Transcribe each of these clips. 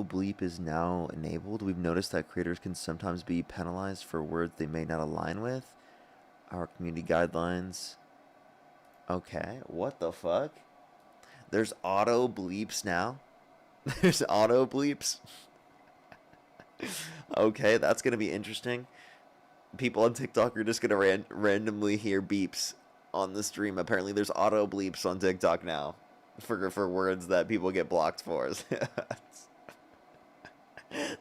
bleep is now enabled. We've noticed that creators can sometimes be penalized for words they may not align with our community guidelines. Okay, what the fuck? There's auto bleeps now. There's auto bleeps. Okay, that's gonna be interesting. People on TikTok are just gonna randomly hear beeps on the stream. Apparently, there's auto bleeps on TikTok now for words that people get blocked for.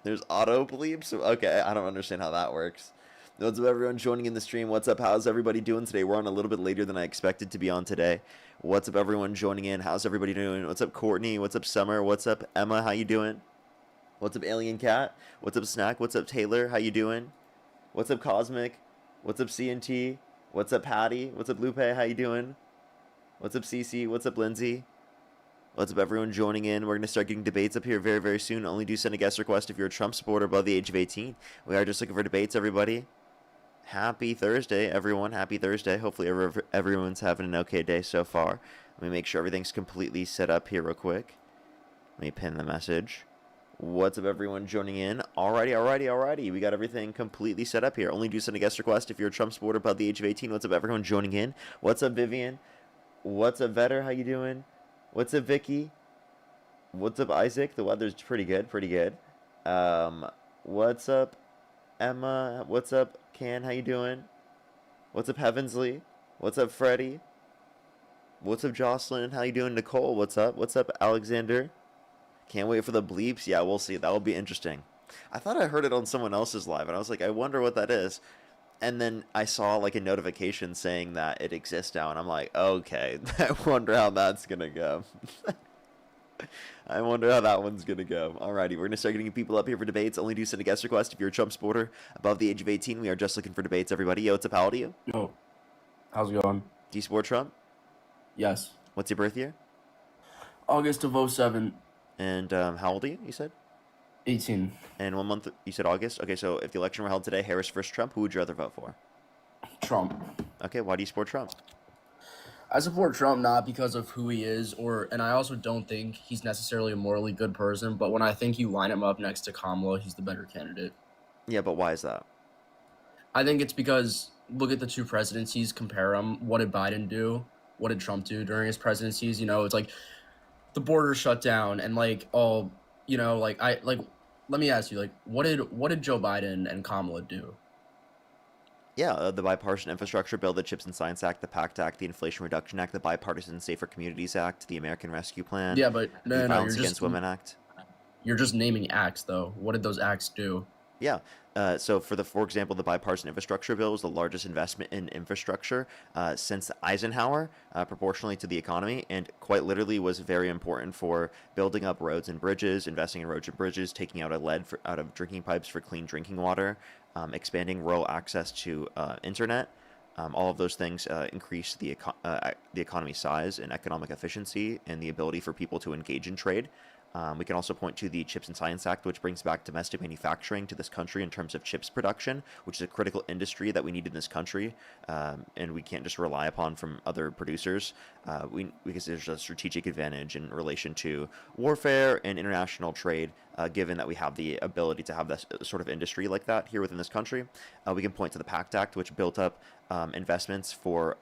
There's auto bleeps. Okay, I don't understand how that works. What's up, everyone joining in the stream? What's up? How's everybody doing today? We're on a little bit later than I expected to be on today. What's up, everyone joining in? How's everybody doing? What's up, Courtney? What's up, Summer? What's up, Emma? How you doing? What's up, Alien Cat? What's up, Snack? What's up, Taylor? How you doing? What's up, Cosmic? What's up, CNT? What's up, Patty? What's up, Lupe? How you doing? What's up, CC? What's up, Lindsay? What's up, everyone joining in? We're going to start getting debates up here very, very soon. Only do send a guest request if you're a Trump supporter above the age of 18. We are just looking for debates, everybody. Happy Thursday, everyone. Happy Thursday. Hopefully everyone's having an okay day so far. Let me make sure everything's completely set up here real quick. Let me pin the message. What's up, everyone joining in? Alrighty. We got everything completely set up here. Only do send a guest request if you're a Trump supporter above the age of 18. What's up, everyone joining in? What's up, Vivian? What's up, Vetter? How you doing? What's up, Vicky? What's up, Isaac? The weather's pretty good. What's up, Emma? What's up, Can? How you doing? What's up, Heavensley? What's up, Freddie? What's up, Jocelyn? How you doing, Nicole? What's up? What's up, Alexander? Can't wait for the bleeps. Yeah, we'll see. That will be interesting. I thought I heard it on someone else's live, and I was like, I wonder what that is. And then I saw like a notification saying that it exists now, and I'm like, okay, I wonder how that's gonna go. I wonder how that one's gonna go. Alrighty, we're gonna start getting people up here for debates. Only do send a guest request if you're a Trump supporter above the age of 18. We are just looking for debates, everybody. Yo, what's up? How old are you? Yo, how's it going? Do you support Trump? Yes. What's your birth year? August of '07. And how old are you? You said 18. And 1 month. You said August. Okay, so if the election were held today, Harris versus Trump, who would you rather vote for? Trump. Okay, why do you support Trump? I support Trump not because of who he is, and I also don't think he's necessarily a morally good person, but when I think you line him up next to Kamala, he's the better candidate. Yeah, but why is that? I think it's because, look at the two presidencies, compare them. What did Biden do? What did Trump do during his presidencies? You know, it's like the border shut down and let me ask you, what did Joe Biden and Kamala do? Yeah, the Bipartisan Infrastructure Bill, the CHIPS and Science Act, the PACT Act, the Inflation Reduction Act, the Bipartisan Safer Communities Act, the American Rescue Plan. Yeah, but the Violence Against Women Act. You're just naming acts, though. What did those acts do? Yeah. So for example, the Bipartisan Infrastructure Bill is the largest investment in infrastructure since Eisenhower, proportionally to the economy, and quite literally was very important for building up roads and bridges, investing in roads and bridges, taking out lead out of drinking pipes for clean drinking water, expanding rural access to internet. All of those things increase the economy's size and economic efficiency and the ability for people to engage in trade. We can also point to the CHIPS and Science Act, which brings back domestic manufacturing to this country in terms of chips production, which is a critical industry that we need in this country, and we can't just rely upon from other producers. Because there's a strategic advantage in relation to warfare and international trade, given that we have the ability to have this sort of industry like that here within this country. We can point to the PACT Act, which built up investments for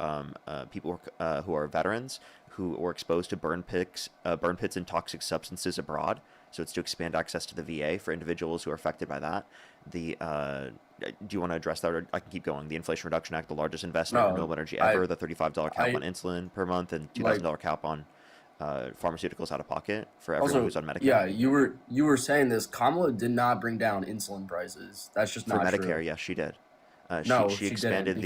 people who are veterans who were exposed to burn pits and toxic substances abroad. So it's to expand access to the VA for individuals who are affected by that. Do you want to address that, or I can keep going? The Inflation Reduction Act, the largest investment in renewable energy ever, the $35 cap on insulin per month, and $2,000 cap on pharmaceuticals out of pocket for everyone who's on Medicare. Yeah, you were saying this. Kamala did not bring down insulin prices. That's just not true. For Medicare, true. yes, she did. She expanded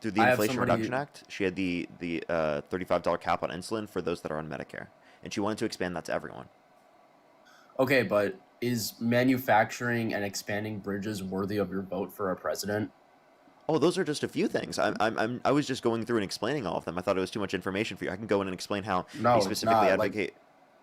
through the Inflation Reduction Act. She had the $35 cap on insulin for those that are on Medicare, and she wanted to expand that to everyone. Okay, but is manufacturing and expanding bridges worthy of your vote for a president? Oh, those are just a few things. I was just going through and explaining all of them. I thought it was too much information for you. I can go in and explain how they specifically advocate.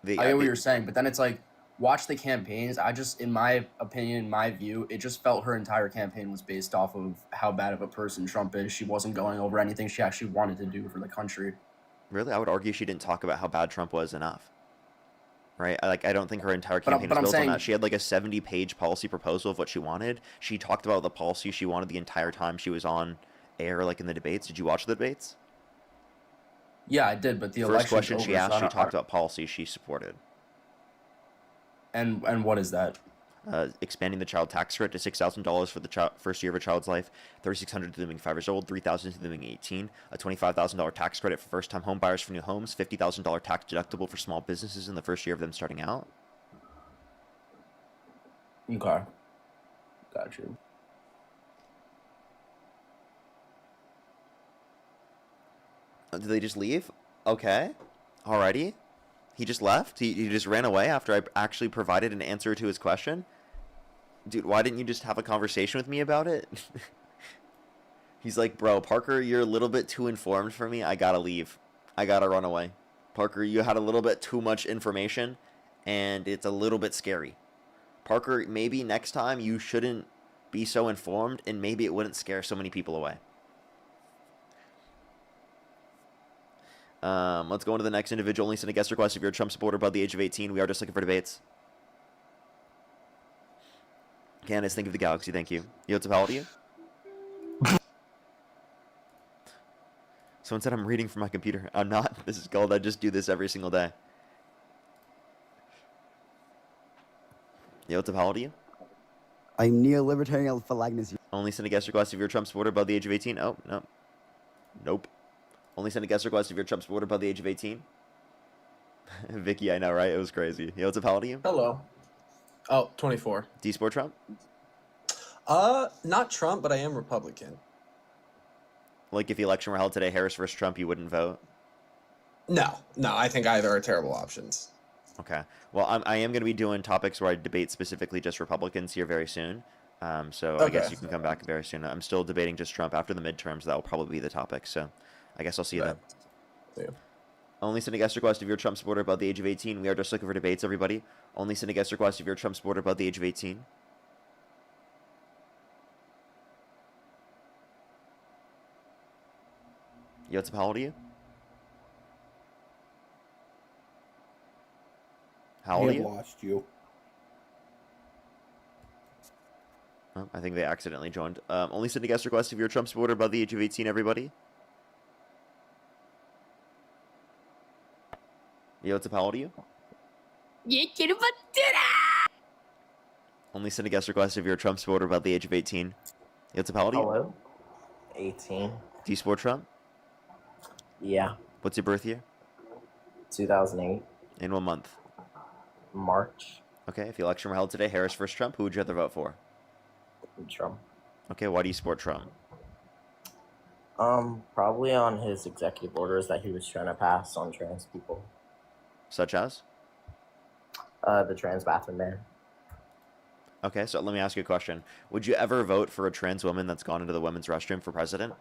I get what you're saying, but then it's like, watch the campaigns. In my opinion, in my view, it just felt her entire campaign was based off of how bad of a person Trump is. She wasn't going over anything she actually wanted to do for the country. Really? I would argue she didn't talk about how bad Trump was enough. right? I don't think her entire But campaign was I'm built on saying, that. She had like a 70-page policy proposal of what she wanted. She talked about the policy she wanted the entire time she was on air, like in the debates. Did you watch the debates? yeah, I did, but the First election's question she over, so asked, I she don't. talked about policies she supported. And what is that? Expanding the child tax credit to $6,000 for the first year of a child's life, $3,600 to them being 5 years old, $3,000 to them being 18, a $25,000 tax credit for first-time home buyers for new homes, $50,000 tax deductible for small businesses in the first year of them starting out. Okay, got you. Did they just leave? Okay. Alrighty. He just left? He just ran away after I actually provided an answer to his question? Dude, why didn't you just have a conversation with me about it? He's like, bro, Parker, you're a little bit too informed for me. I gotta leave. I gotta run away. Parker, you had a little bit too much information, and it's a little bit scary. Parker, maybe next time you shouldn't be so informed, and maybe it wouldn't scare so many people away. Let's go on to the next individual. Only send a guest request if you're a Trump supporter above the age of 18. We are just looking for debates. Candace, think of the galaxy. Thank you. Yo, what's up? How old are you? Someone said I'm reading from my computer. I'm not. This is gold. I just do this every single day. Yo, what's up? How old are you? I'm neo-libertarian Philagnes. Only send a guest request if you're a Trump supporter above the age of 18. Oh, no. Nope. Only send a guest request if you're a Trump supporter above the age of 18. Vicky, I know, right? It was crazy. Yo, what's up? How old are you? Hello. Oh, 24. Do you support Trump? Not Trump, but I am Republican. Like, if the election were held today, Harris versus Trump, you wouldn't vote? No, I think either are terrible options. Okay. Well, I am going to be doing topics where I debate specifically just Republicans here very soon. So I guess you can come back very soon. I'm still debating just Trump after the midterms. That will probably be the topic. So I guess I'll see you then. See you. Only send a guest request if you're a Trump supporter above the age of 18. We are just looking for debates, everybody. Only send a guest request if you're a Trump supporter above the age of 18. Yo, what's up? How old are you? How old are you? Lost you. Oh, I think they accidentally joined. Only send a guest request if you're a Trump supporter above the age of 18, everybody. Yo, what's up? How old are you? Only send a guest request if you're a Trump supporter above the age of 18. Yo, what's up? How old are you? Hello? 18. Do you support Trump? Yeah. What's your birth year? 2008. In what month? March. Okay, if the election were held today, Harris versus Trump, who would you rather vote for? Trump. Okay, why do you support Trump? Probably on his executive orders that he was trying to pass on trans people. Such as? The trans bathroom ban. Okay, so let me ask you a question. Would you ever vote for a trans woman that's gone into the women's restroom for president?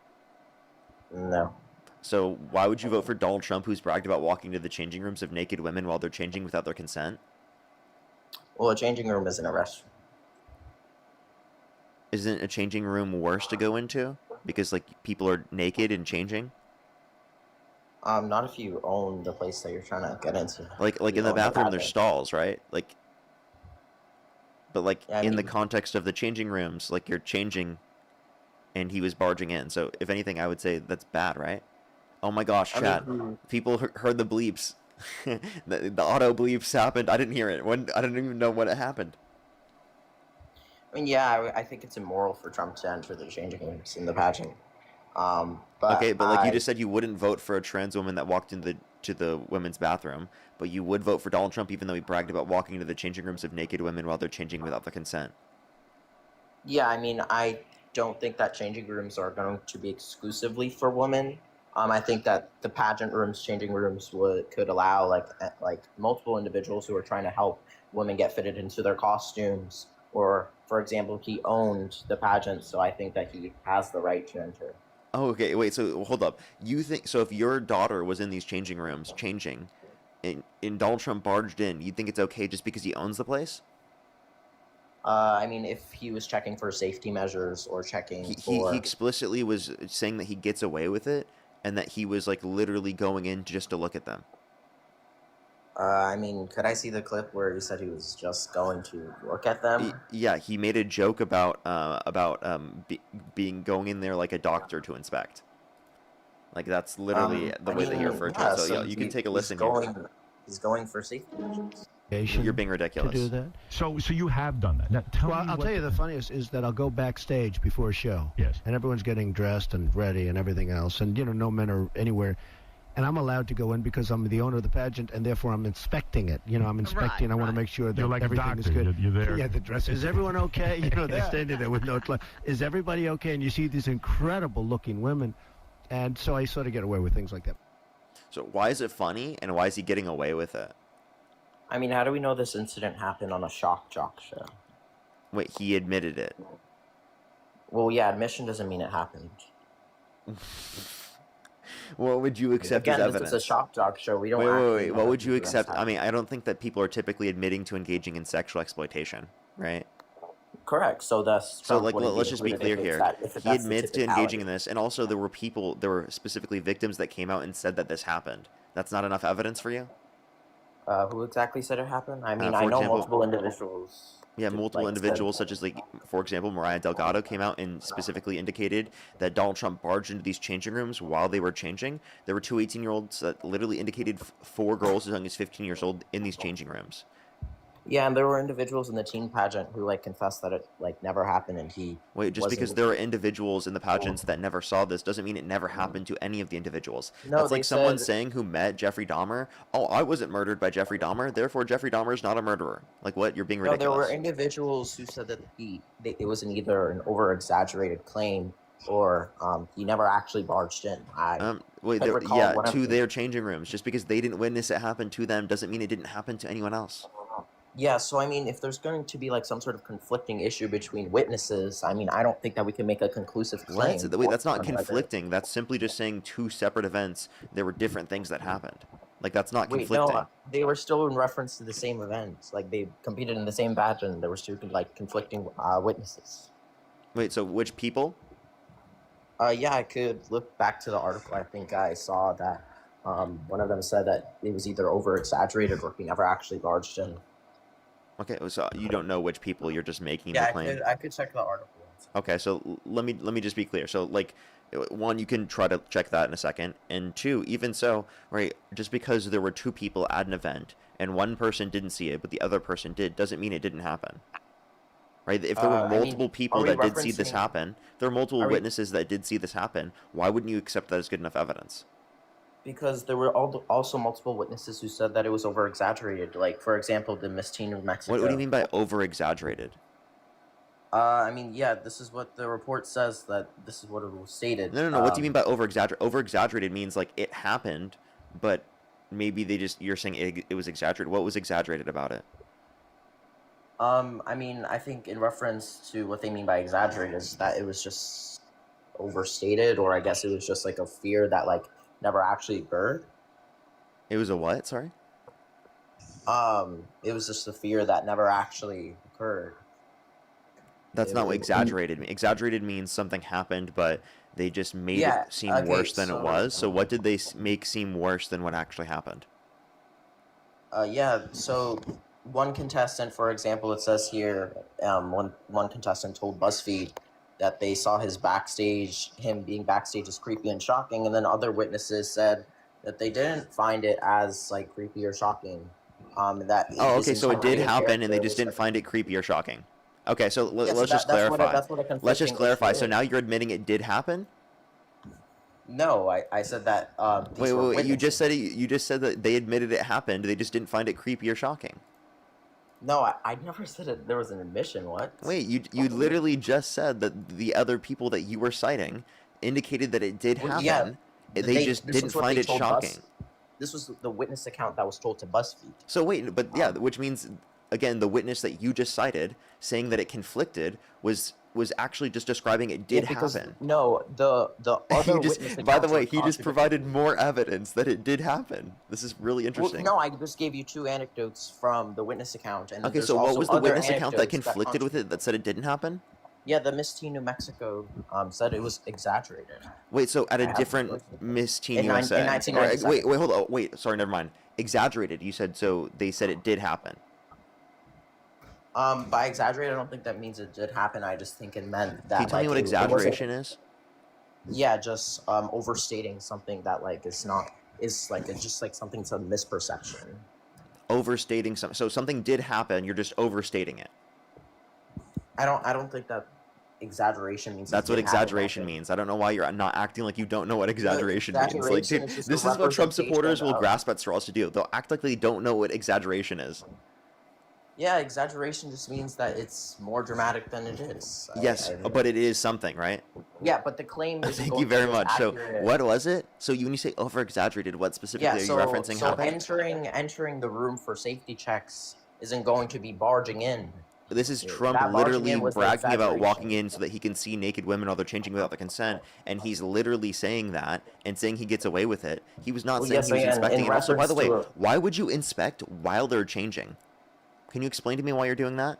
No. So why would you vote for Donald Trump, who's bragged about walking to the changing rooms of naked women while they're changing without their consent? Well, a changing room isn't a restroom. Isn't a changing room worse to go into? Because, like, people are naked and changing? Not if you own the place that you're trying to get into. Like You in the own bathroom, there's stalls, right? Like, but, like, Yeah, I in the mean- context of the changing rooms, like, you're changing and he was barging in. So, if anything, I would say that's bad, right? Oh my gosh, I chat. mean, People heard the bleeps. the auto bleeps happened. I didn't hear it. I didn't even know when it happened. yeah, I think it's immoral for Trump to enter the changing rooms in the pageant. But Okay, but like you just said, you wouldn't vote for a trans woman that walked into the women's bathroom, but you would vote for Donald Trump even though he bragged about walking into the changing rooms of naked women while they're changing without their consent. Yeah, I mean, I don't think that changing rooms are going to be exclusively for women. I think that the pageant rooms, changing rooms, could allow like multiple individuals who are trying to help women get fitted into their costumes. Or, for example, he owned the pageant, so I think that he has the right to enter. Oh, okay. Wait. So hold up. You think so? If your daughter was in these changing rooms changing, and Donald Trump barged in, you think it's okay just because he owns the place? I mean, if he was checking for safety measures or checking He for... explicitly was saying that he gets away with it, and that he was like literally going in just to look at them. I mean, could I see the clip where he said he was just going to look at them? Yeah, he made a joke about being going in there like a doctor to inspect. Like that's literally the I way that he mean, referred to yeah, it. So yeah, so you can take a he's listen here. going, he's going for safety measures. You're being To ridiculous. do that. So you have done that. Now, tell Well, me I'll what tell you the funniest is that I'll go backstage before a show. Yes. And everyone's getting dressed and ready and everything else. And, no men are anywhere. And I'm allowed to go in because I'm the owner of the pageant, and therefore I'm inspecting it. I'm inspecting. I want to make sure that You're like a everything is doctor. good. You're there. Yeah, the dress. Is everyone okay? They're standing there with no clothes. Is everybody okay? And you see these incredible-looking women. And so I sort of get away with things like that. So why is it funny, and why is he getting away with it? I mean, how do we know this incident happened on a shock jock show? Wait, he admitted it. Well, yeah, admission doesn't mean it happened. What would you accept as Again, evidence? this is a shock jock show. We don't. Wait. actually know What that would you these events accept? I happened. mean, I don't think that people are typically admitting to engaging in sexual exploitation, right? Correct. So that's So, like, let's just be clear here. He admits to engaging in this. this, and also there were specifically victims that came out and said that this happened. That's not enough evidence for you? Who exactly said it happened? I mean, For I know example- multiple individuals. Yeah, did, multiple like, said- individuals, such as, like, for example, Mariah Delgado came out and specifically indicated that Donald Trump barged into these changing rooms while they were changing. There were two 18-year-olds that literally indicated 4 girls as young as 15 years old in these changing rooms. Yeah, and there were individuals in the teen pageant who confessed that it never happened, and he. Wait, just wasn't- because there are individuals in the pageants that never saw this doesn't mean it never happened to any of the individuals. No, That's they like someone said- saying who met Jeffrey Dahmer, oh, I wasn't murdered by Jeffrey Dahmer, therefore Jeffrey Dahmer is not a murderer. Like, what? You're being No, there ridiculous. were individuals who said that it was either an over-exaggerated claim or he never actually barged in. Wait, I recall yeah, one of to the- their changing rooms. Just because they didn't witness it happen to them doesn't mean it didn't happen to anyone else. Yeah, so I mean, if there's going to be some sort of conflicting issue between witnesses, I mean, I don't think that we can make a conclusive claim. What? Wait, that's not on whether- conflicting. That's simply just saying two separate events. There were different things that happened. Like, that's not Wait, conflicting. no, they were still in reference to the same events. Like they competed in the same pageant. There were two conflicting witnesses. Wait, so which people? Yeah, I could look back to the article. I think I saw that one of them said that it was either over exaggerated or he never actually barged in. Okay, so you don't know which people, you're just making Yeah, the claim. I could check the article. Okay, so let me just be clear. So, like, one, you can try to check that in a second, and two, even so, right, just because there were two people at an event and one person didn't see it but the other person did, doesn't mean it didn't happen. Right? If there were I mean, multiple people are we that did see this referencing- happen, there are multiple are we- witnesses that did see this happen, why wouldn't you accept that as good enough evidence? Because there were also multiple witnesses who said that it was over exaggerated. Like, for example, the Miss Teen of Mexico. What do you mean by over exaggerated? I mean, yeah, this is what the report says, that this is what it was stated. No. What do you mean by over exaggerated? Over exaggerated means like it happened, but maybe you're saying it was exaggerated. What was exaggerated about it? I mean, I think in reference to what they mean by exaggerated is that it was just overstated, or I guess it was just a fear that never actually occurred. It was a what? Sorry. It was just a fear that never actually occurred. That's It not what was- exaggerated means. Exaggerated means something happened, but they just made Yeah, it seem okay, worse than it so- was. So what did they make seem worse than what actually happened? Yeah, so one contestant, for example, it says here, one contestant told BuzzFeed that they saw him being backstage as creepy and shocking, and then other witnesses said that they didn't find it as creepy or shocking. That Oh, his okay, so it did entire happen, and they character just was, didn't find it creepy or shocking. Okay, so Yeah, so let's just that's clarify. that's what a Let's just conflicting clarify. issue So is. now you're admitting it did happen? No, I said that. These were Wait. You just witnesses. said you just said that they admitted it happened. They just didn't find it creepy or shocking. No, I never said it. There was an admission. What? Wait, you literally just said that the other people that you were citing indicated that it did Well, happen. yeah, They just this didn't was what find they it told shocking. This was the witness account that was told to BuzzFeed. So wait, but yeah, which means again the witness that you just cited saying that it conflicted was actually just describing it did Yeah, because- happen. No, the other He just, witness by the accounts way, were he just contradictory. provided more evidence that it did happen. This is really Well, interesting. no, I just gave you two anecdotes from the witness account, and Okay, there's so what also was the other witness account that anecdotes conflicted with it that said it didn't happen? Yeah, the Miss Teen New Mexico said it was exaggerated. Wait, so at I a have different to look. Miss Teen In USA. in 1997. Wait, hold on. Wait, sorry, never mind. exaggerated. You said so. They said it did happen. By exaggerated, I don't think that means it did happen. I just think it meant that Can you tell me what it wasn't. exaggeration is? Yeah, just overstating something that like is not is like it's just like something's a misperception. Overstating something. So something did happen. You're just overstating it. I don't think that exaggeration means. That's it what did happen, exaggeration Walter. means. I don't know why you're not acting like you don't know what exaggeration means. Like, Exaggeration dude, is just this a is what Trump supporters representation will of- grasp at straws to do. They'll act like they don't know what exaggeration is. Yeah, exaggeration just means that it's more dramatic than it is. Yes, but it is something, right? Yeah, but the claim is. Thank you very much. So, what was it? So, when you say over-exaggerated, what specifically are you referencing? So happened? entering the room for safety checks isn't going to be barging in. This is Trump That barging literally in was the bragging about walking exaggeration. in so that he can see naked women while they're changing without the consent, and he's literally saying that and saying he gets away with it. He was not Well, saying yes, he was and inspecting. in And also, by the way, reference to why would you inspect while they're changing? Can you explain to me why you're doing that?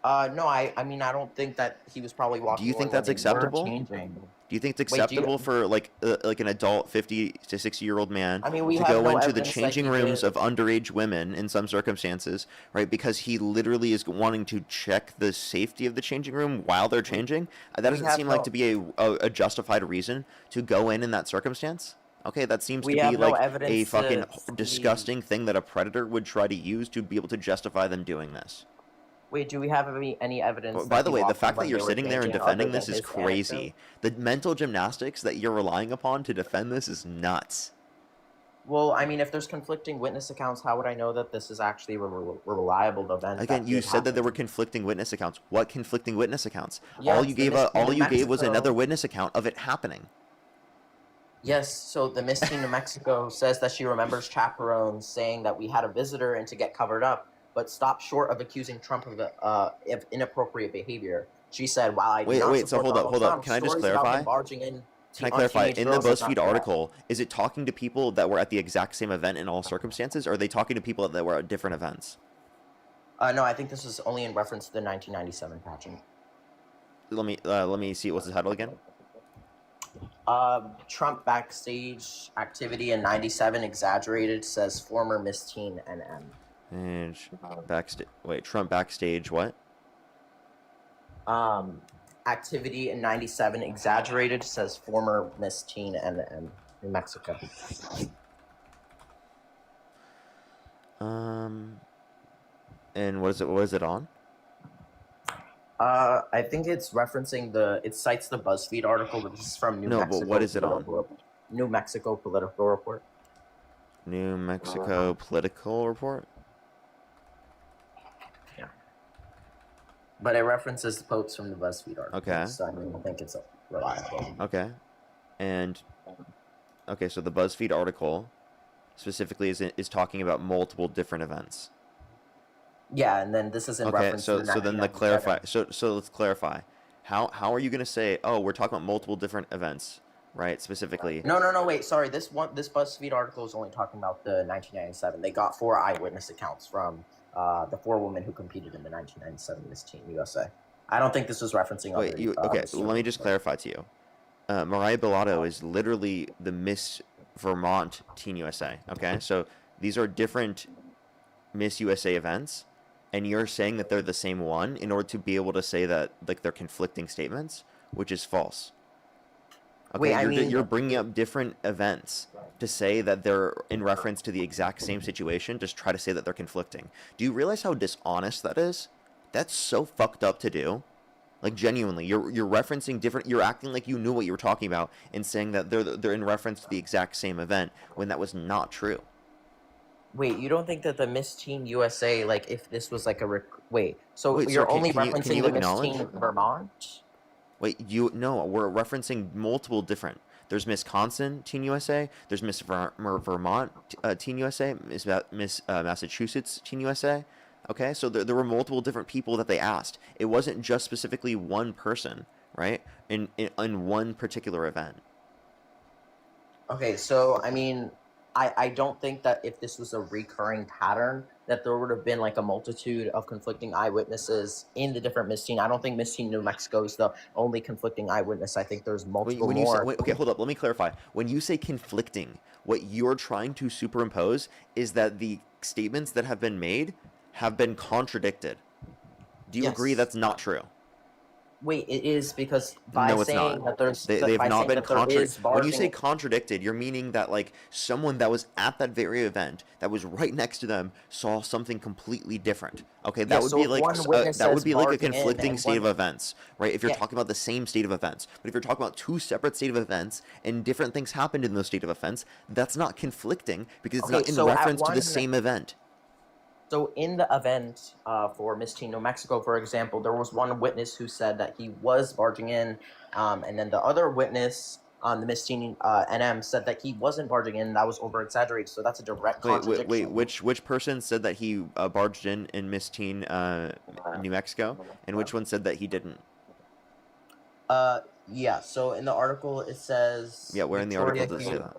No, I mean I don't think that he was probably walking. Do you think away when that's they were acceptable? changing. Do you think it's Wait, do you- acceptable for like an adult 50 to 60-year-old man I mean, we to have go no into the evidence that changing he rooms did. of underage women in some circumstances, right? Because he literally is wanting to check the safety of the changing room while they're changing. That We doesn't have seem like no- to be a justified reason to go in that circumstance. Okay, that seems We to have be no like a evidence fucking to see- disgusting thing that a predator would try to use to be able to justify them doing this. Wait, do we have any evidence? By that the he way, the walked in fact that when you're they were sitting there and changing defending other than this is his crazy. anecdote? The mental gymnastics that you're relying upon to defend this is nuts. Well, I mean, if there's conflicting witness accounts, how would I know that this is actually a reliable event? Again, that you did said that there were happen? conflicting witness accounts. What conflicting witness accounts? Yeah, all it's you the gave Miss all Teen you of gave was another Mexico. witness account of it happening. Yes, so the Miss Teen of Mexico says that she remembers chaperones saying that we had a visitor and to get covered up, but stopped short of accusing Trump of inappropriate behavior. She said, "While I do Wait, not wait. So support hold up, Donald hold up. Trump, Can I just stories about clarify? him barging in Can I on clarify? teenage In the girls is not BuzzFeed correct." article, is it talking to people that were at the exact same event in all circumstances, or are they talking to people that were at different events? No, I think this is only in reference to the 1997 pageant. Let me see. What's the title again? Trump backstage activity in '97 exaggerated, says former Miss Teen NM. And backstage. Wait, Trump backstage. What? Activity in '97 exaggerated, says former Miss Teen NM in Mexico. And what is it? What is it on? I think it's referencing it cites the BuzzFeed article, which is from New No, Mexico. but what is it on? New Mexico political report. New Mexico political report. But it references quotes from the BuzzFeed article. Okay. So I mean, I think it's reliable. Okay. And okay, so the BuzzFeed article specifically is talking about multiple different events. Yeah, and then this is in Okay, reference so to the then the clarify. So let's clarify. How are you going to say, "Oh, we're talking about multiple different events," right? Specifically. No, wait, sorry. This BuzzFeed article is only talking about the 1997. They got 4 eyewitness accounts from the 4 women who competed in the 1997 Miss Teen USA. I don't think this was referencing. Wait, other, okay? Miss Let me just clarify to you. Mariah Bellato is literally the Miss Vermont Teen USA. Okay, so these are different Miss USA events, and you're saying that they're the same one in order to be able to say that like they're conflicting statements, which is false. Okay, Wait, you're bringing up different events to say that they're in reference to the exact same situation. Just try to say that they're conflicting. Do you realize how dishonest that is? That's so fucked up to do. Like genuinely, you're referencing different. You're acting like you knew what you were talking about and saying that they're in reference to the exact same event when that was not true. Wait, you don't think that the Miss Teen USA, like, if this was like wait, so Wait, you're sir, can- only can you- can referencing you the acknowledge? Miss Teen Vermont? Wait, no, we're referencing multiple different. There's Wisconsin Teen USA. There's Miss Vermont Teen USA. Miss Massachusetts Teen USA. Okay, so there were multiple different people that they asked. It wasn't just specifically one person, right? In one particular event. Okay, so I mean, I don't think that if this was a recurring pattern, that there would have been like a multitude of conflicting eyewitnesses in the different missing. I don't think missing New Mexico is the only conflicting eyewitness. I think there's multiple When you say, more. okay, hold up, let me clarify. When you say conflicting, what you're trying to superimpose is that the statements that have been made have been contradicted. Do you agree Yes. that's not true? Wait, it is because by No, it's saying not. that there's They've by not saying been that there is contradicted. When you barging say contradicted, you're meaning that like someone that was at that very event, that was right next to them, saw something completely different. Okay, that Yeah, would so be if like one witness that would says be like a barging in conflicting and state of one, events, right? If you're yeah, talking about the same state of events, but if you're talking about two separate state of events and different things happened in those state of events, that's not conflicting because it's okay, not in so at reference to one the same event. So in the event for Miss Teen New Mexico, for example, there was one witness who said that he was barging in, and then the other witness on the Miss Teen NM said that he wasn't barging in. That was over exaggerated. So that's a direct contradiction. Which person said that he barged in Miss Teen, New Mexico, and which one said that he didn't? Yeah. So in the article it says Yeah, where in the article does it say Hughes. that?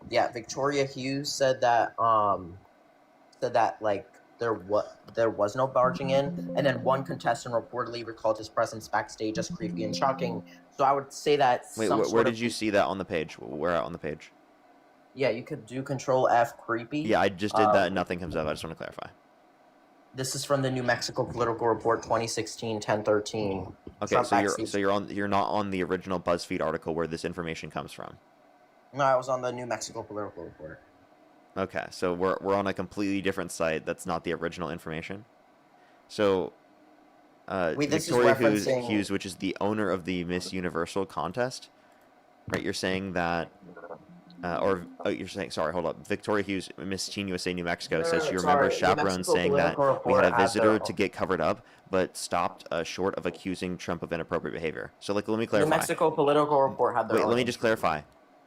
Yeah, Victoria Hughes said that like there was no barging in, and then one contestant reportedly recalled his presence backstage as creepy and shocking. So I would say that Wait, some where sort did of you see that on the page? Where at on the page? yeah, you could do Control F creepy. Yeah, I just did that and nothing comes up. I just want to clarify. This is from the New Mexico Political Report 2016 1013. Okay, so you're not on the original BuzzFeed article where this information comes from. No, I was on the New Mexico Political Report. Okay, so we're on a completely different site that's not the original information. So Wait, this Victoria is referencing... Hughes, which is the owner of the Miss Universal contest, right? You're saying that, you're saying, sorry, hold up. Victoria Hughes, Miss Teen USA New Mexico, says she remembers chaperones saying that we had a visitor to get covered up, but stopped short of accusing Trump of inappropriate behavior. So, like, let me clarify. New Mexico Political Report had their Wait, own let me just clarify.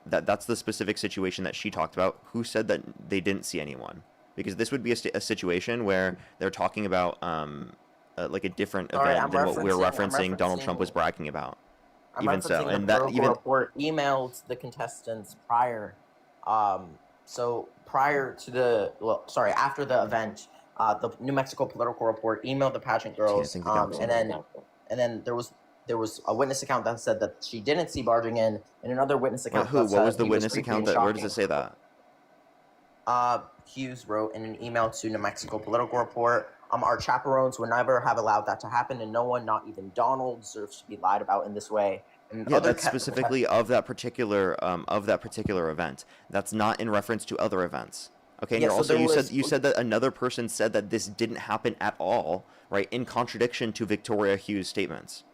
That's the specific situation that she talked about. Who said that they didn't see anyone? Because this would be a situation where they're talking about like a different event than what we're referencing Donald Trump was bragging about. Even so, and that even report emailed the contestants prior. So prior to after the event, the New Mexico Political Report emailed the pageant girls, and then there was a witness account that said that she didn't see barging in, and another witness account. What was the witness account? Where does it say that? Hughes wrote in an email to New Mexico Political Report, our chaperones would never have allowed that to happen, and no one, not even Donald, deserves to be lied about in this way. And yeah, that's specifically of that particular event. That's not in reference to other events. Okay, and yeah, you said that another person said that this didn't happen at all, right? In contradiction to Victoria Hughes' statements.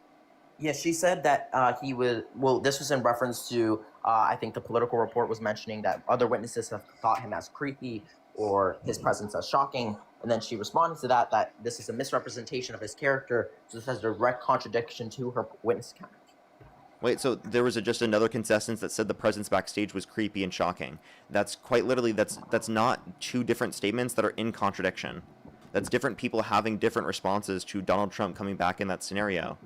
Yeah, she said that he was... Well, this was in reference to, I think the Political Report was mentioning that other witnesses have thought him as creepy or his presence as shocking. And then she responded to that this is a misrepresentation of his character. So this has direct contradiction to her witness account. Wait, so there was just another contestant that said the presence backstage was creepy and shocking. That's quite literally, that's not two different statements that are in contradiction. That's different people having different responses to Donald Trump coming back in that scenario.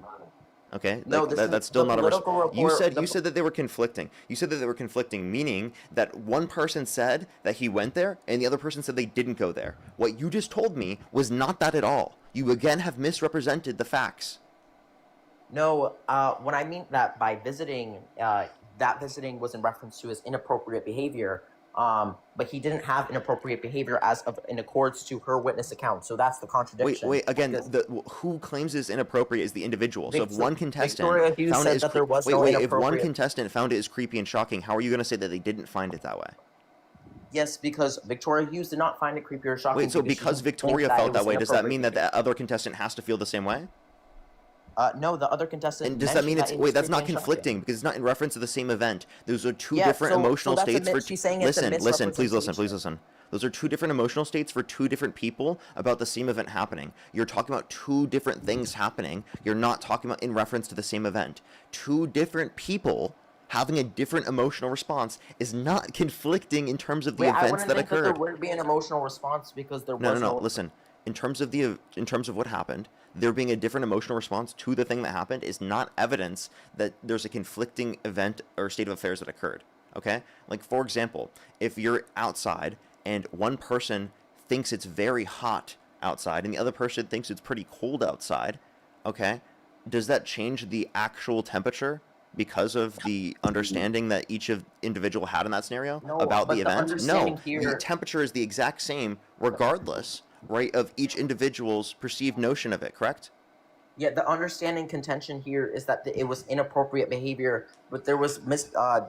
Okay, no, that's still not a report. You said that they were conflicting. You said that they were conflicting, meaning that one person said that he went there and the other person said they didn't go there. What you just told me was not that at all. You again have misrepresented the facts. No, when I mean that by visiting, that visiting was in reference to his inappropriate behavior. But he didn't have inappropriate behavior in accordance to her witness account. So that's the contradiction. Wait, again, who claims is inappropriate is the individual. So if one contestant found it as if one contestant found it as creepy and shocking, how are you going to say that they didn't find it that way? Yes, because Victoria Hughes did not find it creepy or shocking. Wait, so because Victoria felt that way, does that mean that the other contestant has to feel the same way? No, the other contestant. And does that mean that's not conflicting because it's not in reference to the same event? Those are two different emotional states. Please listen. Those are two different emotional states for two different people about the same event happening. You're talking about two different things happening. You're not talking about in reference to the same event. Two different people having a different emotional response is not conflicting in terms of the events that occurred. There would be an emotional response because there was no. Listen, in terms of what happened, there being a different emotional response to the thing that happened is not evidence that there's a conflicting event or state of affairs that occurred. Okay, like for example, if you're outside and one person thinks it's very hot outside and the other person thinks it's pretty cold outside, okay, does that change the actual temperature because of the understanding that each of individual had in that scenario No, about but the the event? understanding No, the here, temperature is the exact same regardless, right, of each individual's perceived notion of it, correct? yeah, the understanding contention here is that it was inappropriate behavior, but there was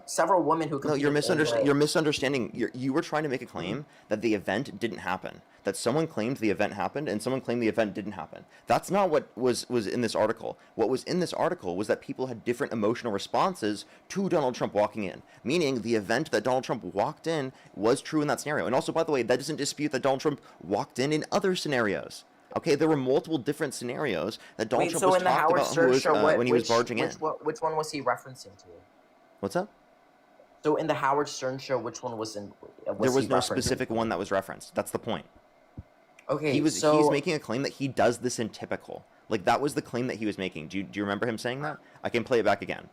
several women who No, you're competed in you're misunderstanding. You were trying to make a claim that the event didn't happen. That someone claimed the event happened and someone claimed the event didn't happen. That's not what was in this article. What was in this article was that people had different emotional responses to Donald Trump walking in. Meaning the event that Donald Trump walked in was true in that scenario. And also, by the way, that doesn't dispute that Donald Trump walked in other scenarios. Okay, there were multiple different scenarios that Donald Wait, Trump so was in the talked Howard about Stern show, when he was barging in. which one was he referencing to? What's up? So in the Howard Stern show, which one was in? There was he no referencing? specific one that was referenced. That's the point. Okay, He's making a claim that he does this in typical. Like, that was the claim that he was making. Do you remember him saying that? I can play it back again.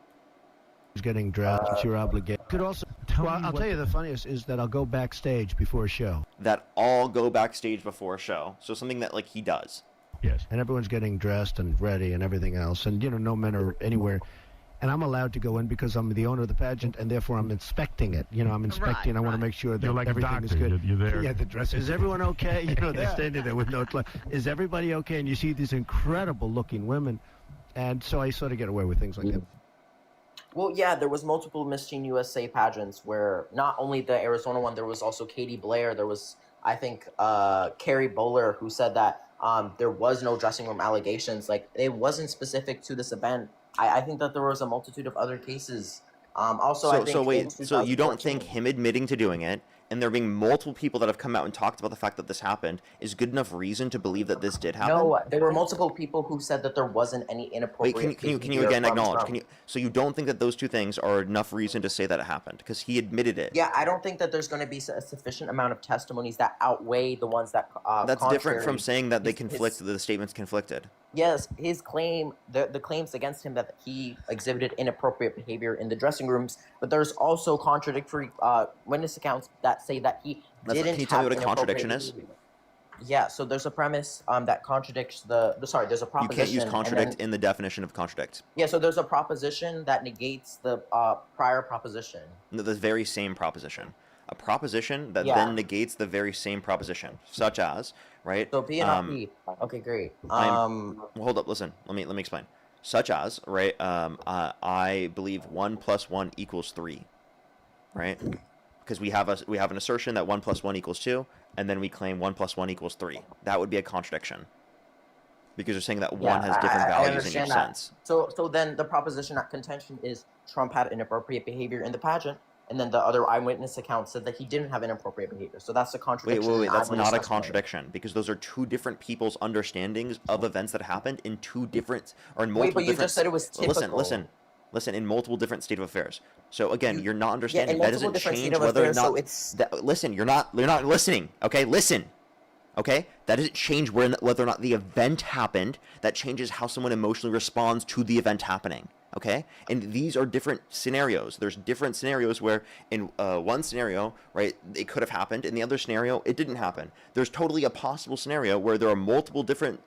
Is getting dressed. It's your obligation. Could also. Tell Well, me I'll what tell you the funniest is that I'll go backstage before a show, That all go backstage before a show. So something that, like, he does. Yes. and everyone's getting dressed and ready and everything else, and no men are anywhere. And I'm allowed to go in because I'm the owner of the pageant, and therefore I'm inspecting it. I'm inspecting. I want to make sure that You're like a everything doctor. is good. You're there. Yeah, the dress. Is everyone okay? They're standing there with no clothes. Is everybody okay? And you see these incredible-looking women, and so I sort of get away with things like that. Well, yeah, there was multiple Miss Teen USA pageants where not only the Arizona one, there was also Katie Blair. There was, I think, Carrie Bowler, who said that there was no dressing room allegations. Like, it wasn't specific to this event. I think that there was a multitude of other cases. Also, I think So wait, in so you don't think 2014 him admitting to doing it, and there being multiple people that have come out and talked about the fact that this happened, is good enough reason to believe that this did happen? No, there were multiple people who said that there wasn't any Wait, inappropriate. can you behavior again from acknowledge? Trump. So you don't think that those two things are enough reason to say that it happened because he admitted it? Yeah, I don't think that there's going to be a sufficient amount of testimonies that outweigh the ones that. That's different from contrary- saying that they his- conflict. The statements conflicted. Yes, his claim, the claims against him that he exhibited inappropriate behavior in the dressing rooms, but there's also contradictory witness accounts that say that he didn't. Can you tell me have what a contradiction inappropriate is? behavior. Yeah, so there's a premise that contradicts sorry, there's a You proposition. can't use and contradict then- in the definition of contradict. yeah, so there's a proposition that negates the prior proposition. The very same proposition. A proposition that Yeah. then negates the very same proposition, such as, right? So P and not P. Okay, great. Well, hold up, listen. Let me explain. Such as, right? I believe 1 + 1 = 3, right? Because we have an assertion that 1 + 1 = 2, and then we claim 1 + 1 = 3. That would be a contradiction. Because you're saying that one has different I values in each understand that. sense. So then the proposition at contention is Trump had inappropriate behavior in the pageant, and then the other eyewitness account said that he didn't have inappropriate behavior. So that's a contradiction. Wait. in That's eyewitness not a testimony. contradiction because those are two different people's understandings of events that happened in two different or in multiple Wait, but you different. just said it was typical. Listen. In multiple different state of affairs. So again, you're not understanding. in That multiple doesn't different change state of whether or affairs, not. so it's- Listen, you're not listening. Okay, listen. Okay, that doesn't change whether or not the event happened. That changes how someone emotionally responds to the event happening. Okay, and these are different scenarios. There's different scenarios where in one scenario, right, it could have happened. In the other scenario, it didn't happen. There's totally a possible scenario where there are multiple different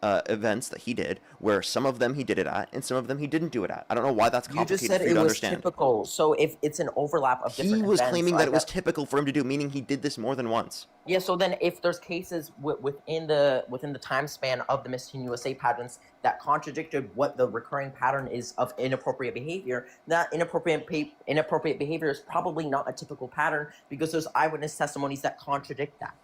events that he did, where some of them he did it at, and some of them he didn't do it at. I don't know why that's You complicated just said for you it to was understand. typical. So if it's an overlap of He different was events, claiming like that it was typical for him to do, meaning he did this more than once. Yeah, so then if there's cases within the time span of the Miss Teen USA pageants that contradicted what the recurring pattern is of inappropriate behavior, that inappropriate behavior is probably not a typical pattern because there's eyewitness testimonies that contradict that.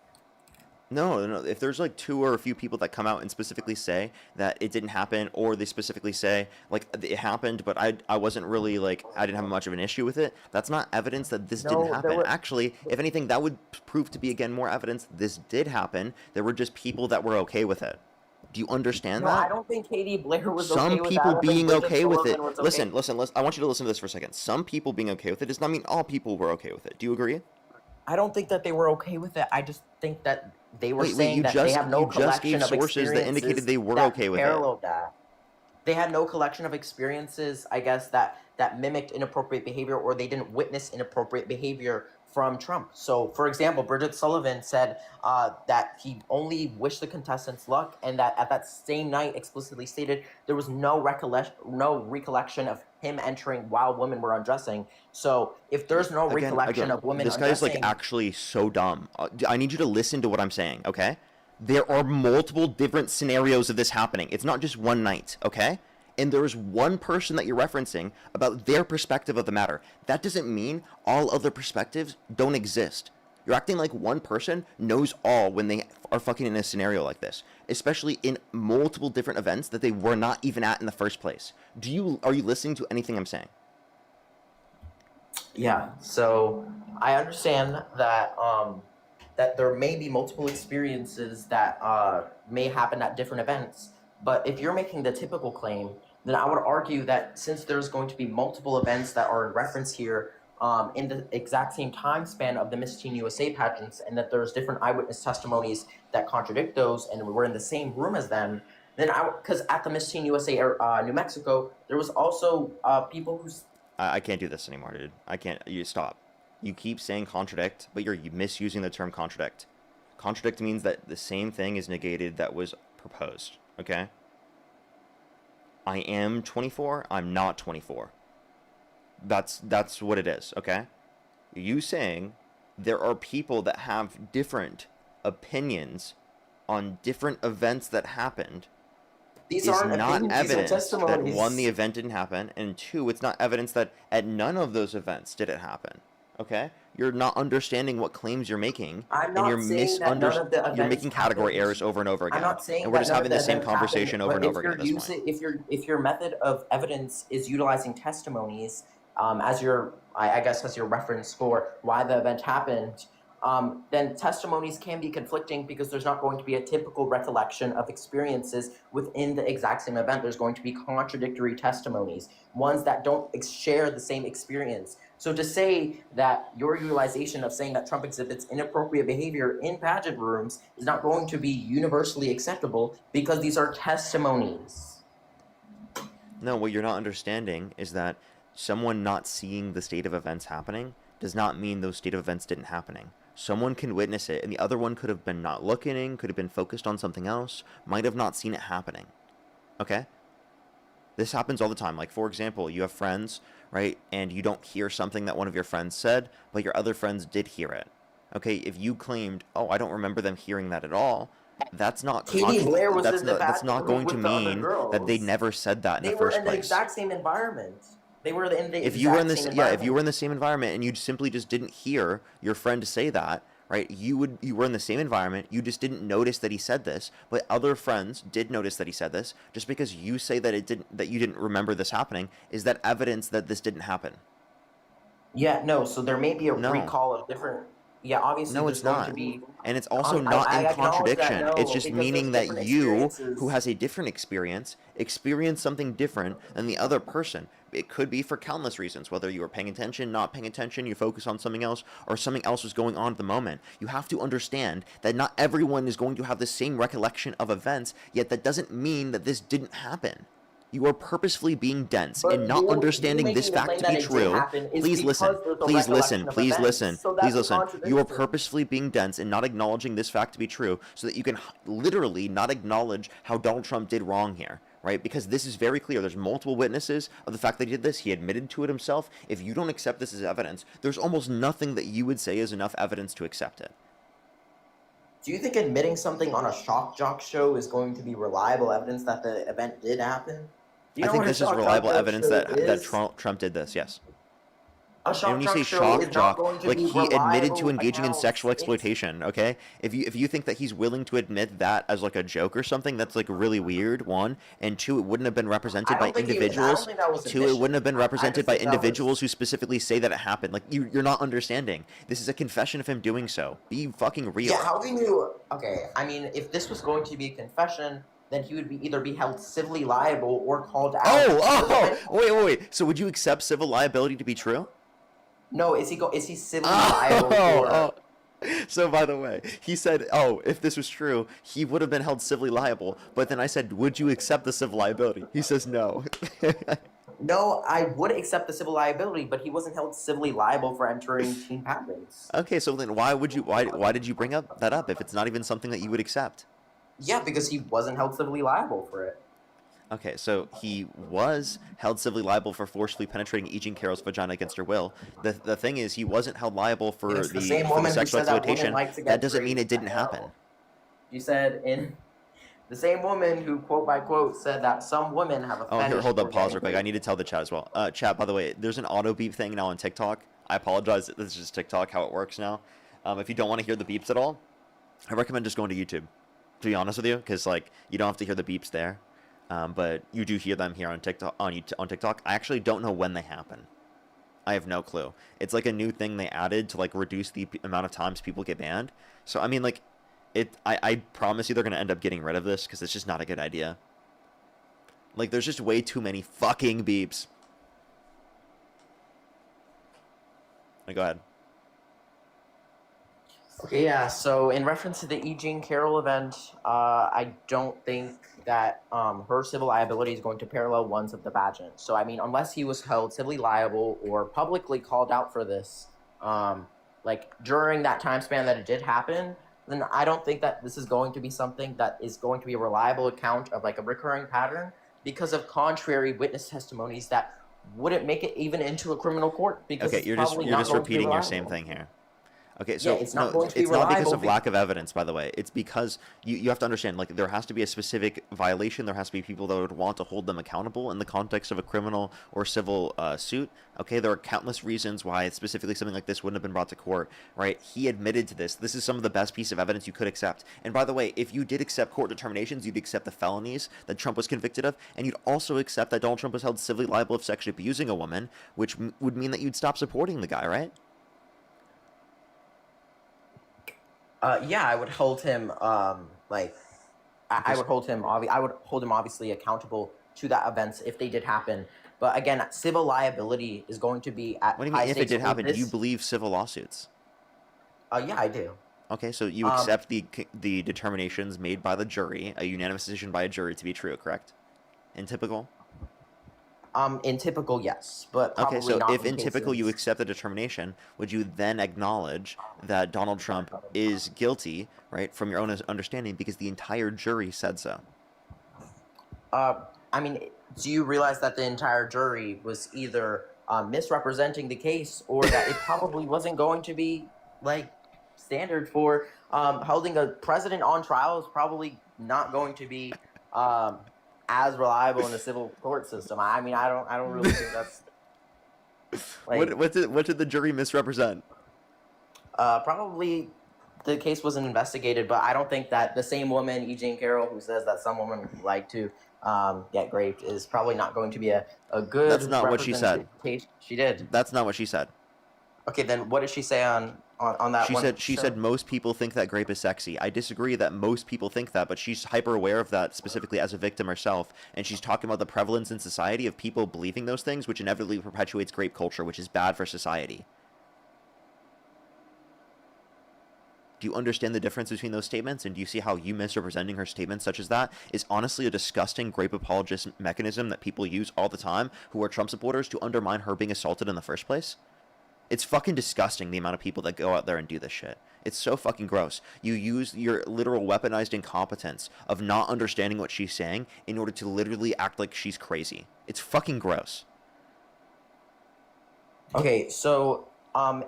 No. If there's like two or a few people that come out and specifically say that it didn't happen, or they specifically say like it happened, but I wasn't really like I didn't have much of an issue with it. That's not evidence that this No, didn't there happen. were- Actually, if anything, that would prove to be again more evidence this did happen. There were just people that were okay with it. Do you understand No, that? I don't think Katie Blair was Some okay with that. I people don't think being Bridget okay with it. Sullivan was okay. Listen. I want you to listen to this for a second. Some people being okay with it does not mean all people were okay with it. Do you agree? I don't think that they were okay with it. I just think that they were saying you that they have no you just collection gave of sources that indicated experiences they were that okay with it. paralleled that. They had no collection of experiences, I guess, that mimicked inappropriate behavior, or they didn't witness inappropriate behavior from Trump. So, for example, Bridget Sullivan said that he only wished the contestants luck, and that at that same night explicitly stated there was no recollection of him entering while women were undressing. So, if there's no recollection of women this undressing, guy's like actually so dumb. I need you to listen to what I'm saying, okay? There are multiple different scenarios of this happening. It's not just one night, okay? And there's one person that you're referencing about their perspective of the matter. That doesn't mean all other perspectives don't exist. You're acting like one person knows all when they are fucking in a scenario like this, especially in multiple different events that they were not even at in the first place. Are you listening to anything I'm saying? Yeah. So I understand that that there may be multiple experiences that may happen at different events. But if you're making the typical claim, then I would argue that since there's going to be multiple events that are in reference here in the exact same time span of the Miss Teen USA pageants, and that there's different eyewitness testimonies that contradict those, and we're in the same room as them, then because at the Miss Teen USA New Mexico, there was also people who... I can't do this anymore, dude. I can't. You stop. You keep saying contradict, but you're misusing the term contradict. Contradict means that the same thing is negated that was proposed. Okay? I am 24. I'm not 24. That's what it is. Okay? You saying there are people that have different opinions on different events that happened These is aren't not opinions, these are evidence that testimonies. one, the event didn't happen, and two, it's not evidence that at none of those events did it happen. Okay? You're not understanding what claims you're making, I'm and not you're saying that none of the you're events making category happened. errors over and over again. I'm not saying and we're that just none having of the same events conversation happened, over and but over again at this point. if your method of evidence is utilizing testimonies as your I guess as your reference for why the event happened, then testimonies can be conflicting because there's not going to be a typical recollection of experiences within the exact same event. There's going to be contradictory testimonies, ones that don't share the same experience. So to say that your utilization of saying that Trump exhibits inappropriate behavior in pageant rooms is not going to be universally acceptable because these are testimonies. No, what you're not understanding is that someone not seeing the state of events happening does not mean those state of events didn't happening. Someone can witness it, and the other one could have been not looking, could have been focused on something else, might have not seen it happening. Okay? This happens all the time. Like, for example, you have friends, right, and you don't hear something that one of your friends said, but your other friends did hear it. Okay, if you claimed, oh, I don't remember them hearing that at all, that's not that's not going to mean that they never said that in the first place. They were in the exact same environment. They were in the if you were in this if you were in the same environment and you simply just didn't hear your friend say that, right, you were in the same environment, you just didn't notice that he said this, but other friends did notice that he said this. Just because you say that you didn't remember this happening, is that evidence that this didn't happen? Yeah, no, so there may be a recall of different. Yeah, obviously. No, it's not. And it's also not in contradiction. It's just meaning that you, who has a different experience, experience something different than the other person. It could be for countless reasons, whether you were paying attention, not paying attention, you focus on something else, or something else was going on at the moment. You have to understand that not everyone is going to have the same recollection of events, yet that doesn't mean that this didn't happen. You are purposefully being dense and not understanding this fact to be true. Please listen. Please listen. Please listen. Please listen. You are purposefully being dense and not acknowledging this fact to be true so that you can literally not acknowledge how Donald Trump did wrong here, right? Because this is very clear. There's multiple witnesses of the fact that he did this. He admitted to it himself. If you don't accept this as evidence, there's almost nothing that you would say is enough evidence to accept it. Do you think admitting something on a shock jock show is going to be reliable evidence that the event did happen? I think this is reliable evidence that Trump did this, yes. And when you say shock jock, like, he admitted to engaging in sexual exploitation, okay? If you think that he's willing to admit that as like a joke or something, that's like really weird, one. And two, it wouldn't have been represented by individuals. Two, it wouldn't have been represented by individuals who specifically say that it happened. Like, you're not understanding. This is a confession of him doing so. Be fucking real. Yeah, how can you... Okay, I mean, if this was going to be a confession, then he would either be held civilly liable or called out. Wait. So would you accept civil liability to be true? No, is he civilly liable for... So, by the way, he said, if this was true, he would have been held civilly liable. But then I said, would you accept the civil liability? He says no. No, I would accept the civil liability, but he wasn't held civilly liable for entering teen pageants. Okay, so then why did you bring up that up if it's not even something that you would accept? Yeah, because he wasn't held civilly liable for it. Okay, so he was held civilly liable for forcibly penetrating E. Jean Carroll's vagina against her will. The thing is, he wasn't held liable for It's the same woman who sexual said that women exploitation. like to get That doesn't mean raped it didn't by Carroll. happen. You said in the same woman who quote by quote said that some women have a Oh, fetish here, hold for up, pause getting real quick. I raped. need to tell the chat as well. Chat, by the way, there's an auto beep thing now on TikTok. I apologize. This is just TikTok, how it works now. If you don't want to hear the beeps at all, I recommend just going to YouTube, to be honest with you, because like you don't have to hear the beeps there, but you do hear them here on TikTok. On TikTok, I actually don't know when they happen. I have no clue. It's like a new thing they added to like reduce the amount of times people get banned. So I mean, like, I promise you they're gonna end up getting rid of this because it's just not a good idea. Like, there's just way too many fucking beeps. Go ahead. Okay, yeah. So in reference to the E. Jean Carroll event, I don't think that her civil liability is going to parallel ones of the pageant. So I mean, unless he was held civilly liable or publicly called out for this, like during that time span that it did happen, then I don't think that this is going to be something that is going to be a reliable account of like a recurring pattern because of contrary witness testimonies that wouldn't make it even into a criminal court because Okay, it's you're just probably not going to be repeating your same reliable. thing here. Okay, so Yeah, it's not going to be it's not because reliable of lack of evidence, by the way. It's because you have to understand, like, there has to be a specific violation. There has to be people that would want to hold them accountable in the context of a criminal or civil suit. Okay, there are countless reasons why specifically something like this wouldn't have been brought to court, right? He admitted to this. This is some of the best piece of evidence you could accept. And by the way, if you did accept court determinations, you'd accept the felonies that Trump was convicted of, and you'd also accept that Donald Trump was held civilly liable of sexually abusing a woman, which would mean that you'd stop supporting the guy, right? Yeah, I would hold him like I would hold him I would hold him obviously accountable to that events if they did happen. But again, civil liability is going to be at What do you high mean if it stakes did for happen? Do you this. believe civil lawsuits? Yeah, I do. Okay, so you accept the determinations made by the jury, a unanimous decision by a jury, to be true, correct? In typical? In typical, yes, but probably Okay, so not if in cases. typical you accept the determination, would you then acknowledge that Donald Trump is guilty, right, from your own understanding because the entire jury said so? I mean, do you realize that the entire jury was either misrepresenting the case or that it probably wasn't going to be like standard for holding a president on trial is probably not going to be as reliable in the civil court system. I mean, I don't really think that's like What did the jury misrepresent? probably the case wasn't investigated, but I don't think that the same woman, E. Jean Carroll, who says that some women like to get raped, is probably not going to be a good. That's not what she said. She did. That's not what she said. Okay, then what did she say on that one? She said most people think that grape is sexy. I disagree that most people think that, but she's hyper aware of that specifically as a victim herself, and she's talking about the prevalence in society of people believing those things, which inevitably perpetuates grape culture, which is bad for society. Do you understand the difference between those statements? And do you see how you misrepresenting her statements such as that is honestly a disgusting grape apologist mechanism that people use all the time who are Trump supporters to undermine her being assaulted in the first place? It's fucking disgusting the amount of people that go out there and do this shit. It's so fucking gross. You use your literal weaponized incompetence of not understanding what she's saying in order to literally act like she's crazy. It's fucking gross. Okay, so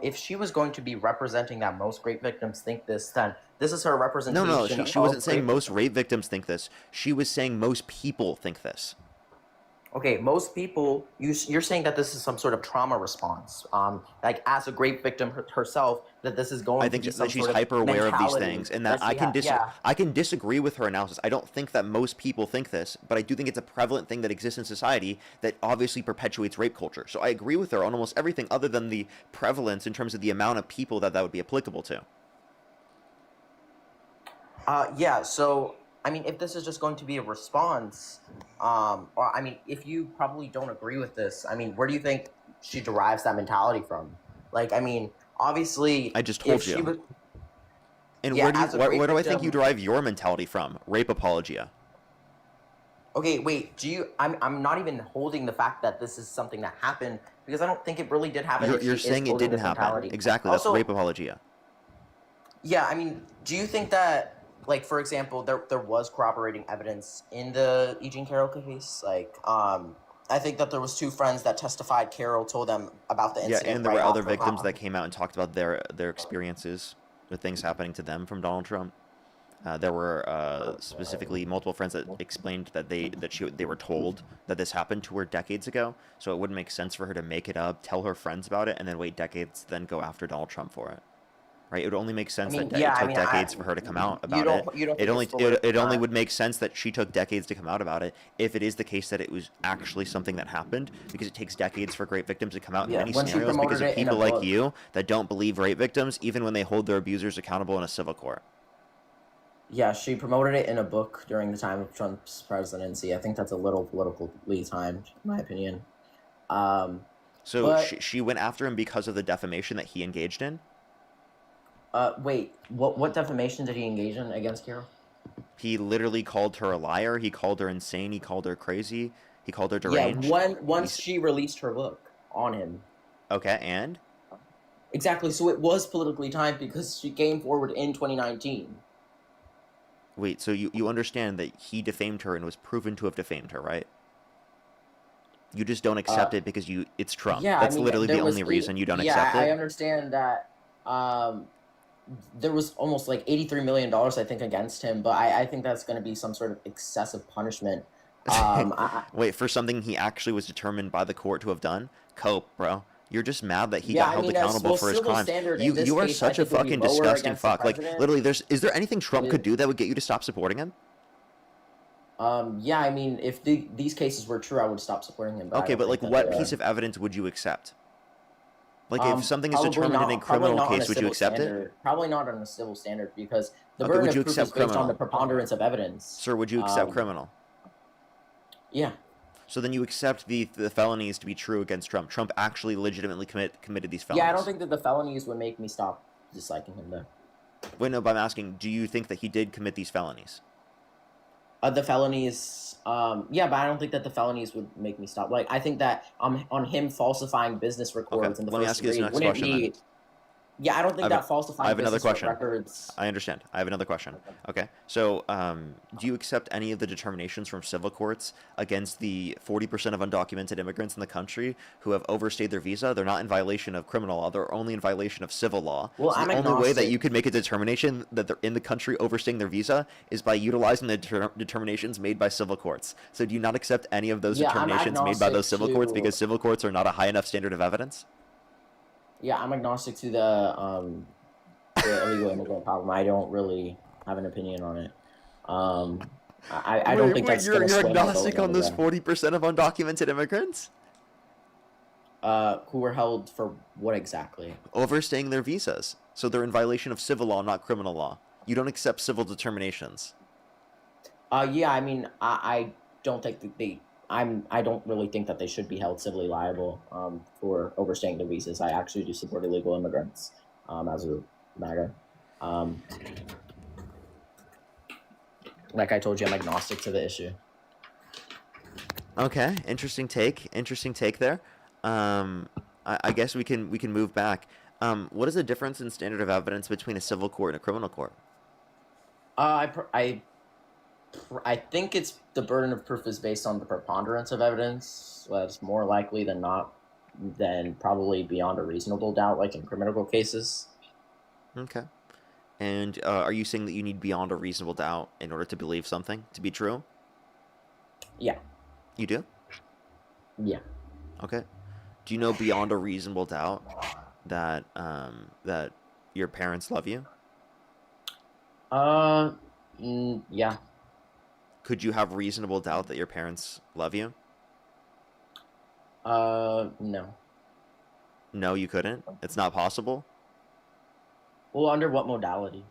if she was going to be representing that most rape victims think this, then this is her representation. No, she wasn't of saying rape most victims. rape victims think this. She was saying most people think this. Okay, most people, you're saying that this is some sort of trauma response. Like as a rape victim herself, that this is going I think to be some that she's sort of hyper aware of these mentality things, and that she yeah. I can disagree with her analysis. I don't think that most people think this, but I do think it's a prevalent thing that exists in society that obviously perpetuates rape culture. So I agree with her on almost everything other than the prevalence in terms of the amount of people that would be applicable to. Yeah, so I mean, if this is just going to be a response, or I mean, if you probably don't agree with this, I mean, where do you think she derives that mentality from? Like, I mean, obviously, I just told if she you. was, And Yeah, where do as a where rape do I think victim- you derive your mentality from? Rape apologia. Okay, wait. I'm not even holding the fact that this is something that happened because I don't think it really did happen. You're saying it didn't happen. Mentality. Exactly. That's Also, rape apologia. yeah, I mean, do you think that, like, for example, there was corroborating evidence in the E. Jean Carroll case? Like, I think that there was 2 friends that testified. Carroll told them about the incident. Yeah, and there were other victims that came out and talked about their experiences with things happening to them from Donald Trump. There were specifically multiple friends that explained that they were told that this happened to her decades ago, so it wouldn't make sense for her to make it up, tell her friends about it, and then wait decades to then go after Donald Trump for it. Right? It would only make sense that it took decades for her to come out about it. It only would make sense that she took decades to come out about it if it is the case that it was actually something that happened, because it takes decades for great victims to come out in many scenarios because of people like you that don't believe rape victims, even when they hold their abusers accountable in a civil court. Yeah, she promoted it in a book during the time of Trump's presidency. I think that's a little politically timed, in my opinion. So she went after him because of the defamation that he engaged in? Wait, what defamation did he engage in against Carol? He literally called her a liar. He called her insane. He called her crazy. He called her deranged. Yeah, once she released her book on him. Okay, and? Exactly, so it was politically timed because she came forward in 2019. Wait, so you understand that he defamed her and was proven to have defamed her, right? You just don't accept it because it's Trump. Yeah, That's literally the only reason you don't accept it. Yeah, I understand that there was almost like $83 million, I think, against him, but I think that's going to be some sort of excessive punishment. Wait, for something he actually was determined by the court to have done? Cope, bro. You're just mad that he got held accountable for his crimes. You are such a fucking disgusting fuck. Like, literally, is there anything Trump could do that would get you to stop supporting him? Yeah, I mean, if these cases were true, I would stop supporting him. Okay, but like, what piece of evidence would you accept? Like, if something is determined in a criminal case, would you accept it? Probably not on a civil standard, because the burden of proof is based on the preponderance of evidence. Sir, would you accept criminal? Yeah. So then you accept the felonies to be true against Trump. Trump actually legitimately committed these felonies. Yeah, I don't think that the felonies would make me stop disliking him, though. Wait, no, but I'm asking, do you think that he did commit these felonies? The felonies, yeah, but I don't think that the felonies would make me stop. Like, I think that on him falsifying business records in the first degree, wouldn't be... Yeah, I don't think that falsifying business records... I understand. I have another question. Okay, so do you accept any of the determinations from civil courts against the 40% of undocumented immigrants in the country who have overstayed their visa? They're not in violation of criminal law. They're only in violation of civil law. Well, so the only way that you could make a determination that they're in the country overstaying their visa is by utilizing the determinations made by civil courts. So do you not accept any of those determinations made by those civil courts because civil courts are not a high enough standard of evidence? Yeah, I'm agnostic to the illegal immigrant problem. I don't really have an opinion on it. I don't think that's going to sway. You're agnostic on those 40% of undocumented immigrants? Who were held for what exactly? Overstaying their visas. So they're in violation of civil law, not criminal law. You don't accept civil determinations. Yeah, I mean, I don't think that I don't really think that they should be held civilly liable for overstaying their visas. I actually do support illegal immigrants as a MAGA. Like I told you, I'm agnostic to the issue. Okay, interesting take. Interesting take there. I guess we can move back. What is the difference in standard of evidence between a civil court and a criminal court? I think it's the burden of proof is based on the preponderance of evidence. That's more likely than not, than probably beyond a reasonable doubt, like in criminal cases. Okay. And are you saying that you need beyond a reasonable doubt in order to believe something to be true? Yeah. You do? Yeah. Okay. Do you know beyond a reasonable doubt that that your parents love you? Yeah. Could you have reasonable doubt that your parents love you? No. No, you couldn't? It's not possible? Well, under what modality?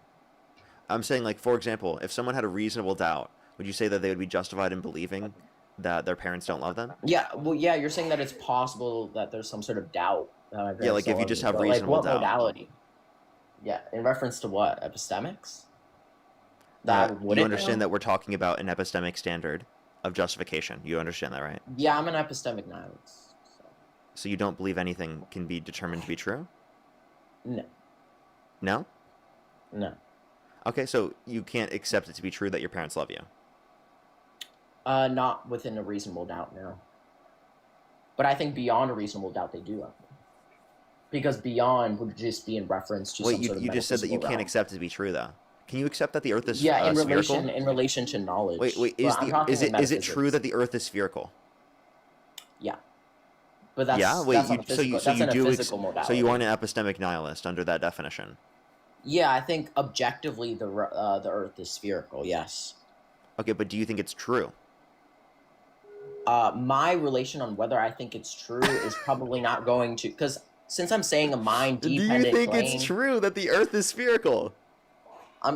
I'm saying, like, for example, if someone had a reasonable doubt, would you say that they would be justified in believing that their parents don't love them? Yeah, well, yeah, you're saying that it's possible that there's some sort of doubt. Yeah, like if you just have reasonable doubt. Like, what modality? Yeah, in reference to what? Epistemics? You understand that we're talking about an epistemic standard of justification. You understand that, right? Yeah, I'm an epistemic nihilist. So you don't believe anything can be determined to be true? No. No? No. Okay, so you can't accept it to be true that your parents love you? Not within a reasonable doubt, no. But I think beyond a reasonable doubt, they do love me. Because beyond would just be in reference to some sort of you just said that you metaphysical can't realm. accept it to be true, though. Can you accept that the Earth is Yeah, in spherical? relation to knowledge. Wait, But I'm talking is in it true metaphysics. that the Earth is spherical? Yeah. But that's Yeah. Wait. that's on a physical, that's in a physical modality. So you aren't an epistemic nihilist under that definition? Yeah, I think objectively the Earth is spherical. Yes. Okay, but do you think it's true? My relation on whether I think it's true is probably not going to, because since I'm saying a mind dependent Do you think claim, it's true that the Earth is spherical?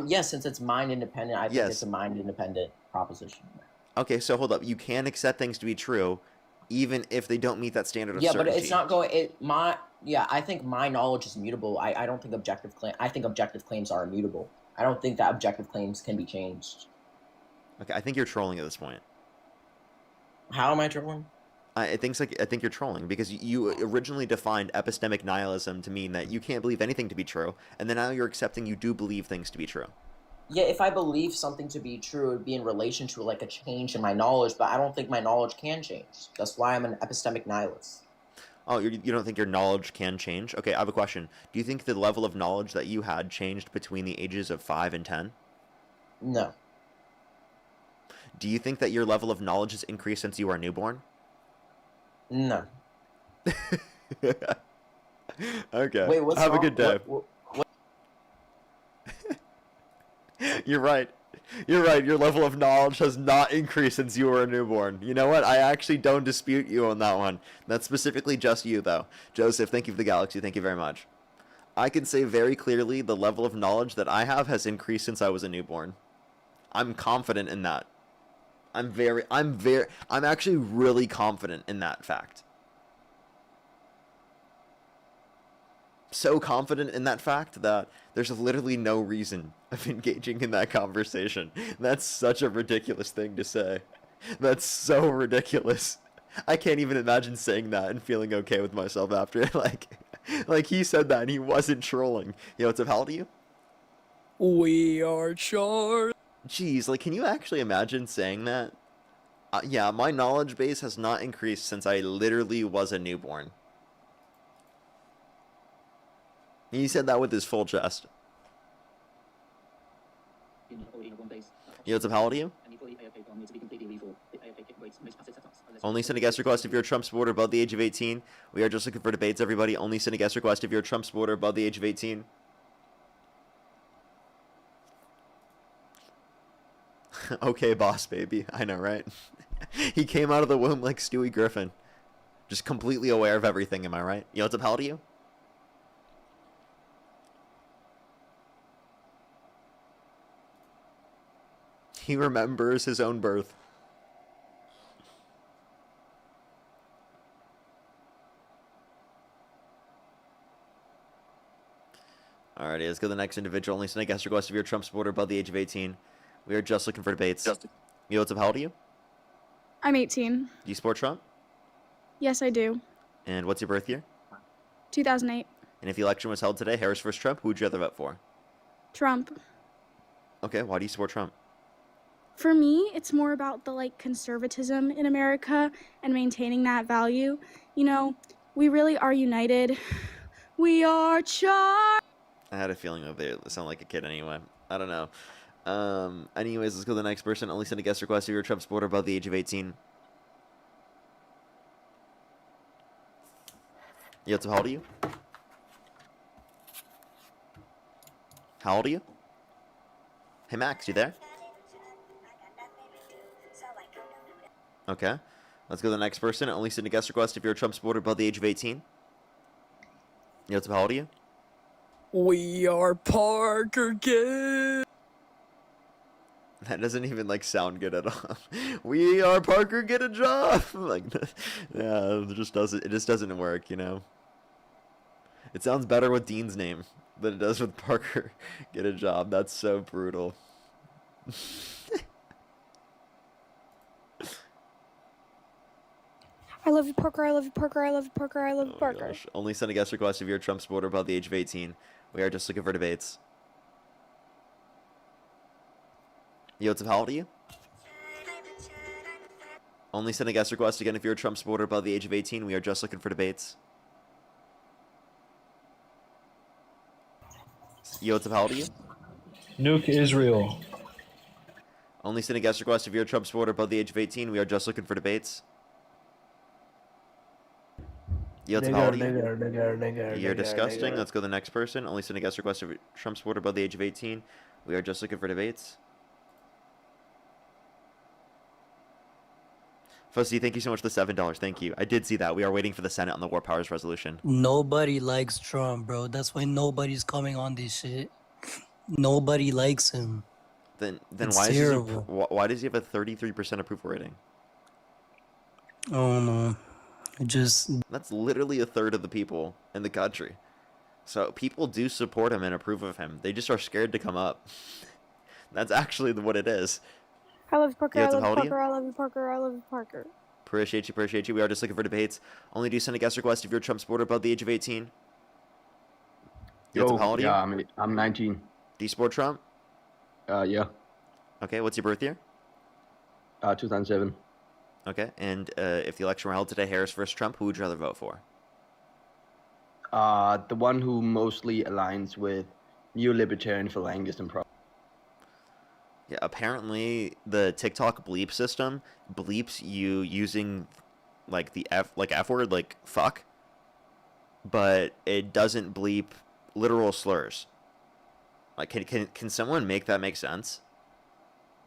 Yes, since it's mind independent, I think Yes. it's a mind independent proposition. Okay, so hold up. You can accept things to be true, even if they don't meet that standard of Yeah, certainty. but it's not going. I think my knowledge is mutable. I don't think objective claim. I think objective claims are immutable. I don't think that objective claims can be changed. Okay, I think you're trolling at this point. How am I trolling? I think you're trolling because you originally defined epistemic nihilism to mean that you can't believe anything to be true, and then now you're accepting you do believe things to be true. Yeah, if I believe something to be true, it would be in relation to like a change in my knowledge, but I don't think my knowledge can change. That's why I'm an epistemic nihilist. Oh, you don't think your knowledge can change? Okay, I have a question. Do you think the level of knowledge that you had changed between the ages of 5 and 10? No. Do you think that your level of knowledge has increased since you were newborn? No. Okay. Wait, what's Have wrong? a good day. What- You're right. You're right. Your level of knowledge has not increased since you were a newborn. You know what? I actually don't dispute you on that one. That's specifically just you, though. Joseph, thank you for the galaxy. Thank you very much. I can say very clearly the level of knowledge that I have has increased since I was a newborn. I'm confident in that. I'm actually really confident in that fact. So confident in that fact that there's literally no reason of engaging in that conversation. That's such a ridiculous thing to say. That's so ridiculous. I can't even imagine saying that and feeling okay with myself after it. Like he said that and he wasn't trolling. You know, what's up? How old are you? We are charged. Jeez, like, can you actually imagine saying that? Yeah, my knowledge base has not increased since I literally was a newborn. He said that with his full chest. Yo, what's up? How old are you? Only send a guest request if you're a Trump supporter above the age of 18. We are just looking for debates, everybody. Only send a guest request if you're a Trump supporter above the age of 18. Okay, boss, baby. I know, right? He came out of the womb like Stewie Griffin. Just completely aware of everything, am I right? Yo, what's up? How old are you? He remembers his own birth. Alrighty, let's go to the next individual. Only send a guest request if you're a Trump supporter above the age of 18. We are just looking for debates. Yo, what's up? How old are you? I'm 18. Do you support Trump? Yes, I do. And what's your birth year? 2008. And if the election was held today, Harris versus Trump, who would you rather vote for? Trump. Okay, why do you support Trump? For me, it's more about the conservatism in America and maintaining that value. You know, we really are united. We are charged. I had a feeling that they sound like a kid anyway. I don't know. Anyways, let's go to the next person. Only send a guest request if you're a Trump supporter above the age of 18. Yeah, so how old are you? How old are you? Hey, Max, you there? Okay. Let's go to the next person. Only send a guest request if you're a Trump supporter above the age of 18. Yeah, so how old are you? We are Parker Kid. That doesn't even sound good at all. We are Parker, get a job. Yeah, it just doesn't work, you know. It sounds better with Dean's name than it does with Parker, get a job. That's so brutal. I love you, Parker. I love you, Parker. I love you, Parker. I love you, Oh my Parker. gosh. Only send a guest request if you're a Trump supporter above the age of 18. We are just looking for debates. Yotsup, how old are you? Only send a guest request again if you're a Trump supporter above the age of 18. We are just looking for debates. Yotsup, how old are you? Nuke Israel. Only send a guest request if you're a Trump supporter above the age of 18. We are just looking for debates. Yotsup, how old are you? You're disgusting. Let's go to the next person. Only send a guest request if you're a Trump supporter above the age of 18. We are just looking for debates. Fuzzy, thank you so much for the $7. Thank you. I did see that. We are waiting for the Senate on the War Powers resolution. Nobody likes Trump, bro. That's why nobody's coming on this shit. Nobody likes him. Then It's why terrible. why does he have a 33% approval rating? Oh no. That's literally a third of the people in the country. So people do support him and approve of him. They just are scared to come up. That's actually what it is. I love you, Parker. I Yotsup, love how you, old are you? Parker. I love you, Parker. I love you, Parker. Appreciate you. We are just looking for debates. Only do send a guest request if you're a Trump supporter above the age of 18. Yotsup, how old are you? Yeah, I'm 19. Do you support Trump? Yeah. Okay, what's your birth year? 2007. Okay, and if the election were held today, Harris versus Trump, who would you rather vote for? The one who mostly aligns with neo-libertarian phalangism. Yeah, apparently the TikTok bleep system bleeps you using like the F word, like fuck, but it doesn't bleep literal slurs. Like, can someone make that make sense?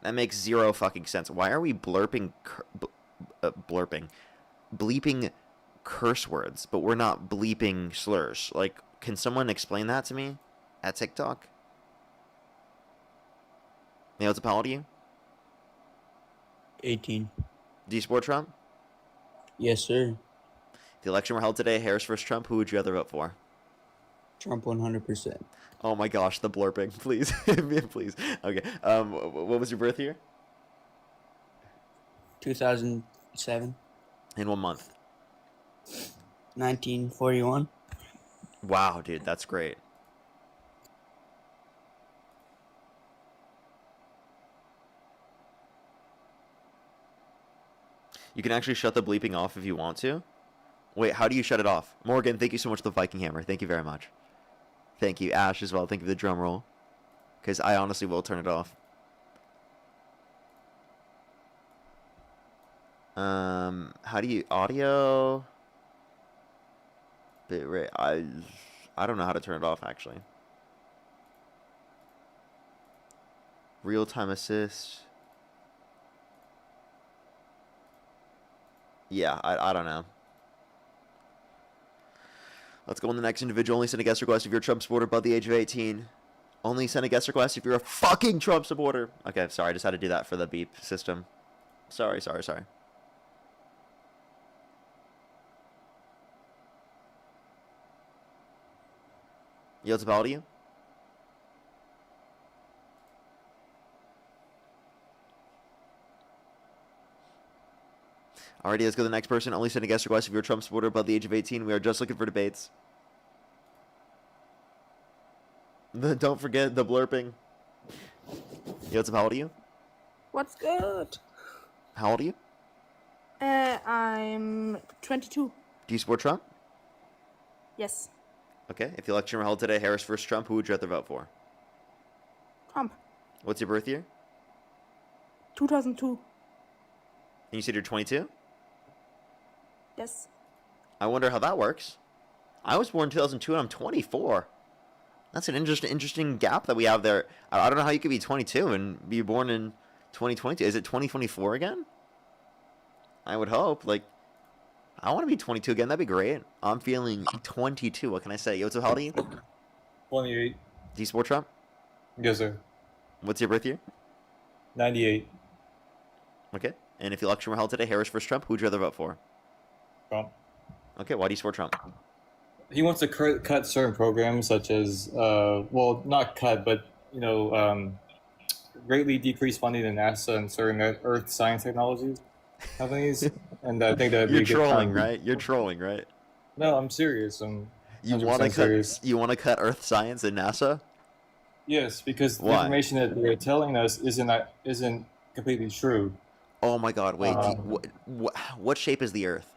That makes zero fucking sense. Why are we bleeping curse words, but we're not bleeping slurs? Like, can someone explain that to me at TikTok? Yotsup, how old are you? 18. Do you support Trump? Yes, sir. If the election were held today, Harris versus Trump, who would you rather vote for? Trump 100%. Oh my gosh, the blurping, please, please. Okay. What was your birth year? 2007. In what month? 1941. Wow, dude, that's great. You can actually shut the bleeping off if you want to. Wait, how do you shut it off? Morgan, thank you so much for the Viking Hammer. Thank you very much. Thank you, Ash, as well. Thank you for the drum roll. Because I honestly will turn it off. How do you... Audio... Bitrate... I don't know how to turn it off, actually. Real-time assist... Yeah, I don't know. Let's go on the next individual. Only send a guest request if you're a Trump supporter above the age of 18. Only send a guest request if you're a fucking Trump supporter. Okay, sorry, I just had to do that for the beep system. Sorry. Yotsup, how old are you? Alrighty, let's go to the next person. Only send a guest request if you're a Trump supporter above the age of 18. We are just looking for debates. Don't forget the blurping. Yotsup, how old are you? What's good? How old are you? I'm 22. Do you support Trump? Yes. Okay, if the election were held today, Harris versus Trump, who would you rather vote for? Trump. What's your birth year? 2002. And you said you're 22? Yes. I wonder how that works. I was born in 2002 and I'm 24. That's an interesting gap that we have there. I don't know how you could be 22 and be born in 2022. Is it 2024 again? I would hope. Like, I want to be 22 again. That'd be great. I'm feeling 22. What can I say? Yotsup, how old are you? 28. Do you support Trump? Yes, sir. What's your birth year? 98. Okay. And if the election were held today, Harris versus Trump, who would you rather vote for? Trump. Okay, why do you support Trump? He wants to cut certain programs such as, well, not cut, but, greatly decrease funding to NASA and certain Earth science technology companies. and I think that'd be You're a good trolling, time. right? You're trolling, right? No, I'm serious. I'm You 100% want to serious. cut? You want to cut Earth science and NASA? Yes, because the Why? information that they're telling us isn't completely true. Oh my God! Wait, Um, what shape is the Earth?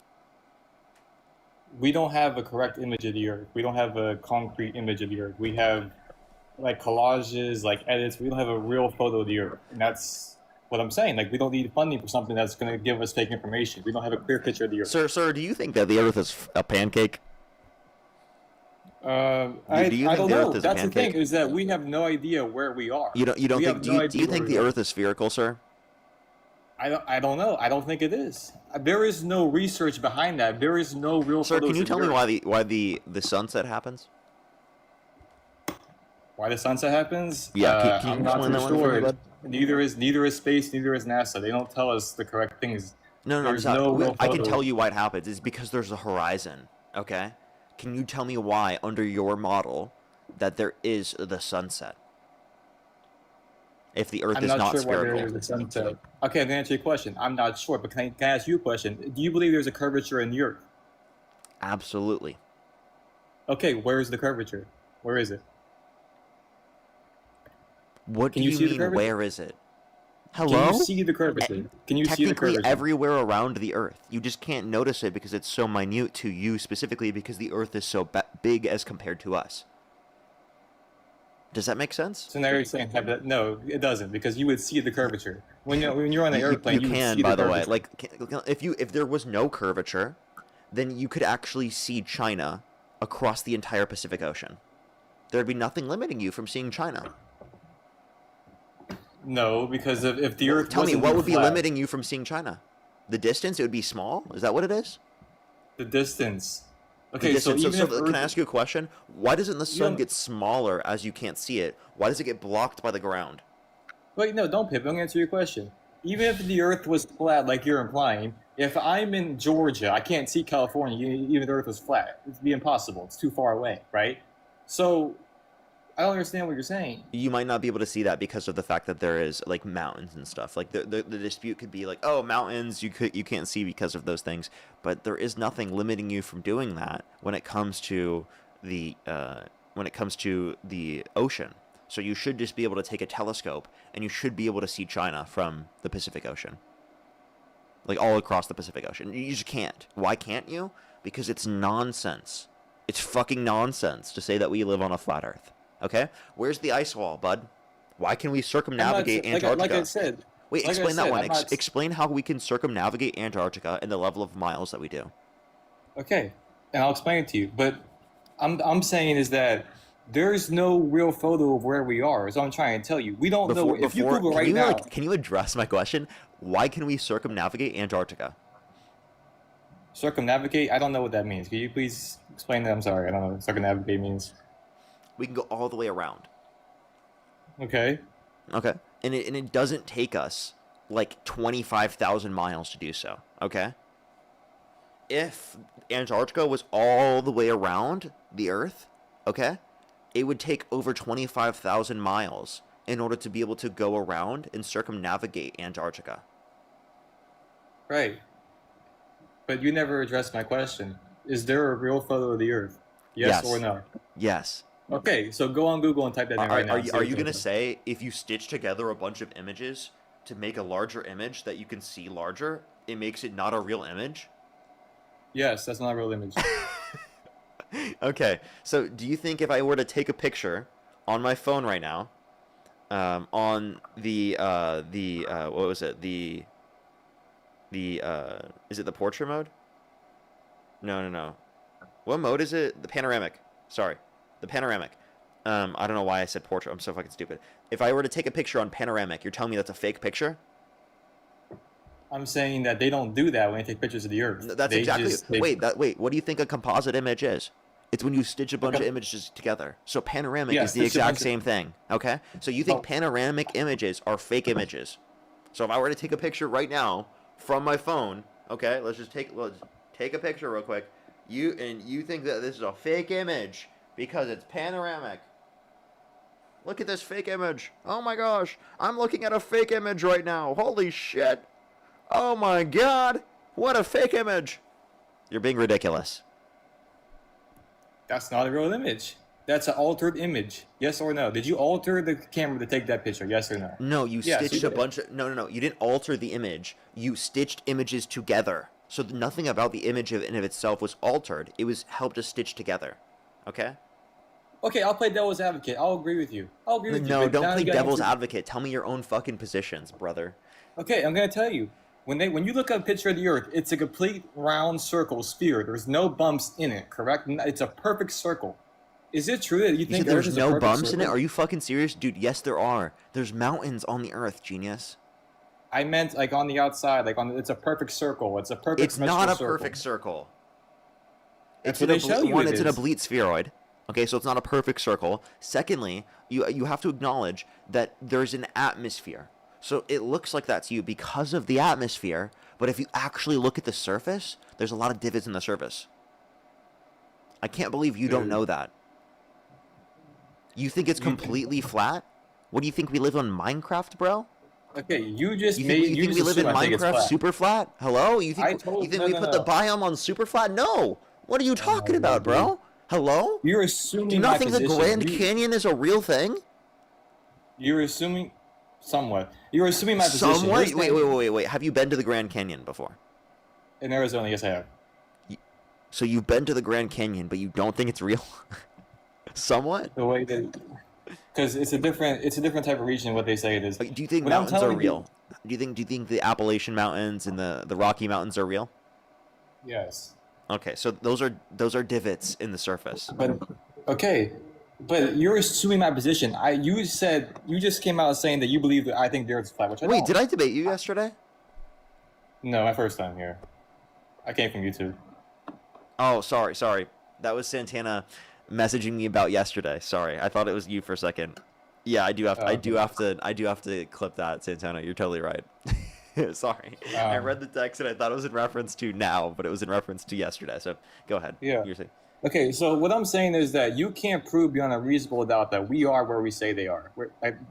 we don't have a correct image of the Earth. We don't have a concrete image of the Earth. We have like collages, like edits. We don't have a real photo of the Earth, and that's what I'm saying. Like we don't need funding for something that's going to give us fake information. We don't have a clear picture of the Earth. Sir, do you think that the Earth is a pancake? I Do you I think don't the Earth know. is a That's the thing pancake? is that we have no idea where we are. You don't We think? have Do no you, do idea you where think we the are. Earth is spherical, sir? I don't know. I don't think it is. There is no research behind that. There is no real Sir, photos can you of tell the me Earth. why the sunset happens? Why the sunset happens? Yeah, can you I'm not explain too that one for me, sure. bud? Neither is space, neither is NASA. They don't tell us the correct things. No, There's I'm no sorry. real I can photo. tell you why it happens. It's because there's a horizon. Okay, can you tell me why under your model that there is the sunset if the Earth I'm is not not sure why spherical? there is a sunset. Okay, I'm gonna answer your question. I'm not sure, but can I ask you a question? Do you believe there's a curvature in the Earth? Absolutely. Okay, where is the curvature? Where is it? What Can do you you see the mean? curvature? Where is it? Can Hello? you see the curvature? Can you see the Technically curvature? everywhere around the Earth. You just can't notice it because it's so minute to you specifically because the Earth is so big as compared to us. Does that make sense? So now you're saying that no, it doesn't because you would see the curvature when you're on an airplane. You would can, see by the the way. curvature. Like, if there was no curvature, then you could actually see China across the entire Pacific Ocean. There'd be nothing limiting you from seeing China. No, because if the Earth Tell me, wasn't what would be flat, limiting you from seeing China? The distance? It would be small? Is that what it is? the distance. The Okay, so distance. even if Can I Earth, ask you a question? Why doesn't the sun don't- get smaller as you can't see it? Why does it get blocked by the ground? wait, no, don't pivot. I'm gonna answer your question. Even if the Earth was flat, like you're implying, if I'm in Georgia, I can't see California. Even if the Earth was flat, it'd be impossible. It's too far away, right? So I don't understand what you're saying. You might not be able to see that because of the fact that there is like mountains and stuff. Like the dispute could be like, oh, mountains you can't see because of those things, but there is nothing limiting you from doing that when it comes to the ocean. So you should just be able to take a telescope and you should be able to see China from the Pacific Ocean. Like all across the Pacific Ocean. You just can't. Why can't you? Because it's nonsense. It's fucking nonsense to say that we live on a flat Earth. Okay? Where's the ice wall, bud? Why can we circumnavigate Antarctica? Like I said. Wait, like I explain that said, one. I'm not- Explain how we can circumnavigate Antarctica and the level of miles that we do. Okay, and I'll explain it to you. But I'm saying is that there's no real photo of where we are. Is what I'm trying to tell you. We don't know. If you Google right now, can you address my question? Why can we circumnavigate Antarctica? circumnavigate. I don't know what that means. Can you please explain that? I'm sorry. I don't know what circumnavigate means. We can go all the way around. Okay. Okay. And it doesn't take us like 25,000 miles to do so. Okay. If Antarctica was all the way around the Earth, okay, it would take over 25,000 miles in order to be able to go around and circumnavigate Antarctica. Right. But you never addressed my question. Is there a real photo of the Earth? Yes, or no? Yes. Okay, so go on Google and type that in right now. Are you going to say if you stitch together a bunch of images to make a larger image that you can see larger, it makes it not a real image? Yes, that's not a real image. Okay, so do you think if I were to take a picture on my phone right now, on the what was it, the is it the portrait mode? No. What mode is it? The panoramic. Sorry, the panoramic. I don't know why I said portrait. I'm so fucking stupid. If I were to take a picture on panoramic, you're telling me that's a fake picture? I'm saying that they don't do that when they take pictures of the Earth. That's They exactly. just- Wait. What do you think a composite image is? It's when you stitch a bunch of images together. So panoramic Yeah, is the stitch a exact bunch of- same thing. Okay. So you think panoramic images are fake images? So if I were to take a picture right now from my phone, okay, let's take a picture real quick. You think that this is a fake image because it's panoramic. Look at this fake image. Oh my gosh, I'm looking at a fake image right now. Holy shit. Oh my god. What a fake image! You're being ridiculous. That's not a real image. That's an altered image. Yes or no? Did you alter the camera to take that picture? Yes or no? No, you Yes, stitched you a did. bunch of... No. You didn't alter the image. You stitched images together. So nothing about the image in of itself was altered. It was helped to stitch together. Okay? Okay, I'll play devil's advocate. I'll agree with you. I'll agree with you. No, but don't now play you gotta devil's answer- advocate. Tell me your own fucking positions, brother. Okay, I'm gonna tell you. When you look at a picture of the Earth, it's a complete round circle sphere. There's no bumps in it, correct? It's a perfect circle. Is it true that you You think said Earth there's is a no perfect bumps in it? circle? Are you fucking serious? Dude, yes there are. There's mountains on the Earth, genius. I meant like on the outside, like it's a perfect circle. It's a perfect. It's not a symmetrical perfect circle. That's what they show you. It's an oblique spheroid. Okay, so it's not a perfect circle. Secondly, you have to acknowledge that there's an atmosphere. So it looks like that to you because of the atmosphere, but if you actually look at the surface, there's a lot of divots in the surface. I can't believe you don't know that. You think it's completely flat? What do you think, we live on Minecraft, bro? Okay, you just You made. think, you think we live in assume I think it's Minecraft flat. super flat? Hello? You I think told- you think no, we no, put no. the biome on super flat? No. What are you talking about, bro? Hello? You're assuming. Do you not my think the position. Grand Canyon is a real thing? You're assuming, somewhat. You're assuming my position. Somewhat? You're saying- Wait. Have you been to the Grand Canyon before? In Arizona, yes, I have. So you've been to the Grand Canyon, but you don't think it's real? Somewhat? The way that, because it's a different type of region. What they say it is. Like, do you think When I'm mountains are telling you- real? Do you think the Appalachian Mountains and the Rocky Mountains are real? Yes. Okay, so those are divots in the surface. But okay, but you're assuming my position. You just came out saying that you believe that I think the Earth is flat, which I Wait, don't. did I debate you yesterday? No, my first time here. I came from YouTube. Oh, sorry. That was Santana messaging me about yesterday. Sorry, I thought it was you for a second. Yeah, I do have to clip that, Santana. You're totally right. Sorry, I read the text and I thought it was in reference to now, but it was in reference to yesterday. So go ahead. Yeah. You're saying. Okay, so what I'm saying is that you can't prove beyond a reasonable doubt that we are where we say they are.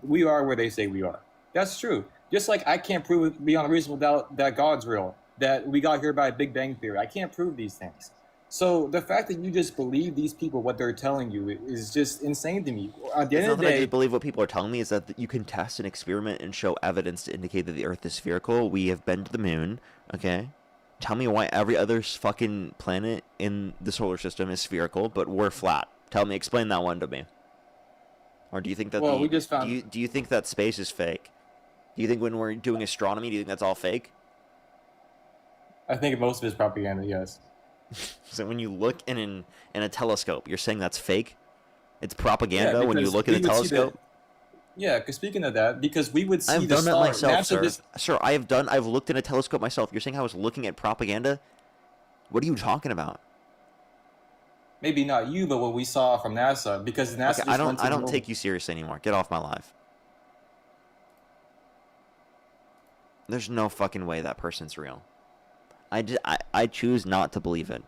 We are where they say we are. That's true. Just like I can't prove beyond a reasonable doubt that God's real, that we got here by Big Bang Theory. I can't prove these things. So the fact that you just believe these people, what they're telling you, is just insane to me. At the It's end not of the that I day, just believe what people are telling me, is that you can test an experiment and show evidence to indicate that the Earth is spherical. We have been to the moon, okay? Tell me why every other fucking planet in the solar system is spherical, but we're flat. Explain that one to me. Or do you think that Well, we just found- do you think that space is fake? Do you think when we're doing astronomy, do you think that's all fake? I think most of it is propaganda, yes. So when you look in a telescope, you're saying that's fake? It's propaganda when you because look in a we would see telescope? Yeah, because speaking of that, because we would see I've the done that star. myself, NASA sir. just- Sir, I've looked in a telescope myself. You're saying I was looking at propaganda? What are you talking about? Maybe not you, but what we saw from NASA, because NASA. Okay, just I went to the don't moon. take you seriously anymore. Get off my live. There's no fucking way that person's real. I choose not to believe it.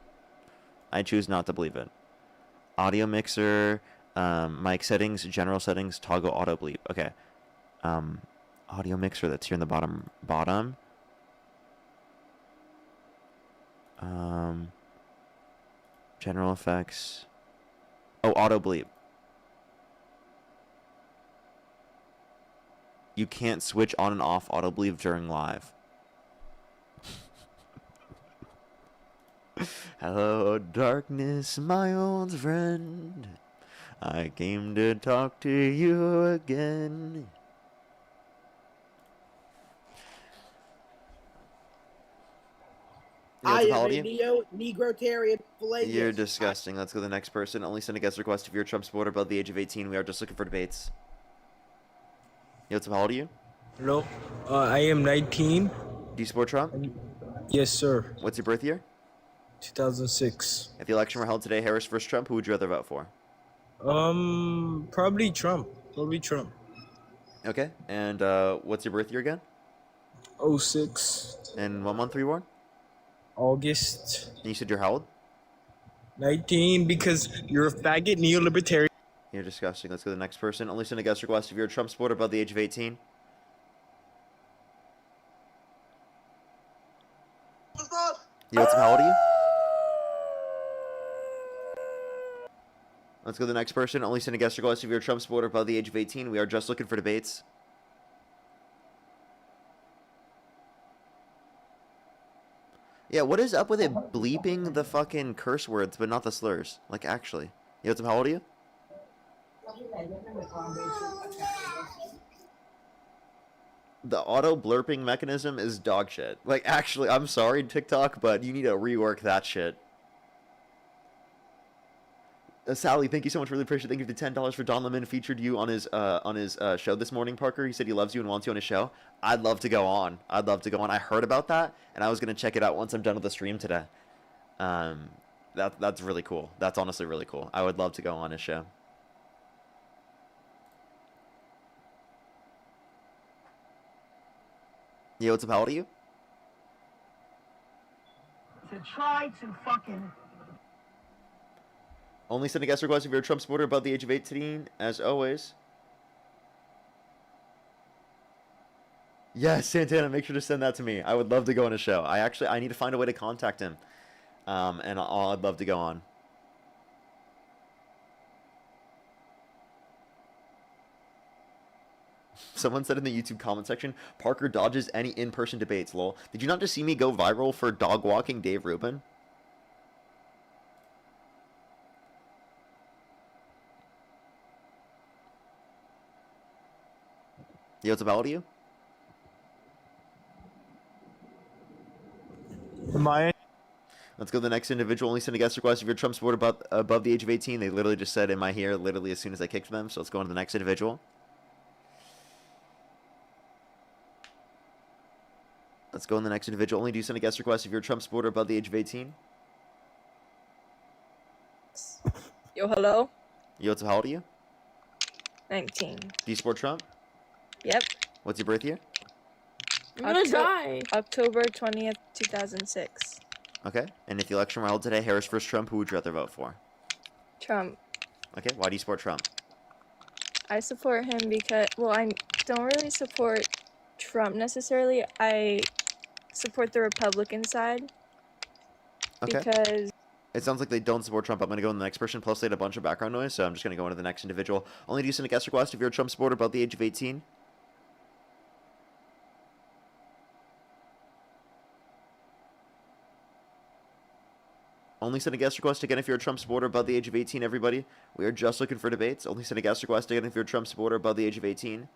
I choose not to believe it. Audio mixer, mic settings, general settings, toggle auto bleep. Okay. Audio mixer, that's here in the bottom. General effects. Oh, auto bleep. You can't switch on and off auto bleep during live. Hello, darkness, my old friend. I came to talk to you again. I You know am what's a neo-negrotarian pelagius. You're disgusting. Let's go to the next person. Only send a guest request if you're a Trump supporter above the age of 18. We are just looking for debates. Yo, how old are you? Hello, I am 19. Do you support Trump? Yes, sir. What's your birth year? 2006. If the election were held today, Harris versus Trump, who would you rather vote for? Probably Trump. Probably Trump. Okay, and what's your birth year again? 06. And what month were you born? August. And you said you're how old? 19, because you're a faggot neolibertarian. You're disgusting. Let's go to the next person. Only send a guest request if you're a Trump supporter above the age of 18. What's up? Yo, what's up? How old are you? Let's go to the next person. Only send a guest request if you're a Trump supporter above the age of 18. We are just looking for debates. Yeah, what is up with it bleeping the fucking curse words but not the slurs? Like, actually. Yo, what's up? How old are you? The auto blurping mechanism is dog shit. Like, actually, I'm sorry, TikTok, but you need to rework that shit. Sally, thank you so much. Really appreciate it. Thank you for the $10 for Don Lemon. Featured you on his show this morning, Parker. He said he loves you and wants you on his show. I'd love to go on. I'd love to go on. I heard about that, and I was going to check it out once I'm done with the stream today. That's really cool. That's honestly really cool. I would love to go on his show. Yo, what's up? How old are you? To try to fucking... Only send a guest request if you're a Trump supporter above the age of 18, as always. Yes, Santana, make sure to send that to me. I would love to go on a show. I need to find a way to contact him. And I'd love to go on. Someone said in the YouTube comment section, Parker dodges any in-person debates, lol. Did you not just see me go viral for dog walking Dave Rubin? Yo, what's up? How old are you? My Let's go to the next individual. Only send a guest request if you're a Trump supporter above the age of 18. They literally just said, am I here? Literally as soon as I kicked them. So let's go on to the next individual. Let's go on the next individual. Only do send a guest request if you're a Trump supporter above the age of 18. Yo, hello? Yo, what's up? How old are you? 19. Do you support Trump? Yep. What's your birth year? I'm gonna die. October 20th, 2006. Okay. And if the election were held today, Harris versus Trump, who would you rather vote for? Trump. Okay. Why do you support Trump? I support him because, well, I don't really support Trump necessarily. I support the Republican side. Okay. Because it sounds like they don't support Trump. I'm going to go on the next person. Plus, they had a bunch of background noise, so I'm just going to go into the next individual. Only do you send a guest request if you're a Trump supporter above the age of 18. Only send a guest request again if you're a Trump supporter above the age of 18, everybody. We are just looking for debates. Only send a guest request again if you're a Trump supporter above the age of 18.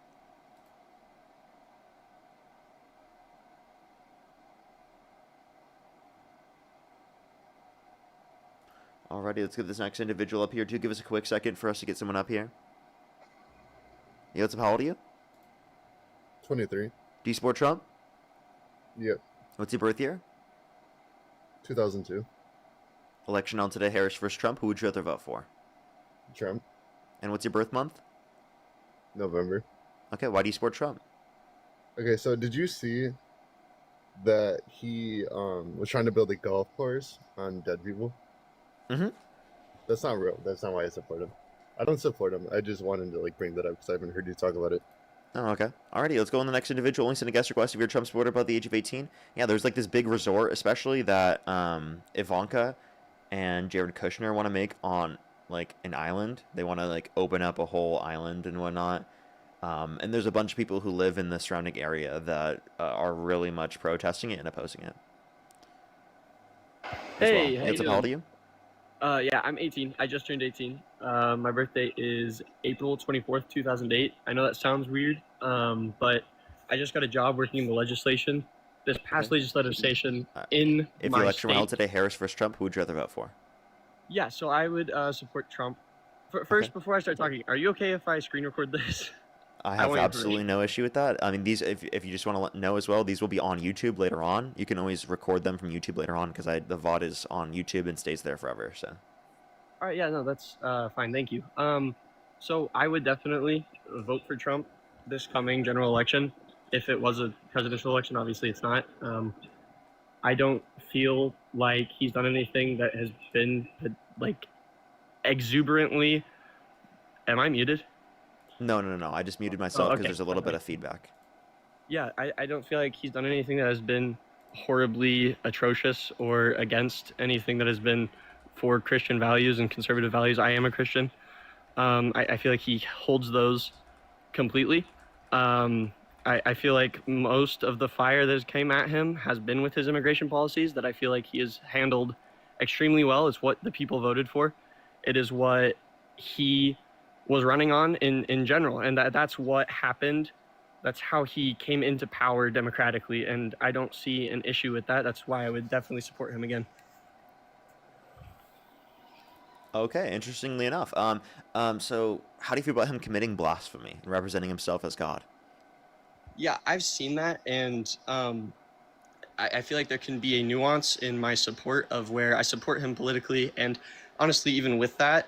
Alrighty, let's get this next individual up here too. Give us a quick second for us to get someone up here. Yo, what's up? How old are you? 23. Do you support Trump? Yep. What's your birth year? 2002. Election on today, Harris versus Trump. Who would you rather vote for? Trump. And what's your birth month? November. Okay, why do you support Trump? Okay, so did you see that he was trying to build a golf course on dead people? Mm-hmm. That's not real. That's not why I support him. I don't support him. I just wanted to bring that up because I haven't heard you talk about it. Oh, okay. Alrighty, let's go on the next individual. Only send a guest request if you're a Trump supporter above the age of 18. Yeah, there's this big resort, especially that Ivanka and Jared Kushner want to make on an island. They want to open up a whole island and whatnot. And there's a bunch of people who live in the surrounding area that are really much protesting it and opposing it. Hey, well. How old are you? Yeah, I'm 18. I just turned 18. My birthday is April 24th, 2008. I know that sounds weird, but I just got a job working in the legislation. This past legislative session in If my the election were held state. today, Harris versus Trump, who would you rather vote for? Yeah, so I would support Trump. First, before I start talking, are you okay if I screen record this? I have want your absolutely no issue with that. I mean, these, if you just want to know as well, these will be on YouTube later on. You can always record them from YouTube later on because the VOD is on YouTube and stays there forever. So. All right, yeah, no, that's fine. Thank you. So I would definitely vote for Trump this coming general election. If it was a presidential election, obviously it's not. I don't feel like he's done anything that has been exuberantly. Am I muted? No. I just muted myself because okay. there's a little bit of feedback. Yeah, I don't feel like he's done anything that has been horribly atrocious or against anything that has been for Christian values and conservative values. I am a Christian. I feel like he holds those completely. I feel like most of the fire that has came at him has been with his immigration policies that I feel like he has handled extremely well. It's what the people voted for. It is what he was running on in general. And that's what happened. That's how he came into power democratically. And I don't see an issue with that. That's why I would definitely support him again. Okay, interestingly enough. So how do you feel about him committing blasphemy and representing himself as God? Yeah, I've seen that, and I feel like there can be a nuance in my support of where I support him politically, and honestly, even with that,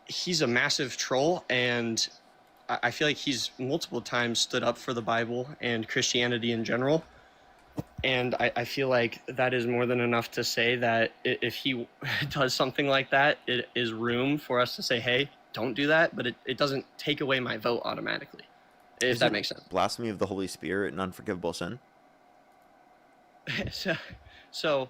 he's a massive troll, and I feel like he's multiple times stood up for the Bible and Christianity in general. And I feel like that is more than enough to say that if he does something like that, it is room for us to say, hey, don't do that. But it doesn't take away my vote automatically, if that makes sense. Blasphemy of the Holy Spirit and unforgivable sin? So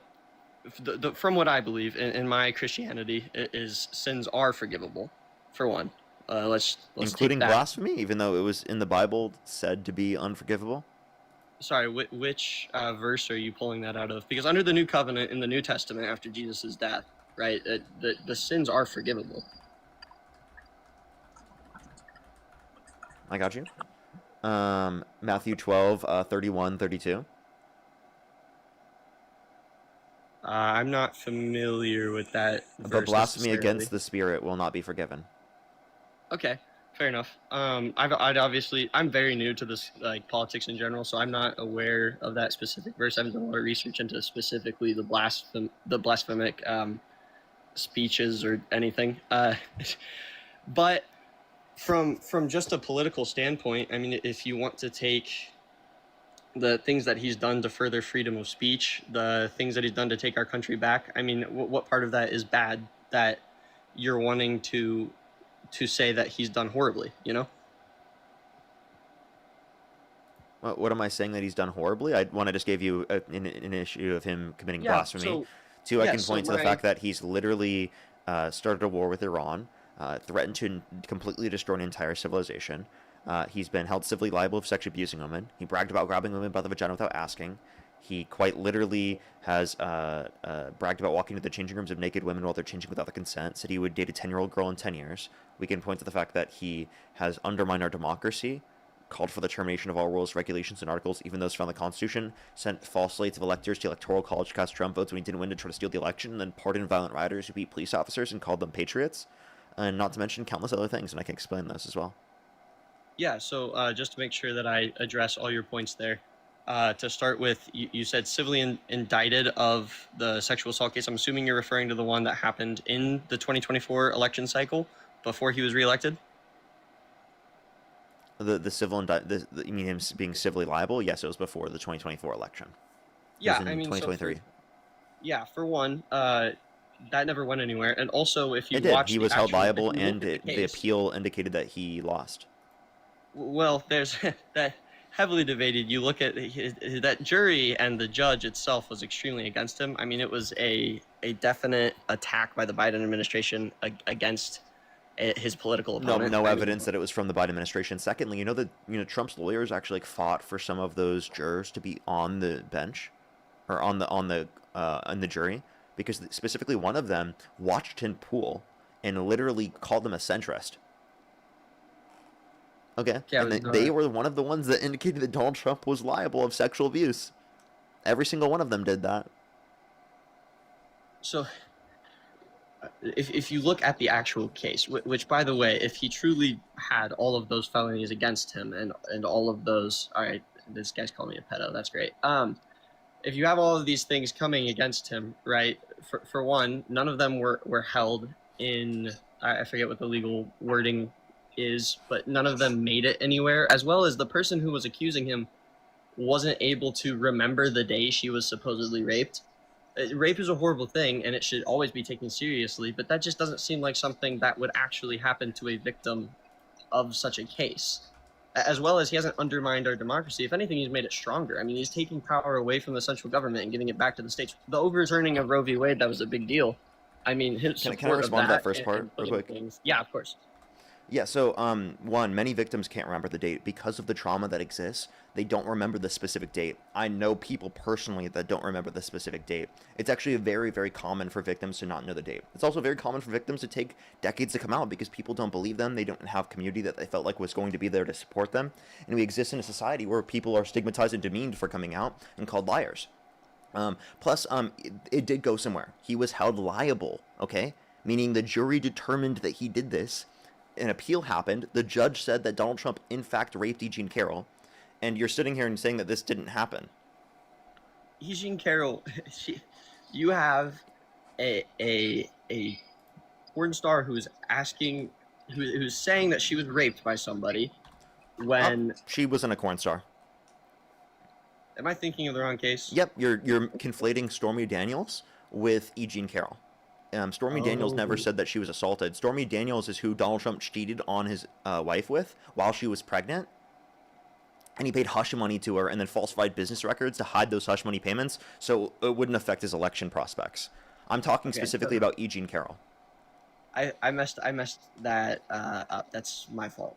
from what I believe in my Christianity, is sins are forgivable, for one. Let's including take that. Blasphemy, even though it was in the Bible said to be unforgivable? Sorry, which verse are you pulling that out of? Because under the New Covenant in the New Testament, after Jesus' death, right, the sins are forgivable. I got you. Matthew 12, 31, 32. I'm not familiar with that verse. But blasphemy against the Spirit will not be forgiven. Okay. Fair enough. I'm very new to this, like, politics in general, so I'm not aware of that specific verse. I haven't done a lot of research into specifically the blasphemic speeches or anything. But from just a political standpoint, I mean, if you want to take the things that he's done to further freedom of speech, the things that he's done to take our country back, I mean, what part of that is bad that you're wanting to say that he's done horribly, you know? What am I saying that he's done horribly? One, I just gave you an issue of him committing blasphemy. Two, I can point to the fact that he's literally started a war with Iran, threatened to completely destroy an entire civilization. He's been held civilly liable of sexually abusing women. He bragged about grabbing women by the vagina without asking. He quite literally has bragged about walking to the changing rooms of naked women while they're changing without the consent, said he would date a 10-year-old girl in 10 years. We can point to the fact that he has undermined our democracy, called for the termination of all rules, regulations, and articles, even those found in the Constitution, sent false slates of electors to Electoral College to cast Trump votes when he didn't win to try to steal the election, and then pardoned violent rioters who beat police officers and called them patriots, and not to mention countless other things, and I can explain those as well. Yeah, so just to make sure that I address all your points there, to start with, you said civilly indicted of the sexual assault case. I'm assuming you're referring to the one that happened in the 2024 election cycle before he was reelected? The civil you mean him being civilly liable? Yes, it was before the 2024 election. Yeah, I mean 2023. For one, that never went anywhere. And also, if you watch, he was held liable, and the appeal indicated that he lost. Well, there's that heavily debated. You look at that jury, and the judge itself was extremely against him. I mean, it was a definite attack by the Biden administration against his political opponent. No evidence that it was from the Biden administration. Secondly, Trump's lawyers actually fought for some of those jurors to be on the bench, or on the jury, because specifically one of them watched him pool and literally called him a centrist. Okay, yeah, and they were one of the ones that indicated that Donald Trump was liable of sexual abuse. Every single one of them did that. So, if you look at the actual case, which, by the way, if he truly had all of those felonies against him and all of those, all right, this guy's calling me a pedo, that's great. If you have all of these things coming against him, right, for one, none of them were held in, I forget what the legal wording is, but none of them made it anywhere, as well as the person who was accusing him wasn't able to remember the day she was supposedly raped. Rape is a horrible thing, and it should always be taken seriously, but that just doesn't seem like something that would actually happen to a victim of such a case. as well as he hasn't undermined our democracy. If anything, he's made it stronger. I mean, he's taking power away from the central government and giving it back to the states. The overturning of Roe v. Wade, that was a big deal. I mean, his Can I support of respond to that first and part real putting quick? things. Yeah, of course. Yeah, so one, many victims can't remember the date because of the trauma that exists. They don't remember the specific date. I know people personally that don't remember the specific date. It's actually very, very common for victims to not know the date. It's also very common for victims to take decades to come out because people don't believe them. They don't have community that they felt like was going to be there to support them. And we exist in a society where people are stigmatized and demeaned for coming out and called liars. Plus, it did go somewhere. He was held liable, okay? Meaning the jury determined that he did this. An appeal happened. The judge said that Donald Trump, in fact, raped E. Jean Carroll. And you're sitting here and saying that this didn't happen. E. Jean Carroll, you have a porn star who's asking, who's saying that she was raped by somebody when... She wasn't a corn star. Am I thinking of the wrong case? Yep, you're conflating Stormy Daniels with E. Jean Carroll. Stormy Daniels never said that she was assaulted. Stormy Daniels is who Donald Trump cheated on his wife with while she was pregnant. And he paid hush money to her and then falsified business records to hide those hush money payments so it wouldn't affect his election prospects. I'm talking specifically about E. Jean Carroll. I messed that up. That's my fault.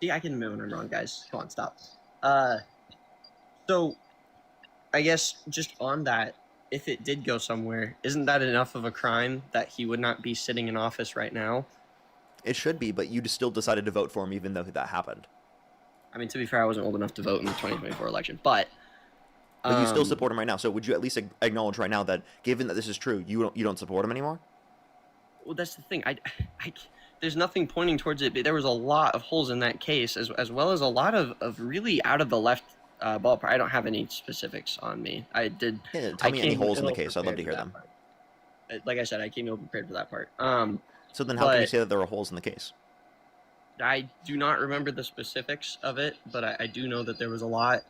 See, I can admit when I'm wrong, guys. Come on, stop. So, I guess just on that, if it did go somewhere, isn't that enough of a crime that he would not be sitting in office right now? It should be, but you still decided to vote for him even though that happened. I mean, to be fair, I wasn't old enough to vote in the 2024 election, but you still support him right now. So would you at least acknowledge right now that, given that this is true, you don't support him anymore? Well, that's the thing. There's nothing pointing towards it. But there was a lot of holes in that case, as well as a lot of really out of the left ballpark. I don't have any specifics on me. I did. Yeah, tell me any holes in the case. I'd love to hear them. Like I said, I came ill prepared for that part. So then, how can you say that there are holes in the case? I do not remember the specifics of it, but I do know that there was a lot.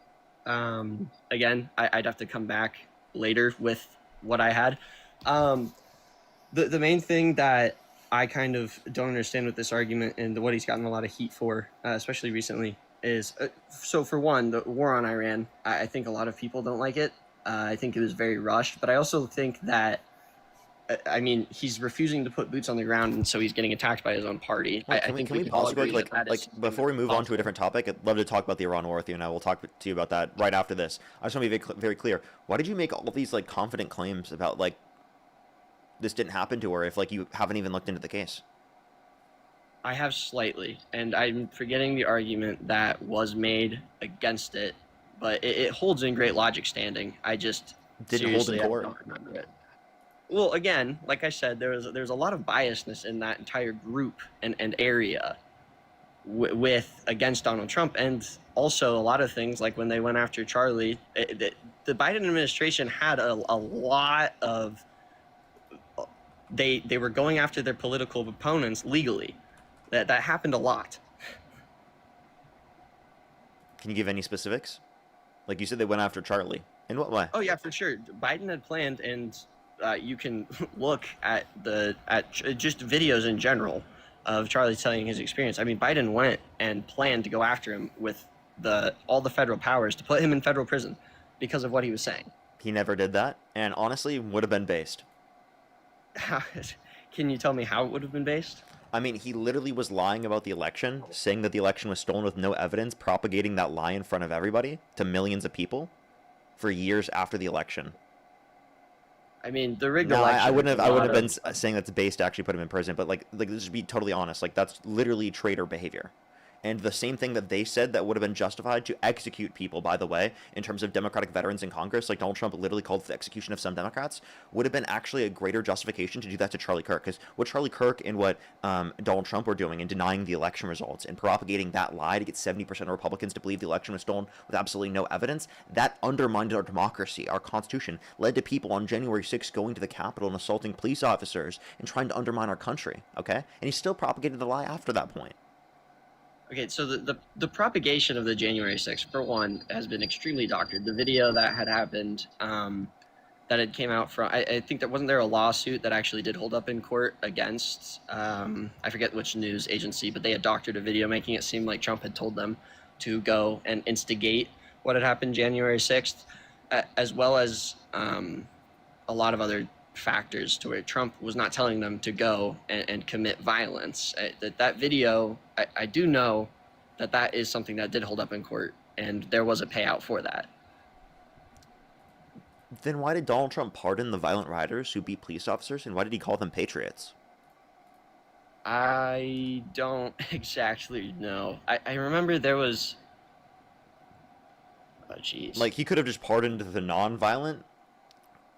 Again, I'd have to come back later with what I had. The main thing that I kind of don't understand with this argument and what he's gotten a lot of heat for, especially recently, is so for one, the war on Iran. I think a lot of people don't like it. I think it was very rushed, but I also think that I mean, he's refusing to put boots on the ground, and so he's getting attacked by his own party. Well, can we pause quick? Like before we move on to a different topic, I'd love to talk about the Iran war with you, and I will talk to you about that right after this. I just want to be very clear. Why did you make all these like confident claims about like this didn't happen to her if like you haven't even looked into the case? I have slightly, and I'm forgetting the argument that was made against it, but it holds in great logic standing. I just didn't hold in court. I don't remember it. Well, again, like I said, there's a lot of biasness in that entire group and area with against Donald Trump, and also a lot of things like when they went after Charlie. The Biden administration had a lot of they were going after their political opponents legally. That happened a lot. Can you give any specifics? Like you said, they went after Charlie. In what way? Oh yeah, for sure. Biden had planned, and you can look at just videos in general of Charlie telling his experience. I mean, Biden went and planned to go after him with all the federal powers to put him in federal prison because of what he was saying. He never did that, and honestly, would have been based. Can you tell me how it would have been based? I mean, he literally was lying about the election, saying that the election was stolen with no evidence, propagating that lie in front of everybody to millions of people for years after the election. I mean, the rigged election. election. I wouldn't have been saying that's based to actually put him in prison, but like just be totally honest, like that's literally traitor behavior. And the same thing that they said that would have been justified to execute people, by the way, in terms of Democratic veterans in Congress, like Donald Trump literally called for the execution of some Democrats, would have been actually a greater justification to do that to Charlie Kirk. Because what Charlie Kirk and what Donald Trump were doing in denying the election results and propagating that lie to get 70% of Republicans to believe the election was stolen with absolutely no evidence, that undermined our democracy, our Constitution, led to people on January 6th going to the Capitol and assaulting police officers and trying to undermine our country, okay? And he still propagated the lie after that point. Okay, so the propagation of the January 6th, for one, has been extremely doctored. The video that had happened, that had came out from, I think that wasn't there a lawsuit that actually did hold up in court against, I forget which news agency, but they had doctored a video making it seem like Trump had told them to go and instigate what had happened January 6th, as well as a lot of other factors to where Trump was not telling them to go and commit violence. That video, I do know that is something that did hold up in court, and there was a payout for that. Then why did Donald Trump pardon the violent rioters who beat police officers, and why did he call them patriots? I don't exactly know. I remember there was... Oh, jeez. Like, he could have just pardoned the non-violent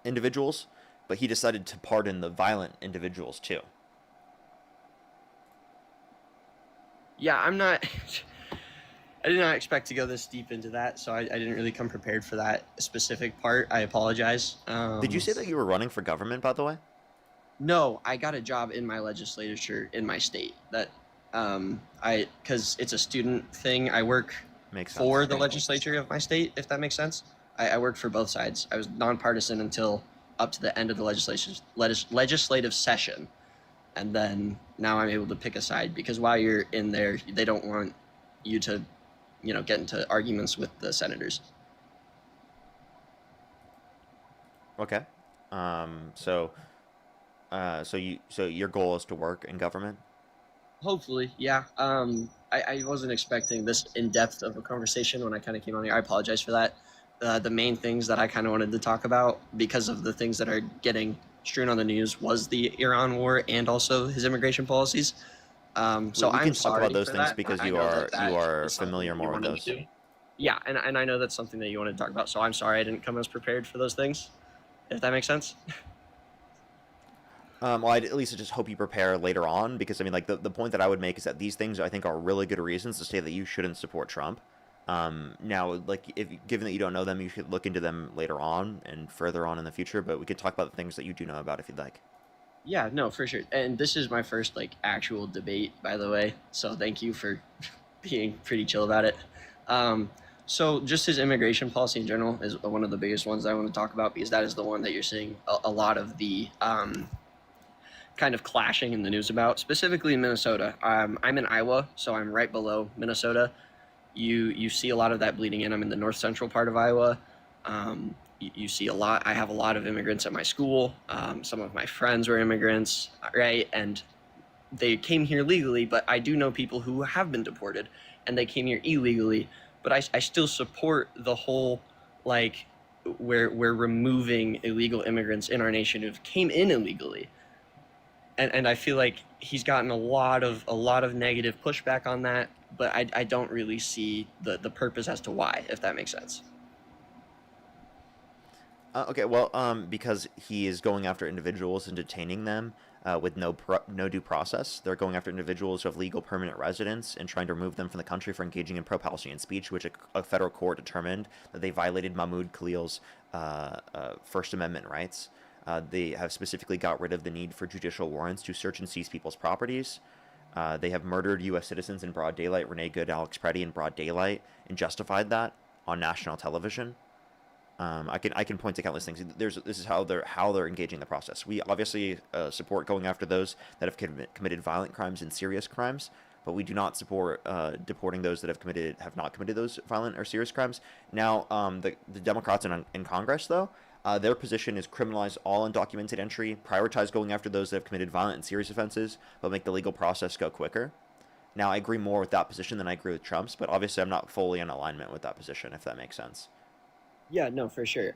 individuals, but he decided to pardon the violent individuals too. Yeah, I'm not... I did not expect to go this deep into that, so I didn't really come prepared for that specific part. I apologize. Did you say that you were running for government, by the way? No, I got a job in my legislature in my state. That because it's a student thing. I work for the legislature of my state, if that makes sense. I worked for both sides. I was nonpartisan until up to the end of the legislative session, and then now I'm able to pick a side because while you're in there, they don't want you to, get into arguments with the senators. Okay. So your goal is to work in government? Hopefully, yeah. I wasn't expecting this in-depth of a conversation when I kind of came on here. I apologize for that. The main things that I kind of wanted to talk about because of the things that are getting strewn on the news was the Iran war and also his immigration policies. So we I'm can sorry talk about those for things that. because I you know are that you are is something familiar you more with wanted those. to do. Yeah, and I know that's something that you wanted to talk about. So I'm sorry I didn't come as prepared for those things. If that makes sense. Well, I'd at least just hope you prepare later on, because I mean, like the point that I would make is that these things I think are really good reasons to say that you shouldn't support Trump. Now, like given that you don't know them, you should look into them later on and further on in the future. But we could talk about the things that you do know about if you'd like. Yeah, no, for sure. And this is my first actual debate, by the way. So thank you for being pretty chill about it. So just his immigration policy in general is one of the biggest ones I want to talk about because that is the one that you're seeing a lot of the kind of clashing in the news about, specifically in Minnesota. I'm in Iowa, so I'm right below Minnesota. You see a lot of that bleeding in. I'm in the north central part of Iowa. You see a lot. I have a lot of immigrants at my school. Some of my friends were immigrants, right? And they came here legally, but I do know people who have been deported and they came here illegally. But I still support the whole, we're removing illegal immigrants in our nation who came in illegally. And I feel like he's gotten a lot of negative pushback on that, but I don't really see the purpose as to why, if that makes sense. Okay, well, because he is going after individuals and detaining them with no due process. They're going after individuals who have legal permanent residence and trying to remove them from the country for engaging in pro-Palestinian speech, which a federal court determined that they violated Mahmoud Khalil's First Amendment rights. They have specifically got rid of the need for judicial warrants to search and seize people's properties. They have murdered U.S. citizens in broad daylight, Renee Good, Alex Preddy in broad daylight, and justified that on national television. I can point to countless things. This is how they're engaging the process. We obviously support going after those that have committed violent crimes and serious crimes, but we do not support deporting those that have not committed those violent or serious crimes. Now, the Democrats in Congress, though, their position is criminalize all undocumented entry, prioritize going after those that have committed violent and serious offenses, but make the legal process go quicker. Now, I agree more with that position than I agree with Trump's, but obviously I'm not fully in alignment with that position, if that makes sense. Yeah, no, for sure.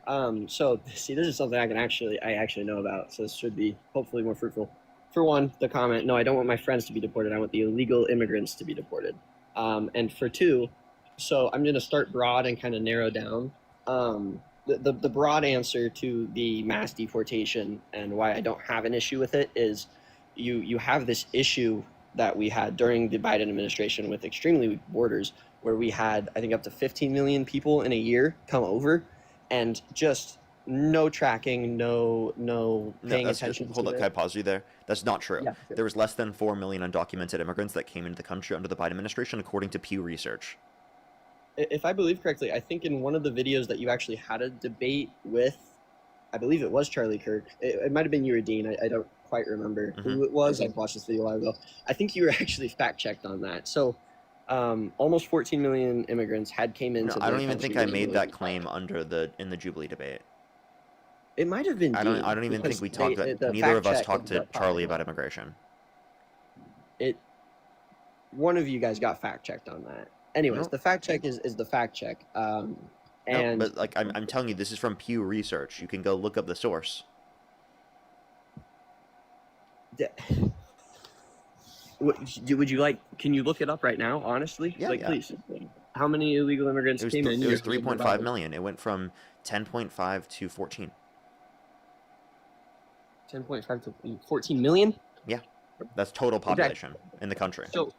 So see, this is something I actually know about, so this should be hopefully more fruitful. For one, the comment, no, I don't want my friends to be deported. I want the illegal immigrants to be deported. And for two, so I'm going to start broad and kind of narrow down. The broad answer to the mass deportation and why I don't have an issue with it is you have this issue that we had during the Biden administration with extremely weak borders, where we had, I think, up to 15 million people in a year come over, and just no tracking, no paying attention. Hold up, can I pause you there? That's not true. Yeah, sure. There was less than 4 million undocumented immigrants that came into the country under the Biden administration, according to Pew Research. If I believe correctly, I think in one of the videos that you actually had a debate with I believe it was Charlie Kirk. It might have been you or Dean. I don't quite remember who it was. I watched this video a while ago. I think you were actually fact checked on that. So almost 14 million immigrants had came into. No, I the don't even country think I made illegally. that claim in the Jubilee debate. It might have been. I don't even think we talked about. Neither of us talked to Charlie about immigration. One of you guys got fact checked on that. Anyways, No. the fact check is the fact check. And no, but like I'm telling you, this is from Pew Research. You can go look up the source. Would you like? Can you look it up right now? Honestly, Yeah, like yeah. please. How many illegal immigrants came in? It was 3.5 million. It went from 10.5 to 14. 10.5 to 14 million. Yeah, that's total population in the country. So,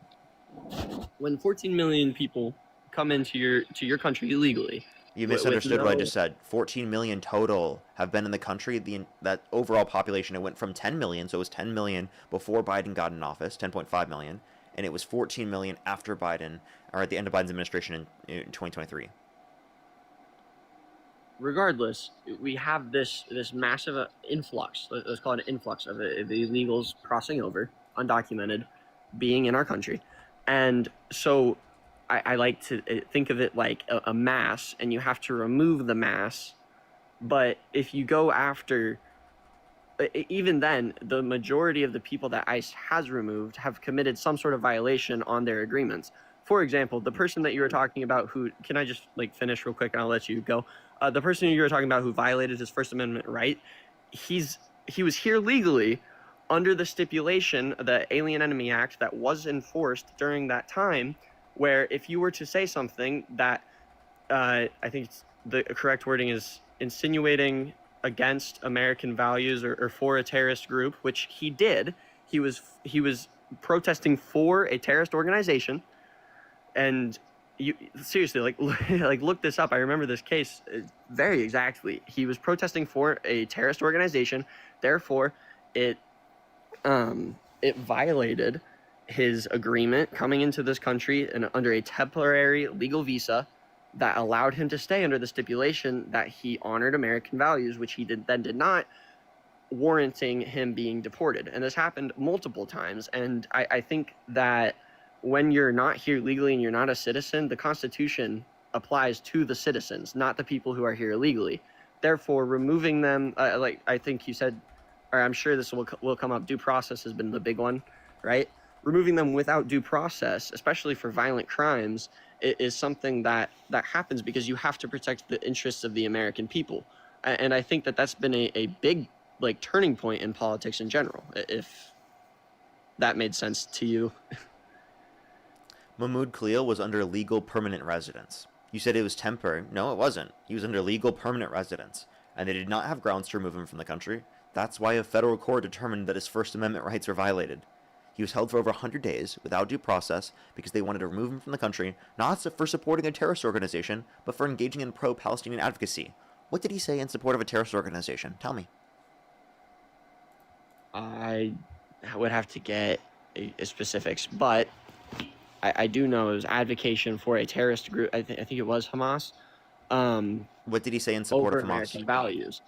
when 14 million people come into your country illegally, you misunderstood what I just said. 14 million total have been in the country. That overall population, it went from 10 million, so it was 10 million before Biden got in office, 10.5 million, and it was 14 million after Biden, or at the end of Biden's administration in 2023. Regardless, we have this massive influx. Let's call it an influx of the illegals crossing over, undocumented, being in our country, and so I like to think of it like a mass, and you have to remove the mass. But if you go after, even then, the majority of the people that ICE has removed have committed some sort of violation on their agreements. For example, the person that you were talking about who, can I just like finish real quick and I'll let you go? The person you were talking about who violated his First Amendment right, he was here legally under the stipulation, the Alien Enemy Act that was enforced during that time, where if you were to say something that, I think the correct wording is insinuating against American values or for a terrorist group, which he did. He was protesting for a terrorist organization, and you seriously like look this up. I remember this case very exactly. He was protesting for a terrorist organization, therefore it violated his agreement coming into this country and under a temporary legal visa that allowed him to stay under the stipulation that he honored American values, which he then did not, warranting him being deported. And this happened multiple times. And I think that when you're not here legally and you're not a citizen, the Constitution applies to the citizens, not the people who are here illegally. Therefore, removing them, like I think you said, or I'm sure this will come up, due process has been the big one, right? Removing them without due process, especially for violent crimes, is something that happens because you have to protect the interests of the American people. And I think that that's been a big like turning point in politics in general, if that made sense to you. Mahmoud Khalil was under legal permanent residence. You said it was temporary. No, it wasn't. He was under legal permanent residence, and they did not have grounds to remove him from the country. That's why a federal court determined that his First Amendment rights were violated. He was held for over 100 days without due process because they wanted to remove him from the country, not for supporting a terrorist organization, but for engaging in pro-Palestinian advocacy. What did he say in support of a terrorist organization? Tell me. I would have to get specifics, but I do know it was advocation for a terrorist group. I think it was Hamas. What did he say in support of Hamas? American values.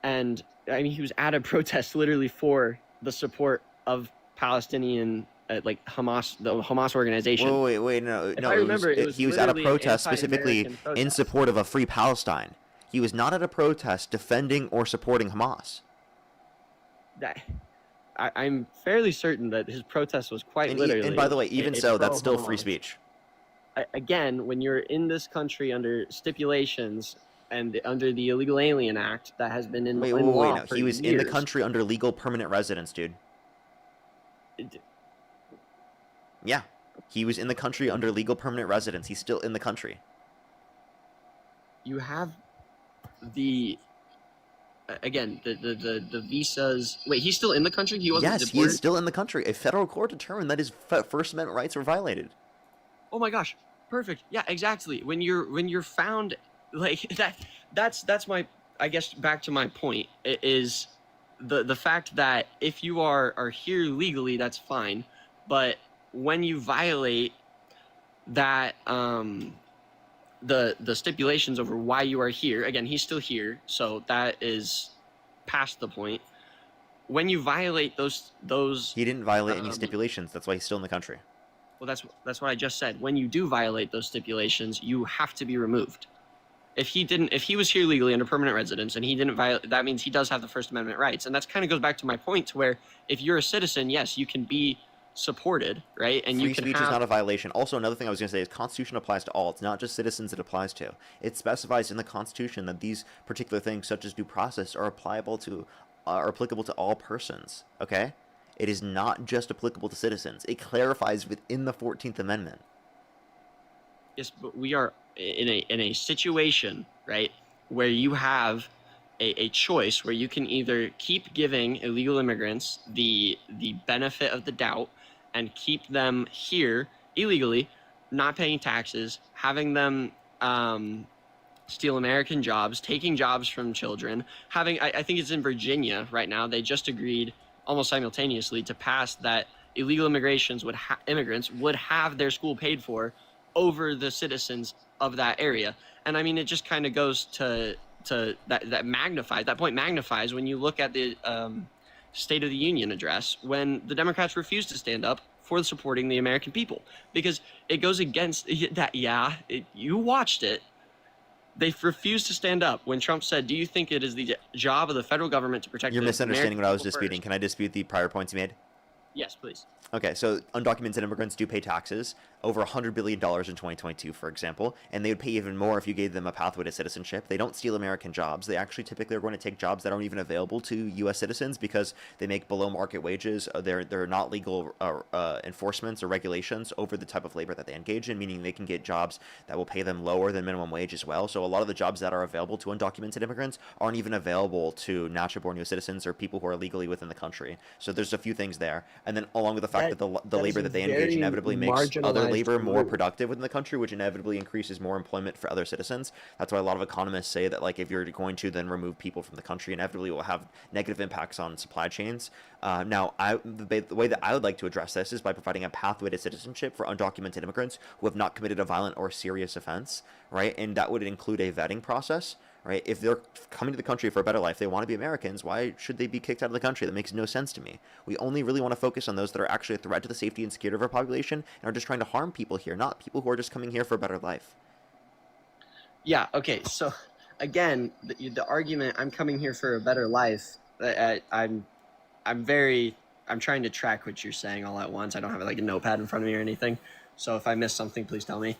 And I mean, he was at a protest literally for the support of Palestinian, like Hamas, the Hamas organization. Wait, no. I remember, he was at a protest specifically in support of a free Palestine. He was not at a protest defending or supporting Hamas. I'm fairly certain that his protest was quite literally. And by the way, even so, that's still free speech. Again, when you're in this country under stipulations and under the Illegal Alien Act that has been in law no. for He was years. in the country under legal permanent residence, dude. Yeah, he was in the country under legal permanent residence. He's still in the country. You have the again the visas. Wait, he's still in the country? He wasn't deported? Yes, he is still in the country. A federal court determined that his First Amendment rights were violated. Oh my gosh, perfect. Yeah, exactly. When you're found like that's my, I guess, back to my point is the fact that if you are here legally, that's fine, but when you violate that the stipulations over why you are here, again, he's still here, so that is past the point. When you violate those He didn't violate any stipulations. That's why he's still in the country. well, that's what I just said. When you do violate those stipulations, you have to be removed. If he was here legally under permanent residence and he didn't violate, that means he does have the First Amendment rights. And that's kind of goes back to my point to where if you're a citizen, yes, you can be supported, right? And Free you can speech have, is not a violation. Also, another thing I was going to say is Constitution applies to all. It's not just citizens it applies to. It specifies in the Constitution that these particular things, such as due process, are applicable to all persons. Okay, it is not just applicable to citizens. It clarifies within the 14th Amendment. Yes, but we are in a situation, right, where you have a choice where you can either keep giving illegal immigrants the benefit of the doubt and keep them here illegally, not paying taxes, having them steal American jobs, taking jobs from children, I think it's in Virginia right now, they just agreed almost simultaneously to pass that illegal immigrants would have their school paid for over the citizens of that area. And I mean, it just kind of goes to that point magnifies when you look at the State of the Union address, when the Democrats refused to stand up for supporting the American people, because it goes against that. You watched it. They refused to stand up when Trump said, do you think it is the job of the federal government to protect You're the misunderstanding American what I was people disputing. first? Can I dispute the prior points you made? Yes, please. Okay, so undocumented immigrants do pay taxes, over $100 billion in 2022, for example, and they would pay even more if you gave them a pathway to citizenship. They don't steal American jobs. They actually typically are going to take jobs that aren't even available to U.S. citizens because they make below market wages. They're not legal enforcements or regulations over the type of labor that they engage in, meaning they can get jobs that will pay them lower than minimum wage as well. So a lot of the jobs that are available to undocumented immigrants aren't even available to natural born U.S. citizens or people who are legally within the country. So there's a few things there. And then along with the fact that the labor that they engage inevitably makes other labor more productive within the country, which inevitably increases more employment for other citizens. That's why a lot of economists say that, like, if you're going to then remove people from the country, inevitably will have negative impacts on supply chains. Now, the way that I would like to address this is by providing a pathway to citizenship for undocumented immigrants who have not committed a violent or serious offense, right? And that would include a vetting process. Right? If they're coming to the country for a better life, they want to be Americans, why should they be kicked out of the country? That makes no sense to me. We only really want to focus on those that are actually a threat to the safety and security of our population and are just trying to harm people here, not people who are just coming here for a better life. Yeah, okay, so again, the argument, I'm coming here for a better life, I'm trying to track what you're saying all at once. I don't have like a notepad in front of me or anything, so if I miss something, please tell me.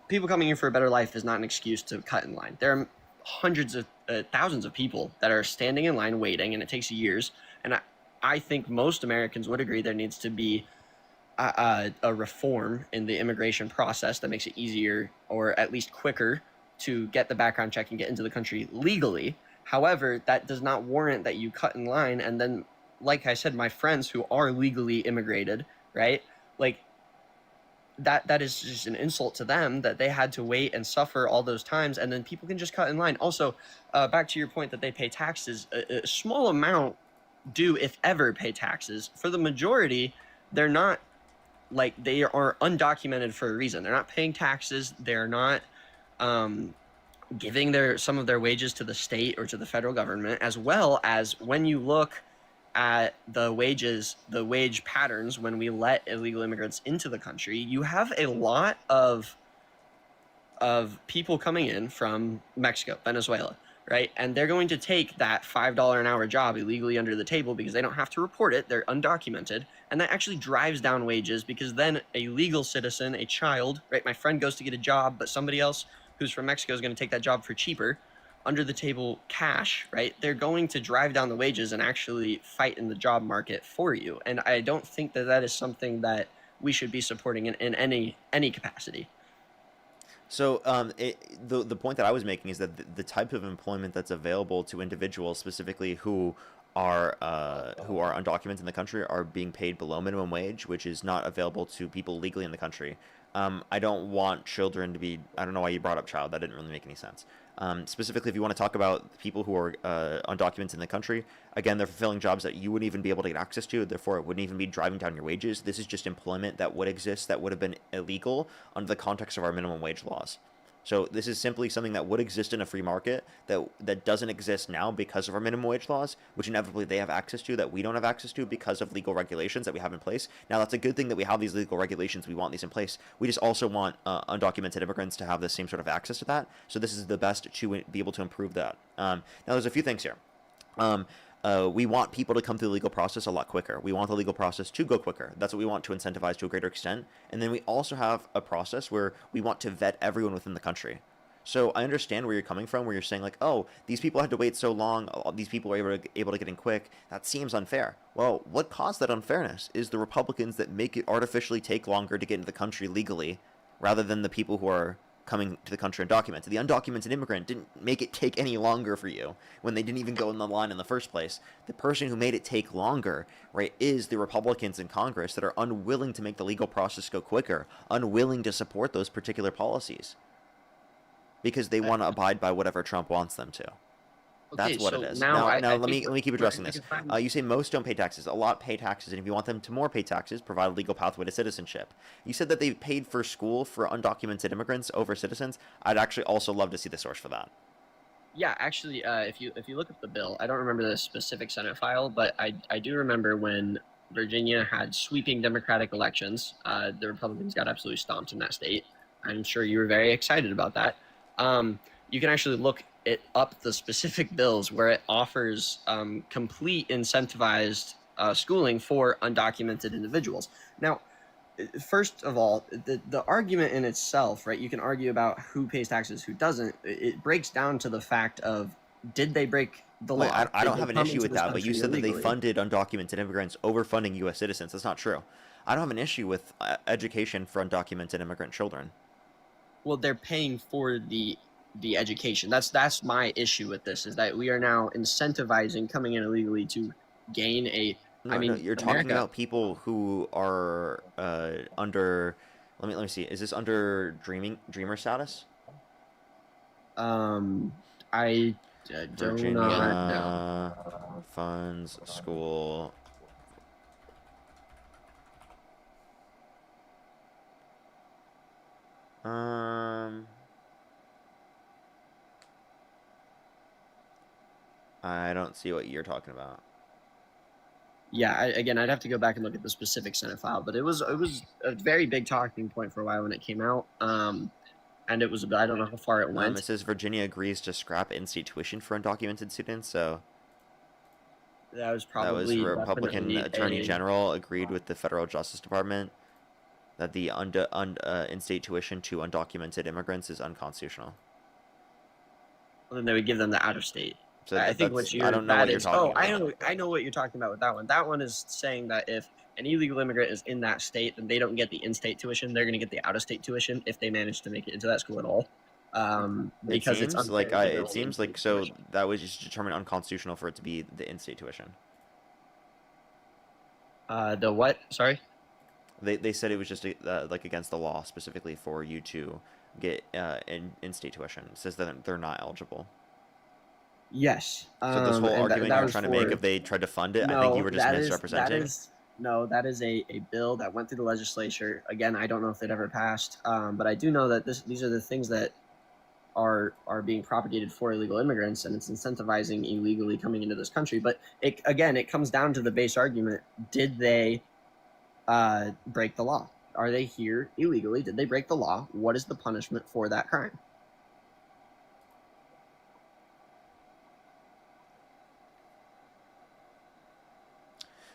People coming here for a better life is not an excuse to cut in line. There are hundreds of thousands of people that are standing in line waiting, and it takes years. And I think most Americans would agree there needs to be a reform in the immigration process that makes it easier or at least quicker to get the background check and get into the country legally. However, that does not warrant that you cut in line and then, like I said, my friends who are legally immigrated, right? Like, that is just an insult to them that they had to wait and suffer all those times, and then people can just cut in line. Also, back to your point that they pay taxes, a small amount do, if ever, pay taxes. For the majority, they're not, like, they are undocumented for a reason. They're not paying taxes. They're not giving some of their wages to the state or to the federal government, as well as when you look at the wage patterns when we let illegal immigrants into the country, you have a lot of people coming in from Mexico, Venezuela, right? And they're going to take that $5 an hour job illegally under the table because they don't have to report it. They're undocumented. And that actually drives down wages because then a legal citizen, a child, right? My friend goes to get a job, but somebody else who's from Mexico is going to take that job for cheaper, under the table cash, right? They're going to drive down the wages and actually fight in the job market for you. And I don't think that is something that we should be supporting in any capacity. So the point that I was making is that the type of employment that's available to individuals, specifically who are undocumented in the country, are being paid below minimum wage, which is not available to people legally in the country. I don't want children to be. I don't know why you brought up child. That didn't really make any sense. Specifically, if you want to talk about people who are undocumented in the country, again, they're fulfilling jobs that you wouldn't even be able to get access to. Therefore, it wouldn't even be driving down your wages. This is just employment that would exist that would have been illegal under the context of our minimum wage laws. So this is simply something that would exist in a free market that doesn't exist now because of our minimum wage laws, which inevitably they have access to that we don't have access to because of legal regulations that we have in place. Now, that's a good thing that we have these legal regulations. We want these in place. We just also want undocumented immigrants to have the same sort of access to that. So this is the best to be able to improve that. Now, there's a few things here. We want people to come through the legal process a lot quicker. We want the legal process to go quicker. That's what we want to incentivize to a greater extent. And then we also have a process where we want to vet everyone within the country. So I understand where you're coming from, where you're saying like, oh, these people had to wait so long. These people were able to get in quick. That seems unfair. Well, what caused that unfairness is the Republicans that make it artificially take longer to get into the country legally rather than the people who are coming to the country undocumented. The undocumented immigrant didn't make it take any longer for you when they didn't even go in the line in the first place. The person who made it take longer, right, is the Republicans in Congress that are unwilling to make the legal process go quicker, unwilling to support those particular policies because they want to abide by whatever Trump wants them to. Okay, That's what so it is. now Now, I let think me keep addressing we this. can find- You say most don't pay taxes. A lot pay taxes, and if you want them to more pay taxes, provide a legal pathway to citizenship. You said that they paid for school for undocumented immigrants over citizens. I'd actually also love to see the source for that. Yeah, actually, if you look up the bill, I don't remember the specific Senate file, but I do remember when Virginia had sweeping Democratic elections. The Republicans got absolutely stomped in that state. I'm sure you were very excited about that. You can actually look it up the specific bills where it offers complete incentivized schooling for undocumented individuals. Now, first of all, the argument in itself, right? You can argue about who pays taxes, who doesn't. It breaks down to the fact of, did they break the law? Like, I Did don't they have an come issue into with this that, but you country said that they illegally? funded undocumented immigrants over funding U.S. citizens. That's not true. I don't have an issue with education for undocumented immigrant children. Well, they're paying for the education. That's my issue with this, is that we are now incentivizing coming in illegally to gain a. No, I mean, you're America, talking about people who are under. Let me see. Is this under dreamer status? I do Virginia not know. funds school. I don't see what you're talking about. Yeah, again, I'd have to go back and look at the specific Senate file, but it was a very big talking point for a while when it came out. And it was I don't know how far it went. It says Virginia agrees to scrap in-state tuition for undocumented students. So that was probably Republican Attorney General agreed with the Federal Justice Department that the in-state tuition to undocumented immigrants is unconstitutional. Well, then they would give them the out-of-state. So I think what you're. I don't know what you're talking about. I know what you're talking about with that one. That one is saying that if an illegal immigrant is in that state, then they don't get the in-state tuition. They're going to get the out-of-state tuition if they manage to make it into that school at all. Because it seems it's like it seems like so that was just determined unconstitutional for it to be the in-state tuition. The what? Sorry. They said it was just like against the law specifically for you to get in-state tuition. It says that they're not eligible. Yes. So this whole argument you're trying to make if they tried to fund it, I think you were just misrepresenting. That is a bill that went through the legislature. Again, I don't know if it ever passed, but I do know that these are the things that are being propagated for illegal immigrants, and it's incentivizing illegally coming into this country. But it comes down to the base argument: did they break the law? Are they here illegally? Did they break the law? What is the punishment for that crime?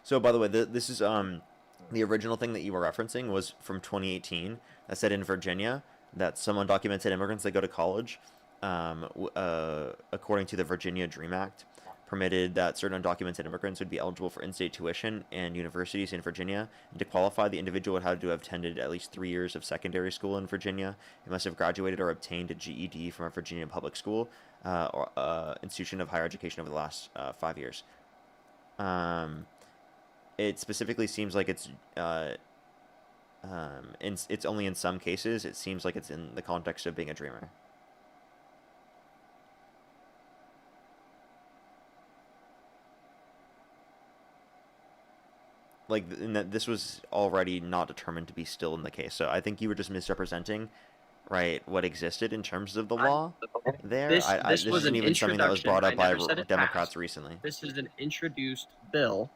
So, by the way, this is the original thing that you were referencing was from 2018 that said in Virginia that some undocumented immigrants that go to college, according to the Virginia Dream Act, permitted that certain undocumented immigrants would be eligible for in-state tuition and universities in Virginia. And to qualify, the individual would have to have attended at least 3 years of secondary school in Virginia. They must have graduated or obtained a GED from a Virginia public school or institution of higher education over the last 5 years. It specifically seems like it's only in some cases. It seems like it's in the context of being a dreamer. Like, and that this was already not determined to be still in the case. So I think you were just misrepresenting right, what existed in terms of the law there. This This was isn't an even something that was introduction. brought I up by never said it Democrats passed. recently. This is an introduced bill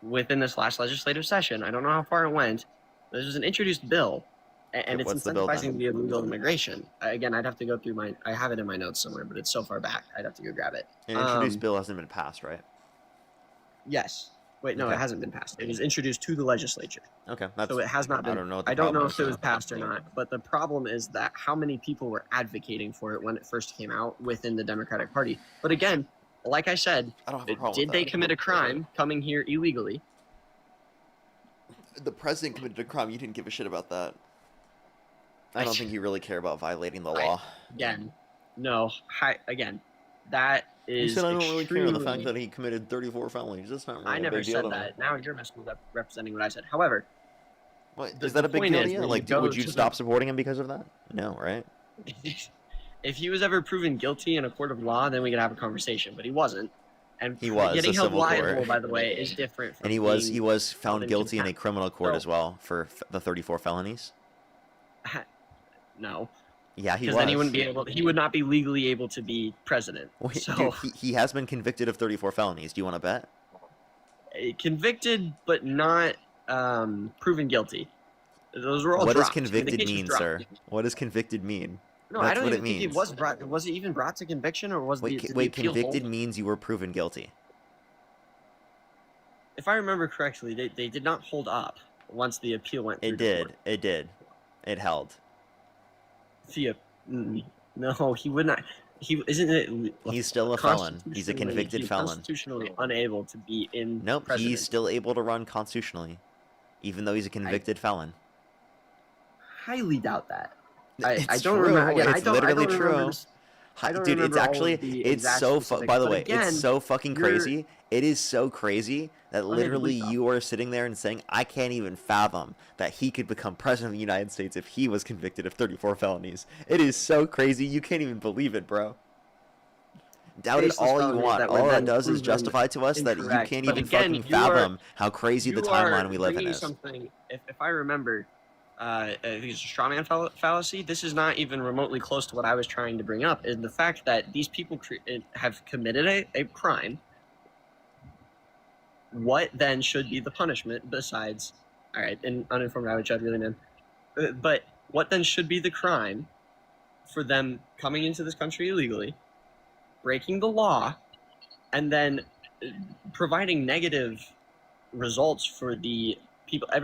within this last legislative session. I don't know how far it went. This was an introduced bill, and it's What's the bill incentivizing then? the illegal immigration. Again, I'd have to go through I have it in my notes somewhere, but it's so far back. I'd have to go grab it. An introduced bill hasn't been passed, right? Yes. Wait, no, Okay. it hasn't been passed. It was introduced to the legislature. Okay, So it has not been. I don't know what the I don't know problem if it is, was passed or not, but the problem is that how many people were advocating for it when it first came out within the Democratic Party. But again, like I said, I don't have a problem did with they that. commit a crime coming here illegally? The president committed a crime. You didn't give a shit about that. I don't think you really care about violating the law. Again, no. Again, that You is. said I don't really care. The fact extremely- that he committed 34 felonies. That's not really I a never big deal said to me. that. Now you're misrepresenting what I said. However, What, the- is that the a big point deal is to you? when Like, you go would you to stop the- supporting him because of that? No, right? if he was ever proven guilty in a court of law, then we could have a conversation. But he wasn't. And He was getting a held civil liable, court. by the way, is different. From And he was being found in guilty in a contempt. criminal court So- as well for the 34 felonies. No. Yeah, he Because was. then he wouldn't be able. He would not be legally able to be president. Wait, So dude, he has been convicted of 34 felonies. Do you want to bet? convicted, but not proven guilty. Those were all What does dropped. I mean, the convicted case was mean, dropped. sir? What does convicted mean? No, That's I don't what even it think means. it was brought. Was it even brought to conviction, or was Wait, did the wait, appeal convicted hold? means you were proven guilty. If I remember correctly, they did not hold up once the appeal went through. It did. It did. It held. No, he would not. He isn't it. He's still a felon. He's a constitutionally- convicted he's felon. Constitutionally unable to be in. Nope, president. he's still able to run constitutionally, even though he's a convicted felon. Highly doubt that. I It's don't true. remember. Again, It's literally I don't remember true. this- I don't Dude, it's remember all of actually, the it's exact so, specifics, by the but way, again, it's so fucking you're- crazy. It is so crazy that literally believe you are sitting there and saying, I can't even fathom that he could become president of the United States if he was convicted of 34 felonies. It is so crazy. You can't even believe it, bro. Doubt it Baseless all you felonies want. that were All that then does is proven justify to us that you incorrect. can't But even again, fucking you are- fathom how crazy the you are timeline we live in bringing is. Something, if I remember, I think it's a straw man fallacy. This is not even remotely close to what I was trying to bring up. Is the fact that these people have committed a crime. What then should be the punishment besides, all right, and uninformed I would judge really man, but what then should be the crime for them coming into this country illegally, breaking the law, and then providing negative results for the people? I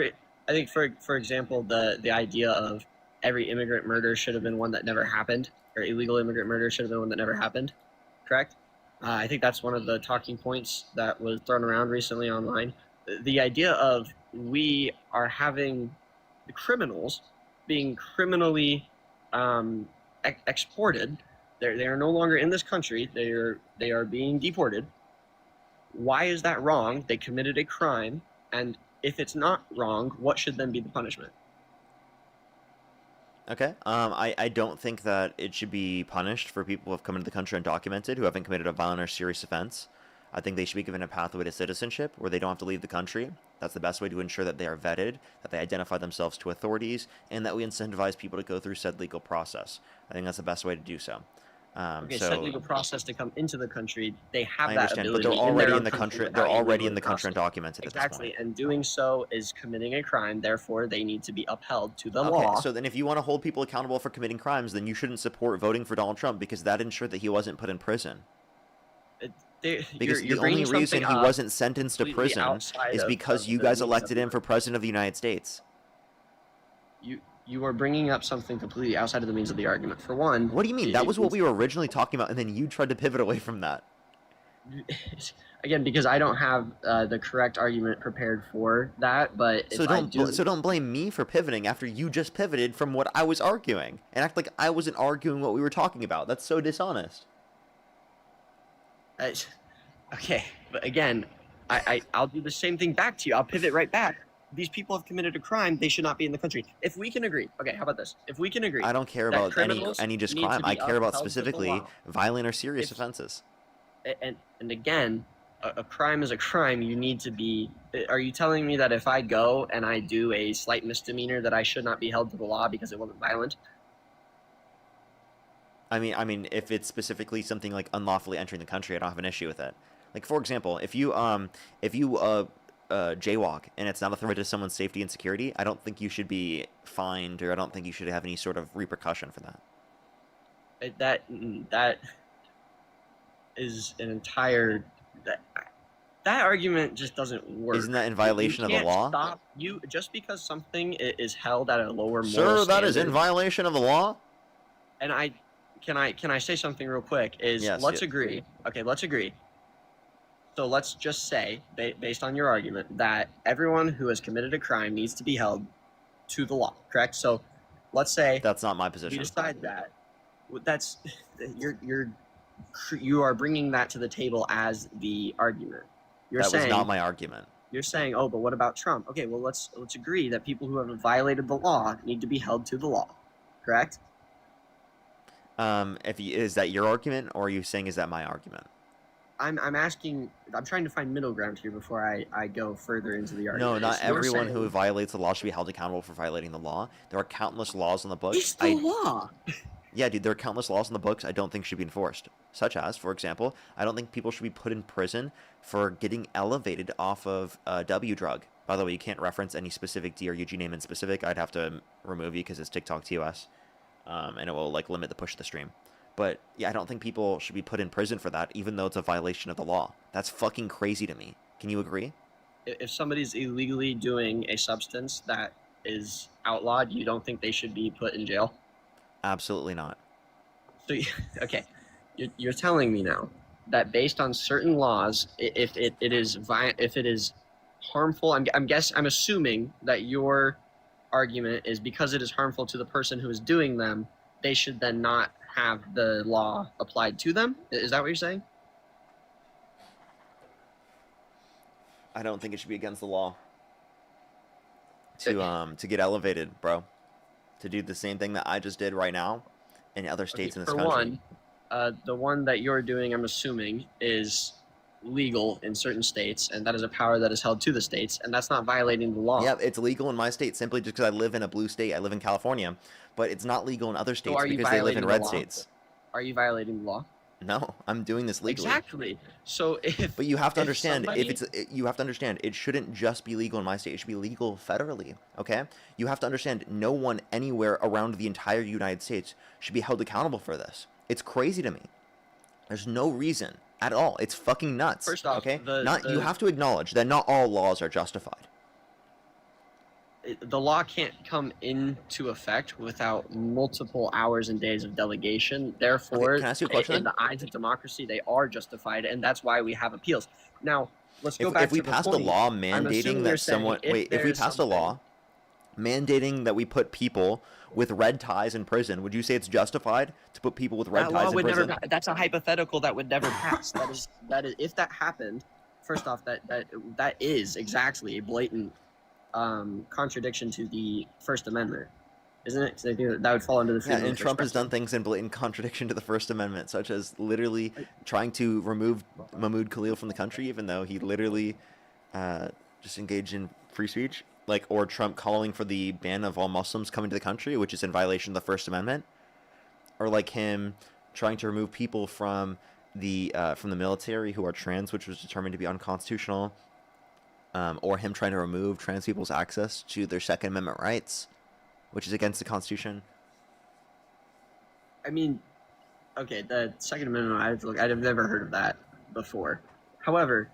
think for example, the idea of every immigrant murder should have been one that never happened, or illegal immigrant murder should have been one that never happened. Correct? I think that's one of the talking points that was thrown around recently online. The idea of we are having the criminals being criminally exported. They are no longer in this country. They are being deported. Why is that wrong? They committed a crime, and if it's not wrong, what should then be the punishment? Okay. I don't think that it should be punished for people who have come into the country undocumented, who haven't committed a violent or serious offense. I think they should be given a pathway to citizenship where they don't have to leave the country. That's the best way to ensure that they are vetted, that they identify themselves to authorities, and that we incentivize people to go through said legal process. I think that's the best way to do so. Okay, so said legal process to come into the country. They have I that understand, but ability. they're in already their in the own country. without They're a already legal in the country process. undocumented at this Exactly, point. and doing so is committing a crime. Therefore, they need to be upheld to the Okay, law. so then if you want to hold people accountable for committing crimes, then you shouldn't support voting for Donald Trump because that ensured that he wasn't put in prison. Because You're the only bringing reason he something up wasn't sentenced to completely prison outside is of- because of you the guys meaning of elected the him for president of the United States. You are bringing up something completely outside of the means of the argument. For one, What do you mean? That was what we were originally talking about, and then you tried to pivot away from that. Again, because I don't have the correct argument prepared for that, but So if I do, don't blame me for pivoting after you just pivoted from what I was arguing and act like I wasn't arguing what we were talking about. That's so dishonest. okay, but again, I'll do the same thing back to you. I'll pivot right back. These people have committed a crime. They should not be in the country. If we can agree, okay, how about this? If we can agree, I don't care that about criminals any just need to crime. be I care about upheld to the specifically law. violent or serious offenses. And again, a crime is a crime. You need to be. Are you telling me that if I go and I do a slight misdemeanor, that I should not be held to the law because it wasn't violent? I mean, if it's specifically something like unlawfully entering the country, I don't have an issue with it. Like, for example, if you jaywalk and it's not a threat to someone's safety and security, I don't think you should be fined, or I don't think you should have any sort of repercussion for that. That is an entire that argument just doesn't work. Isn't that in violation of the law? Stop you just because something is held at a lower moral Sir, that is in standard. violation of the law. And can I say something real quick? Yes, Let's yeah. agree. Okay, let's agree. So let's just say, based on your argument, that everyone who has committed a crime needs to be held to the law. Correct? So let's say that's not my we position. decide that. That's you are bringing that to the table as the argument. You're That saying was not my argument. You're saying, oh, but what about Trump? Okay, well let's agree that people who have violated the law need to be held to the law. Correct? Is that your argument, or are you saying is that my argument? I'm asking. I'm trying to find middle ground here before I go further into the argument. No, not You're everyone saying- who violates the law should be held accountable for violating the law. There are countless laws on the books. It's the law. Yeah, dude, there are countless laws on the books I don't think should be enforced. Such as, for example, I don't think people should be put in prison for getting elevated off of a W drug. By the way, you can't reference any specific D or UG name in specific. I'd have to remove you because it's TikTok TOS, and it will like limit the push of the stream. But yeah, I don't think people should be put in prison for that, even though it's a violation of the law. That's fucking crazy to me. Can you agree? If somebody's illegally doing a substance that is outlawed, you don't think they should be put in jail? Absolutely not. So, okay, you're telling me now that based on certain laws, if it is harmful, I'm assuming that your argument is because it is harmful to the person who is doing them, they should then not have the law applied to them. Is that what you're saying? I don't think it should be against the law to get elevated, bro. To do the same thing that I just did right now in other states in this country. One, the one that you're doing, I'm assuming, is legal in certain states, and that is a power that is held to the states, and that's not violating the law. Yeah, it's legal in my state simply just because I live in a blue state. I live in California, but it's not legal in other states because they live in red states. Are you violating the law? No, I'm doing this legally. Exactly. So but you have to understand, you have to understand, it shouldn't just be legal in my state. It should be legal federally. Okay? You have to understand, no one anywhere around the entire United States should be held accountable for this. It's crazy to me. There's no reason at all. It's fucking nuts. First off, okay? You have to acknowledge that not all laws are justified. The law can't come into effect without multiple hours and days of delegation. Therefore, okay, can I ask you a question, in the eyes of democracy, they are justified, and that's why we have appeals. Now, let's go back if we to the passed a point. law I'm mandating assuming that you're saying someone if we passed a law mandating that we put people with red ties in prison, would you say it's justified to put people with red That ties law in would prison? never. That's a hypothetical that would never pass. that is if that happened. First off, that is exactly a blatant contradiction to the First Amendment, isn't it? 'Cause I think that would fall under the freedom Yeah, and of Trump has expression. done things in blatant contradiction to the First Amendment, such as literally trying to remove Mahmoud Khalil from the country, even though he literally just engaged in free speech. Like, or Trump calling for the ban of all Muslims coming to the country, which is in violation of the First Amendment. Or like him trying to remove people from the military who are trans, which was determined to be unconstitutional. Or him trying to remove trans people's access to their Second Amendment rights, which is against the Constitution. I mean, okay, the Second Amendment. I've never heard of that before. However,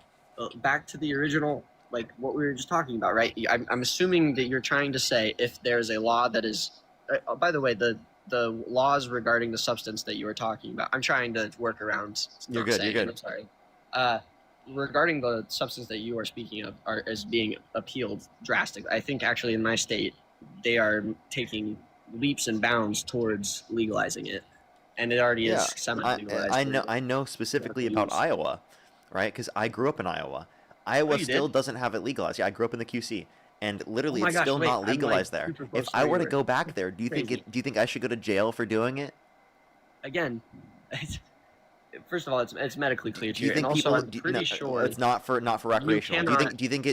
back to the original, like what we were just talking about, right? I'm assuming that you're trying to say if there's a law that is. By the way, the laws regarding the substance that you were talking about. I'm trying to work around. You're good. You're good. I'm sorry. Regarding the substance that you are speaking of as being appealed drastically, I think actually in my state they are taking leaps and bounds towards legalizing it, and it already is semi-legalized. I know specifically about Iowa, right? Because I grew up in Iowa. Iowa still doesn't have it legalized. Yeah, I grew up in the QC, and literally it's still not legalized there. If I were to go back there, do you think I should go to jail for doing it? Again, first of all, it's medically clear to Do you think and people? also, I'm pretty sure it's not for recreational. Do you think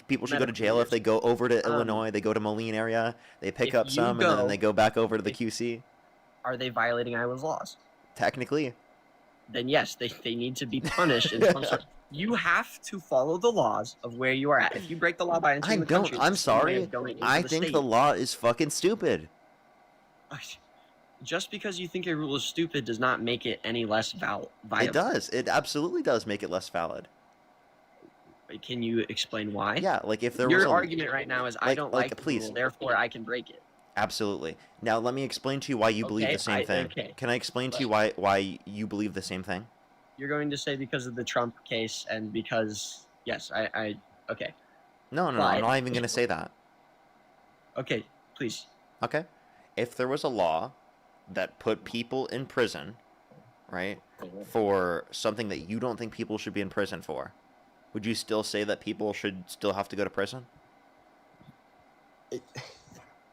people should go to jail if they go over to Illinois, they go to Moline area, they pick up some, and then they go back over to the QC? Are they violating Iowa's laws? Technically. Then yes, they need to be punished in some sort. You have to follow the laws of where you are at. If you break the law by I entering the don't. country, it's I'm the same way sorry. of going into I the think state. the law is fucking stupid. Just because you think a rule is stupid does not make it any less viable. It does. It absolutely does make it less valid. Can you explain why? Yeah, like if there Your was a argument right now is I don't like the please. rule, therefore I can break it. Absolutely. Now let me explain to you why you believe Okay, the same thing. okay. Can I explain to you why you believe the same thing? You're going to say because of the Trump case and because yes, I okay. No, I'm not even going to say that. Okay, please. Okay. If there was a law that put people in prison, right, for something that you don't think people should be in prison for, would you still say that people should still have to go to prison?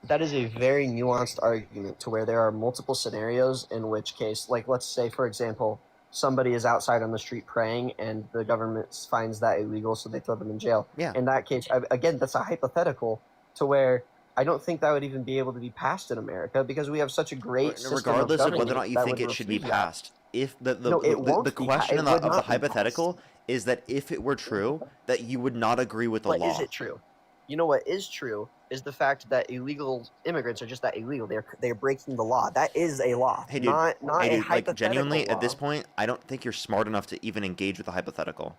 That is a very nuanced argument to where there are multiple scenarios in which case, like let's say, for example, somebody is outside on the street praying and the government finds that illegal, so they throw them in jail. Yeah. In that case, again, that's a hypothetical to where I don't think that would even be able to be passed in America because we have such a great system regardless of whether or not you that think would it should be refuse that. passed. If the won't be question it of the would not be hypothetical is that if it were true, that you would not agree with the But law. is it true? You know what is true is the fact that illegal immigrants are just that illegal. They're breaking the law. That is a law. Hey, dude. Not Hey, a dude, like genuinely, hypothetical at this law. point, I don't think you're smart enough to even engage with the hypothetical.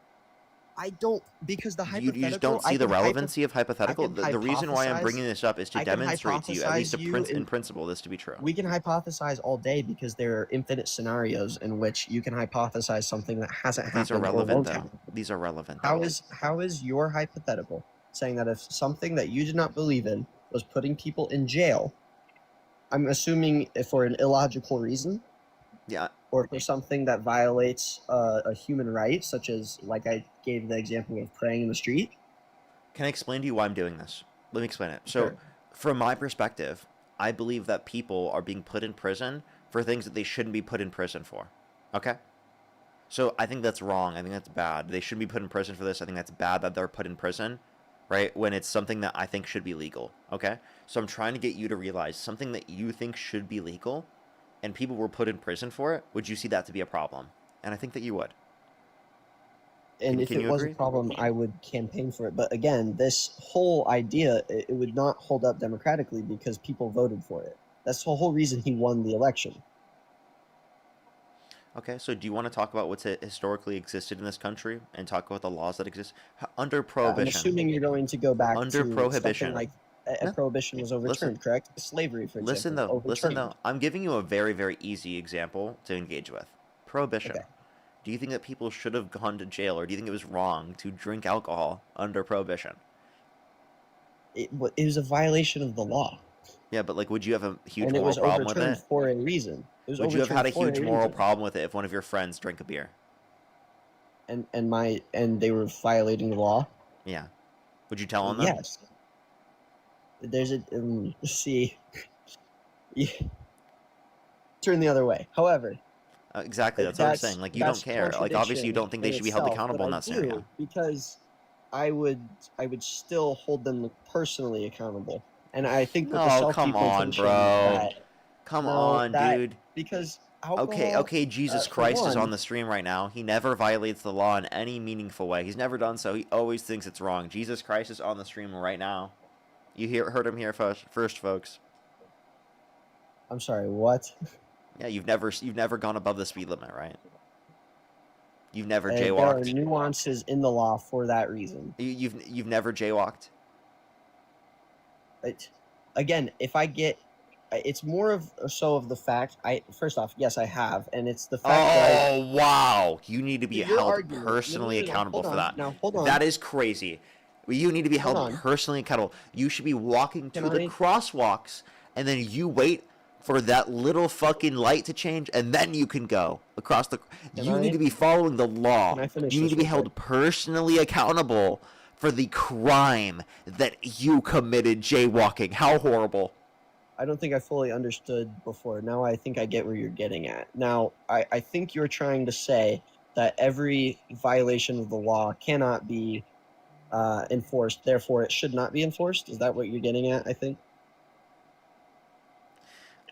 I don't because the hypothetical. You just don't see the relevancy of hypothetical. The reason why I'm hypothesize- bringing this up is to I can demonstrate to you, at least hypothesize you in principle, this to be true. We can hypothesize all day because there are infinite scenarios in which you can hypothesize something that hasn't happened. These are or relevant, won't though. happen. These are relevant. How is your hypothetical saying that if something that you did not believe in was putting people in jail, I'm assuming for an illogical reason, Yeah. or for something that violates a human right, such as like I gave the example of praying in the street? Can I explain to you why I'm doing this? Let me explain it. So, Sure. from my perspective, I believe that people are being put in prison for things that they shouldn't be put in prison for. Okay? So, I think that's wrong. I think that's bad. They shouldn't be put in prison for this. I think that's bad that they're put in prison, right? When it's something that I think should be legal. Okay? So, I'm trying to get you to realize something that you think should be legal and people were put in prison for it. Would you see that to be a problem? And I think that you would. And if Can it you was agree? a problem, I would campaign for it. But again, this whole idea, it would not hold up democratically because people voted for it. That's the whole reason he won the election. Okay, so do you want to talk about what's historically existed in this country and talk about the laws that exist under prohibition? I'm assuming you're going to go back Under to prohibition. something like No. prohibition was overturned, correct? Slavery, for Listen example. though, I'm giving you a very, very easy example to engage with. Prohibition. Okay. Do you think that people should have gone to jail, or do you think it was wrong to drink alcohol under prohibition? It was a violation of the law. Yeah, but like, would you have a huge And it moral was problem with overturned it? for a reason. It was Would you have had a overturned for huge moral reason. problem with it if one of your friends drank a beer? And they were violating the law? Yeah. Would you tell on them? Yes. There's a see. Yeah. Turn the other way. However, Exactly, that's what I'm saying. Like, you don't care. Like, obviously, you don't think they should be held accountable in that scenario. Because I would still hold them personally accountable, and I think with the No, come on, self-deportation bro. that- Come no, on, that- dude. Because Okay, alcohol, Jesus for Christ is one- on the stream right now. He never violates the law in any meaningful way. He's never done so. He always thinks it's wrong. Jesus Christ is on the stream right now. You heard him here first, folks. I'm sorry, what? Yeah, you've never gone above the speed limit, right? You've never There are jaywalked. nuances in the law for that reason. You've never jaywalked. Again, if I get, it's more of so of the fact. First off, yes, I have, and it's the fact that. Oh wow! You need to be Your held argument- personally no, accountable hold for on. that. Now, hold on. That is crazy. You need to be Hold held on. personally accountable. You should be walking to Can the I- crosswalks, and then you wait for that little fucking light to change, and then you can go across the. Can You I- need to be following the law. Can I finish You need this to be real held personally accountable for the crime that you committed jaywalking. How horrible! I don't think I fully understood before. Now I think I get where you're getting at. Now, I think you're trying to say that every violation of the law cannot be enforced, therefore it should not be enforced. Is that what you're getting at, I think?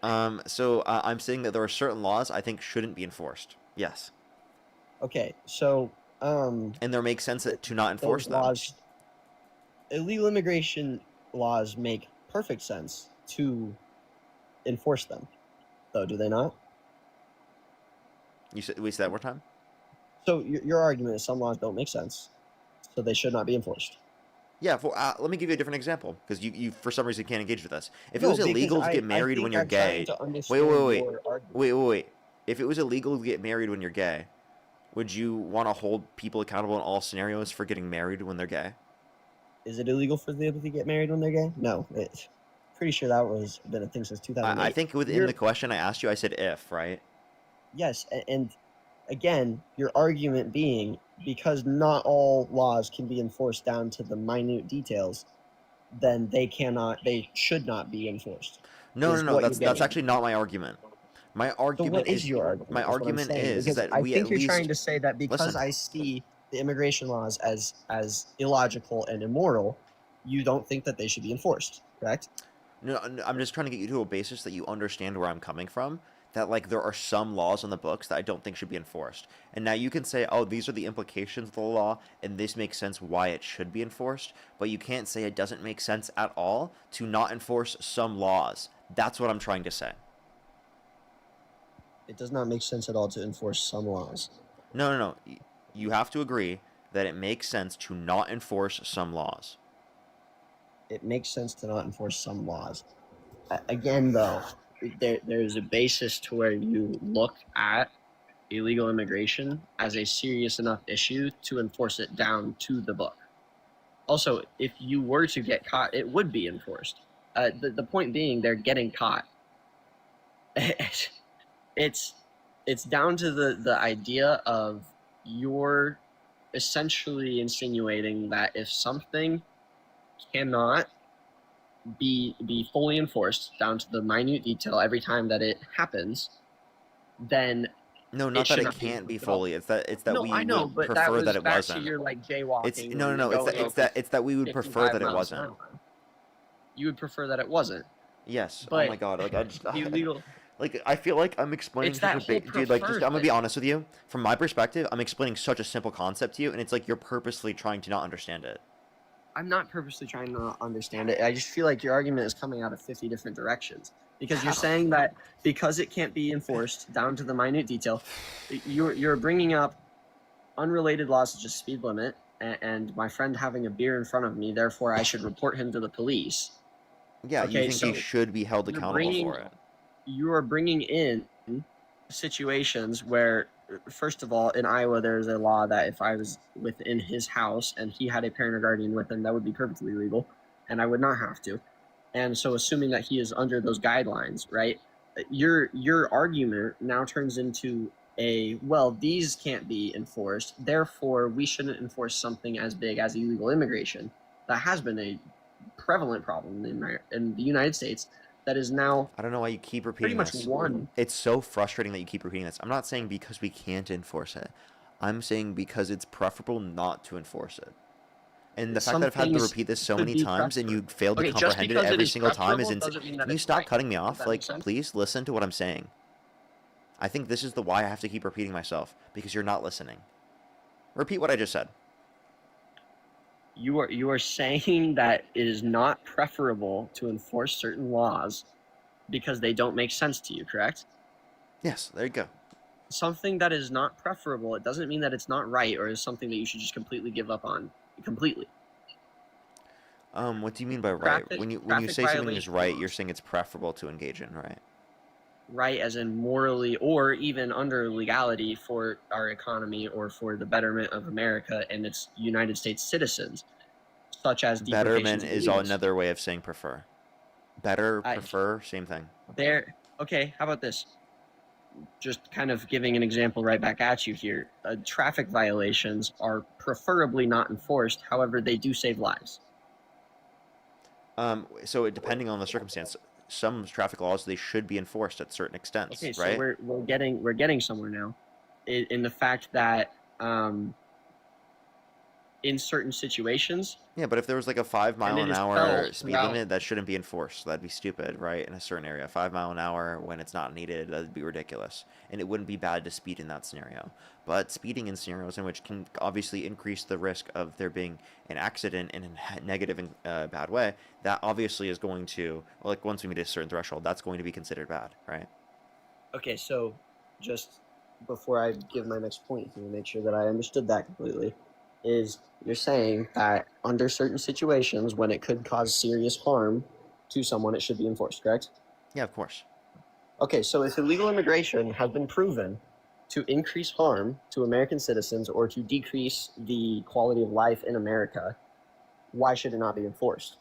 I'm saying that there are certain laws I think shouldn't be enforced. Yes. Okay, so And there makes sense to not enforce those them. laws, illegal immigration laws make perfect sense to enforce them, though, do they not? We say that one more time. So your argument is some laws don't make sense, so they should not be enforced. Yeah, let me give you a different example, because you for some reason can't engage with us. If it No, was because illegal to get I married think when you're I'm trying gay, to wait, understand wait, wait, your argument. wait. If it was illegal to get married when you're gay, would you want to hold people accountable in all scenarios for getting married when they're gay? Is it illegal for them to get married when they're gay? No. Pretty sure that was been a thing since 2008. I think within the question I asked you, I said if, right? Yes, and again, your argument being because not all laws can be enforced down to the minute details, then they should not be enforced. No. That's actually not my argument. My argument So what is your argument? My argument is because that I we think at you're least trying to say that because listen. I see the immigration laws as illogical and immoral, you don't think that they should be enforced, correct? No, I'm just trying to get you to a basis that you understand where I'm coming from. That like there are some laws on the books that I don't think should be enforced. And now you can say, oh, these are the implications of the law, and this makes sense why it should be enforced. But you can't say it doesn't make sense at all to not enforce some laws. That's what I'm trying to say. It does not make sense at all to enforce some laws. No. You have to agree that it makes sense to not enforce some laws. It makes sense to not enforce some laws. Again, though, there's a basis to where you look at illegal immigration as a serious enough issue to enforce it down to the book. Also, if you were to get caught, it would be enforced. The point being, they're getting caught. It's down to the idea of you're essentially insinuating that if something cannot be fully enforced down to the minute detail every time that it happens, then no, not that it can't be fully. It's that no, we I know, would but prefer that it back wasn't. to your like jaywalking. It's no. It's that we would prefer that it wasn't. You would prefer that it wasn't. Yes. But oh my god. Like I just illegal. Like I feel like I'm explaining It's such that a big whole dude. Like just, I'm gonna preferred be thing. honest with you. From my perspective, I'm explaining such a simple concept to you, and it's like you're purposely trying to not understand it. I'm not purposely trying to understand it. I just feel like your argument is coming out of 50 different directions. Because you're saying that because it can't be enforced down to the minute detail, you're bringing up unrelated laws such as speed limit and my friend having a beer in front of me, therefore I should report him to the police. Yeah, you think he should be held accountable for it. You are bringing in situations where, first of all, in Iowa, there's a law that if I was within his house and he had a parent or guardian with him, that would be perfectly legal, and I would not have to. And so, assuming that he is under those guidelines, right? Your argument now turns into well, these can't be enforced, therefore we shouldn't enforce something as big as illegal immigration. That has been a prevalent problem in the United States. That is now. I don't know why you keep repeating pretty this. much one. It's so frustrating that you keep repeating this. I'm not saying because we can't enforce it. I'm saying because it's preferable not to enforce it. And the fact that I've had to repeat this so many times and you failed to comprehend it every single time is insane. Can you stop cutting me off? Like, please listen to what I'm saying. I think this is the why I have to keep repeating myself, because you're not listening. Repeat what I just said. You are saying that it is not preferable to enforce certain laws because they don't make sense to you, correct? Yes, there you go. Something that is not preferable, it doesn't mean that it's not right or is something that you should just completely give up on completely. What do you mean by right? When you say something is right, you're saying it's preferable to engage in, right? Right, as in morally or even under legality for our economy or for the betterment of America and its United States citizens, such as betterment is another way of saying prefer. Better, prefer, same thing. Okay, how about this? Just kind of giving an example right back at you here. Traffic violations are preferably not enforced, however, they do save lives. So depending on the circumstance, some traffic laws, they should be enforced at certain extents, okay, right? So we're getting somewhere now, in the fact that in certain situations. Yeah, but if there was like a 5 And mile it an is hour felt speed throughout. limit, that shouldn't be enforced. That'd be stupid, right? In a certain area, 5 mile an hour when it's not needed, that'd be ridiculous. And it wouldn't be bad to speed in that scenario. But speeding in scenarios in which can obviously increase the risk of there being an accident in a negative and bad way, that obviously is going to, well, like once we meet a certain threshold, that's going to be considered bad, right? Okay, so just before I give my next point, to make sure that I understood that completely, is you're saying that under certain situations when it could cause serious harm to someone, it should be enforced, correct? Yeah, of course. Okay, so if illegal immigration has been proven to increase harm to American citizens or to decrease the quality of life in America, why should it not be enforced?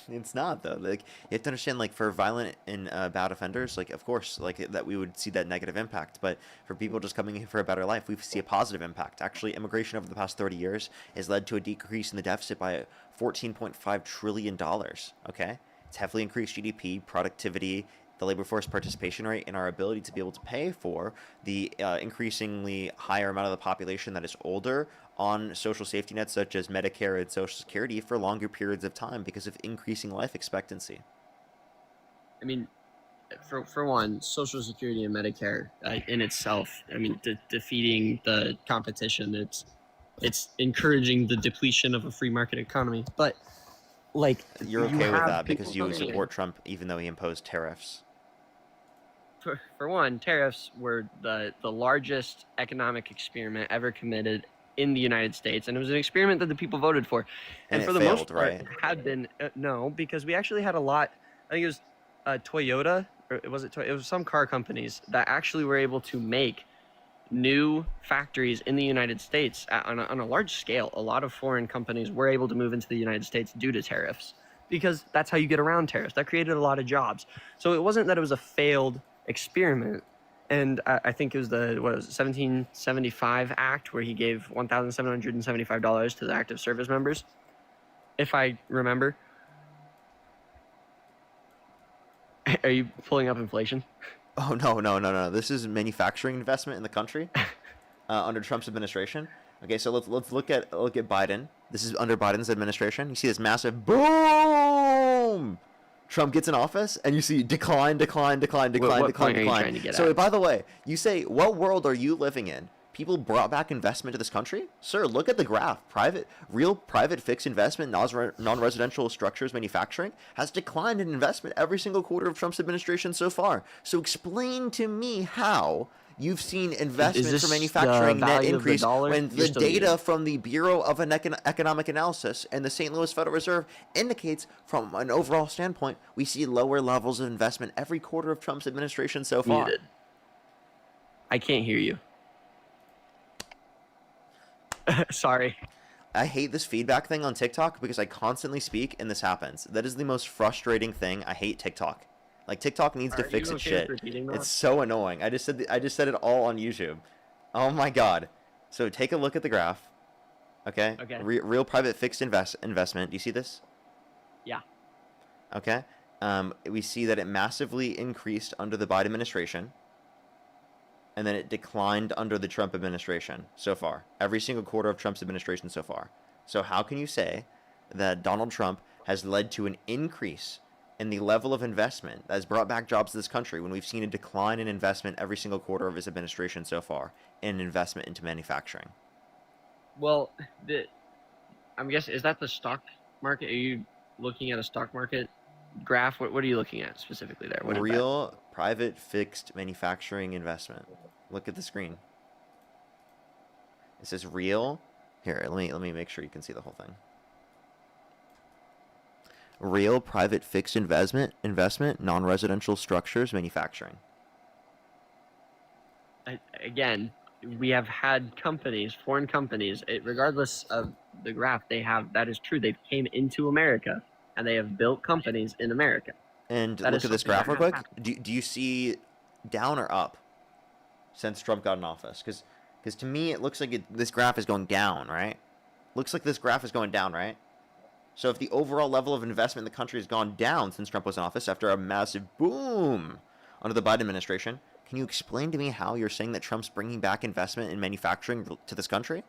It's not though. Like you have to understand, like for violent and bad offenders, like of course, like that we would see that negative impact. But for people just coming here for a better life, we see a positive impact. Actually, immigration over the past 30 years has led to a decrease in the deficit by $14.5 trillion. Okay, it's heavily increased GDP, productivity, the labor force participation rate, and our ability to be able to pay for the increasingly higher amount of the population that is older on social safety nets such as Medicare and Social Security for longer periods of time because of increasing life expectancy. I mean, for one, Social Security and Medicare in itself, I mean, defeating the competition, it's encouraging the depletion of a free market economy. But like, You're you okay with have that people because you coming in. support Trump even though he imposed tariffs. For one, tariffs were the largest economic experiment ever committed in the United States, and it was an experiment that the people voted for. And for it the failed, most part, right? had been no, because we actually had a lot. I think it was Toyota, or was it? It was some car companies that actually were able to make new factories in the United States on a large scale. A lot of foreign companies were able to move into the United States due to tariffs, because that's how you get around tariffs. That created a lot of jobs. So it wasn't that it was a failed experiment. And I think it was the 1775 Act where he gave $1,775 to the active service members, if I remember. Are you pulling up inflation? Oh no! This is manufacturing investment in the country under Trump's administration. Okay, so let's look at Biden. This is under Biden's administration. You see this massive boom. Trump gets in office, and you see decline. What point are you trying to get So, at? by the way, you say, what world are you living in? People brought back investment to this country? Sir, look at the graph. Real private fixed investment, non-residential structures manufacturing has declined in investment every single quarter of Trump's administration so far. So explain to me how you've seen investment for manufacturing net increase when the data from the Bureau of Economic Analysis and the St. Louis Federal Reserve indicates from an overall standpoint, we see lower levels of investment every quarter of Trump's administration so far. Muted. I can't hear you. Sorry. I hate this feedback thing on TikTok because I constantly speak and this happens. That is the most frustrating thing. I hate TikTok. Like TikTok needs to fix its shit. It's so annoying. I just said it all on YouTube. Oh my god. So take a look at the graph. Okay. Okay. Real private fixed investment. Do you see this? Yeah. Okay. We see that it massively increased under the Biden administration. And then it declined under the Trump administration so far. Every single quarter of Trump's administration so far. So how can you say that Donald Trump has led to an increase in the level of investment that has brought back jobs to this country when we've seen a decline in investment every single quarter of his administration so far in investment into manufacturing? Well, I'm guessing, is that the stock market? Are you looking at a stock market graph? What are you looking at specifically there? What is that? Real private fixed manufacturing investment. Look at the screen. It says real. Here, let me make sure you can see the whole thing. Real private fixed investment, non-residential structures, manufacturing. Again, we have had companies, foreign companies, regardless of the graph, that is true. They came into America and they have built companies in America. And look at this graph real quick. Do you see down or up since Trump got in office? Because to me, it looks like this graph is going down, right? Looks like this graph is going down, right? So if the overall level of investment in the country has gone down since Trump was in office after a massive boom under the Biden administration, can you explain to me how you're saying that Trump's bringing back investment in manufacturing to this country?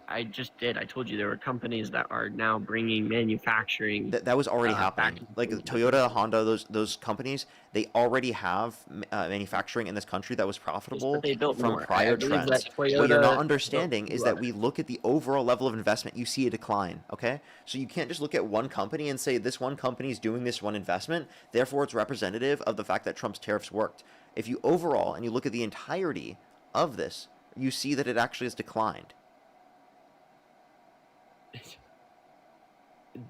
I just did. I told you there were companies that are now bringing manufacturing. That was already back happening. into Like the country. Toyota, Honda, those companies, they already have manufacturing in this country that was Yes, profitable but they built from more. I prior believe trends. that What you're not Toyota understanding built is two that we others. look at the overall level of investment, you see a decline, okay? So you can't just look at one company and say this one company is doing this one investment, therefore it's representative of the fact that Trump's tariffs worked. If you overall and you look at the entirety of this, you see that it actually has declined.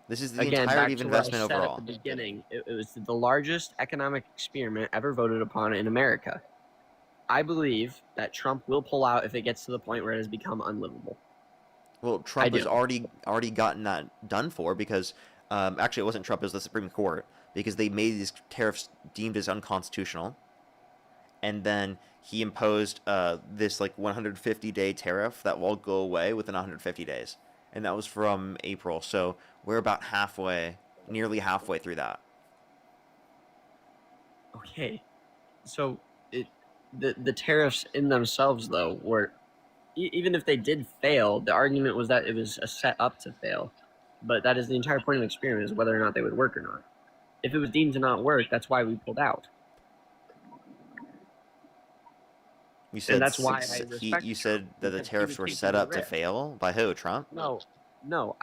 This is the Again, entirety back of to what I investment said overall. at the beginning. It was the largest economic experiment ever voted upon in America. I believe that Trump will pull out if it gets to the point where it has become unlivable. Well, Trump has do. already gotten that done for because actually it wasn't Trump, it was the Supreme Court because they made these tariffs deemed as unconstitutional, and then he imposed this like 150-day tariff that will go away within 150 days, and that was from April. So we're about halfway, nearly halfway through that. Okay, so the tariffs in themselves though were even if they did fail, the argument was that it was a set up to fail. But that is the entire point of the experiment, is whether or not they would work or not. If it was deemed to not work, that's why we pulled out. You said And that's why I respect you said Trump, that the because he tariffs was were taking set the up to risk. fail by who? Trump? No,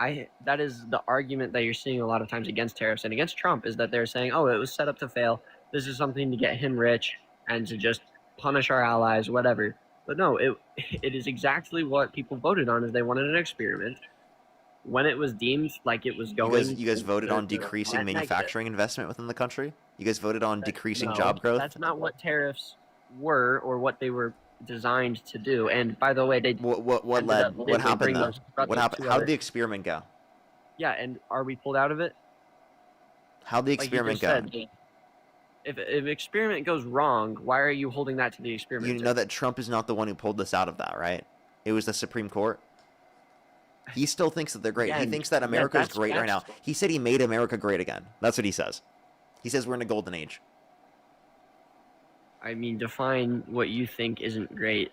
that is the argument that you're seeing a lot of times against tariffs and against Trump, is that they're saying, oh, it was set up to fail. This is something to get him rich and to just punish our allies, whatever. But no, it is exactly what people voted on, is they wanted an experiment. When it was deemed like it was going, You guys voted on to decreasing net negative. manufacturing investment within the country? You guys voted on decreasing No, job growth? that's not what tariffs were or what they were designed to do. And by the way, they What ended led? up What didn't they happened bring though? those- brought What those happened? two How did other- the experiment go? Yeah, and are we pulled out of it? How'd the Like you experiment just go? said, if experiment goes wrong, why are you holding that to the experiment? You know that Trump is not the one who pulled this out of that, right? It was the Supreme Court. He still thinks that they're great. He Again, thinks that yeah, America is that's- great right now. that's- He said he made America great again. That's what he says. He says we're in a golden age. I mean, define what you think isn't great.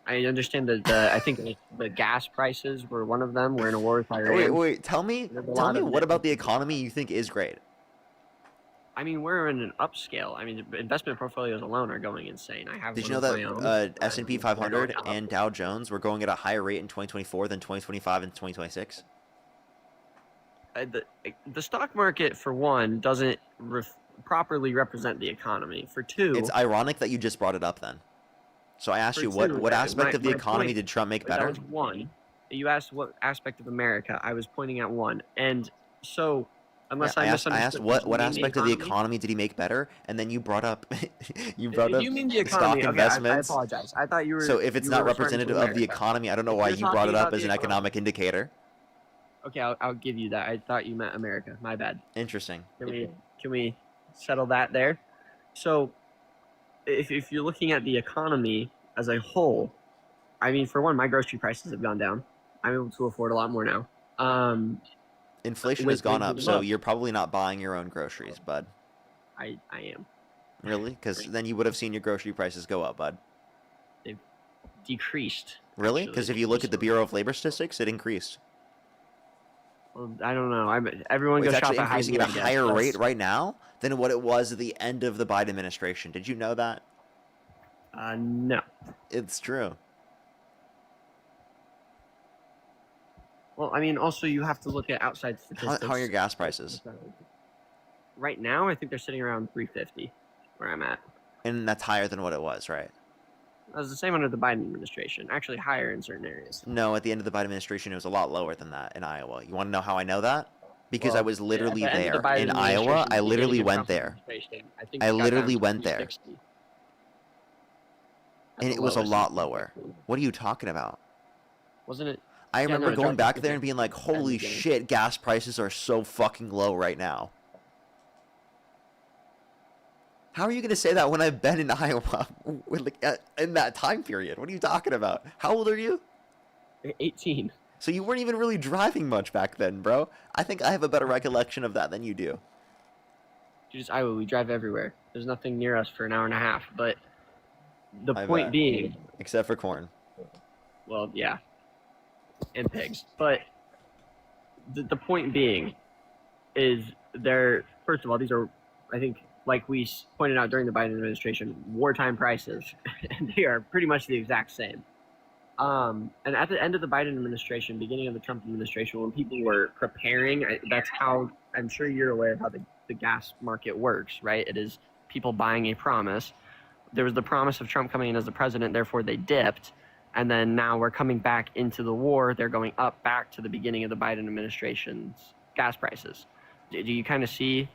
I understand that I think the gas prices were one of them. We're in a war with Iran. Wait. Tell me what about the economy you think is great? I mean, we're in an upscale. I mean, the investment portfolios alone are going insane. I have. Did you one know of my own. that S&P 500 and Dow Jones were going at a higher rate in 2024 than 2025 and 2026? The stock market, for one, doesn't properly represent the economy. For two, It's ironic that you just brought it up then. So I asked For you two, what aspect of the my economy point- did Trump make that better? was one. You asked what aspect of America. I was pointing at one, and so unless Yeah, I I misunderstood, asked did what you mean aspect of the economy did he make better, and then you brought up you brought If up you mean the stock economy, okay, investments. I apologize. I thought you were. So if it's you not were referring to representative of the America. economy, I don't know If why you're you brought talking it up about as the an economic indicator. Okay, I'll give you that. I thought you meant America. My bad. Interesting. Can we settle that there? So, if you're looking at the economy as a whole, I mean, for one, my grocery prices have gone down. I'm able to afford a lot more now. Inflation has gone up, wages so up. you're probably not buying your own groceries, bud. I am. Really? Because then you would have seen your grocery prices go up, bud. They've decreased. Really? actually. Because if you look at the Bureau of Labor Statistics, it increased. Well, I don't know. Everyone It's goes actually shop at increasing at Hy-Vee, a I guess. higher That's- rate right now than what it was at the end of the Biden administration. Did you know that? No. It's true. Well, I mean, also you have to look at outside statistics. How are your gas prices? Right now, I think they're sitting around 350, where I'm at. And that's higher than what it was, right? It was the same under the Biden administration. Actually, higher in certain areas. No, at the end of the Biden administration, it was a lot lower than that in Iowa. You want to know how I know that? Because Well, I was literally at the end there of the Biden in Iowa. administration, I beginning literally of went Trump's there. administration, I think I it got literally down to went there, 360 at and the it was a lowest. lot lower. What are you talking about? Wasn't it? I Yeah, remember no, it going dropped back to there and being like, 50 "Holy beginning. shit, gas prices are so fucking low right now." How are you going to say that when I've been in Iowa in that time period? What are you talking about? How old are you? 18. So you weren't even really driving much back then, bro. I think I have a better recollection of that than you do. Just Iowa, we drive everywhere. There's nothing near us for an hour and a half. But the I point bet. being, Except for corn. well, yeah. and pigs. But the point being is first of all, these are, I think, like we pointed out during the Biden administration, wartime prices, and they are pretty much the exact same. And at the end of the Biden administration, beginning of the Trump administration, when people were preparing, that's how, I'm sure you're aware of how the gas market works, right? It is people buying a promise. There was the promise of Trump coming in as the president, therefore they dipped. And then now we're coming back into the war. They're going up back to the beginning of the Biden administration's gas prices. Do you kind of see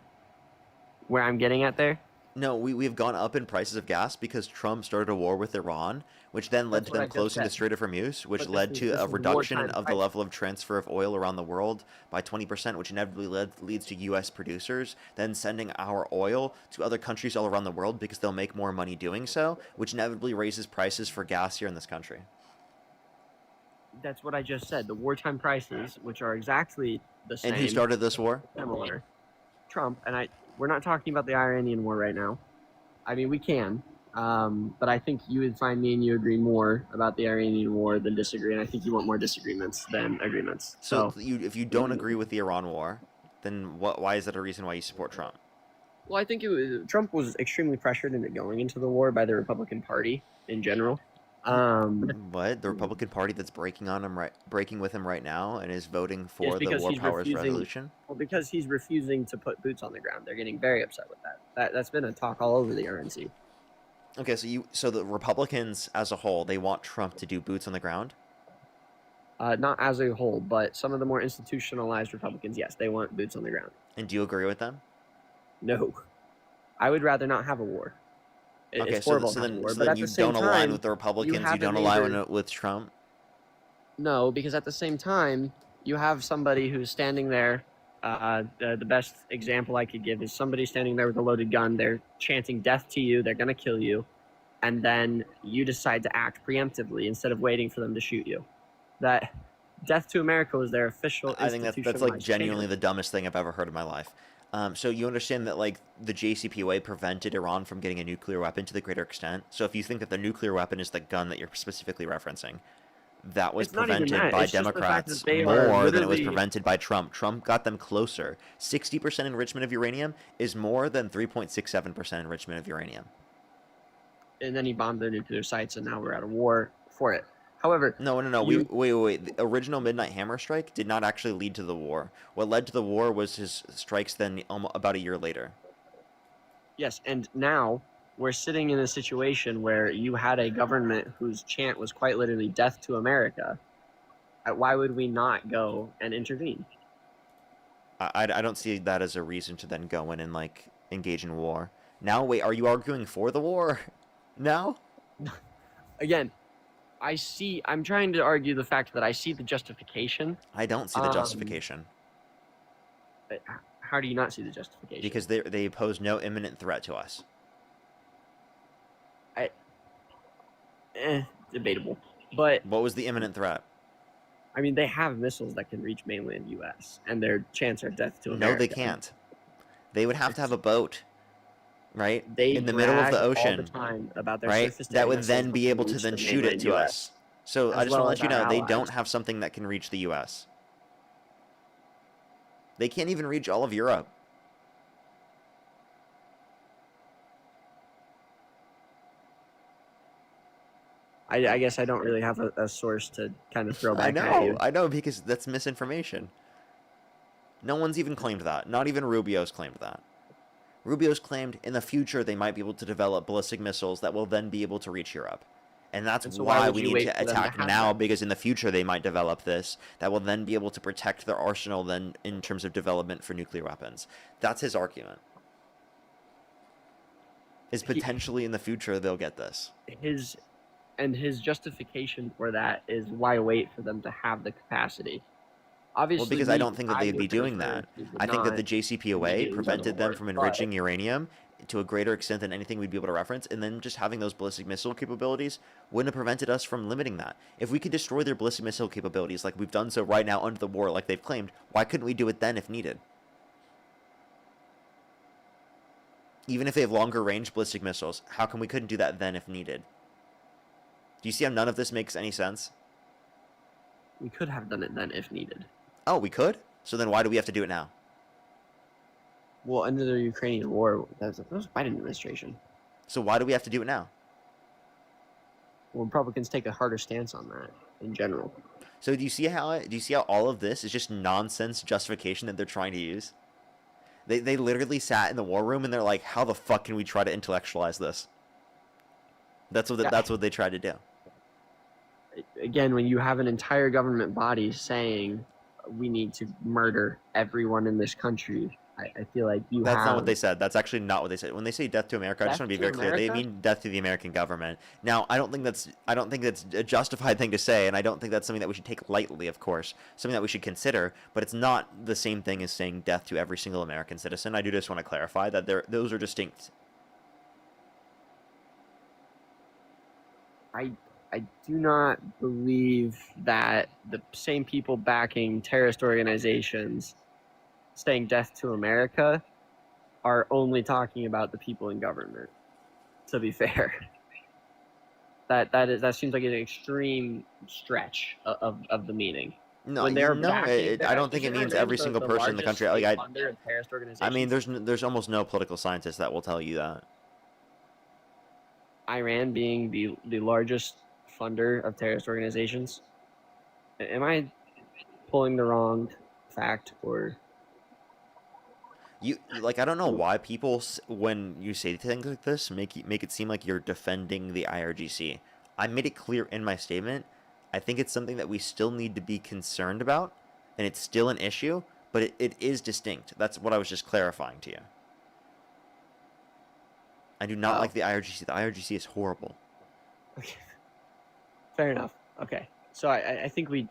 where I'm getting at there? No, we've gone up in prices of gas because Trump started a war with Iran, which then led That's to what I them just closing the said. Strait of Hormuz, which But led to this a is reduction wartime of the prices. level of transfer of oil around the world by 20%, which inevitably leads to U.S. producers then sending our oil to other countries all around the world because they'll make more money doing so, which inevitably raises prices for gas here in this country. That's what I just said. The wartime prices, which are exactly the same. And who started this war? Similar. Trump. And we're not talking about the Iranian war right now. I mean, we can. But I think you would find me and you agree more about the Iranian war than disagree. And I think you want more disagreements than agreements. So if you don't agree with the Iran war, then why is that a reason why you support Trump? Well, I think Trump was extremely pressured into going into the war by the Republican Party in general. What? The Republican Party that's breaking with him right now and is voting for the War Powers Resolution? Well, because he's refusing to put boots on the ground. They're getting very upset with that. That's been a talk all over the RNC. Okay, so the Republicans as a whole, they want Trump to do boots on the ground? Not as a whole, but some of the more institutionalized Republicans, yes, they want boots on the ground. And do you agree with them? No. I would rather not have a war. Okay, it's horrible so then you same don't align time, with the Republicans, you have a don't align with Trump? No, because at the same time, you have somebody who's standing there. The best example I could give is somebody standing there with a loaded gun. They're chanting death to you. They're going to kill you. And then you decide to act preemptively instead of waiting for them to shoot you. That death to America was their official I think that's like institutionalized genuinely stand. the dumbest thing I've ever heard in my life. So you understand that like the JCPOA prevented Iran from getting a nuclear weapon to the greater extent. So if you think that the nuclear weapon is the gun that you're specifically referencing, that was prevented by Democrats more than it was prevented by Trump. Trump got them closer. 60% enrichment of uranium is more than 3.67% enrichment of uranium. And then he bombed their nuclear sites, and now we're at a war for it. However, no. Wait. The original Midnight Hammer strike did not actually lead to the war. What led to the war was his strikes then about a year later. Yes, and now we're sitting in a situation where you had a government whose chant was quite literally death to America. Why would we not go and intervene? I don't see that as a reason to then go in and like engage in war. Now, wait, are you arguing for the war now? Again, I'm trying to argue the fact that I see the justification. I don't see the justification. How do you not see the justification? Because they pose no imminent threat to us. Debatable. But what was the imminent threat? I mean, they have missiles that can reach mainland U.S., and their chance are death to America. No, they can't. They would have to have a boat, right? They in the middle of the ocean, all the time about their right? That would then be able to then shoot it to us. So I just want to let you know, they don't have something that can reach the U.S. They can't even reach all of Europe. I guess I don't really have a source to kind of throw back at you. I know, because that's misinformation. No one's even claimed that. Not even Rubio's claimed that. Rubio's claimed in the future they might be able to develop ballistic missiles that will then be able to reach Europe. And that's why we need to attack now, because in the future they might develop this that will then be able to protect their arsenal then in terms of development for nuclear weapons. That's his argument. Is potentially in the future they'll get this. His justification for that is why wait for them to have the capacity. Obviously, well, because I don't think that they'd be doing that. I think that the JCPOA prevented them from enriching uranium to a greater extent than anything we'd be able to reference, and then just having those ballistic missile capabilities wouldn't have prevented us from limiting that. If we could destroy their ballistic missile capabilities like we've done so right now under the war, like they've claimed, why couldn't we do it then if needed? Even if they have longer range ballistic missiles, how come we couldn't do that then if needed? Do you see how none of this makes any sense? We could have done it then if needed. Oh, we could? So then why do we have to do it now? Well, under the Ukrainian war, that was Biden administration. So why do we have to do it now? Well, Republicans take a harder stance on that in general. So do you see how all of this is just nonsense justification that they're trying to use? They literally sat in the war room and they're like, how the fuck can we try to intellectualize this? That's what they tried to do. Again, when you have an entire government body saying we need to murder everyone in this country, I feel like That's not what they said. That's actually not what they said. When they say death to America, I just Death want to be to very clear. They America? mean death to the American government. Now, I don't think that's a justified thing to say, and I don't think that's something that we should take lightly, of course. Something that we should consider, but it's not the same thing as saying death to every single American citizen. I do just want to clarify that those are distinct. I do not believe that the same people backing terrorist organizations saying death to America are only talking about the people in government, to be fair. That seems like an extreme stretch of the meaning. No, When they're I don't think it means every single person in the country. Like, I mean, organizations, there's almost no political scientist that will tell you that. Iran being the largest funder of terrorist organizations. Am I pulling the wrong fact, or I don't know why people, when you say things like this, make it seem like you're defending the IRGC. I made it clear in my statement. I think it's something that we still need to be concerned about, and it's still an issue, but it is distinct. That's what I was just clarifying to you. I do not like the IRGC. The IRGC is horrible. Okay. Fair enough. Okay. So I think we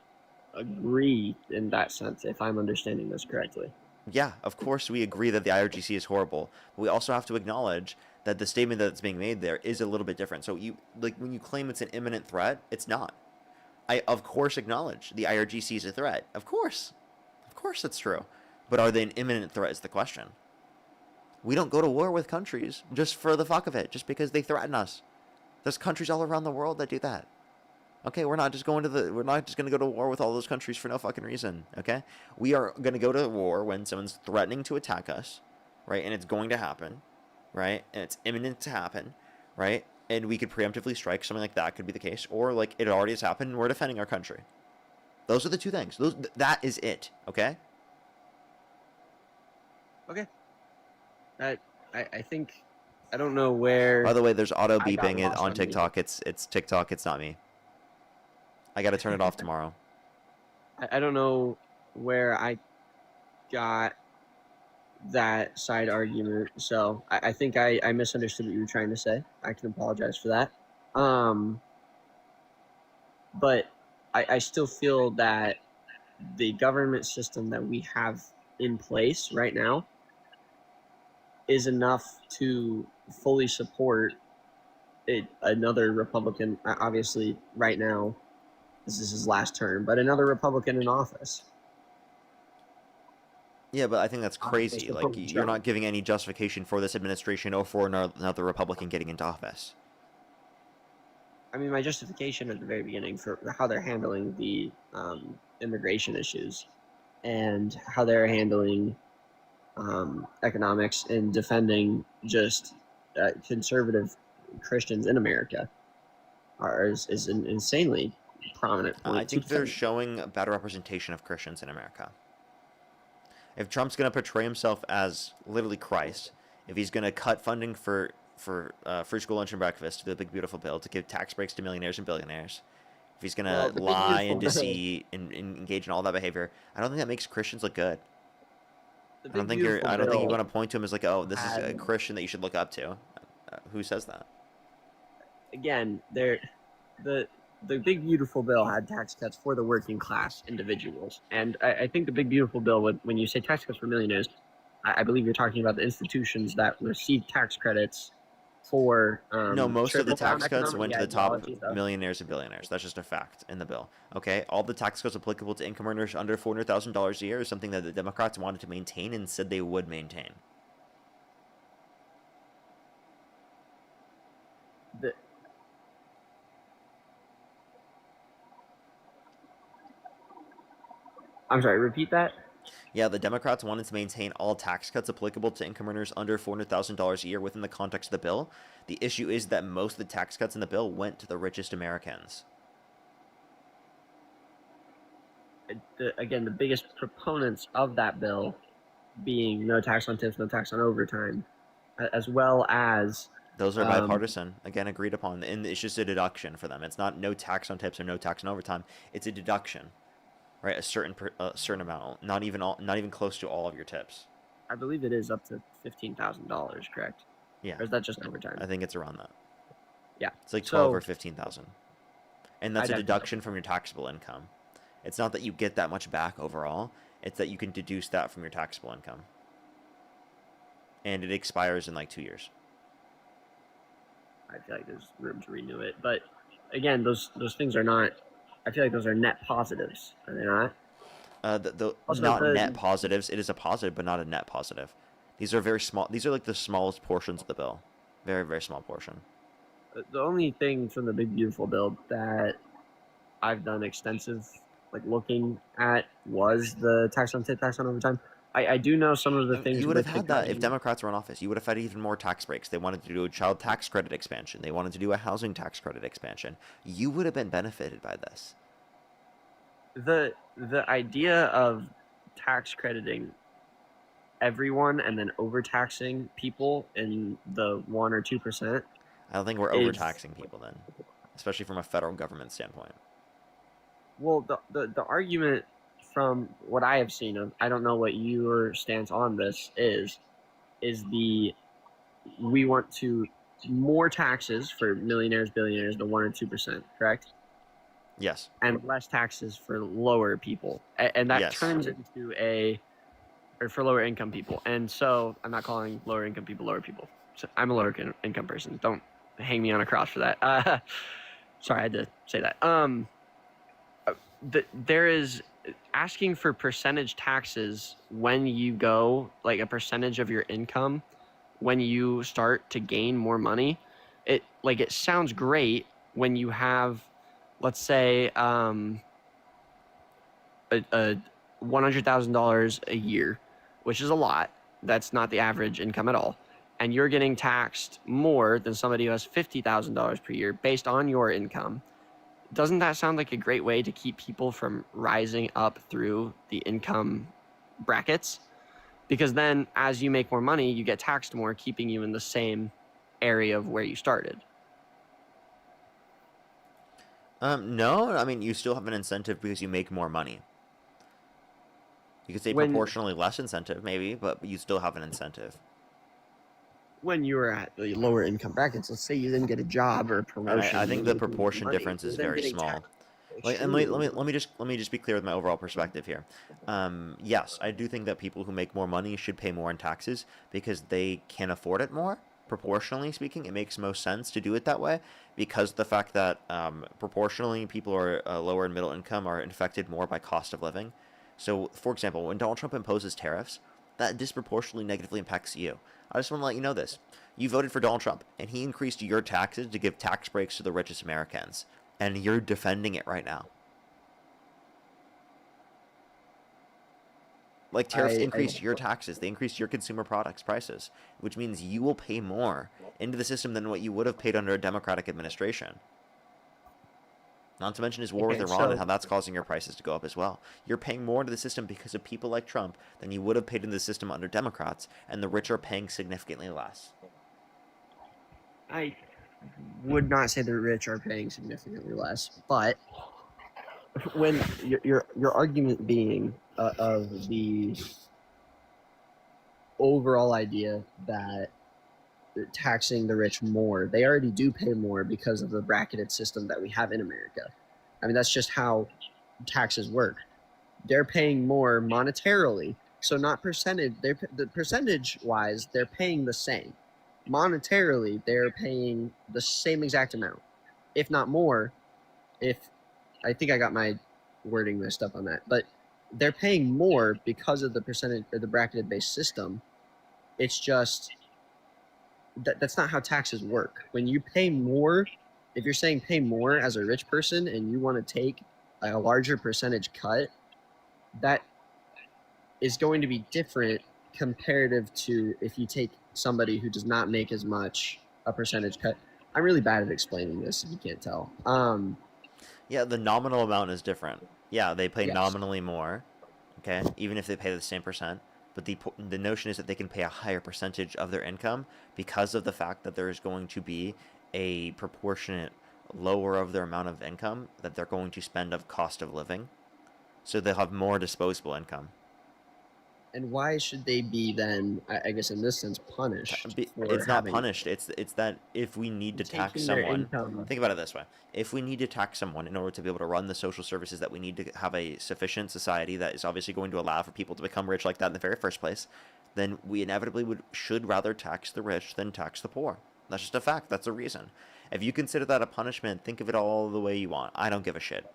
agree in that sense, if I'm understanding this correctly. Yeah, of course we agree that the IRGC is horrible, but we also have to acknowledge that the statement that's being made there is a little bit different. So when you claim it's an imminent threat, it's not. I of course acknowledge the IRGC is a threat. Of course that's true. But are they an imminent threat is the question. We don't go to war with countries just for the fuck of it, just because they threaten us. There's countries all around the world that do that. Okay, we're not just going to go to war with all those countries for no fucking reason. Okay, we are going to go to war when someone's threatening to attack us, right? And it's going to happen, right? And it's imminent to happen, right? And we could preemptively strike. Something like that could be the case, or like it already has happened and we're defending our country. Those are the two things. That is it. Okay. Okay. I think, I don't know where. By the way, there's auto I got beeping it lost on on TikTok. It's TikTok. It's not me. I got to turn it off tomorrow. I don't know where I got that side argument, so I think I misunderstood what you were trying to say. I can apologize for that. But I still feel that the government system that we have in place right now is enough to fully support another Republican, obviously right now, this is his last term, but another Republican in office. Yeah, but I think that's crazy. Mr. Like, you're not giving any justification for this administration or for another Republican getting into office. I mean, my justification at the very beginning for how they're handling the immigration issues and how they're handling economics and defending just conservative Christians in America is an insanely prominent point. I think they're showing a better representation of Christians in America. If Trump's going to portray himself as literally Christ, if he's going to cut funding for free school lunch and breakfast, the big beautiful bill, to give tax breaks to millionaires and billionaires, if he's going to lie and deceive and engage in all that behavior, I don't think that makes Christians look good. I don't think you want to point to him as like, oh, this is a Christian that you should look up to. Who says that? Again, the big beautiful bill had tax cuts for the working class individuals, and I think the big beautiful bill, when you say tax cuts for millionaires, I believe you're talking about the institutions that receive tax credits for. No, most of the tax cuts went to the top millionaires and billionaires. That's just a fact in the bill. Okay, all the tax cuts applicable to income earners under $400,000 a year is something that the Democrats wanted to maintain and said they would maintain. I'm sorry, repeat that? Yeah, the Democrats wanted to maintain all tax cuts applicable to income earners under $400,000 a year within the context of the bill. The issue is that most of the tax cuts in the bill went to the richest Americans. Again, the biggest proponents of that bill being no tax on tips, no tax on overtime, as well as those are bipartisan, again, agreed upon, and it's just a deduction for them. It's not no tax on tips or no tax on overtime. It's a deduction, right? A certain amount, not even close to all of your tips. I believe it is up to $15,000, correct? Yeah. Or is that just overtime? I think it's around that. Yeah. It's like 12 or 15,000, and that's a deduction so. from your taxable income. It's not that you get that much back overall. It's that you can deduce that from your taxable income, and it expires in like 2 years. I feel like there's room to renew it, but again, those things are not. I feel like those are net positives, are they not? Not net positives. It is a positive, but not a net positive. These are very small. These are like the smallest portions of the bill. Very, very small portion. The only thing from the big beautiful bill that I've done extensive looking at was the tax on tip, tax on overtime. I do know some of the things. You would have had that if Democrats were in office. You would have had even more tax breaks. They wanted to do a child tax credit expansion. They wanted to do a housing tax credit expansion. You would have been benefited by this. The idea of tax crediting everyone and then overtaxing people in the 1 or 2%. I don't think we're overtaxing people then, especially from a federal government standpoint. Well, the argument from what I have seen of, I don't know what your stance on this is we want to more taxes for millionaires, billionaires, the 1 or 2%, correct? Yes. And less taxes for lower people, and that turns into or for lower income people. And so I'm not calling lower income people lower people. So I'm a lower income person. Don't hang me on a cross for that. Sorry, I had to say that. There is asking for percentage taxes when you go, like a percentage of your income when you start to gain more money. It sounds great when you have, let's say, a $100,000 a year, which is a lot. That's not the average income at all. And you're getting taxed more than somebody who has $50,000 per year based on your income. Doesn't that sound like a great way to keep people from rising up through the income brackets? Because then as you make more money, you get taxed more, keeping you in the same area of where you started. No, I mean, you still have an incentive because you make more money. You could say proportionally less incentive, maybe, but you still have an incentive. When you were at the lower income brackets, let's say you didn't get a job or a promotion. I think the proportion difference is very small. And let me just be clear with my overall perspective here. Yes, I do think that people who make more money should pay more in taxes because they can afford it more. Proportionally speaking, it makes most sense to do it that way because of the fact that proportionally people who are lower and middle income are affected more by cost of living. So, for example, when Donald Trump imposes tariffs, that disproportionately negatively impacts you. I just want to let you know this. You voted for Donald Trump, and he increased your taxes to give tax breaks to the richest Americans. And you're defending it right now. Like, tariffs increased your taxes. They increased your consumer products prices, which means you will pay more into the system than what you would have paid under a Democratic administration. Not to mention his war with Iran and how that's causing your prices to go up as well. You're paying more into the system because of people like Trump than you would have paid into the system under Democrats, and the rich are paying significantly less. I would not say the rich are paying significantly less, but when your argument being of the overall idea that taxing the rich more, they already do pay more because of the bracketed system that we have in America. I mean, that's just how taxes work. They're paying more monetarily, so not percentage. The percentage wise, they're paying the same. Monetarily, they're paying the same exact amount, if not more. If I think I got my wording messed up on that, but they're paying more because of the percentage or the bracketed based system. It's just that's not how taxes work. When you pay more, if you're saying pay more as a rich person and you want to take a larger percentage cut, that is going to be different comparative to if you take somebody who does not make as much, a percentage cut. I'm really bad at explaining this if you can't tell. Yeah, the nominal amount is different. Yeah, they pay Yes. nominally more, okay, even if they pay the same percent. But the notion is that they can pay a higher percentage of their income because of the fact that there is going to be a proportionate lower of their amount of income that they're going to spend of cost of living. So they'll have more disposable income. And why should they be then, I guess in this sense, punished? It's not punished. It's that if we need to tax taking their someone, income. think about it this way: if we need to tax someone in order to be able to run the social services that we need to have a sufficient society that is obviously going to allow for people to become rich like that in the very first place, then we inevitably should rather tax the rich than tax the poor. That's just a fact. That's a reason. If you consider that a punishment, think of it all the way you want. I don't give a shit.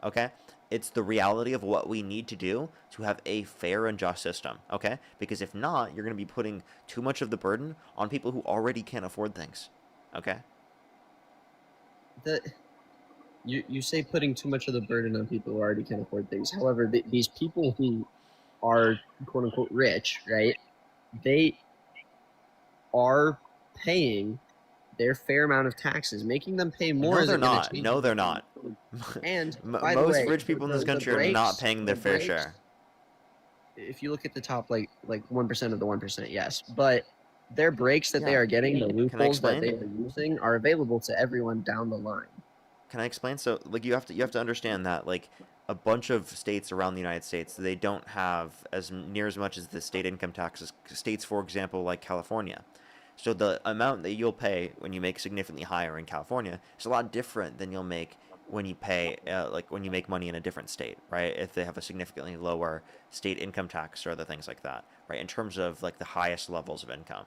Okay? It's the reality of what we need to do to have a fair and just system, okay? Because if not, you're going to be putting too much of the burden on people who already can't afford things, okay? You say putting too much of the burden on people who already can't afford things. However, these people who are quote unquote rich, right? They are paying their fair amount of taxes, making them pay more. No, they're not. No, they're not. And by the most way, rich people in this country are not paying their fair share. If you look at the top, like 1% of the 1%, yes, but their breaks that they Yeah. are getting, the Can I loopholes that explain? they are using, are available to everyone down the line. Can I explain? So, like, you have to understand that, like, a bunch of states around the United States, they don't have as near as much as the state income taxes. States, for example, like California. So the amount that you'll pay when you make significantly higher in California is a lot different than you'll make when you pay, like when you make money in a different state, right? If they have a significantly lower state income tax or other things like that, right? In terms of like the highest levels of income.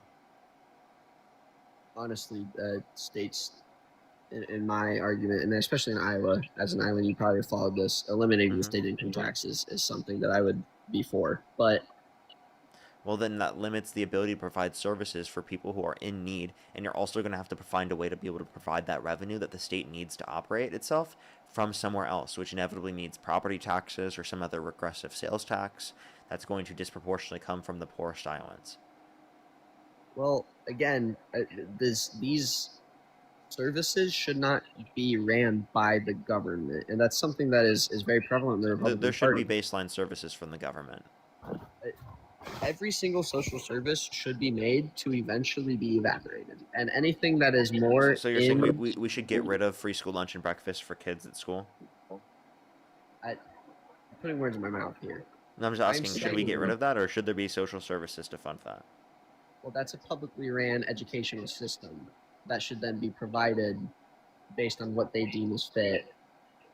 Honestly, states, in my argument, and especially in Iowa, as an Iowan, you probably followed this. Eliminating the state income taxes is something that I would be for, but. Well, then that limits the ability to provide services for people who are in need, and you're also going to have to find a way to be able to provide that revenue that the state needs to operate itself from somewhere else, which inevitably means property taxes or some other regressive sales tax that's going to disproportionately come from the poorest Iowans. Well, again, these services should not be ran by the government, and that's something that is very prevalent in the Republican There should Party. be baseline services from the government. Every single social service should be made to eventually be evaporated, and anything that is more. So you're saying we should get rid of free school lunch and breakfast for kids at school? I'm putting words in my mouth here. No, I'm just asking, should we get rid of that, or should there be social services to fund that? Well, that's a publicly ran educational system that should then be provided based on what they deem as fit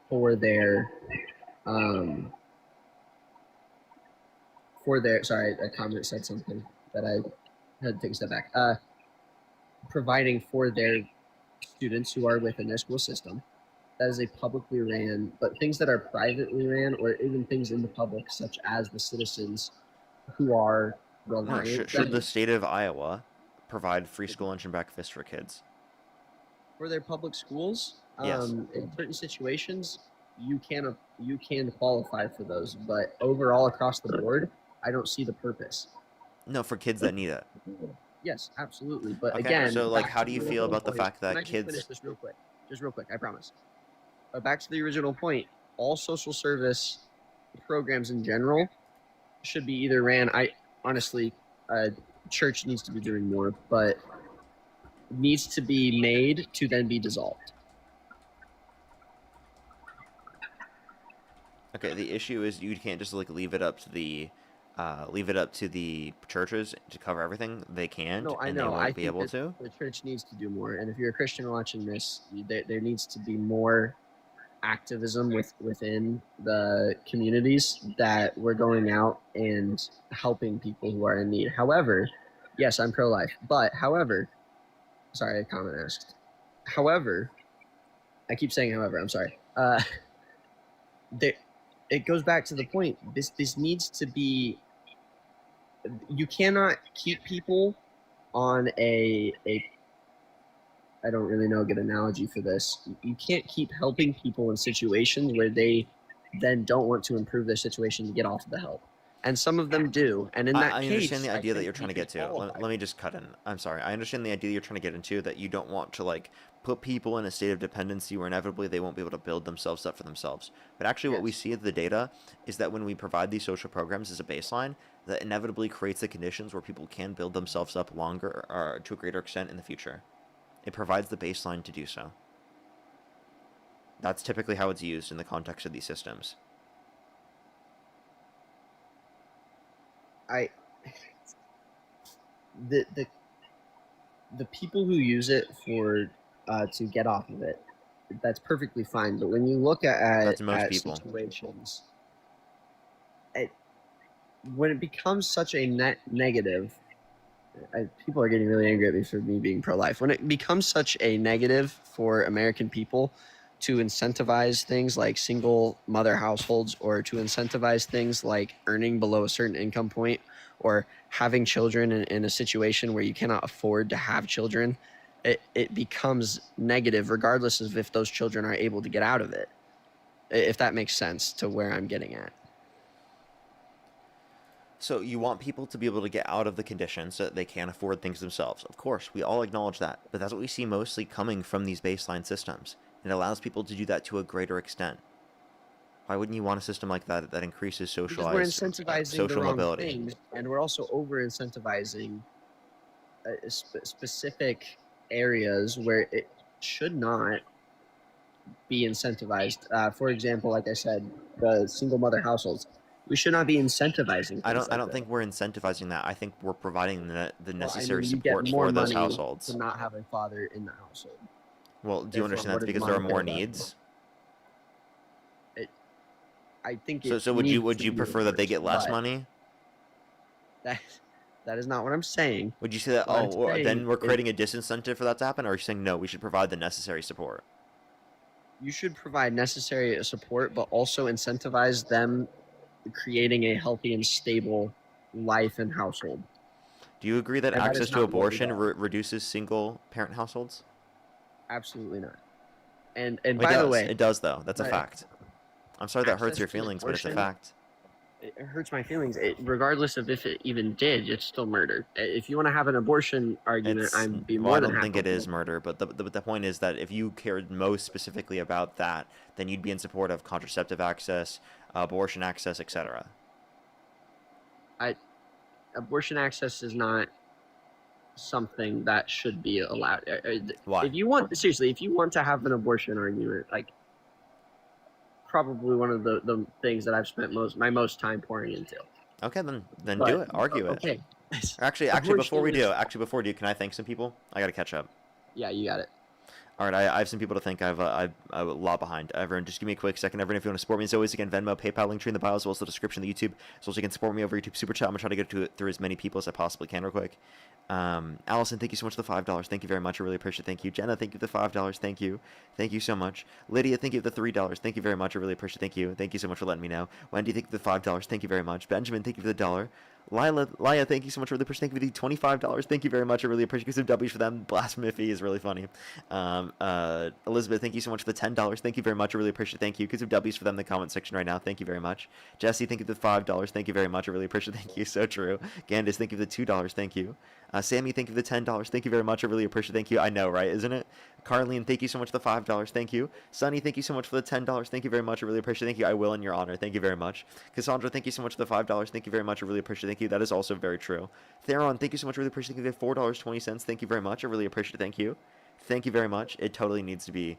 for their sorry, a comment said something that I had to take a step back. Providing for their students who are within their school system. That is a publicly ran, but things that are privately ran, or even things in the public, such as the citizens who are reliant. Should the state of Iowa provide free school lunch and breakfast for kids? For their public schools, Yes. in certain situations, you can qualify for those, but overall across the board, I don't see the purpose. No, for kids that need it. Yes, absolutely. But Okay, again, so like, back how to do you the feel original about the point- fact can I that just kids? finish this just real quick, I promise. Back to the original point. All social service programs in general should be either ran. Honestly, church needs to be doing more, but needs to be made to then be dissolved. Okay, the issue is you can't just like leave it up to the churches to cover everything. They can't, No, I and know. they won't I be think able that to. the church needs to do more. And if you're a Christian watching this, there needs to be more activism within the communities that we're going out and helping people who are in need. However, yes, I'm pro-life, but however, sorry, a comment asked. However, I keep saying however, I'm sorry. It goes back to the point. This needs to be. You cannot keep people on a I don't really know a good analogy for this. You can't keep helping people in situations where they then don't want to improve their situation to get off of the help. And some of them do. And in that I case, understand the I idea that think you're trying we to get could to. qualify. Let me just cut in. I'm sorry. I understand the idea you're trying to get into, that you don't want to like put people in a state of dependency where inevitably they won't be able to build themselves up for themselves. But actually what we see in the data is that when we provide these social programs as a baseline, that inevitably creates the conditions where people can build themselves up longer or to a greater extent in the future. It provides the baseline to do so. That's typically how it's used in the context of these systems. The people who use it for to get off of it, that's perfectly fine. But when you look That's most people. situations, when it becomes such a negative, people are getting really angry at me for me being pro-life. When it becomes such a negative for American people to incentivize things like single mother households, or to incentivize things like earning below a certain income point, or having children in a situation where you cannot afford to have children, it becomes negative regardless of if those children are able to get out of it, if that makes sense to where I'm getting at. So you want people to be able to get out of the conditions so that they can't afford things themselves. Of course, we all acknowledge that, but that's what we see mostly coming from these baseline systems. It allows people to do that to a greater extent. Why wouldn't you want a system like that that increases Because we're social incentivizing the wrong mobility? things, and we're also over incentivizing specific areas where it should not be incentivized. For example, like I said, the single mother households. We should not be incentivizing. I things don't like think we're incentivizing that. I think we're providing the necessary you get support more for those money households. to not have a father in the household. Well, do you Therefore, understand what that's is because there are more monetary value? needs? I think So would you prefer that they get less money? That is not what I'm saying. Would you say that, What I'm oh, saying then we're is creating a disincentive for that to happen? Or are you saying, no, we should provide the necessary support? you should provide necessary support, but also incentivize them creating a healthy and stable life and household. Do you agree that And that is access to not what we abortion got. reduces single-parent households? Absolutely not. And It by does. the way, It does, though. That's a but fact. I'm sorry that hurts access your to feelings, but it's a abortion- fact. It hurts my feelings. Regardless of if it even did, it's still murder. If you want to have an abortion argument, I'd be more Well, I than don't happy. think it is murder, but the point is that if you cared most specifically about that, then you'd be in support of contraceptive access, abortion access, etc. Abortion access is not something that should be allowed. Why? If you want to have an abortion argument, like probably one of the things that I've spent my most time pouring into. Okay, then do it. Argue it. Okay. Actually, before we do, can I thank some people? I gotta catch up. Yeah, you got it. All right, I have some people to thank. I'm a lot behind. Everyone, just give me a quick second. Everyone, if you want to support me, as always, again, Venmo, PayPal, link tree in the bio, as well as the description of the YouTube. So you can support me over YouTube Super Chat. I'm going to try to get to it through as many people as I possibly can real quick. Allison, thank you so much for the $5. Thank you very much. I really appreciate it. Thank you. Jenna, thank you for the $5. Thank you. Thank you so much. Lydia, thank you for the $3. Thank you very much. I really appreciate it. Thank you. Thank you so much for letting me know. Wendy, thank you for the $5. Thank you very much. Benjamin, thank you for the $1. Laya, thank you so much for the push. Thank you for the $25. Thank you very much. I really appreciate it. Some W's for them. Blasphemy fee is really funny. Elizabeth, thank you so much for the $10. Thank you very much. I really appreciate it. Thank you. Get some W's for them in the comment section right now. Thank you very much. Jesse, thank you for the $5. Thank you very much. I really appreciate it. Thank you. So true. Gandis, thank you for the $2. Thank you. Sammy, thank you for the $10. Thank you very much. I really appreciate it. Thank you. I know, right? Isn't it? Carlene, thank you so much for the $5. Thank you. Sunny, thank you so much for the $10. Thank you very much. I really appreciate it. Thank you. I will in your honor. Thank you very much. Cassandra, thank you so much for the $5. Thank you very much. I really appreciate it. Thank you. That is also very true. Theron, thank you so much. I really appreciate it. Thank you for $4.20. Thank you very much. I really appreciate it. Thank you. Thank you very much. It totally needs to be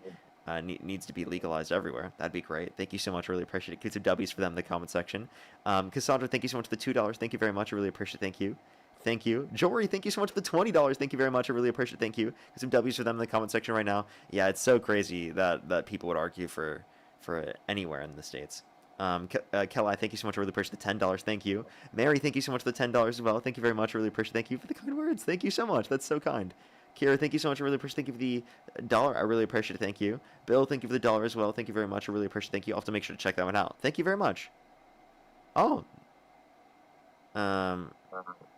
legalized everywhere. That'd be great. Thank you so much. I really appreciate it. Get some W's for them in the comment section. Cassandra, thank you so much for the $2. Thank you very much. I really appreciate it. Thank you. Thank you. Jory, thank you so much for the $20. Thank you very much. I really appreciate it. Thank you. Get some W's for them in the comment section right now. Yeah, it's so crazy that people would argue for anywhere in the States. Kelly, thank you so much. I really appreciate the $10. Thank you. Mary, thank you so much for the $10 as well. Thank you very much. I really appreciate it. Thank you for the kind words. Thank you so much. That's so kind. Kira, thank you so much. I really appreciate it. Thank you for the $1. I really appreciate it. Thank you. Bill, thank you for the $1 as well. Thank you very much. I really appreciate it. Thank you. I'll have to make sure to check that one out. Thank you very much. Oh.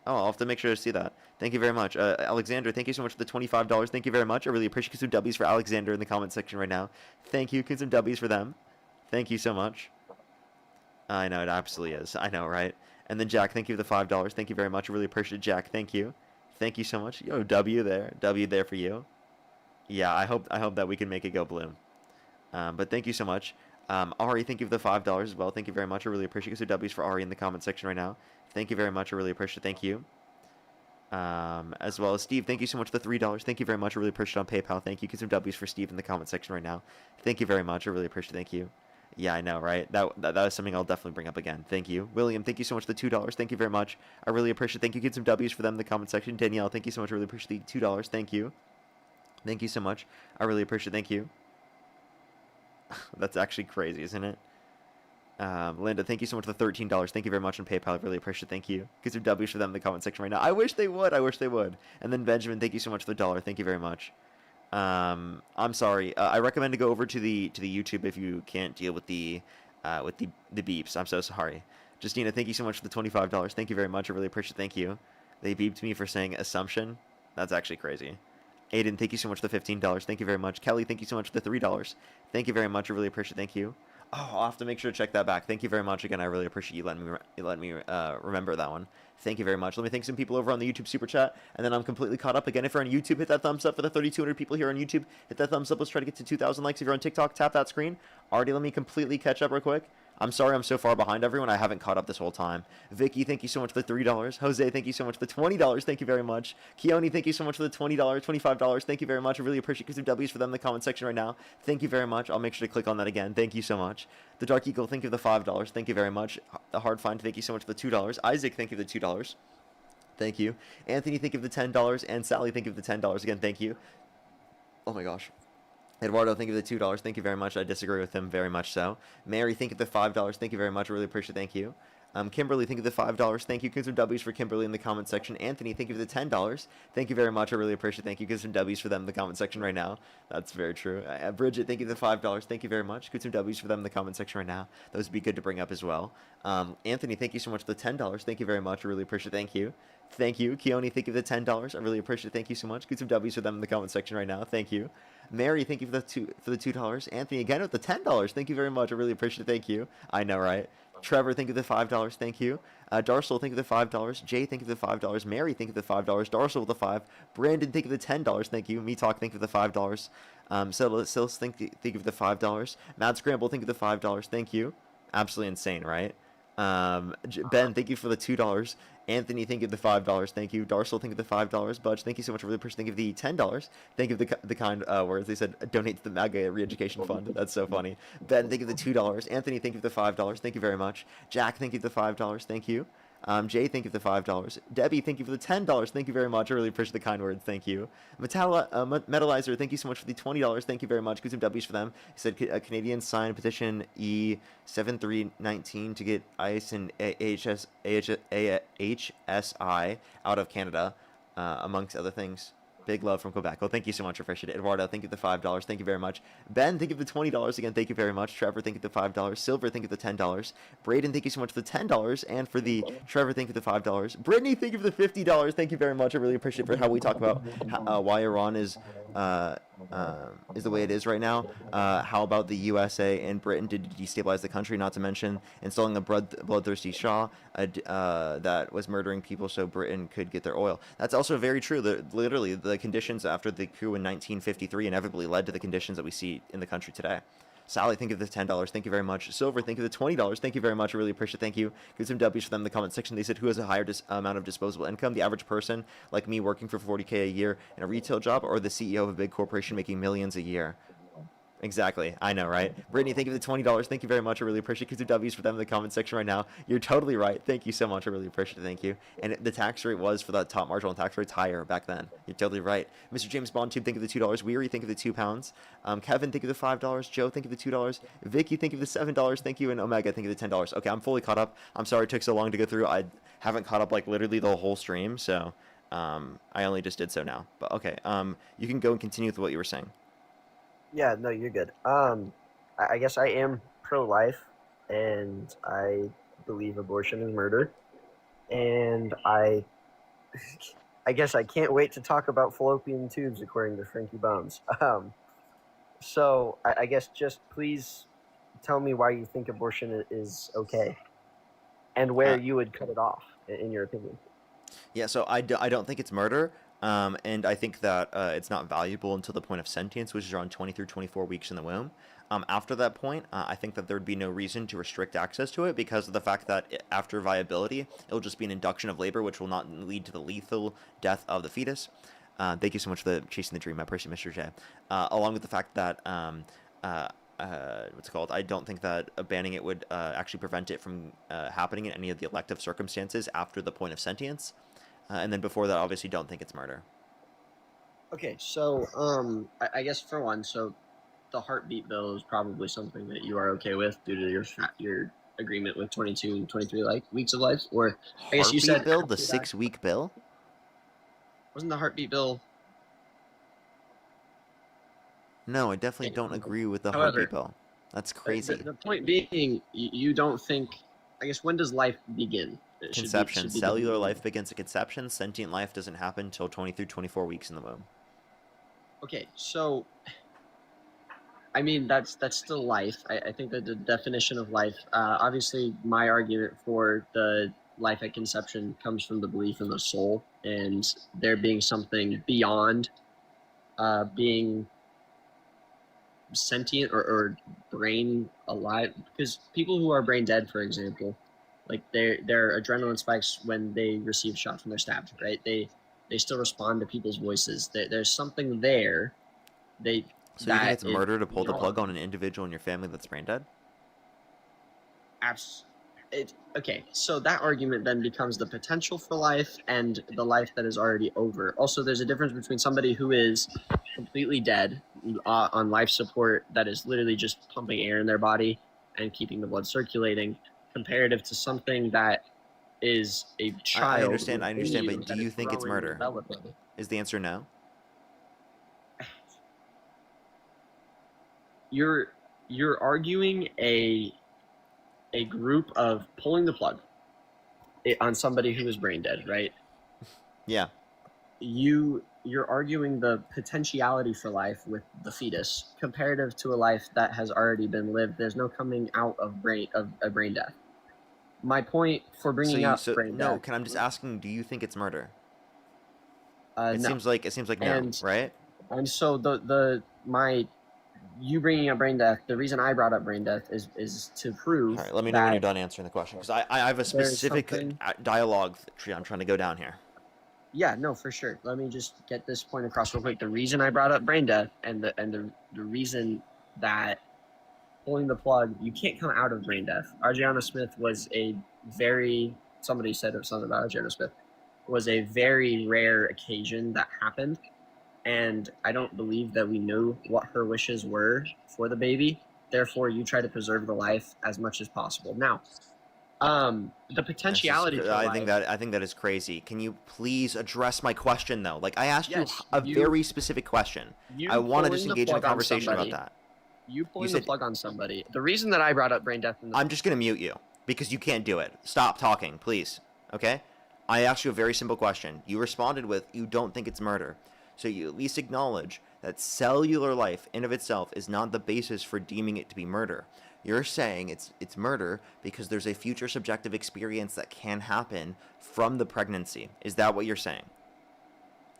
I'll have to make sure to see that. Thank you very much. Alexander, thank you so much for the $25. Thank you very much. I really appreciate some W's for Alexander in the comment section right now. Thank you. Get some W's for them. Thank you so much. I know, it absolutely is. I know, right? And then Jack, thank you for the $5. Thank you very much. I really appreciate it, Jack. Thank you. Thank you so much. Yo, W there. W there for you. Yeah, I hope that we can make it go blue. But thank you so much. Ari, thank you for the $5 as well. Thank you very much. I really appreciate it. So W's for Ari in the comment section right now. Thank you very much. I really appreciate it. Thank you. As well as Steve, thank you so much for the $3. Thank you very much. I really appreciate it on PayPal. Thank you. Get some W's for Steve in the comment section right now. Thank you very much. I really appreciate it. Thank you. Yeah, I know, right? That was something I'll definitely bring up again. Thank you. William, thank you so much for the $2. Thank you very much. I really appreciate it. Thank you. Get some W's for them in the comment section. Danielle, thank you so much. I really appreciate the $2. Thank you. Thank you so much. I really appreciate it. Thank you. That's actually crazy, isn't it? Linda, thank you so much for the $13. Thank you very much on PayPal. I really appreciate it. Thank you. Get some W's for them in the comment section right now. I wish they would. I wish they would. And then Benjamin, thank you so much for the $1. Thank you very much. I'm sorry. I recommend to go over to the YouTube if you can't deal with the beeps. I'm so sorry. Justina, thank you so much for the $25. Thank you very much. I really appreciate it. Thank you. They beeped me for saying assumption. That's actually crazy. Aiden, thank you so much for the $15. Thank you very much. Kelly, thank you so much for the $3. Thank you very much. I really appreciate it. Thank you. Oh, I'll have to make sure to check that back. Thank you very much again. I really appreciate you letting me remember that one. Thank you very much. Let me thank some people over on the YouTube super chat, and then I'm completely caught up again. If you're on YouTube, hit that thumbs up for the 3,200 people here on YouTube. Hit that thumbs up. Let's try to get to 2,000 likes. If you're on TikTok, tap that screen. Already, let me completely catch up real quick. I'm sorry I'm so far behind everyone. I haven't caught up this whole time. Vicky, thank you so much for the $3. Jose, thank you so much for the $20. Thank you very much. Keone, thank you so much for the $20, $25. Thank you very much. I really appreciate it. Get some W's for them in the comment section right now. Thank you very much. I'll make sure to click on that again. Thank you so much. The Dark Eagle, thank you for the $5. Thank you very much. The Hard Find, thank you so much for the $2. Isaac, thank you for the $2. Thank you. Anthony, thank you for the $10. And Sally, thank you for the $10. Again, thank you. Oh my gosh. Eduardo, thank you for the $2. Thank you very much. I disagree with him very much so. Mary, thank you for the $5. Thank you very much. I really appreciate it. Thank you. Kimberly, thank you for the $5. Thank you. Get some W's for Kimberly in the comment section. Anthony, thank you for the $10. Thank you very much. I really appreciate it. Thank you. Get some W's for them in the comment section right now. That's very true. Bridget, thank you for the $5. Thank you very much. Get some W's for them in the comment section right now. Those would be good to bring up as well. Anthony, thank you so much for the $10. Thank you very much. I really appreciate it. Thank you. Thank you. Keone, thank you for the $10. I really appreciate it. Thank you so much. Get some W's for them in the comment section right now. Thank you. Mary, thank you for the $2. Anthony, again with the $10. Thank you very much. I really appreciate it. Thank you. I know, right? Trevor, thank you for the $5. Thank you. Darcel, thank you for the $5. Jay, thank you for the $5. Mary, thank you for the $5. Darcel with the $5. Brandon, thank you for the $10. Thank you. Me Talk, thank you for the $5. Silas, thank you for the $5. Mad Scramble, thank you for the $5. Thank you. Absolutely insane, right? Ben, thank you for the $2. Anthony, thank you for the $5. Thank you. Darcel, thank you for the $5. Budge, thank you so much. I really appreciate it. Thank you for the $10. Thank you for the kind words. They said donate to the MAGA Re-Education Fund. That's so funny. Ben, thank you for the $2. Anthony, thank you for the $5. Thank you very much. Jack, thank you for the $5. Thank you. Jay, thank you for the $5. Debbie, thank you for the $10. Thank you very much. I really appreciate the kind words. Thank you. Metalizer, thank you so much for the $20. Thank you very much. Get some W's for them. He said Canadians sign petition E7319 to get ICE and HSI out of Canada, amongst other things. Big love from Quebec. Well, thank you so much. I appreciate it. Eduardo, thank you for the $5. Thank you very much. Ben, thank you for the $20. Again, thank you very much. Trevor, thank you for the $5. Silver, thank you for the $10. Braden, thank you so much for the $10. And for the Trevor, thank you for the $5. Brittany, thank you for the $50. Thank you very much. I really appreciate it for how we talk about why Iran is the way it is right now. How about the USA and Britain did destabilize the country, not to mention installing a bloodthirsty Shah that was murdering people so Britain could get their oil. That's also very true. Literally, the conditions after the coup in 1953 inevitably led to the conditions that we see in the country today. Sally, thank you for the $10. Thank you very much. Silver, thank you for the $20. Thank you very much. I really appreciate it. Thank you. Give some W's for them in the comment section. They said, who has a higher amount of disposable income? The average person like me working for $40K a year in a retail job, or the CEO of a big corporation making millions a year? Exactly. I know, right? Brittany, thank you for the $20. Thank you very much. I really appreciate it. Give some W's for them in the comment section right now. You're totally right. Thank you so much. I really appreciate it. Thank you. And the tax rate was for that top marginal tax rates higher back then. You're totally right. Mr. James Bond Tube, thank you for the $2. Weary, thank you for the £2. Kevin, thank you for the $5. Joe, thank you for the $2. Vicky, thank you for the $7. Thank you. And Omega, thank you for the $10. Okay, I'm fully caught up. I'm sorry it took so long to go through. I haven't caught up like literally the whole stream, so I only just did so now. But okay, you can go and continue with what you were saying. Yeah, no, you're good. I guess I am pro-life, and I believe abortion is murder, and I guess I can't wait to talk about fallopian tubes, according to Frankie Bones. So I guess just please tell me why you think abortion is okay, and where you would cut it off, in your opinion. Yeah, so I don't think it's murder, and I think that it's not valuable until the point of sentience, which is around 20 through 24 weeks in the womb. After that point, I think that there would be no reason to restrict access to it because of the fact that after viability, it will just be an induction of labor, which will not lead to the lethal death of the fetus. Thank you so much for chasing the dream. I appreciate Mr. J. Along with the fact that what's it called? I don't think that banning it would actually prevent it from happening in any of the elective circumstances after the point of sentience. And then before that, obviously, don't think it's murder. Okay, so I guess for one, so the heartbeat bill is probably something that you are okay with due to your agreement with 22 and 23 weeks of life, or I guess you said bill, the 6-week bill. Wasn't the heartbeat bill? No, I definitely don't agree with the However, heartbeat bill. That's crazy. The point being, you don't think. I guess when does life begin? Conception. Cellular life begins at conception. Sentient life doesn't happen until 20 through 24 weeks in the womb. Okay, so I mean that's still life. I think that the definition of life. Obviously, my argument for the life at conception comes from the belief in the soul and there being something beyond being sentient or brain alive, because people who are brain dead, for example, like their adrenaline spikes when they receive shots when they're stabbed, right? They still respond to people's voices. There's something there. So you think it's murder to pull the plug on an individual in your family that's brain dead? Okay, so that argument then becomes the potential for life and the life that is already over. Also, there's a difference between somebody who is completely dead on life support that is literally just pumping air in their body and keeping the blood circulating, comparative to something that is a child. I understand, but do you think it's murder? Is the answer no? You're arguing a group of pulling the plug on somebody who is brain dead, right? Yeah. You're arguing the potentiality for life with the fetus comparative to a life that has already been lived. There's no coming out of a brain death. My point for bringing up brain death. I'm just asking, do you think it's murder? No. Seems like no, right? And so you bringing up brain death, the reason I brought up brain death is to prove. All right, let me know when you're done answering the question, because I have a specific dialogue tree I'm trying to go down here. Yeah, no, for sure. Let me just get this point across real quick. The reason I brought up brain death and the reason that pulling the plug, you can't come out of brain death. Adriana Smith was somebody said something about Adriana Smith, was a very rare occasion that happened. And I don't believe that we knew what her wishes were for the baby. Therefore, you try to preserve the life as much as possible. Now, the potentiality. I think that is crazy. Can you please address my question though? Like I asked you a very specific question. I want to just engage in a conversation about that. You pulling the plug on somebody. The reason that I brought up brain death. I'm just gonna mute you because you can't do it. Stop talking, please. Okay? I asked you a very simple question. You responded with, "You don't think it's murder." So you at least acknowledge that cellular life in of itself is not the basis for deeming it to be murder. You're saying it's murder because there's a future subjective experience that can happen from the pregnancy. Is that what you're saying?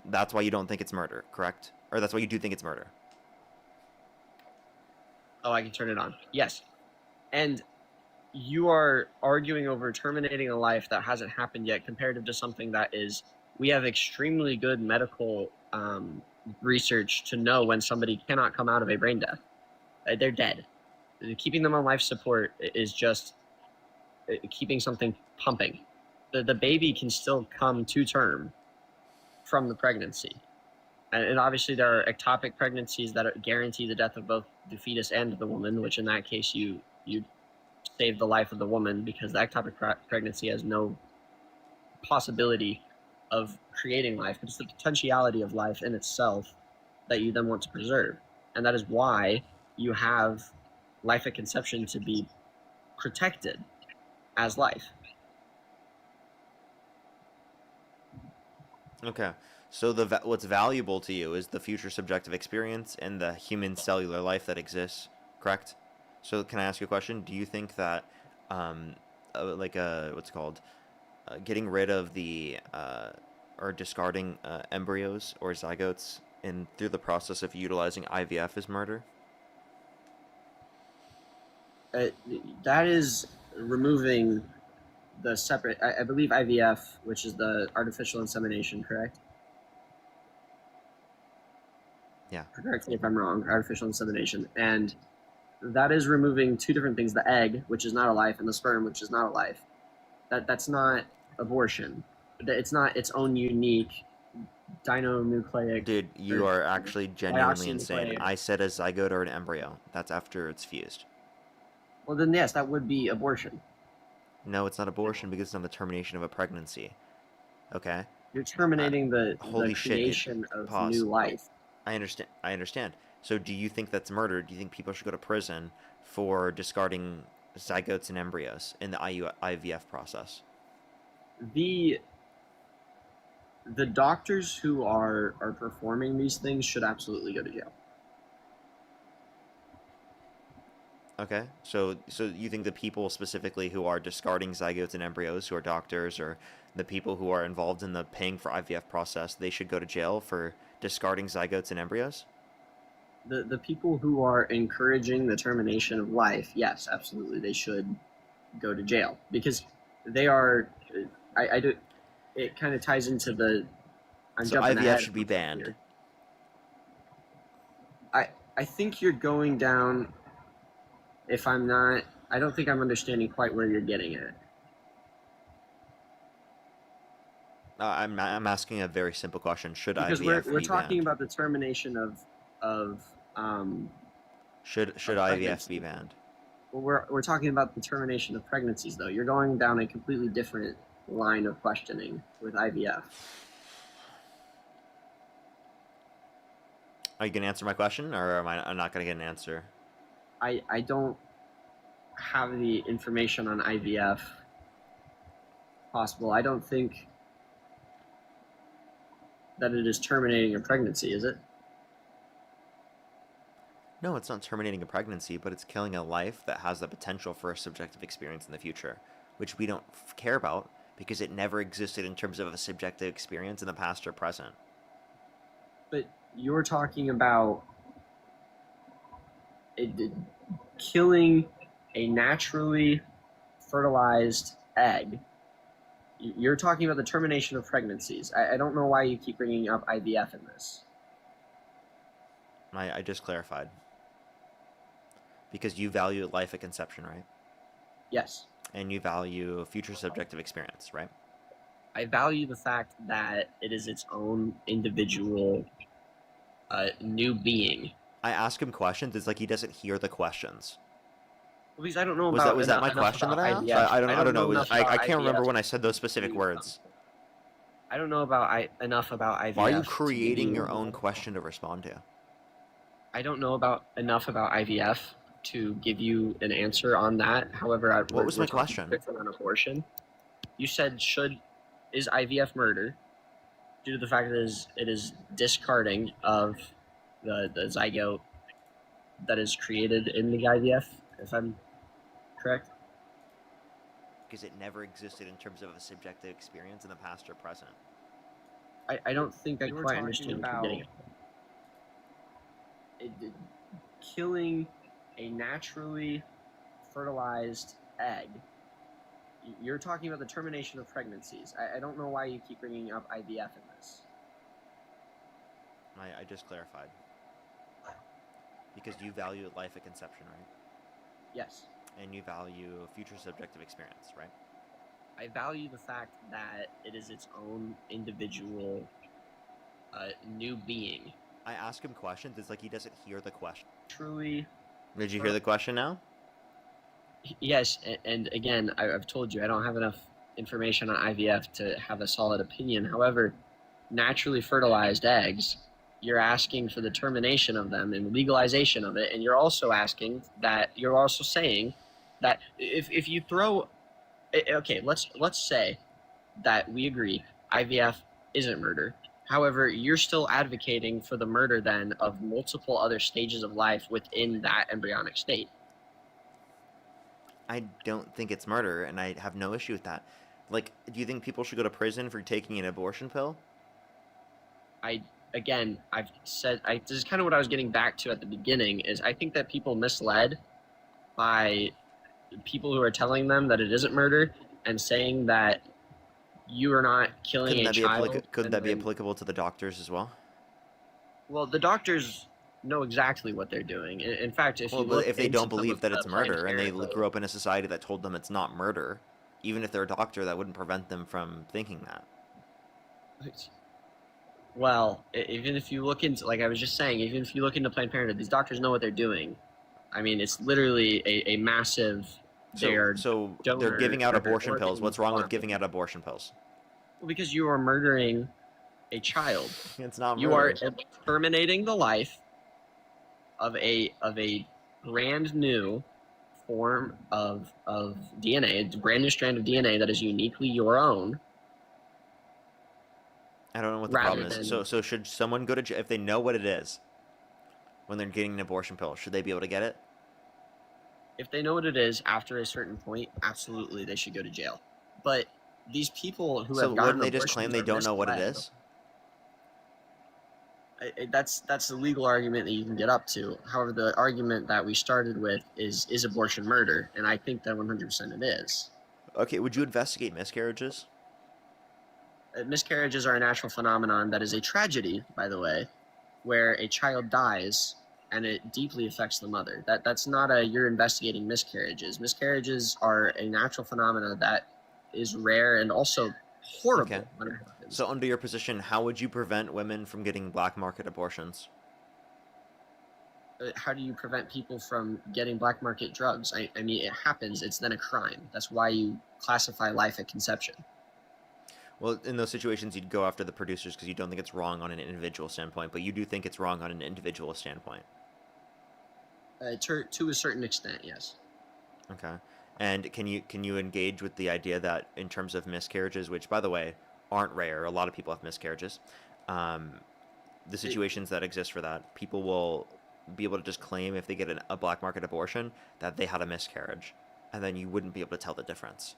That's why you don't think it's murder, correct? Or that's why you do think it's murder? Oh, I can turn it on. Yes. And you are arguing over terminating a life that hasn't happened yet comparative to something that is... We have extremely good medical research to know when somebody cannot come out of a brain death. They're dead. Keeping them on life support is just keeping something pumping. The baby can still come to term from the pregnancy. And obviously there are ectopic pregnancies that guarantee the death of both the fetus and the woman, which in that case you save the life of the woman because the ectopic pregnancy has no possibility of creating life, but it's the potentiality of life in itself that you then want to preserve. And that is why you have life at conception to be protected as life. Okay. So what's valuable to you is the future subjective experience and the human cellular life that exists, correct? So can I ask you a question? Do you think that, what's it called, getting rid of the or discarding embryos or zygotes in through the process of utilizing IVF is murder? That is removing the separate. I believe IVF, which is the artificial insemination, correct? Yeah. Correct me if I'm wrong. Artificial insemination, and that is removing two different things: the egg, which is not a life, and the sperm, which is not a life. That's not abortion. It's not its own unique dinonucleic. Dude, you are actually genuinely insane. deoxynucleic. I said a zygote or an embryo. That's after it's fused. Well, then yes, that would be abortion. No, it's not abortion because it's not the termination of a pregnancy. Okay? You're terminating the Holy shit, dude. creation of Pause. new life. I understand. So do you think that's murder? Do you think people should go to prison for discarding zygotes and embryos in the IVF process? The doctors who are performing these things should absolutely go to jail. Okay, so you think the people specifically who are discarding zygotes and embryos, who are doctors, or the people who are involved in the paying for IVF process, they should go to jail for discarding zygotes and embryos? The people who are encouraging the termination of life, yes, absolutely, they should go to jail because they are. I do. It kind of ties into the. So IVF should be banned. I think you're going down. If I'm not, I don't think I'm understanding quite where you're getting at. I'm asking a very simple question. Should Because IVF we're be talking banned? about the termination of Should IVF be banned? Well, we're talking about the termination of pregnancies, though. You're going down a completely different line of questioning with IVF. Are you going to answer my question, or am I not going to get an answer? I don't have the information on IVF possible. I don't think that it is terminating a pregnancy, is it? No, it's not terminating a pregnancy, but it's killing a life that has the potential for a subjective experience in the future, which we don't care about because it never existed in terms of a subjective experience in the past or present. But you're talking about killing a naturally fertilized egg. You're talking about the termination of pregnancies. I don't know why you keep bringing up IVF in this. I just clarified. Because you value life at conception, right? Yes. And you value future subjective experience, right? I value the fact that it is its own individual new being. I ask him questions. It's like he doesn't hear the questions. Well, because I don't know Was that my question that I asked? I don't know. I can't remember when I said those specific words. I don't know about enough about IVF. Why are you creating your own question to respond to? I don't know enough about IVF to give you an answer on that. However, what was my question? On abortion, you said is IVF murder due to the fact that it is discarding of the zygote that is created in the IVF, if I'm correct? Because it never existed in terms of a subjective experience in the past or present. I don't think I quite understand what you're getting at. Killing a naturally fertilized egg. You're talking about the termination of pregnancies. I don't know why you keep bringing up IVF in this. I just clarified. Because you value life at conception, right? Yes. And you value future subjective experience, right? I value the fact that it is its own individual new being. I ask him questions. It's like he doesn't hear the question. Truly. Did you hear the question now? Yes, and again, I've told you I don't have enough information on IVF to have a solid opinion. However, naturally fertilized eggs, you're asking for the termination of them and legalization of it, and you're also saying that if you throw, okay, let's say that we agree IVF isn't murder. However, you're still advocating for the murder then of multiple other stages of life within that embryonic state. I don't think it's murder, and I have no issue with that. Like, do you think people should go to prison for taking an abortion pill? I've said, this is kind of what I was getting back to at the beginning, is I think that people misled by people who are telling them that it isn't murder and saying that you are not killing Couldn't a that be child. couldn't that be applicable to the doctors as well? Well, the doctors know exactly what they're doing. In fact, if Well, you but look if they into don't some believe of that the it's Planned murder and they Parenthood- grew up in a society that told them it's not murder, even if they're a doctor, that wouldn't prevent them from thinking that. Well, even if you look into, like I was just saying, even if you look into Planned Parenthood, these doctors know what they're doing. I mean, it's literally a massive. So they're giving out abortion pills. What's wrong with farm. giving out abortion pills? Well, because you are murdering a child. It's not You are murder. terminating the life of a brand new form of DNA, a brand new strand of DNA that is uniquely your own. I don't know what the problem is. So should someone go to jail if they know what it is when they're getting an abortion pill? Should they be able to get it? If they know what it is after a certain point, absolutely they should go to jail. But these people who have gotten wouldn't they just abortions claim they are don't know what it misled. is? That's a legal argument that you can get up to. However, the argument that we started with is abortion murder, and I think that 100% it is. Okay, would you investigate miscarriages? Miscarriages are a natural phenomenon that is a tragedy, by the way, where a child dies and it deeply affects the mother. That's not you're investigating miscarriages. Miscarriages are a natural phenomenon that is rare and also horrible. Okay. So under your position, how would you prevent women from getting black market abortions? How do you prevent people from getting black market drugs? I mean, it happens. It's then a crime. That's why you classify life at conception. Well, in those situations, you'd go after the producers because you don't think it's wrong on an individual standpoint, but you do think it's wrong on an individual standpoint. To a certain extent, yes. Okay. And can you engage with the idea that in terms of miscarriages, which by the way aren't rare, a lot of people have miscarriages, the situations that exist for that, people will be able to just claim if they get a black market abortion that they had a miscarriage, and then you wouldn't be able to tell the difference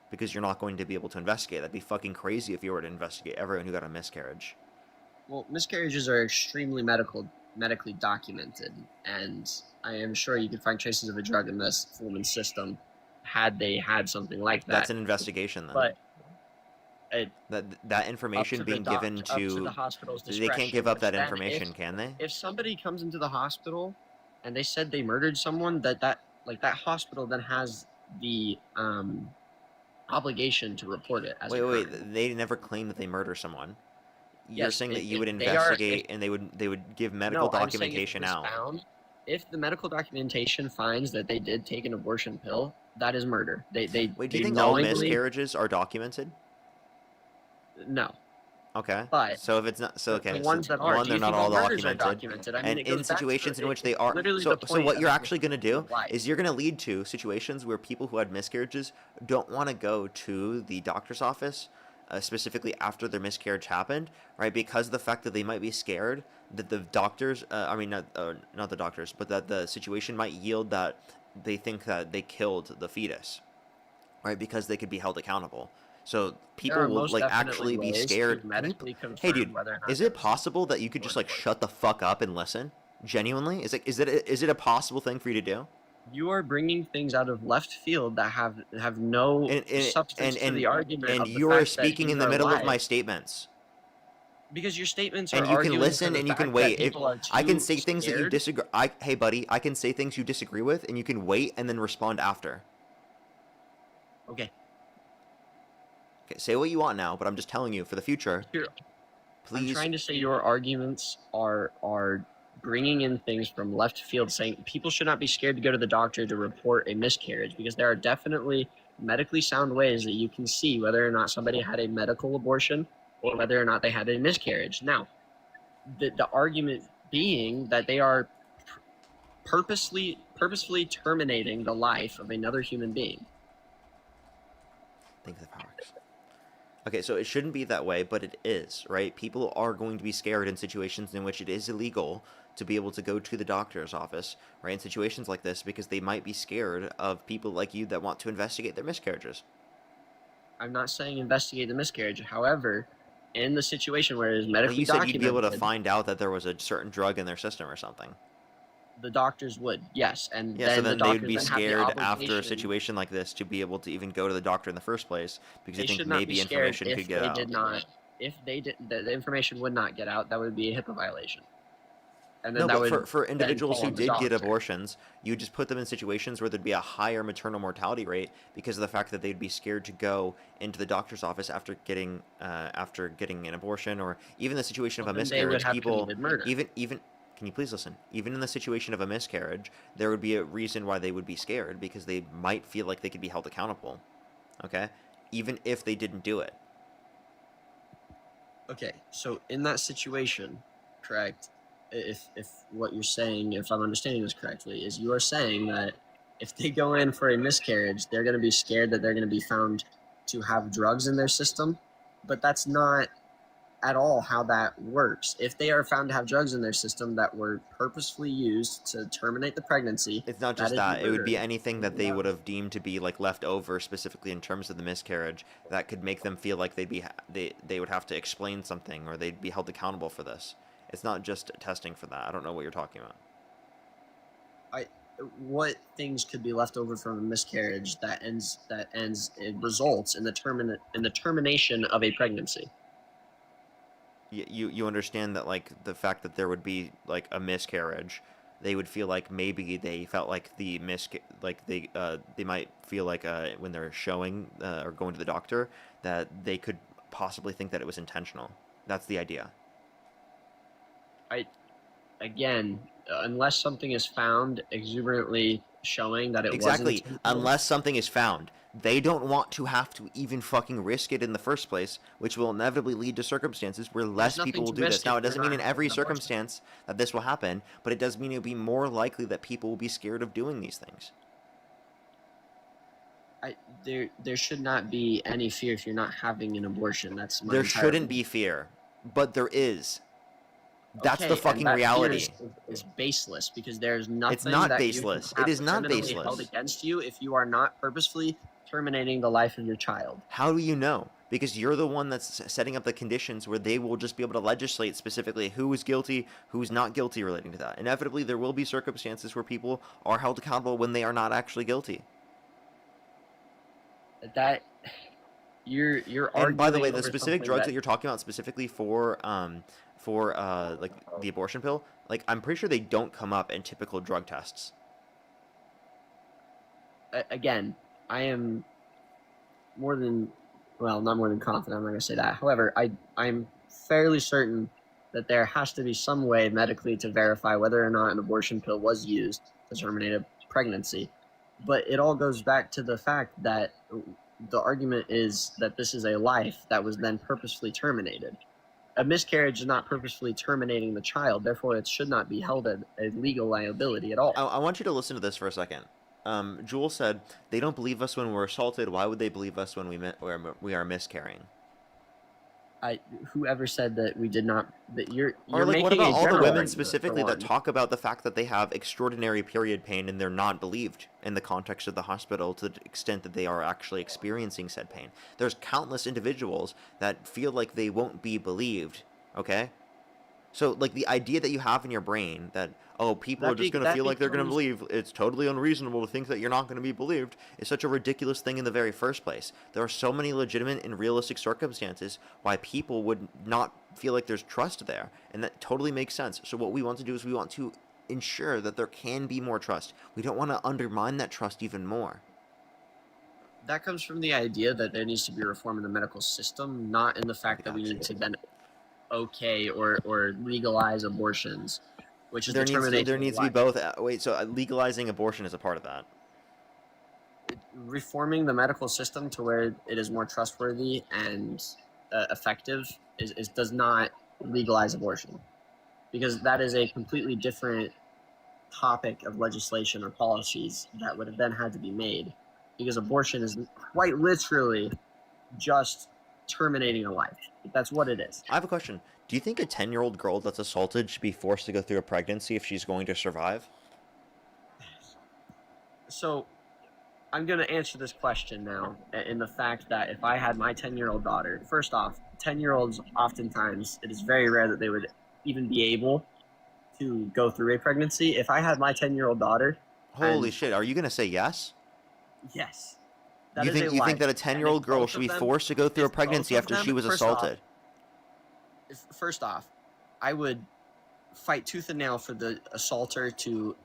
because you're not going to be able to investigate. That'd be fucking crazy if you were to investigate everyone who got a miscarriage. Well, miscarriages are extremely medically documented, and I am sure you could find traces of a drug in this woman's system had they had something like that. That's an investigation then. But that information being given to the hospital's they can't give up that information, can they? If somebody comes into the hospital and they said they murdered someone, that hospital then has the obligation to report it as wait, they never claim that they murder someone. You're Yes, saying that you would if they investigate and they would give medical No, I'm saying documentation out. If the medical documentation finds that they did take an abortion pill, that is murder. Wait, do they you think all knowingly- miscarriages are documented? No. Okay. But so if it's not, so okay, the ones so that are, one, do they're you not think all murders are documented. documented? I mean, And it goes in back to situations in the- which they are, literally so the so point what of you're it actually going to do life. is you're going to lead to situations where people who had miscarriages don't want to go to the doctor's office, specifically after their miscarriage happened, right? Because of the fact that they might be scared that the doctors, not the doctors, but that the situation might yield that they think that they killed the fetus, right? Because they could be held accountable. So people There are will most like definitely actually be ways to scared. medically Hey, confirm dude, whether or not is it possible that you could just like shut the fuck up and listen? Genuinely, is it a possible thing for you to do? You are bringing things out of left field that have no substance to the argument. And of the you are fact that speaking in the these are middle of my lies. statements. Because your statements And are you can arguing listen for the and you can fact wait. that people are I can too say things that you scared. disagree. Hey, buddy, I can say things you disagree with, and you can wait and then respond after. Okay. Okay, say what you want now, but I'm just telling you for the future. I'm Please. trying to say your arguments are bringing in things from left field, saying people should not be scared to go to the doctor to report a miscarriage, because there are definitely medically sound ways that you can see whether or not somebody had a medical abortion or whether or not they had a miscarriage. Now, the argument being that they are purposefully terminating the life of another human being. Think of the powers. Okay, so it shouldn't be that way, but it is, right? People are going to be scared in situations in which it is illegal to be able to go to the doctor's office, right? In situations like this, because they might be scared of people like you that want to investigate their miscarriages. I'm not saying investigate the miscarriage. However, in the situation where it is Well, medically you said you'd be able to documented, find out that there was a certain drug in their system or something. the doctors would, yes, and Yeah, so then the then they would doctors be then have the scared after a obligation. situation like this to be able to even go to the doctor in the first place because They you think should not be maybe scared information could if get they out. did not. If they did, the information would not get out. That would be a HIPAA violation. And then No, that but would for then individuals fall who on the did get doctor. abortions, you just put them in situations where there'd be a higher maternal mortality rate because of the fact that they'd be scared to go into the doctor's office after getting an abortion, or even the situation Well, of a then they would miscarriage. have People committed murder. even can you please listen? Even in the situation of a miscarriage, there would be a reason why they would be scared because they might feel like they could be held accountable. Okay, even if they didn't do it. Okay, so in that situation, correct? If what you're saying, if I'm understanding this correctly, is you are saying that if they go in for a miscarriage, they're going to be scared that they're going to be found to have drugs in their system, but that's not at all how that works. If they are found to have drugs in their system that were purposefully used to terminate the pregnancy, It's not just is that. It would be murder. anything that they would have deemed to be like left over, specifically in terms of the miscarriage, that could make them feel like they would have to explain something or they'd be held accountable for this. It's not just testing for that. I don't know what you're talking about. What things could be left over from a miscarriage that it results in the termination of a pregnancy? You understand that, like, the fact that there would be like a miscarriage, they would feel like maybe they felt like they might feel like when they're showing or going to the doctor that they could possibly think that it was intentional. That's the idea. Again, unless something is found exuberantly showing that it Exactly. wasn't, Unless something is found. They don't want to have to even fucking risk it in the first place, which will inevitably lead to circumstances where less nothing people will to do risk this. Now, it if you're doesn't mean not in every having an abortion. circumstance that this will happen, but it does mean it'll be more likely that people will be scared of doing these things. there should not be any fear if you're not having an abortion. That's my There entire shouldn't point. be fear, but there is. That's Okay, the and fucking that reality. fear is baseless because there's nothing It's not that baseless. you can It is not criminally held baseless. against you if you are not purposefully terminating the life of your child. How do you know? Because you're the one that's setting up the conditions where they will just be able to legislate specifically who is guilty, who's not guilty relating to that. Inevitably, there will be circumstances where people are held accountable when they are not actually guilty. That you're And by the way, arguing the over specific something drugs that you're talking about specifically for like the abortion pill, like I'm pretty sure they don't come up in typical drug tests. Again, I am not more than confident. I'm not going to say that. However, I'm fairly certain that there has to be some way medically to verify whether or not an abortion pill was used to terminate a pregnancy. But it all goes back to the fact that the argument is that this is a life that was then purposefully terminated. A miscarriage is not purposefully terminating the child, therefore it should not be held a legal liability at all. I want you to listen to this for a second. Jewel said, "They don't believe us when we're assaulted. Why would they believe us when we are miscarrying?" Whoever said that we did not, that you're Or like, making what about a all the general women argument, specifically for that one. talk about the fact that they have extraordinary period pain and they're not believed in the context of the hospital to the extent that they are actually experiencing said pain? There's countless individuals that feel like they won't be believed, okay? So, like, the idea that you have in your brain that, oh, people are just going to feel like they're going to believe, it's totally unreasonable to think that you're not going to be believed, is such a ridiculous thing in the very first place. There are so many legitimate and realistic circumstances why people would not feel like there's trust there, and that totally makes sense. So what we want to do is we want to ensure that there can be more trust. We don't want to undermine that trust even more. That comes from the idea that there needs to be reform in the medical system, not in the fact that we need to then okay or legalize abortions, which is There needs to be life. both. Wait, so legalizing abortion is a part of that. Reforming the medical system to where it is more trustworthy and effective does not legalize abortion, because that is a completely different topic of legislation or policies that would have then had to be made, because abortion is quite literally just terminating a life. That's what it is. I have a question. Do you think a 10-year-old girl that's assaulted should be forced to go through a pregnancy if she's going to survive? So I'm going to answer this question now in the fact that if I had my 10-year-old daughter, first off, 10-year-olds oftentimes, it is very rare that they would even be able to go through a pregnancy. If I had my 10-year-old daughter... Holy shit, are you going to say yes? Yes. You think that a 10-year-old girl should be forced to go through a pregnancy after she was assaulted? First off, I would fight tooth and nail for the assaulter to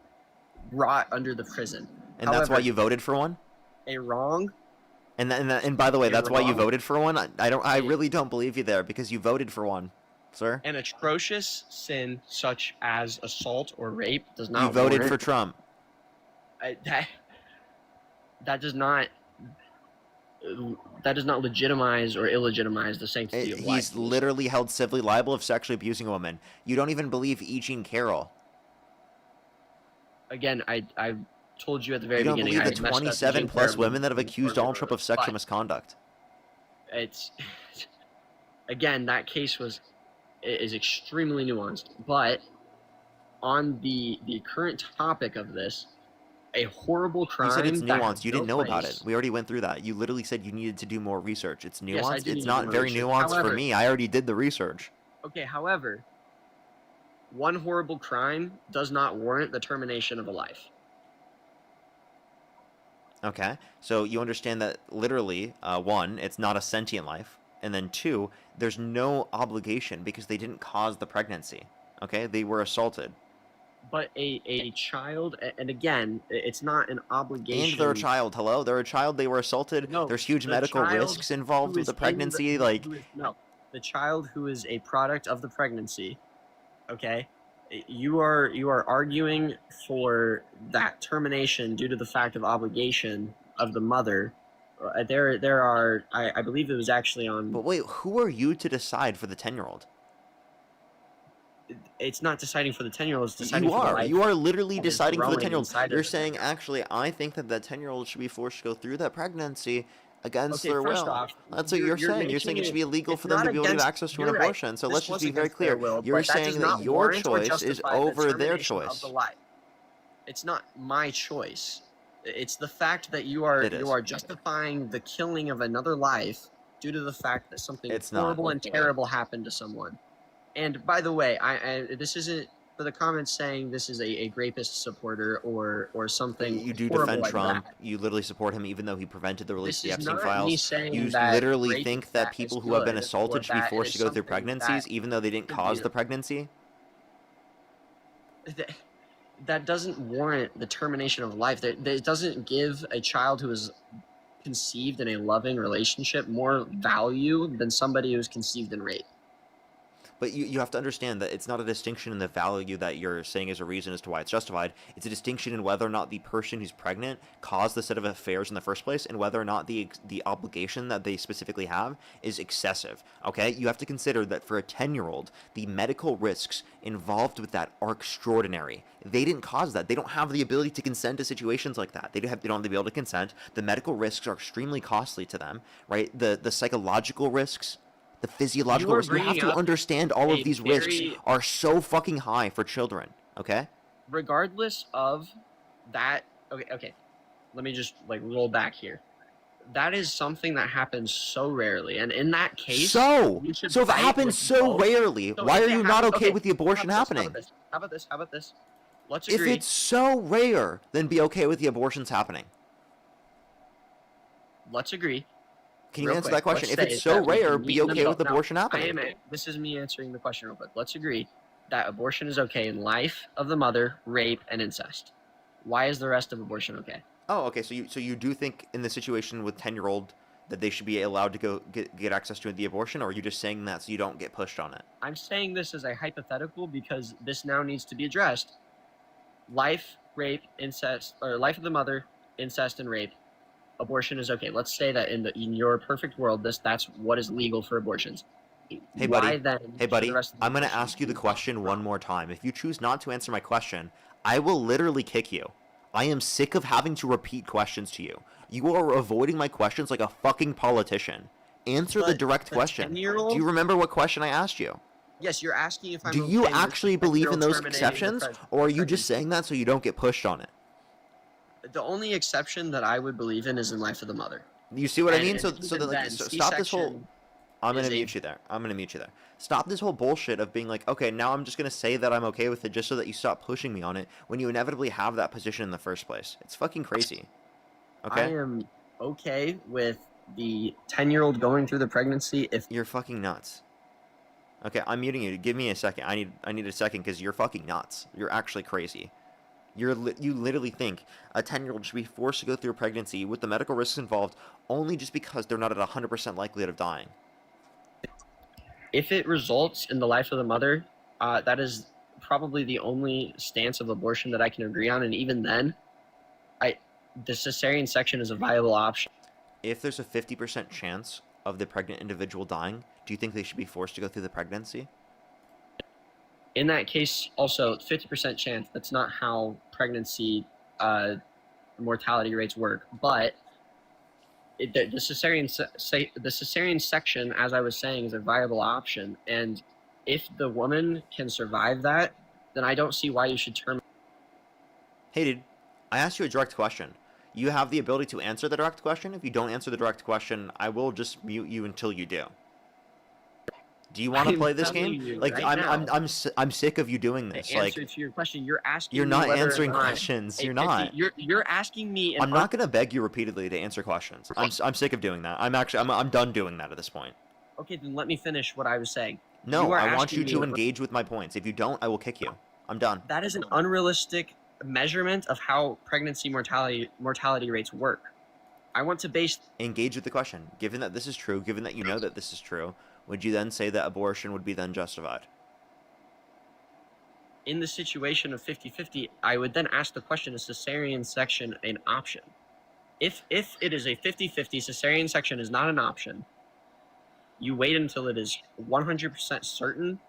rot under the prison. And that's why you voted for one? A wrong. And by the way, that's why you voted for one? I really don't believe you there because you voted for one, sir. An atrocious sin such as assault or rape does not. You voted for Trump. That does not legitimize or illegitimize the sanctity of life. He's literally held civilly liable of sexually abusing a woman. You don't even believe E. Jean Carroll. Again, I told you at the very beginning. You don't believe the 27 plus women that have accused Donald Trump of sexual misconduct. It's again, that case is extremely nuanced, but on the current topic of this, a horrible crime. You said it's nuanced. You didn't know about it. We already went through that. You literally said you needed to do more research. It's nuanced. It's not very nuanced for me. I already did the research. Okay, however, one horrible crime does not warrant the termination of a life. Okay, so you understand that literally, one, it's not a sentient life, and then two, there's no obligation because they didn't cause the pregnancy. Okay, they were assaulted. But a child, and again, it's not an obligation. And they're a child. Hello, they're a child. They were assaulted. No, there's huge medical risks involved with the pregnancy. The child who is a product of the pregnancy. Okay, you are arguing for that termination due to the fact of obligation of the mother. There are, I believe it was actually on. But wait, who are you to decide for the 10-year-old? It's not deciding for the 10-year-old. It's deciding for the life. You are literally deciding for the 10-year-old. You're saying, actually, I think that 10-year-old should be forced to go through that pregnancy against their will. That's what you're saying. You're saying it should be illegal for them to be able to have access to an abortion. So let's just be very clear. You're saying that your choice is over their choice. It's not my choice. It's the fact that you are justifying the killing of another life due to the fact that something horrible and terrible happened to someone. And by the way, this isn't for the comments saying this is a rapist supporter or something. You do defend Trump. You literally support him even though he prevented the release of the Epstein files. You literally think that people who have been assaulted should be forced to go through pregnancies even though they didn't cause the pregnancy? That doesn't warrant the termination of life. It doesn't give a child who is conceived in a loving relationship more value than somebody who is conceived in rape. But you have to understand that it's not a distinction in the value that you're saying is a reason as to why it's justified. It's a distinction in whether or not the person who's pregnant caused the set of affairs in the first place and whether or not the obligation that they specifically have is excessive. Okay? You have to consider that for a 10-year-old, the medical risks involved with that are extraordinary. They didn't cause that. They don't have the ability to consent to situations like that. They don't have the ability to consent. The medical risks are extremely costly to them, right? The psychological risks, the physiological risks. You have to understand all of these risks are so fucking high for children, okay? Regardless of that, okay. Let me just roll back here. That is something that happens so rarely, and in that case, so if it happens so rarely, why are you not okay with the abortion happening? How about this? Let's agree. If it's so rare, then be okay with the abortions happening. Let's agree. Can you answer that question? If it's so rare, be okay with abortion happening. This is me answering the question real quick. Let's agree that abortion is okay in life of the mother, rape, and incest. Why is the rest of abortion okay? Oh, okay. So you do think in the situation with 10-year-old that they should be allowed to go get access to the abortion, or are you just saying that so you don't get pushed on it? I'm saying this as a hypothetical because this now needs to be addressed. Life, rape, incest, or life of the mother, incest, and rape. Abortion is okay. Let's say that in your perfect world, that's what is legal for abortions. Hey buddy, I'm going to ask you the question one more time. If you choose not to answer my question, I will literally kick you. I am sick of having to repeat questions to you. You are avoiding my questions like a fucking politician. Answer the But direct the question. 10-year-old? Do you remember what question I asked you? Yes, you're asking if I'm Do okay you with actually the believe 10-year-old in those terminating the exceptions, or are you just pregnancy. saying that so you don't get pushed on it? The only exception that I would believe in is in life of the mother. You see what I And- mean? and So even that, like, then, stop this whole. C-section I'm gonna is a- mute you there. I'm gonna mute you there. Stop this whole bullshit of being like, okay, now I'm just gonna say that I'm okay with it just so that you stop pushing me on it when you inevitably have that position in the first place. It's fucking crazy. Okay? I am okay with the 10-year-old going through the pregnancy if You're fucking nuts. Okay, I'm muting you. Give me a second. I need a second because you're fucking nuts. You're actually crazy. You literally think a 10-year-old should be forced to go through a pregnancy with the medical risks involved only just because they're not at 100% likelihood of dying. if it results in the life of the mother, that is probably the only stance of abortion that I can agree on, and even then, the cesarean section is a viable option. If there's a 50% chance of the pregnant individual dying, do you think they should be forced to go through the pregnancy? In that case, also 50% chance. That's not how pregnancy mortality rates work, but the cesarean section, as I was saying, is a viable option. And if the woman can survive that, then I don't see why you should terminate. Hey, dude, I asked you a direct question. You have the ability to answer the direct question. If you don't answer the direct question, I will just mute you until you do. Do you want to play this game? Like, I'm sick of you doing this. The answer to your question, you're asking. You're me not whether answering or not questions. a You're 50 not. You're asking me. I'm not gonna beg you repeatedly to answer questions. I'm sick of doing that. I'm done doing that at this point. Okay, then let me finish what I was saying. No, I want you asking to me- engage with my points. If you don't, I will kick you. I'm done. That is an unrealistic measurement of how pregnancy mortality rates work. I want to base. Engage with the question. Given that this is true, given that you know that this is true, would you then say that abortion would be then justified? In the situation of 50-50, I would then ask the question, is cesarean section an option? If it is a 50-50, cesarean section is not an option, you wait until it is 100% certain.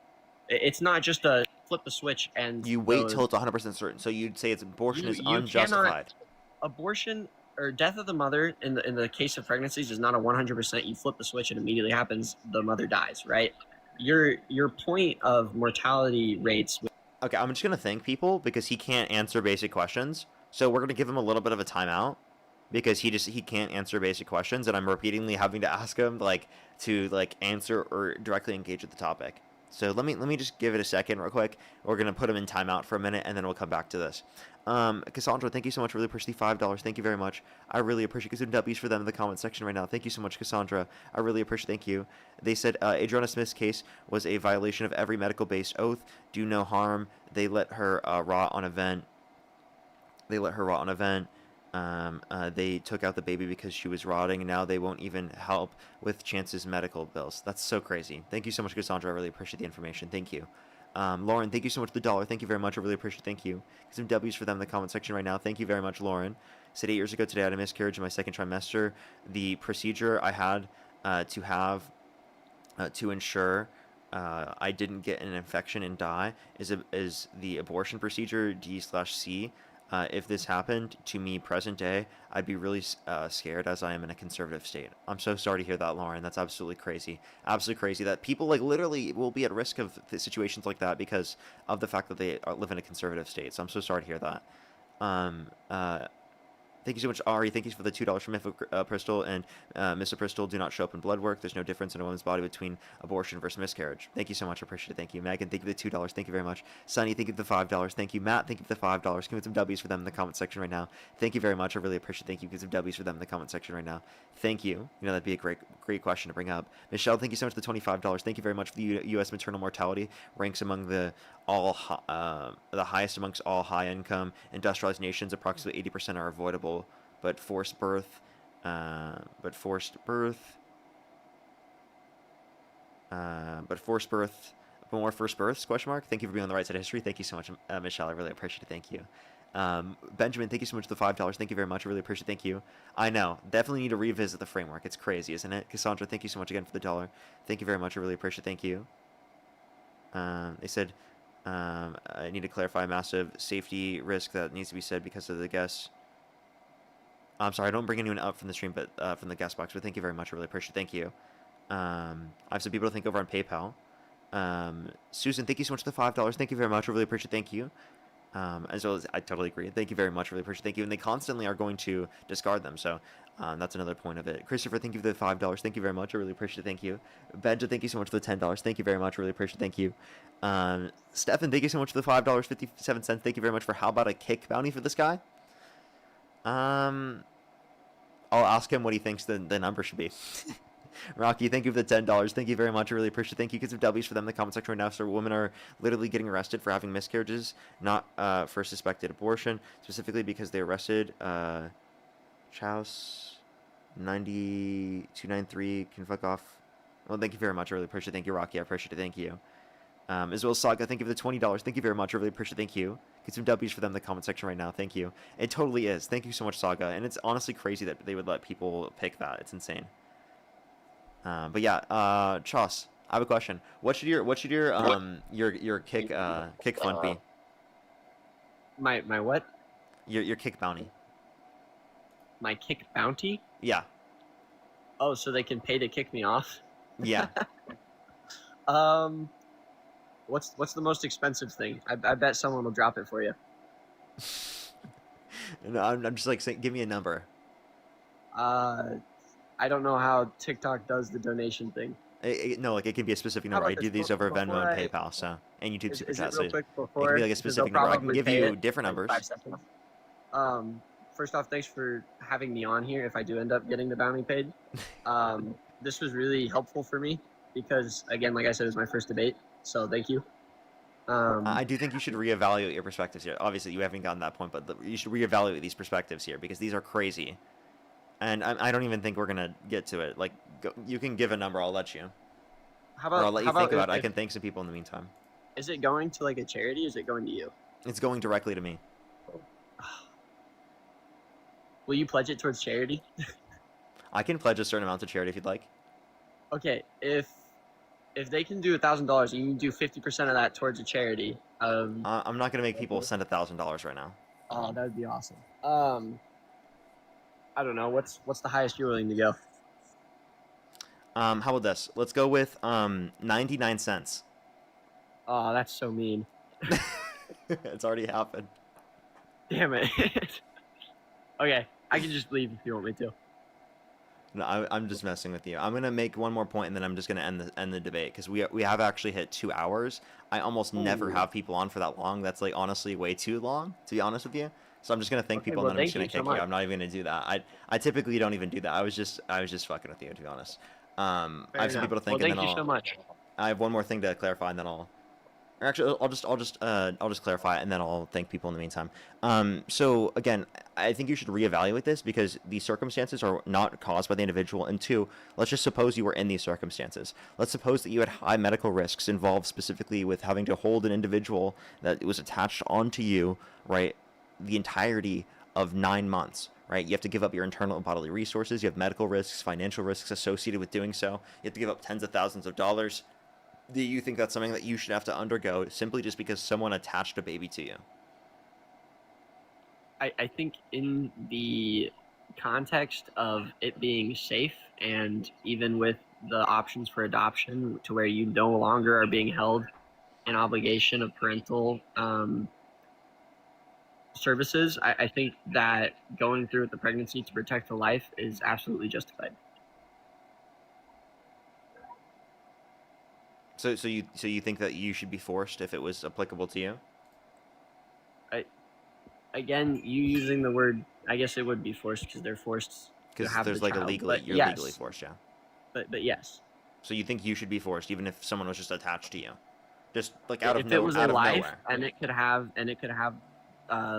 It's not just a flip the switch and... You wait till it's 100% certain. So you'd say abortion is unjustified. Abortion or death of the mother in the case of pregnancies is not a 100%. You flip the switch, it immediately happens, the mother dies, right? Your point of mortality rates... Okay, I'm just going to thank people because he can't answer basic questions. So we're going to give him a little bit of a timeout because he can't answer basic questions, and I'm repeatedly having to ask him to answer or directly engage with the topic. So let me just give it a second real quick. We're going to put him in timeout for a minute, and then we'll come back to this. Cassandra, thank you so much. Really appreciate the $5. Thank you very much. I really appreciate it. Some W's for them in the comment section right now. Thank you so much, Cassandra. I really appreciate. Thank you. They said Adriana Smith's case was a violation of every medical-based oath. Do no harm. They let her rot on a vent. They took out the baby because she was rotting, and now they won't even help with Chance's medical bills. That's so crazy. Thank you so much, Cassandra. I really appreciate the information. Thank you. Lauren, thank you so much for the $1. Thank you very much. I really appreciate it. Thank you. Some W's for them in the comment section right now. Thank you very much, Lauren. Said 8 years ago today I had a miscarriage in my second trimester. The procedure I had to ensure I didn't get an infection and die is the abortion procedure D/C. If this happened to me present day, I'd be really scared as I am in a conservative state. I'm so sorry to hear that, Lauren. That's absolutely crazy. Absolutely crazy that people literally will be at risk of situations like that because of the fact that they live in a conservative state. So I'm so sorry to hear that. Thank you so much, Ari. Thank you for the $2 from Pistol and Mr. Pistol. Do not show up in blood work. There's no difference in a woman's body between abortion versus miscarriage. Thank you so much. I appreciate it. Thank you. Megan, thank you for the $2. Thank you very much. Sunny, thank you for the $5. Thank you. Matt, thank you for the $5. Give me some W's for them in the comment section right now. Thank you very much. I really appreciate it. Thank you. Give some W's for them in the comment section right now. Thank you. You know, that'd be a great question to bring up. Michelle, thank you so much for the $25. Thank you very much for the U.S. maternal mortality. Ranks among the highest amongst all high-income industrialized nations. Approximately 80% are avoidable. But forced birth, more first births, question mark. Thank you for being on the right side of history. Thank you so much, Michelle. I really appreciate it. Thank you. Benjamin, thank you so much for the $5. Thank you very much. I really appreciate it. Thank you. I know. Definitely need to revisit the framework. It's crazy, isn't it? Cassandra, thank you so much again for the $1. Thank you very much. I really appreciate it. Thank you. They said, I need to clarify a massive safety risk that needs to be said because of the guests. I'm sorry, I don't bring anyone up from the stream, but from the guest box. But thank you very much. I really appreciate it. Thank you. I have some people to thank over on PayPal. Susan, thank you so much for the $5. Thank you very much. I really appreciate it. Thank you. As well as I totally agree. Thank you very much. Really appreciate it. Thank you. And they constantly are going to discard them. So that's another point of it. Christopher, thank you for the $5. Thank you very much. I really appreciate it. Thank you. Benja, thank you so much for the $10. Thank you very much. I really appreciate it. Thank you. Stefan, thank you so much for the $5.57. Thank you very much for how about a kick bounty for this guy? I'll ask him what he thinks the number should be. Rocky, thank you for the $10. Thank you very much. I really appreciate it. Thank you. Get some W's for them in the comment section right now. So women are literally getting arrested for having miscarriages, not for suspected abortion, specifically because they arrested Chouse 9293 can fuck off. Well, thank you very much. I really appreciate it. Thank you, Rocky. I appreciate it. Thank you. As well as Saga, thank you for the $20. Thank you very much. I really appreciate it. Thank you. Get some W's for them in the comment section right now. Thank you. It totally is. Thank you so much, Saga. And it's honestly crazy that they would let people pick that. It's insane. But yeah, Chos, I have a question. What should your kick fund be? My what? Your kick bounty. My kick bounty? Yeah. Oh, so they can pay to kick me off? Yeah. What's the most expensive thing? I bet someone will drop it for you. No, I'm just like saying, give me a number. I don't know how TikTok does the donation thing. No, like it can be a specific number. I do these over Venmo and PayPal, so and YouTube Super Chat. So it can be like a specific number. I can give you different numbers. First off, thanks for having me on here. If I do end up getting the bounty paid, this was really helpful for me because, again, like I said, it was my first debate. So thank you. I do think you should reevaluate your perspectives here. Obviously, you haven't gotten that point, but you should reevaluate these perspectives here because these are crazy. And I don't even think we're gonna get to it. Like, you can give a number, I'll let you. How about? Or I'll let you think about it. I if- can thank some people in the meantime. Is it going to like a charity? Or is it going to you? It's going directly to me. Will you pledge it towards charity? I can pledge a certain amount to charity if you'd like. Okay, if they can do $1,000, you can do 50% of that towards a charity. I'm not gonna make people send $1,000 right now. Oh, that would be awesome. I don't know. What's the highest you're willing to go? How about this? Let's go with 99 cents. Oh, that's so mean. It's already happened. Damn it. Okay, I can just leave if you want me to. No, I'm just messing with you. I'm gonna make one more point, and then I'm just gonna end the debate because we have actually hit 2 hours. I almost never have people on for that long. That's like honestly way too long, to be honest with you. So I'm just gonna thank people, and then I'm just gonna kick you. I'm not even gonna do that. I typically don't even do that. I was just fucking with you, to be honest. I have some people to thank, well, and then thank you so much. I have one more thing to clarify, and then Actually, I'll just clarify, and then I'll thank people in the meantime. So again, I think you should reevaluate this because the circumstances are not caused by the individual. And two, let's just suppose you were in these circumstances. Let's suppose that you had high medical risks involved specifically with having to hold an individual that was attached onto you, right, the entirety of 9 months. Right, you have to give up your internal and bodily resources. You have medical risks, financial risks associated with doing so. You have to give up tens of thousands of dollars. Do you think that's something that you should have to undergo simply just because someone attached a baby to you? I think in the context of it being safe and even with the options for adoption to where you no longer are being held an obligation of parental services, I think that going through with the pregnancy to protect a life is absolutely justified. So you think that you should be forced if it was applicable to you? Again, you using the word, I guess it would be forced because they're forced to have there's the like child, you're legally forced, yeah. But yes. So you think you should be forced even if someone was just attached to you, just like out of If it was a life nowhere. and it could have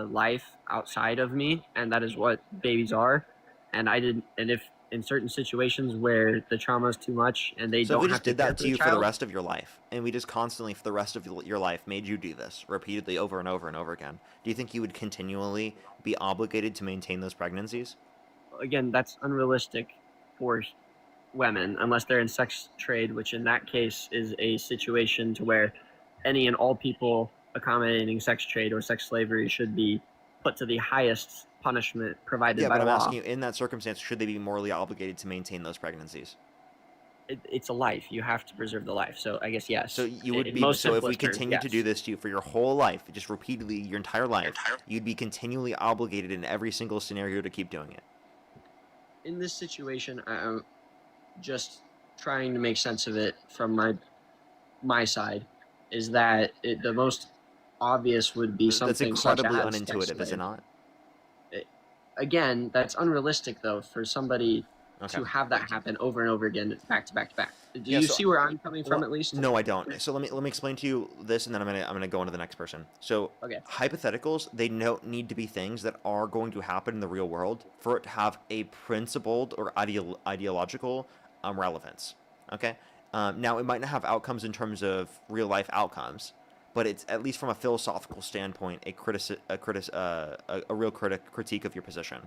life outside of me, and that is what babies are, and if in certain situations where the trauma is too much and they So don't if we have just did that to you for the child, rest of your life, and we just constantly for the rest of your life made you do this repeatedly over and over and over again, do you think you would continually be obligated to maintain those pregnancies? again, that's unrealistic for women unless they're in sex trade, which in that case is a situation to where any and all people accommodating sex trade or sex slavery should be put to the highest punishment provided Yeah, by but I'm law. asking you, in that circumstance, should they be morally obligated to maintain those pregnancies? it's a life. You have to preserve the life. So I guess yes. So you would In be most so if we simplest terms, continue to yes. do this to you for your whole life, just repeatedly your entire life, you'd be continually obligated in every single scenario to keep doing it. In this situation, I'm just trying to make sense of it from my side. Is that the most obvious would be That's something such incredibly as sex unintuitive, is it slave. not? Again, that's unrealistic though for somebody Okay. to have that happen over and over again, back to back to back. Do Yeah, you so- see where I'm coming from Well, at least? No, I don't. So let me explain to you this, and then I'm gonna go on to the next person. So Okay. hypotheticals, they don't need to be things that are going to happen in the real world for it to have a principled or ideological relevance. Okay. Now it might not have outcomes in terms of real life outcomes, but it's at least from a philosophical standpoint a real critique of your position.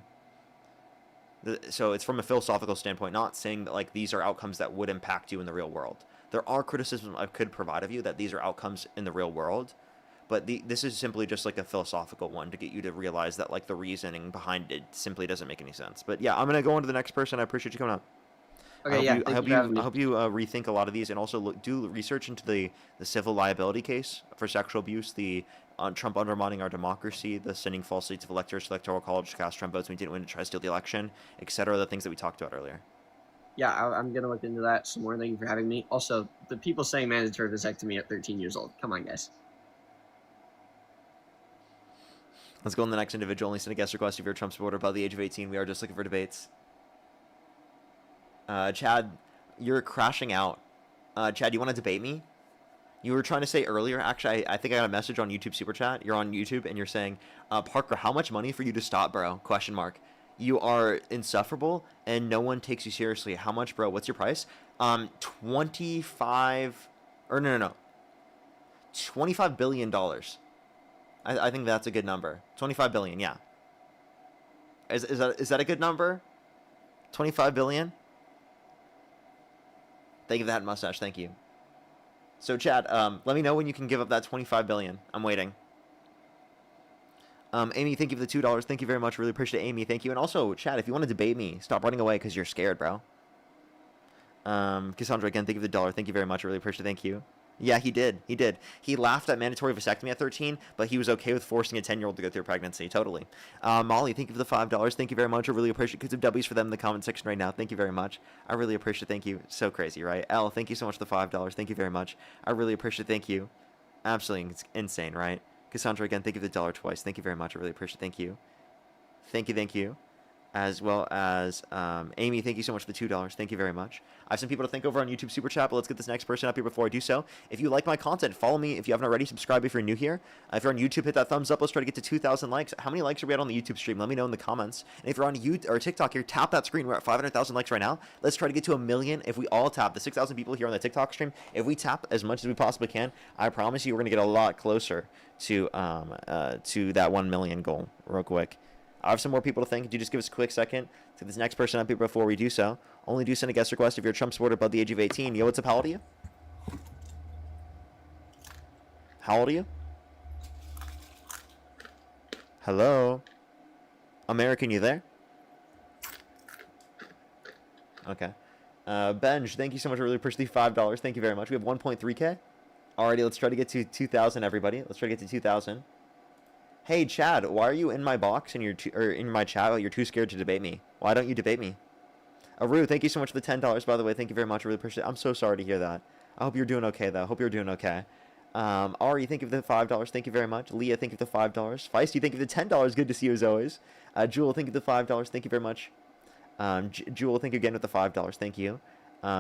So it's from a philosophical standpoint, not saying that like these are outcomes that would impact you in the real world. There are criticisms I could provide of you that these are outcomes in the real world, but this is simply just like a philosophical one to get you to realize that like the reasoning behind it simply doesn't make any sense. But yeah, I'm gonna go on to the next person. I appreciate you coming up. Okay, yeah. Thank you for having me. I hope you rethink a lot of these, and also do research into the civil liability case for sexual abuse, the Trump undermining our democracy, the sending false leads of electors to electoral college to cast Trump votes when we didn't win to try to steal the election, etc. The things that we talked about earlier. Yeah, I'm gonna look into that some more. Thank you for having me. Also, the people saying mandatory vasectomy at 13 years old. Come on, guys. Let's go on the next individual. Only send a guest request if you're a Trump supporter above the age of 18. We are just looking for debates. Chad, you're crashing out. Chad, you want to debate me? You were trying to say earlier, actually, I think I got a message on YouTube Super Chat. You're on YouTube, and you're saying, Parker, how much money for you to stop, bro? Question mark. You are insufferable, and no one takes you seriously. How much, bro? What's your price? 25... Or no. $25 billion. I think that's a good number. 25 billion, yeah. Is that a good number? 25 billion? Thank you for that mustache. Thank you. So, Chad, let me know when you can give up that 25 billion. I'm waiting. Amy, thank you for the $2. Thank you very much. Really appreciate it, Amy. Thank you. And also, Chad, if you want to debate me, stop running away because you're scared, bro. Cassandra, again, thank you for the $1. Thank you very much. I really appreciate it. Thank you. Yeah, he did. He laughed at mandatory vasectomy at 13, but he was okay with forcing a 10-year-old to go through a pregnancy. Totally. Molly, thank you for the $5. Thank you very much. I really appreciate it. Get some W's for them in the comment section right now. Thank you very much. I really appreciate it. Thank you. So crazy, right? Elle, thank you so much for the $5. Thank you very much. I really appreciate it. Thank you. Absolutely insane, right? Cassandra, again, thank you for the $1 twice. Thank you very much. I really appreciate it. Thank you. Thank you. As well as Amy, thank you so much for the $2. Thank you very much. I have some people to thank over on YouTube Super Chat, but let's get this next person up here before I do so. If you like my content, follow me. If you haven't already, subscribe if you're new here. If you're on YouTube, hit that thumbs up. Let's try to get to 2,000 likes. How many likes are we at on the YouTube stream? Let me know in the comments. And if you're on YouTube or TikTok here, tap that screen. We're at 500,000 likes right now. Let's try to get to 1 million. If we all tap the 6,000 people here on the TikTok stream, if we tap as much as we possibly can, I promise you we're going to get a lot closer to that 1 million goal real quick. I have some more people to thank. Could you just give us a quick second to this next person up here before we do so? Only do send a guest request if you're a Trump supporter above the age of 18. Yo, what's up? How old are you? How old are you? Hello? American, you there? Okay. Benj, thank you so much. I really appreciate the $5. Thank you very much. We have 1.3K. Alrighty, let's try to get to 2,000, everybody. Let's try to get to 2,000. Hey, Chad, why are you in my box and or in my chat? You're too scared to debate me. Why don't you debate me? Aru, thank you so much for the $10, by the way. Thank you very much. I really appreciate it. I'm so sorry to hear that. I hope you're doing okay, though. Hope you're doing okay. Ari, thank you for the $5. Thank you very much. Leah, thank you for the $5. Feisty, thank you for the $10. Good to see you as always. Jewel, thank you for the $5. Thank you very much. Jewel, thank you again with the $5. Thank you.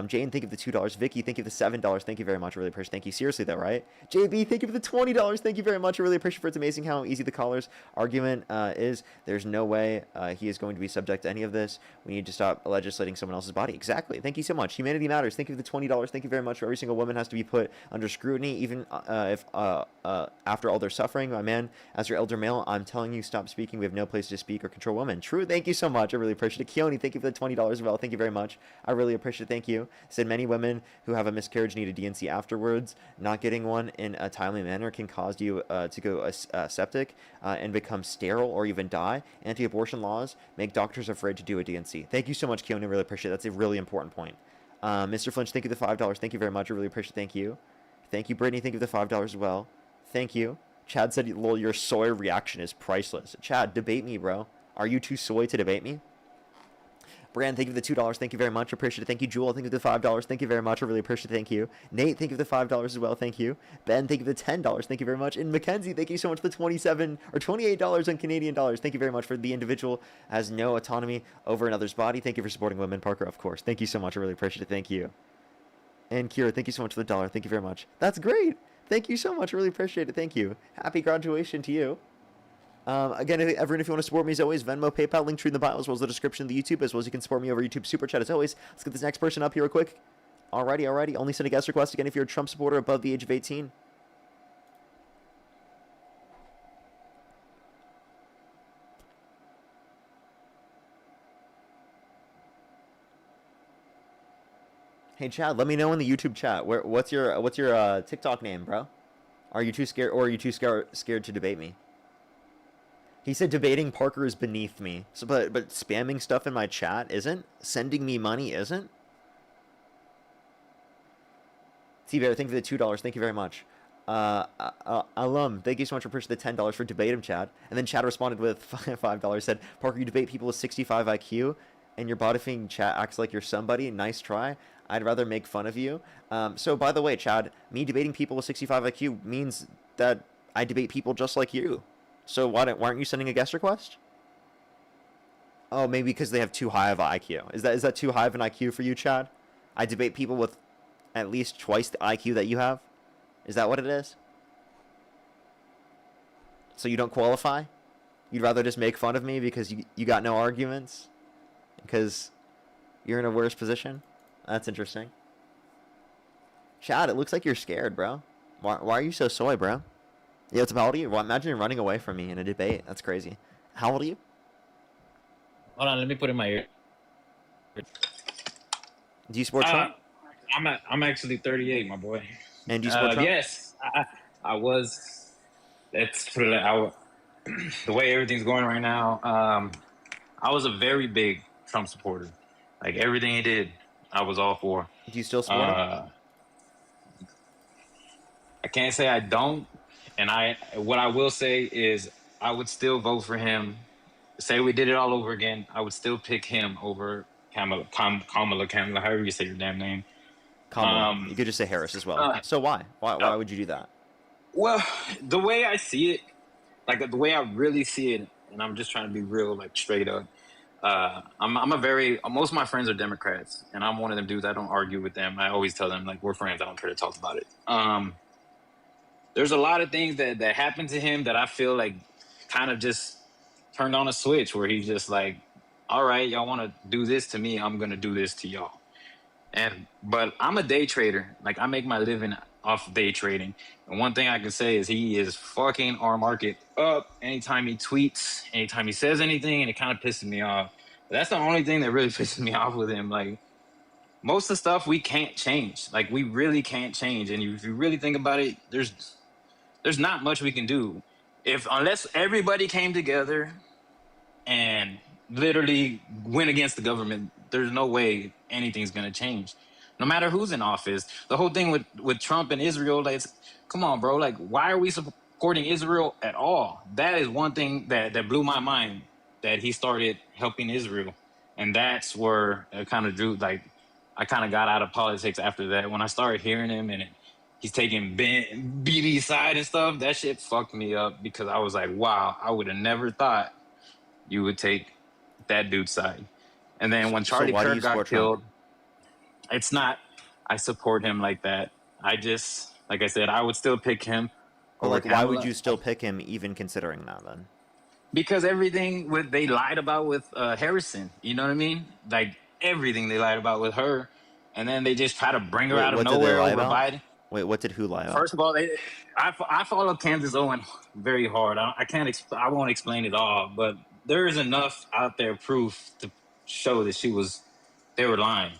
Jane, thank you for the $2. Vicky, thank you for the $7. Thank you very much. I really appreciate it. Thank you. Seriously, though, right? JB, thank you for the $20. Thank you very much. I really appreciate it. It's amazing how easy the caller's argument is. There's no way he is going to be subject to any of this. We need to stop legislating someone else's body. Exactly. Thank you so much. Humanity matters. Thank you for the $20. Thank you very much. Every single woman has to be put under scrutiny, even if after all their suffering. My man, as your elder male, I'm telling you, stop speaking. We have no place to speak or control women. True. Thank you so much. I really appreciate it. Keone, thank you for the $20 as well. Thank you very much. I really appreciate it. Thank you. Said many women who have a miscarriage need a DNC afterwards. Not getting one in a timely manner can cause you to go septic and become sterile or even die. Anti-abortion laws make doctors afraid to do a DNC. Thank you so much, Keone. Really appreciate it. That's a really important point. Mr. Flinch, thank you for the $5. Thank you very much. I really appreciate it. Thank you. Thank you, Brittany. Thank you for the $5 as well. Thank you. Chad said, lol, your soy reaction is priceless. Chad, debate me, bro. Are you too soy to debate me? Brand, thank you for the $2. Thank you very much. Appreciate it. Thank you. Jewel, thank you for the $5. Thank you very much. I really appreciate it. Thank you. Nate, thank you for the $5 as well. Thank you. Ben, thank you for the $10. Thank you very much. And Mackenzie, thank you so much for the $28 on Canadian dollars. Thank you very much. For the individual has no autonomy over another's body. Thank you for supporting women. Parker, of course. Thank you so much. I really appreciate it. Thank you. And Kira, thank you so much for the $1. Thank you very much. That's great. Thank you so much. I really appreciate it. Thank you. Happy graduation to you. Again, everyone, if you want to support me, as always, Venmo, PayPal, link tree in the bio, as well as the description of the YouTube, as well as you can support me over YouTube Super Chat, as always. Let's get this next person up here real quick. Alrighty. Only send a guest request again if you're a Trump supporter above the age of 18. Hey, Chad, let me know in the YouTube chat. What's your TikTok name, bro? Are you too scared, or are you too scared to debate me? He said debating Parker is beneath me. So, but spamming stuff in my chat isn't? Sending me money isn't? T-Bear, thank you for the $2. Thank you very much. Alum, thank you so much for pushing the $10 for debate him, Chad. And then Chad responded with $5, said, Parker, you debate people with 65 IQ, and your bottifying chat acts like you're somebody. Nice try. I'd rather make fun of you. So, by the way, Chad, me debating people with 65 IQ means that I debate people just like you. So why aren't you sending a guest request? Oh, maybe because they have too high of an IQ. Is that too high of an IQ for you, Chad? I debate people with at least twice the IQ that you have? Is that what it is? So you don't qualify? You'd rather just make fun of me because you got no arguments? Because you're in a worse position? That's interesting. Chad, it looks like you're scared, bro. Why are you so soy, bro? Yeah, how old are you? Well, imagine running away from me in a debate. That's crazy. How old are you? Hold on, let me put in my ear. Do you support Trump? I'm actually 38, my boy. And do you support Trump? Yes, I was. Let's put it out. The way everything's going right now, I was a very big Trump supporter. Like everything he did, I was all for. Do you still support him? I can't say I don't. And what I will say is I would still vote for him. Say we did it all over again, I would still pick him over Kamala, however you say your damn name. Kamala. You could just say Harris as well. So why? Why would you do that? Well, the way I see it, like the way I really see it, and I'm just trying to be real, like straight up. Most of my friends are Democrats, and I'm one of them dudes. I don't argue with them. I always tell them, like, we're friends. I don't care to talk about it. There's a lot of things that happened to him that I feel like kind of just turned on a switch where he's just like, all right, y'all want to do this to me, I'm going to do this to y'all. But I'm a day trader. Like, I make my living off day trading. And one thing I can say is he is fucking our market up anytime he tweets, anytime he says anything, and it kind of pisses me off. But that's the only thing that really pisses me off with him. Like, most of the stuff we can't change. Like, we really can't change. And if you really think about it, there's not much we can do. Unless everybody came together and literally went against the government, there's no way anything's going to change. No matter who's in office. The whole thing with Trump and Israel, like, come on, bro. Like, why are we supporting Israel at all? That is one thing that blew my mind, that he started helping Israel. And that's where it kind of drew, like, I kind of got out of politics after that. When I started hearing him and he's taking BB's side and stuff, that shit fucked me up because I was like, wow, I would have never thought you would take that dude's side. And then when Charlie Kirk got killed, it's not, I support him like that. I just, like I said, I would still pick him. Well, like, why would you still pick him even considering that then? Because everything they lied about with Harrison, you know what I mean? Like, everything they lied about with her, and then they just try to bring her out of nowhere over Biden. Wait, what did who lie about? First of all, I follow Kansas Owen very hard. I won't explain it all, but there is enough out there proof to show that they were lying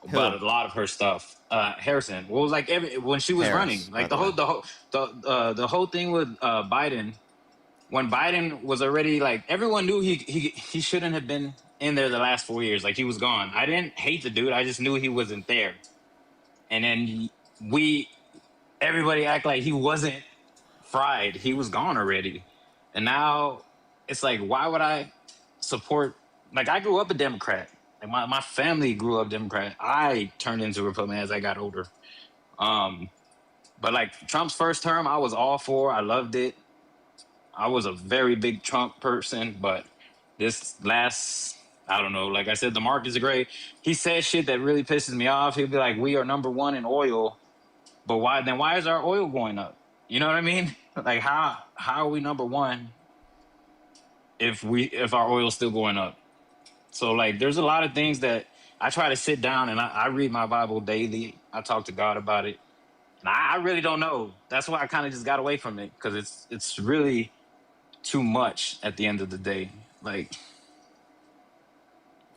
about a lot of her stuff. Harrison, well, like when she was running, like the whole thing with Biden. When Biden was already, like, everyone knew he shouldn't have been in there the last 4 years. Like he was gone. I didn't hate the dude. I just knew he wasn't there. And then everybody act like he wasn't fried. He was gone already. And now it's like, why would I support? Like I grew up a Democrat. Like my family grew up Democrat. I turned into a Republican as I got older. But like Trump's first term, I was all for. I loved it. I was a very big Trump person, but this last, I don't know. Like I said, the markets are great. He says shit that really pisses me off. He'll be like, "We are number one in oil," but why is our oil going up? You know what I mean? Like how are we number one if our oil's still going up? So like, there's a lot of things that I try to sit down and I read my Bible daily. I talk to God about it. And I really don't know. That's why I kind of just got away from it because it's really too much at the end of the day. Like,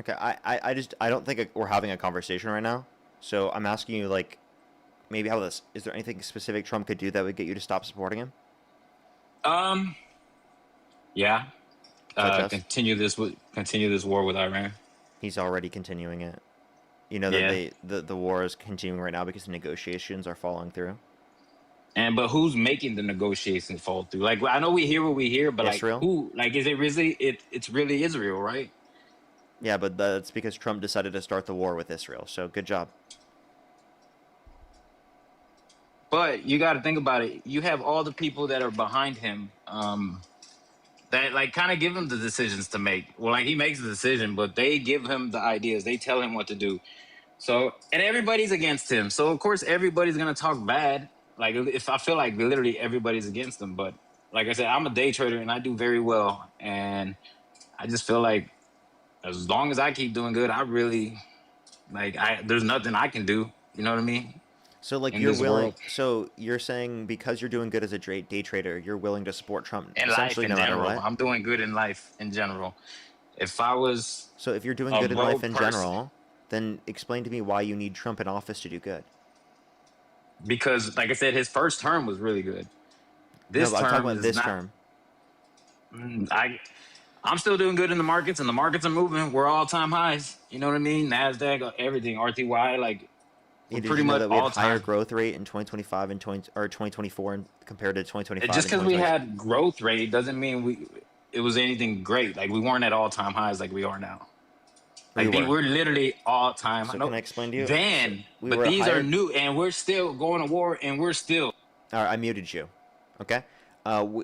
Okay, I don't think we're having a conversation right now. So I'm asking you, like, maybe how this, is there anything specific Trump could do that would get you to stop supporting him? Yeah, Such as? continue this war with Iran. He's already continuing it. You know that the war is continuing right now because the negotiations are falling through. But who's making the negotiations fall through? Like I know we hear what we hear, but Israel? like who? Like is it really? It's really Israel, right? Yeah, but that's because Trump decided to start the war with Israel. So good job. But you got to think about it. You have all the people that are behind him, that like kind of give him the decisions to make. Well, like he makes the decision, but they give him the ideas. They tell him what to do. So, and everybody's against him. So of course everybody's gonna talk bad. Like if I feel like literally everybody's against him, but like I said, I'm a day trader and I do very well. And I just feel like as long as I keep doing good, I really there's nothing I can do. You know what I mean? So like In you're this willing. world. So you're saying because you're doing good as a day trader, you're willing to support Trump In life essentially in no matter general. what. I'm doing good in life in general. If I was So if you're doing a good in life rogue in person, general, then explain to me why you need Trump in office to do good. because like I said, his first term was really good. No, This but I'm talking term about is this not. term. I'm still doing good in the markets, and the markets are moving. We're all-time highs. You know what I mean? NASDAQ, everything, RTY, like Yeah, we're did pretty you know much that we had higher all-time. growth rate in 2025 and 2024 compared to 2025 Just and because we 2026? had growth rate doesn't mean it was anything great. Like we weren't at all-time highs like we are now. We Like were. we're literally all-time. So No, can I explain to you? So then, we but were these are higher. new, and we're still going to war, and we're still. All right, I muted you. Okay.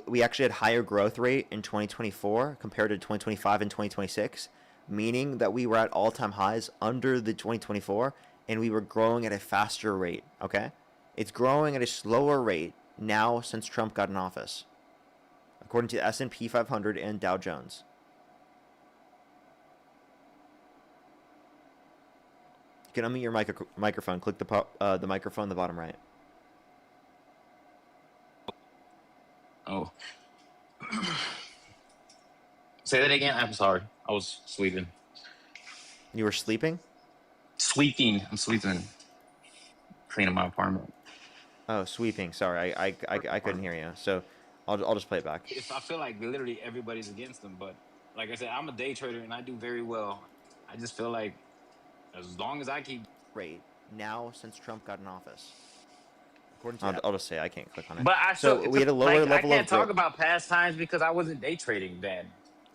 We actually had higher growth rate in 2024 compared to 2025 and 2026, meaning that we were at all-time highs under the 2024, and we were growing at a faster rate. Okay, it's growing at a slower rate now since Trump got in office, according to S&P 500 and Dow Jones. You can unmute your microphone. Click the microphone in the bottom right. Oh, say that again. I'm sorry. I was sleeping. You were sleeping? Sweeping. I'm sleeping. Cleaning my apartment. Oh, sweeping. Sorry, I couldn't hear you. So, I'll just play it back. If I feel like literally everybody's against them, but like I said, I'm a day trader and I do very well. I just feel like as long as I keep rate now since Trump got in office. According to I'll just say I can't click on it. But we had a lower level I can't of talk about past times because I wasn't day trading then.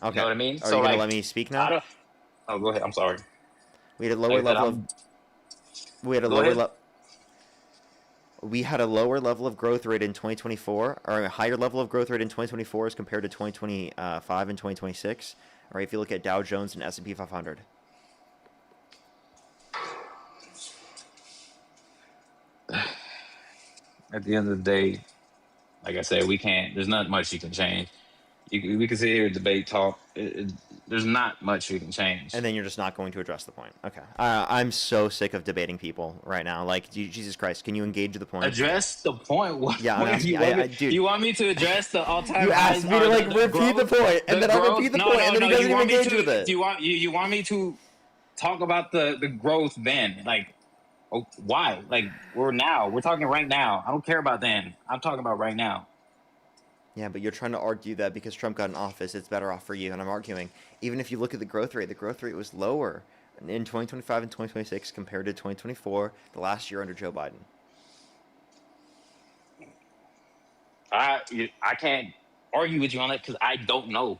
Okay. You know what I mean? Are you gonna let me speak now? Oh, go ahead. I'm sorry. We had a lower level of. We had a lower level. We had a lower level of growth rate in 2024, or a higher level of growth rate in 2024 as compared to 2025 and 2026. All right, if you look at Dow Jones and S&P 500. At the end of the day, like I said, we can't. There's not much you can change. We can sit here and debate, talk. There's not much you can change. And then you're just not going to address the point. Okay. I'm so sick of debating people right now. Like, Jesus Christ, can you engage the point? Address the point? What? Yeah, I'm asking, dude. You want me to address the all-time? You asked me to like repeat the point, and then I'll repeat the point, and then he doesn't even engage with it. Do you want me to talk about the growth then? Like, why? Like, we're talking right now. I don't care about then. I'm talking about right now. Yeah, but you're trying to argue that because Trump got in office, it's better off for you. And I'm arguing, even if you look at the growth rate was lower in 2025 and 2026 compared to 2024, the last year under Joe Biden. I can't argue with you on that because I don't know.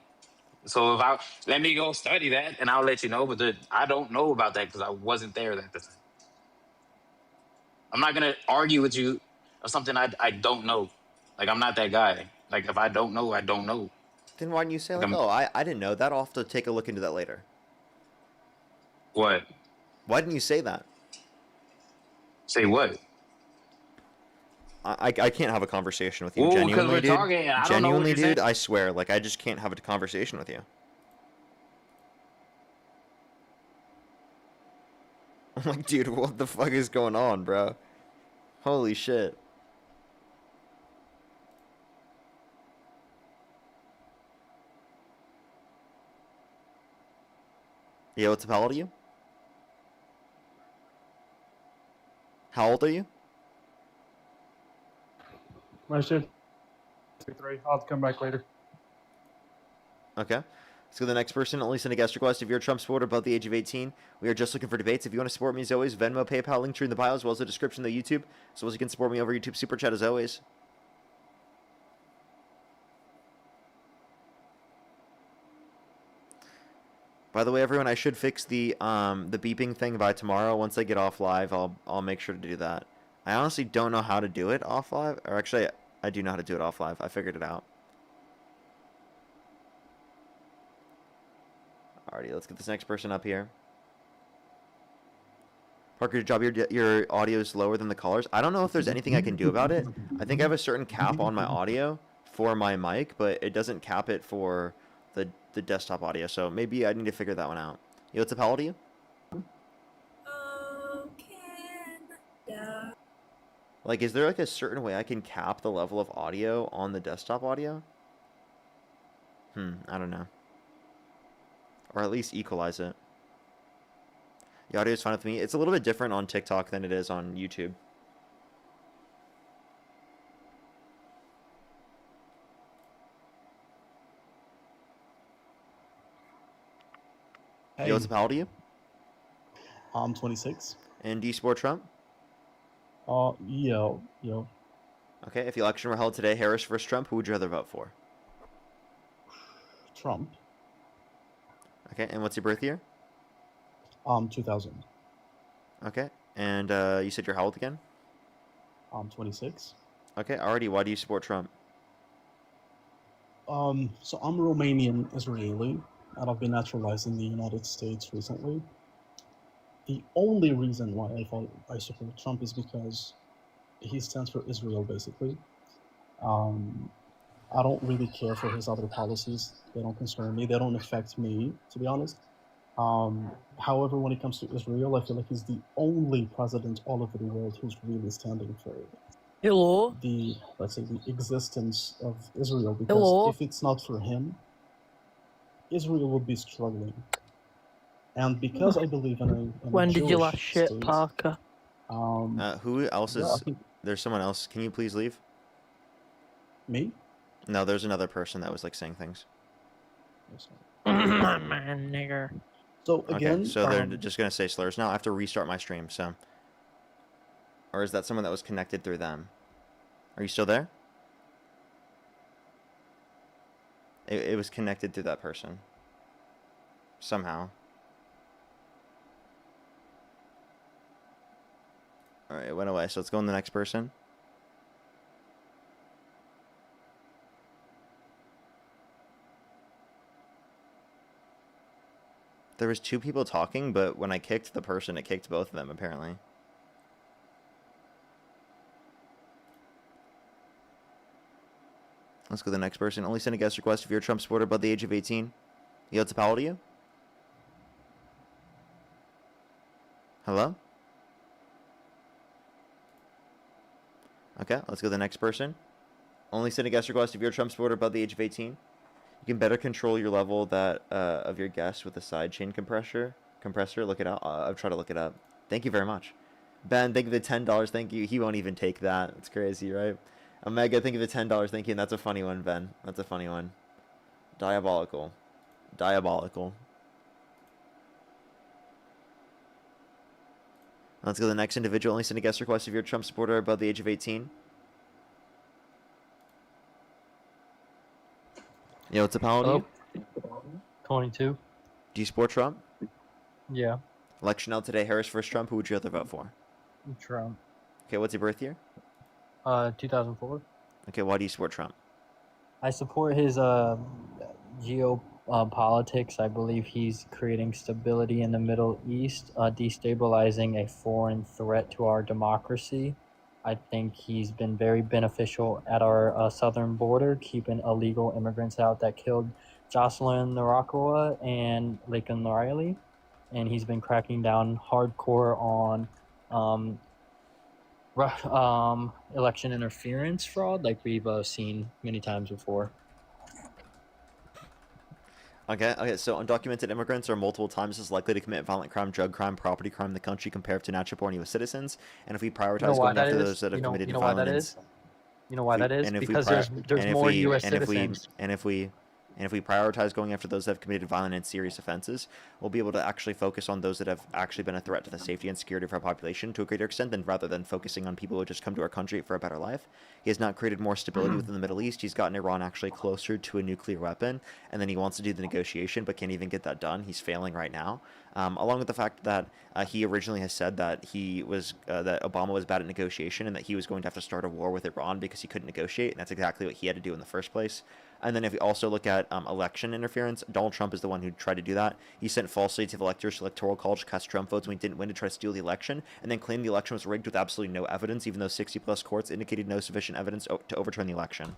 So if I let me go study that and I'll let you know. But I don't know about that because I wasn't there at the time. I'm not gonna argue with you of something I don't know. Like I'm not that guy. Like if I don't know, I don't know. Then why didn't you say Like like, I'm oh, I didn't know that. I'll have to take a look into that later. what? Why didn't you say that? Say what? I can't have a conversation with you. Well, because Genuinely, we're dude. talking and I don't know what Genuinely, you're saying. dude, I swear. Like, I just can't have a conversation with you. I'm like, dude, what the fuck is going on, bro? Holy shit. Yeah, what's up? How old are you? How old are you? My shit. 3. I'll have to come back later. Okay. Let's go to the next person. Only send a guest request if you're a Trump supporter above the age of 18. We are just looking for debates. If you want to support me as always, Venmo, PayPal, link tree in the bio, as well as the description of the YouTube. As well as you can support me over YouTube Super Chat as always. By the way, everyone, I should fix the beeping thing by tomorrow. Once I get off live, I'll make sure to do that. I honestly don't know how to do it off live. Or actually, I do know how to do it off live. I figured it out. Alrighty, let's get this next person up here. Parker, job, your audio is lower than the callers. I don't know if there's anything I can do about it. I think I have a certain cap on my audio for my mic, but it doesn't cap it for the desktop audio. So maybe I need to figure that one out. Yo, what's up? How old are you? Like, is there like a certain way I can cap the level of audio on the desktop audio? I don't know. Or at least equalize it. The audio is fine with me. It's a little bit different on TikTok than it is on YouTube. Hey. Yo, what's up? How old are you? I'm 26. And do you support Trump? Yo. Okay, if the election were held today, Harris versus Trump, who would you rather vote for? Trump. Okay, and what's your birth year? 2000. Okay, and you said you're how old again? I'm 26. Okay, already, why do you support Trump? So I'm Romanian Israeli, and I've been naturalized in the United States recently. The only reason why I support Trump is because he stands for Israel, basically. I don't really care for his other policies. They don't concern me. They don't affect me, to be honest. However, when it comes to Israel, I feel like he's the only president all over the world who's really standing for let's say, the existence of Israel. Because if it's not for him, Israel would be struggling. And because I believe in a When did you Jewish last shit, state, Parker? Who else yeah, I is... think There's someone else. Can you please leave? me? No, there's another person that was like saying things. Man, nigger. So again, Okay, so they're just gonna say slurs now. I have to restart my stream, so... Or is that someone that was connected through them? Are you still there? It was connected through that person. Somehow. Alright, it went away, so let's go on the next person. There was 2 people talking, but when I kicked the person, it kicked both of them, apparently. Let's go to the next person. Only send a guest request if you're a Trump supporter above the age of 18. Yo, what's up? How old are you? Hello? Okay, let's go to the next person. Only send a guest request if you're a Trump supporter above the age of 18. You can better control your level of your guests with a sidechain compressor. Look it up. I've tried to look it up. Thank you very much. Ben, thank you for the $10. Thank you. He won't even take that. It's crazy, right? Omega, thank you for the $10. Thank you. And that's a funny one, Ben. That's a funny one. Diabolical. Diabolical. Let's go to the next individual. Only send a guest request if you're a Trump supporter above the age of 18. Yo, what's up, how old are you? 22. Do you support Trump? Yeah, Election out today, Harris versus Trump. Who would you rather vote for? Trump. Okay, what's your birth year? 2004. Okay, why do you support Trump? I support his geopolitics. I believe he's creating stability in the Middle East, destabilizing a foreign threat to our democracy. I think he's been very beneficial at our southern border, keeping illegal immigrants out that killed Jocelyn Narakwa and Laken Riley. And he's been cracking down hardcore on election interference fraud, like we've seen many times before. Okay, so undocumented immigrants are multiple times as likely to commit violent crime, drug crime, property crime in the country compared to natural-born U.S. citizens. And if we prioritize going after those that have committed violence, you know why that is? Because there's more U.S. citizens. And if we prioritize going after those that have committed violent and serious offenses, we'll be able to actually focus on those that have actually been a threat to the safety and security of our population to a greater extent, than rather than focusing on people who just come to our country for a better life. He has not created more stability within the Middle East. He's gotten Iran actually closer to a nuclear weapon, and then he wants to do the negotiation but can't even get that done. He's failing right now. Along with the fact that he originally has said that that Obama was bad at negotiation and that he was going to have to start a war with Iran because he couldn't negotiate, and that's exactly what he had to do in the first place. And then if we also look at election interference, Donald Trump is the one who tried to do that. He sent false leads of electors to Electoral College to cast Trump votes when he didn't win to try to steal the election, and then claimed the election was rigged with absolutely no evidence, even though 60-plus courts indicated no sufficient evidence to overturn the election.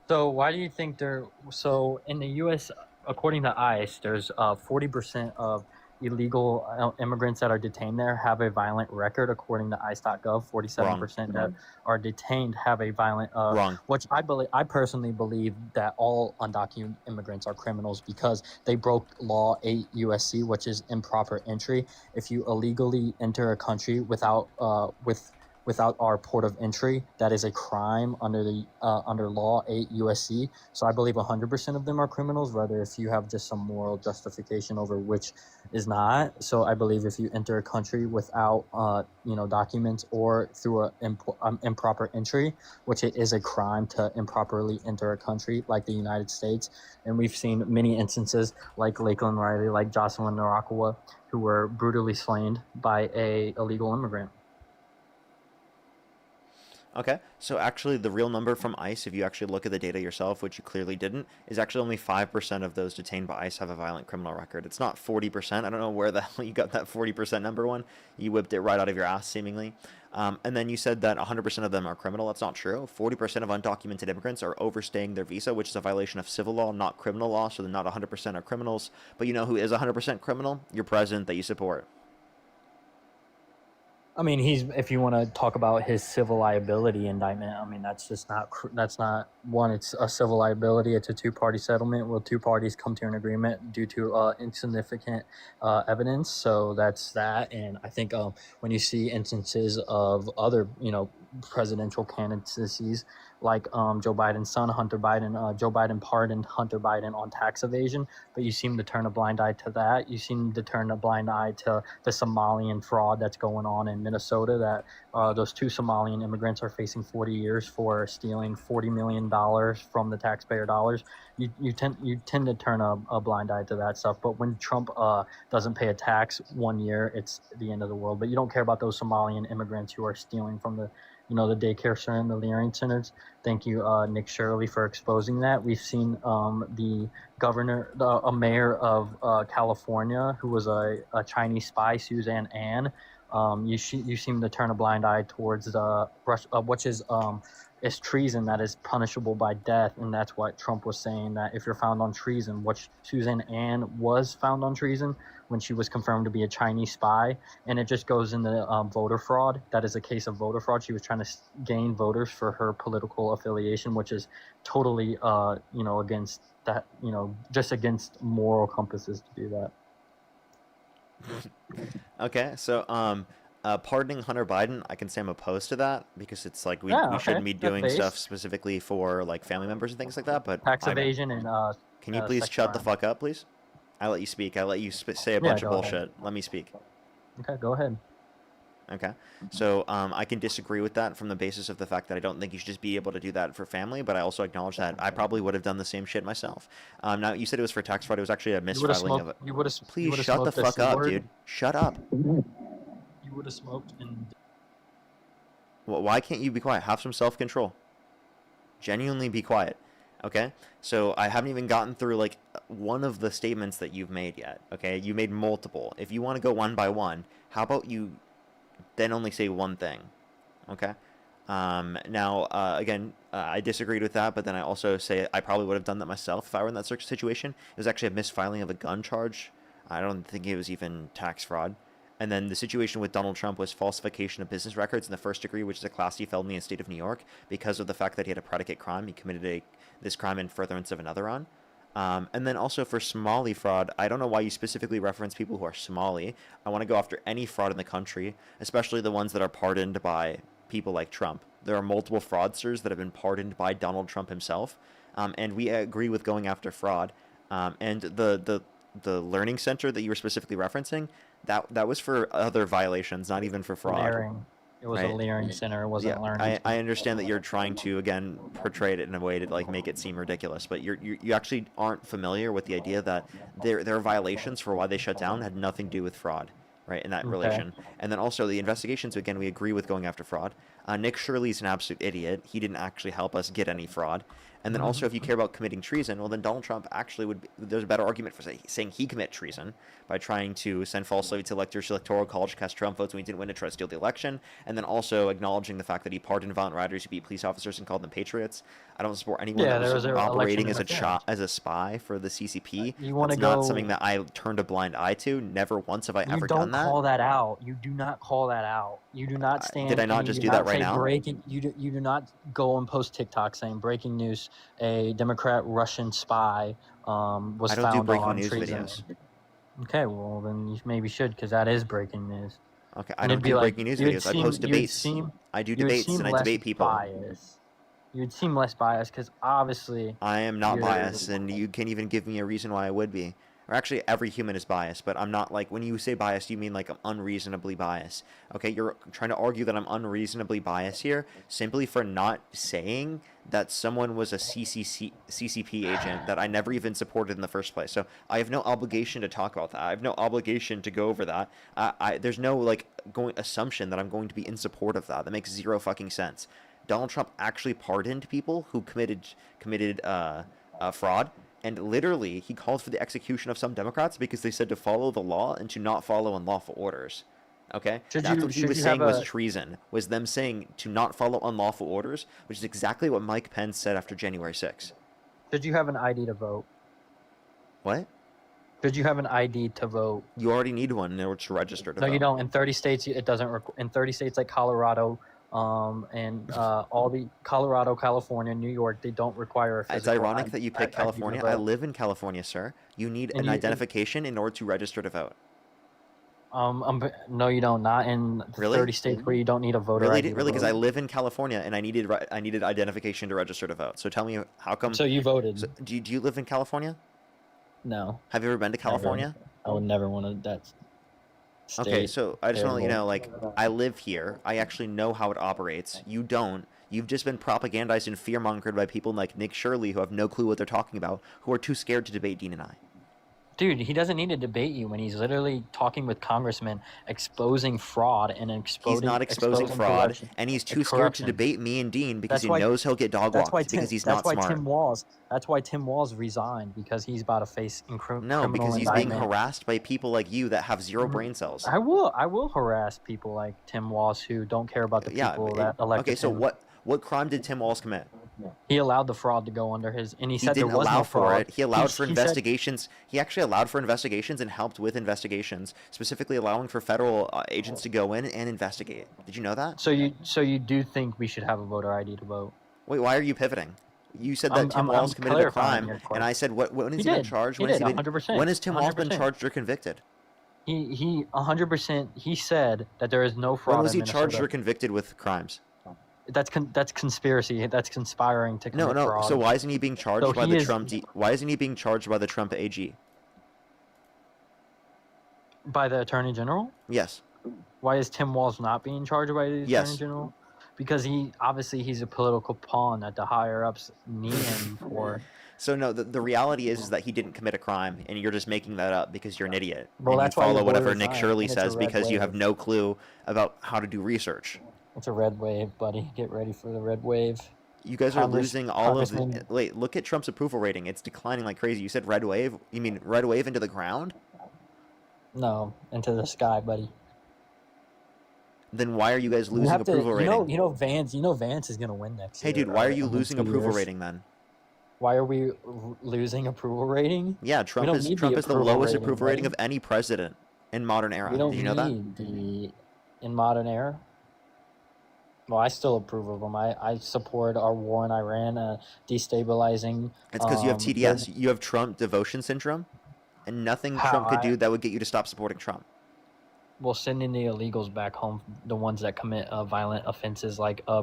So why do you think so in the U.S., according to ICE, there's 40% of illegal immigrants that are detained there have a violent record, according to ICE.gov. 47% that are detained have a violent Wrong. Which I personally believe that all undocumented immigrants are criminals because they broke law 8 USC, which is improper entry. If you illegally enter a country without our port of entry, that is a crime under the under law 8 USC. So I believe 100% of them are criminals, rather if you have just some moral justification over which is not. So I believe if you enter a country without documents or through an improper entry, which it is a crime to improperly enter a country like the United States. And we've seen many instances like Lakeland Riley, like Jocelyn Narakwa, who were brutally slain by a illegal immigrant. Okay, so actually the real number from ICE, if you actually look at the data yourself, which you clearly didn't, is actually only 5% of those detained by ICE have a violent criminal record. It's not 40%. I don't know where the hell you got that 40% number one. You whipped it right out of your ass, seemingly. And then you said that 100% of them are criminal. That's not true. 40% of undocumented immigrants are overstaying their visa, which is a violation of civil law, not criminal law, so they're not 100% are criminals. But you know who is 100% criminal? Your president that you support. I mean, if you want to talk about his civil liability indictment, I mean, that's not one, it's a civil liability. It's a two-party settlement where two parties come to an agreement due to insignificant evidence. So that's that. And I think when you see instances of other, presidential candidacies like Joe Biden's son, Hunter Biden, Joe Biden pardoned Hunter Biden on tax evasion, but you seem to turn a blind eye to that. You seem to turn a blind eye to the Somalian fraud that's going on in Minnesota, that those two Somalian immigrants are facing 40 years for stealing $40 million from the taxpayer dollars. You tend to turn a blind eye to that stuff. But when Trump doesn't pay a tax 1 year, it's the end of the world. But you don't care about those Somalian immigrants who are stealing from the daycare center and the Leering centers. Thank you, Nick Shirley, for exposing that. We've seen the governor, a mayor of California, who was a Chinese spy, Suzanne Ann. You seem to turn a blind eye towards which is treason that is punishable by death, and that's what Trump was saying, that if you're found on treason, which Suzanne Ann was found on treason when she was confirmed to be a Chinese spy, and it just goes into voter fraud. That is a case of voter fraud. She was trying to gain voters for her political affiliation, which is totally, against that, just against moral compasses to do that. Okay, so Pardoning Hunter Biden, I can say I'm opposed to that because it's like we Yeah, okay. shouldn't be That's doing stuff based. specifically for like family members and things like that. But Tax evasion and can you please sex shut the crime. fuck up, please? I let you speak. I let you say a Yeah, bunch of go ahead. bullshit. Let me speak. Okay, go ahead. Okay, so I can disagree with that from the basis of the fact that I don't think you should just be able to do that for family, but I also acknowledge that I probably would have done the same shit myself. Now, you said it was for tax fraud. It was actually a You would have misfiling of smoked. it. You would have. Please shut the fuck up, dude. Shut up. You would have smoked and. Well, why can't you be quiet? Have some self-control. Genuinely be quiet. Okay? So I haven't even gotten through like one of the statements that you've made yet. Okay? You made multiple. If you want to go one by one, how about you then only say one thing? Okay? Now, again, I disagreed with that, but then I also say I probably would have done that myself if I were in that situation. It was actually a misfiling of a gun charge. I don't think it was even tax fraud. And then the situation with Donald Trump was falsification of business records in the first degree, which is a Class C felony in the state of New York, because of the fact that he had a predicate crime. He committed this crime in furtherance of another on. And then also for Somali fraud, I don't know why you specifically reference people who are Somali. I want to go after any fraud in the country, especially the ones that are pardoned by people like Trump. There are multiple fraudsters that have been pardoned by Donald Trump himself, and we agree with going after fraud. And the learning center that you were specifically referencing, that was for other violations, not even for fraud. Leering. It was right? a leering center. It wasn't Yeah, learning. I understand that you're trying to again portray it in a way to like make it seem ridiculous, but you actually aren't familiar with the idea that their violations for why they shut down had nothing to do with fraud, right? In that relation, and then also the investigations. Again, we agree with going after fraud. Nick Shirley's an absolute idiot. He didn't actually help us get any fraud. And then also, if you care about committing treason, well, then Donald Trump actually would. There's a better argument for saying he commit treason by trying to send false leads to electors to electoral college, cast Trump votes when he didn't win to try to steal the election, and then also acknowledging the fact that he pardoned violent rioters who beat police officers and called them patriots. I don't support anyone that was operating as a spy for the CCP. You want to That's go? not something that I turned a blind eye to. Never once have I ever done that. You don't call that out. You do not call that out. You do not stand. Did I not just do that right now? Breaking. You do not go and post TikTok saying breaking news: a Democrat Russian spy was I don't found do breaking on news treason. videos. Okay, well then you maybe should, because that is breaking news. Okay, I don't do breaking news videos. I post debates. I do debates and I debate people. You'd seem less biased because obviously I am not biased, and you can't even give me a reason why I would be. Or actually, every human is biased, but I'm not like, when you say biased, you mean like I'm unreasonably biased. Okay, you're trying to argue that I'm unreasonably biased here simply for not saying that someone was a CCP agent that I never even supported in the first place. So I have no obligation to talk about that. I have no obligation to go over that. There's no like assumption that I'm going to be in support of that. That makes zero fucking sense. Donald Trump actually pardoned people who committed fraud. And literally, he called for the execution of some Democrats because they said to follow the law and to not follow unlawful orders. Okay? That's what he was saying was treason, was them saying to not follow unlawful orders, which is exactly what Mike Pence said after January 6th. Should you have an ID to vote? What? Should you have an ID to vote? You already need one in order to register to vote. No, you don't. In 30 states, it doesn't. In 30 states like Colorado, and all the Colorado, California, New York, they don't require a physical. It's ironic that you picked California. I live in California, sir. You need an identification in order to register to vote. No, you don't. Not in the 30 states where you don't need a voter ID. Really, because I live in California and I needed identification to register to vote. So tell me, how come? So you voted? So, do you live in California? No. Have you ever been to California? I would never want to. That's. Okay, so I just want to let you know, like, I live here. I actually know how it operates. You don't. You've just been propagandized and fear-mongered by people like Nick Shirley who have no clue what they're talking about, who are too scared to debate Dean and I. Dude, he doesn't need to debate you when he's literally talking with congressmen, exposing fraud and exposing. He's not exposing fraud, corruption. And he's too scared to debate me and Dean because he knows he'll get dog walked because he's not smart. That's why Tim Walz resigned, because he's about to face criminal because he's indictment. being harassed by people like you that have zero brain cells. I will harass people like Tim Walz who don't care about the people that elected him. Okay, so what crime did Tim Walz commit? He allowed the fraud to go under his, and he said there didn't was allow no fraud. for it. He allowed for investigations. He actually allowed for investigations and helped with investigations, specifically allowing for federal agents to go in and investigate. Did you know that? So you do think we should have a voter ID to vote? Wait, why are you pivoting? You said that Tim Walz committed a crime, and I said, when has he been charged? When has Tim Walz been charged or convicted? He 100%. He said that there is no fraud. When was he in charged Minnesota. or convicted with crimes? That's conspiracy. That's conspiring to commit fraud. So why isn't he being charged So by he the is- Trump? Why isn't he being charged by the Trump AG? By the Attorney General? Yes. Why is Tim Walz not being charged by the Yes. Attorney General? Because he's a political pawn that the higher ups need him for. So no, the reality is that he didn't commit a crime, and you're just making that up because you're an idiot. Well, and that's you why your follow boy whatever Nick resigned, Shirley and it's a says red because you have wave. no clue about how to do research. It's a red wave, buddy. Get ready for the red wave. You guys are losing all of the. Congressman- Wait, look at Trump's approval rating. It's declining like crazy. You said red wave? You mean red wave into the ground? No, into the sky, buddy. Then why are you guys You losing have to, approval rating? you know Vance is gonna win next Hey, year. dude, why are right? you In losing 2 approval years. rating then? Why are we losing approval rating? Yeah, We Trump don't is need Trump is the approval lowest rating, approval rating buddy. of any president in modern era. We don't Did you know that? need the in modern era. Well, I still approve of them. I support our war in Iran, destabilizing. It's because you have the- TDS. You have Trump devotion syndrome, and nothing How Trump could I- do that would get you to stop supporting Trump. Well, sending the illegals back home, the ones that commit violent offenses like We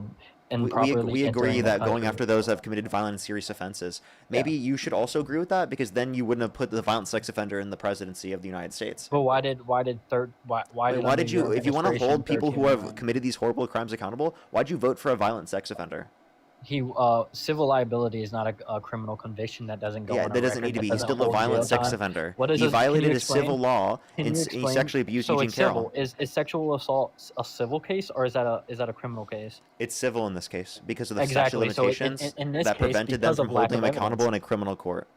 improperly agree entering the that going country. after those that have committed violent and serious offenses. Maybe you should also agree with that because then you wouldn't have put the violent sex offender in the presidency of the United States. But why did Why under did your you, if you want to administration, hold people who 13 have committed these horrible crimes accountable, why'd you vote for a violent sex offender? Civil liability is not a criminal conviction that doesn't go Yeah, on a that doesn't record, need to that be. He's doesn't still a hold violent jail sex time. offender. What is He this? Can you violated a explain? civil law Can and you he explain? sexually abused So Eugene it's civil. Carroll. Is sexual assault a civil case or is that a criminal case? It's civil in this case because of the Exactly. statute So of limitations in this that case, prevented them because from of lack holding of him accountable in evidence- a criminal court.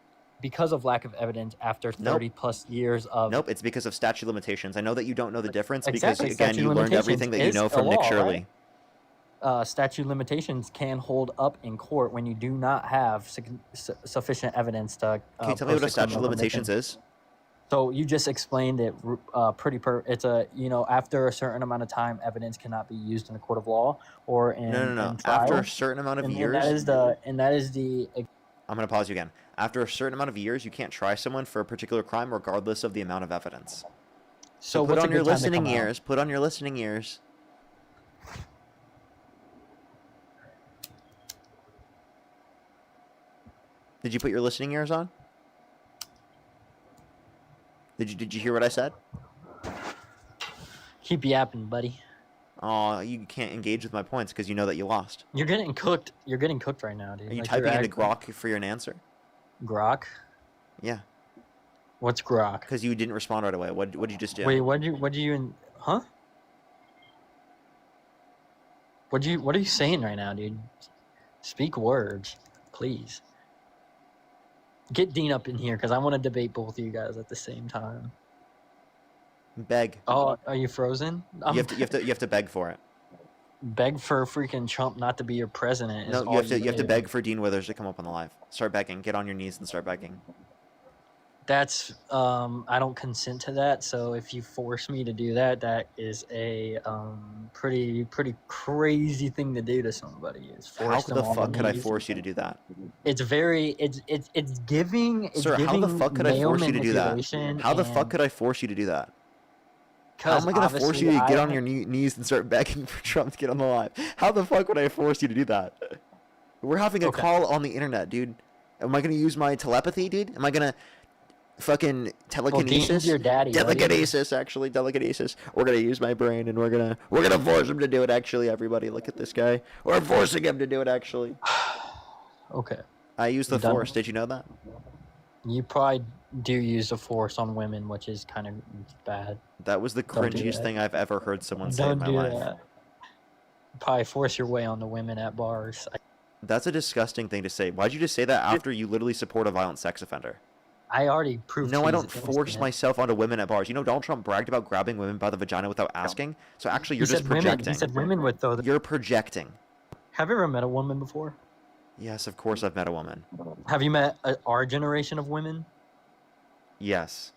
Because of lack of evidence after 30 plus years of Nope, it's because of statute of limitations. I know that you don't know the difference because, Exactly, again, statute you of learned everything that you limitations know is from a Nick law, Shirley. right? Statute of limitations can hold up in court when you do not have sufficient evidence to. Can you tell me what a post statute of criminal limitations conviction. is? So you just explained it it's after a certain amount of time, evidence cannot be used in a court of law or in No. in trial. After a certain amount of years. And that is the I'm going to pause you again. After a certain amount of years, you can't try someone for a particular crime regardless of the amount of evidence. So put what's a on your good time to listening come out? ears. Put on your listening ears. Did you put your listening ears on? Did you hear what I said? Keep yapping, buddy. Oh, you can't engage with my points because you know that you lost. You're getting cooked. You're getting cooked right now, dude. Are you Like, typing you're into acting- Grok for your answer? Grok? Yeah. What's Grok? Because you didn't respond right away. What did you just do? Wait, what are you saying right now, dude? Speak words, please. Get Dean up in here because I want to debate both of you guys at the same time. Beg. Oh, are you frozen? You have to beg for it. Beg for freaking Trump not to be your president. is No, all you have to did. beg for Dean Withers to come up on the live. Start begging. Get on your knees and start begging. That's I don't consent to that. So if you force me to do that, that is a pretty crazy thing to do to somebody. Is How force them the on fuck could I knees. force you to do that? It's very it's giving. It's Sir, how the giving fuck could I male force you to do that? manipulation How the and- fuck could I force you to do that? How 'cause am I going to force obviously you to get I- on your knees and start begging for Trump to get on the live? How the fuck would I force you to do that? We're having a Okay. call on the internet, dude. Am I going to use my telepathy, dude? Am I going to fucking telekinesis? Dean's your daddy, buddy. Telekinesis, actually, telekinesis. We're going to use my brain and we're going to force him to do it, actually, everybody. Look at this guy. We're forcing him to do it, actually. Okay. I use the You done? force. Did you know that? You probably do use the force on women, which is kind of bad. That was the Don't do cringiest that. thing I've ever heard someone say in Don't my do life. that. Probably force your way on the women at bars. That's a disgusting thing to say. Why'd you just say that after you literally support a violent sex offender? I already proved. No, I he's don't force innocent. myself onto women at bars. You know, Donald Trump bragged about grabbing women by the vagina without asking. So actually, you're He just said women. projecting. He said women would throw. You're projecting. Have you ever met a woman before? Yes, of course I've met a woman. Have you met our generation of women? Yes.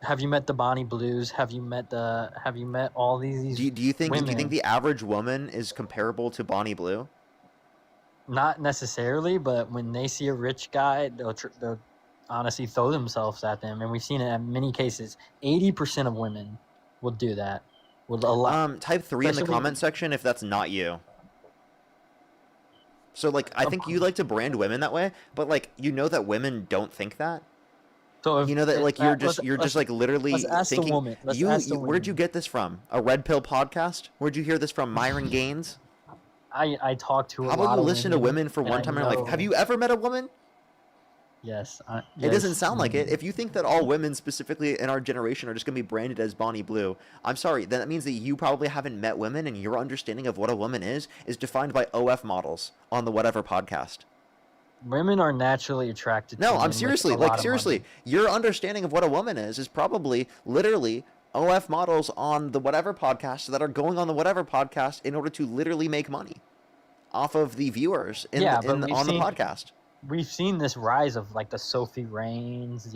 Have you met the Bonnie Blues? Have you met all these? Do you think women? the average woman is comparable to Bonnie Blue? Not necessarily, but when they see a rich guy, they'll honestly throw themselves at them, and we've seen it in many cases. 80% of women will do that. Will allow. Type 3 in the especially- comment section if that's not you. So, like, I think you like to brand women that way, but, like, you know that women don't think that? So if, You know that, like, you're just like, literally let's ask the thinking... woman. Let's ask the Where'd woman. you get this from? A Red Pill podcast? Where'd you hear this from? Myron Gaines? I talk to a How lot about you of listen to women for and one I time in your life? know- Have you ever met a woman? Yes. It doesn't yes, sound like it. If you think that all women, specifically in our generation, are just going to be branded as Bonnie Blue, I'm sorry. Then that means that you probably haven't met women, and your understanding of what a woman is defined by OF models on the Whatever podcast. Women are naturally attracted to No, men I'm with seriously, a like, lot of seriously. money. Your understanding of what a woman is probably, literally, OF models on the Whatever podcast that are going on the Whatever podcast in order to literally make money off of the viewers on the podcast. We've seen this rise of like the Sophie Rains,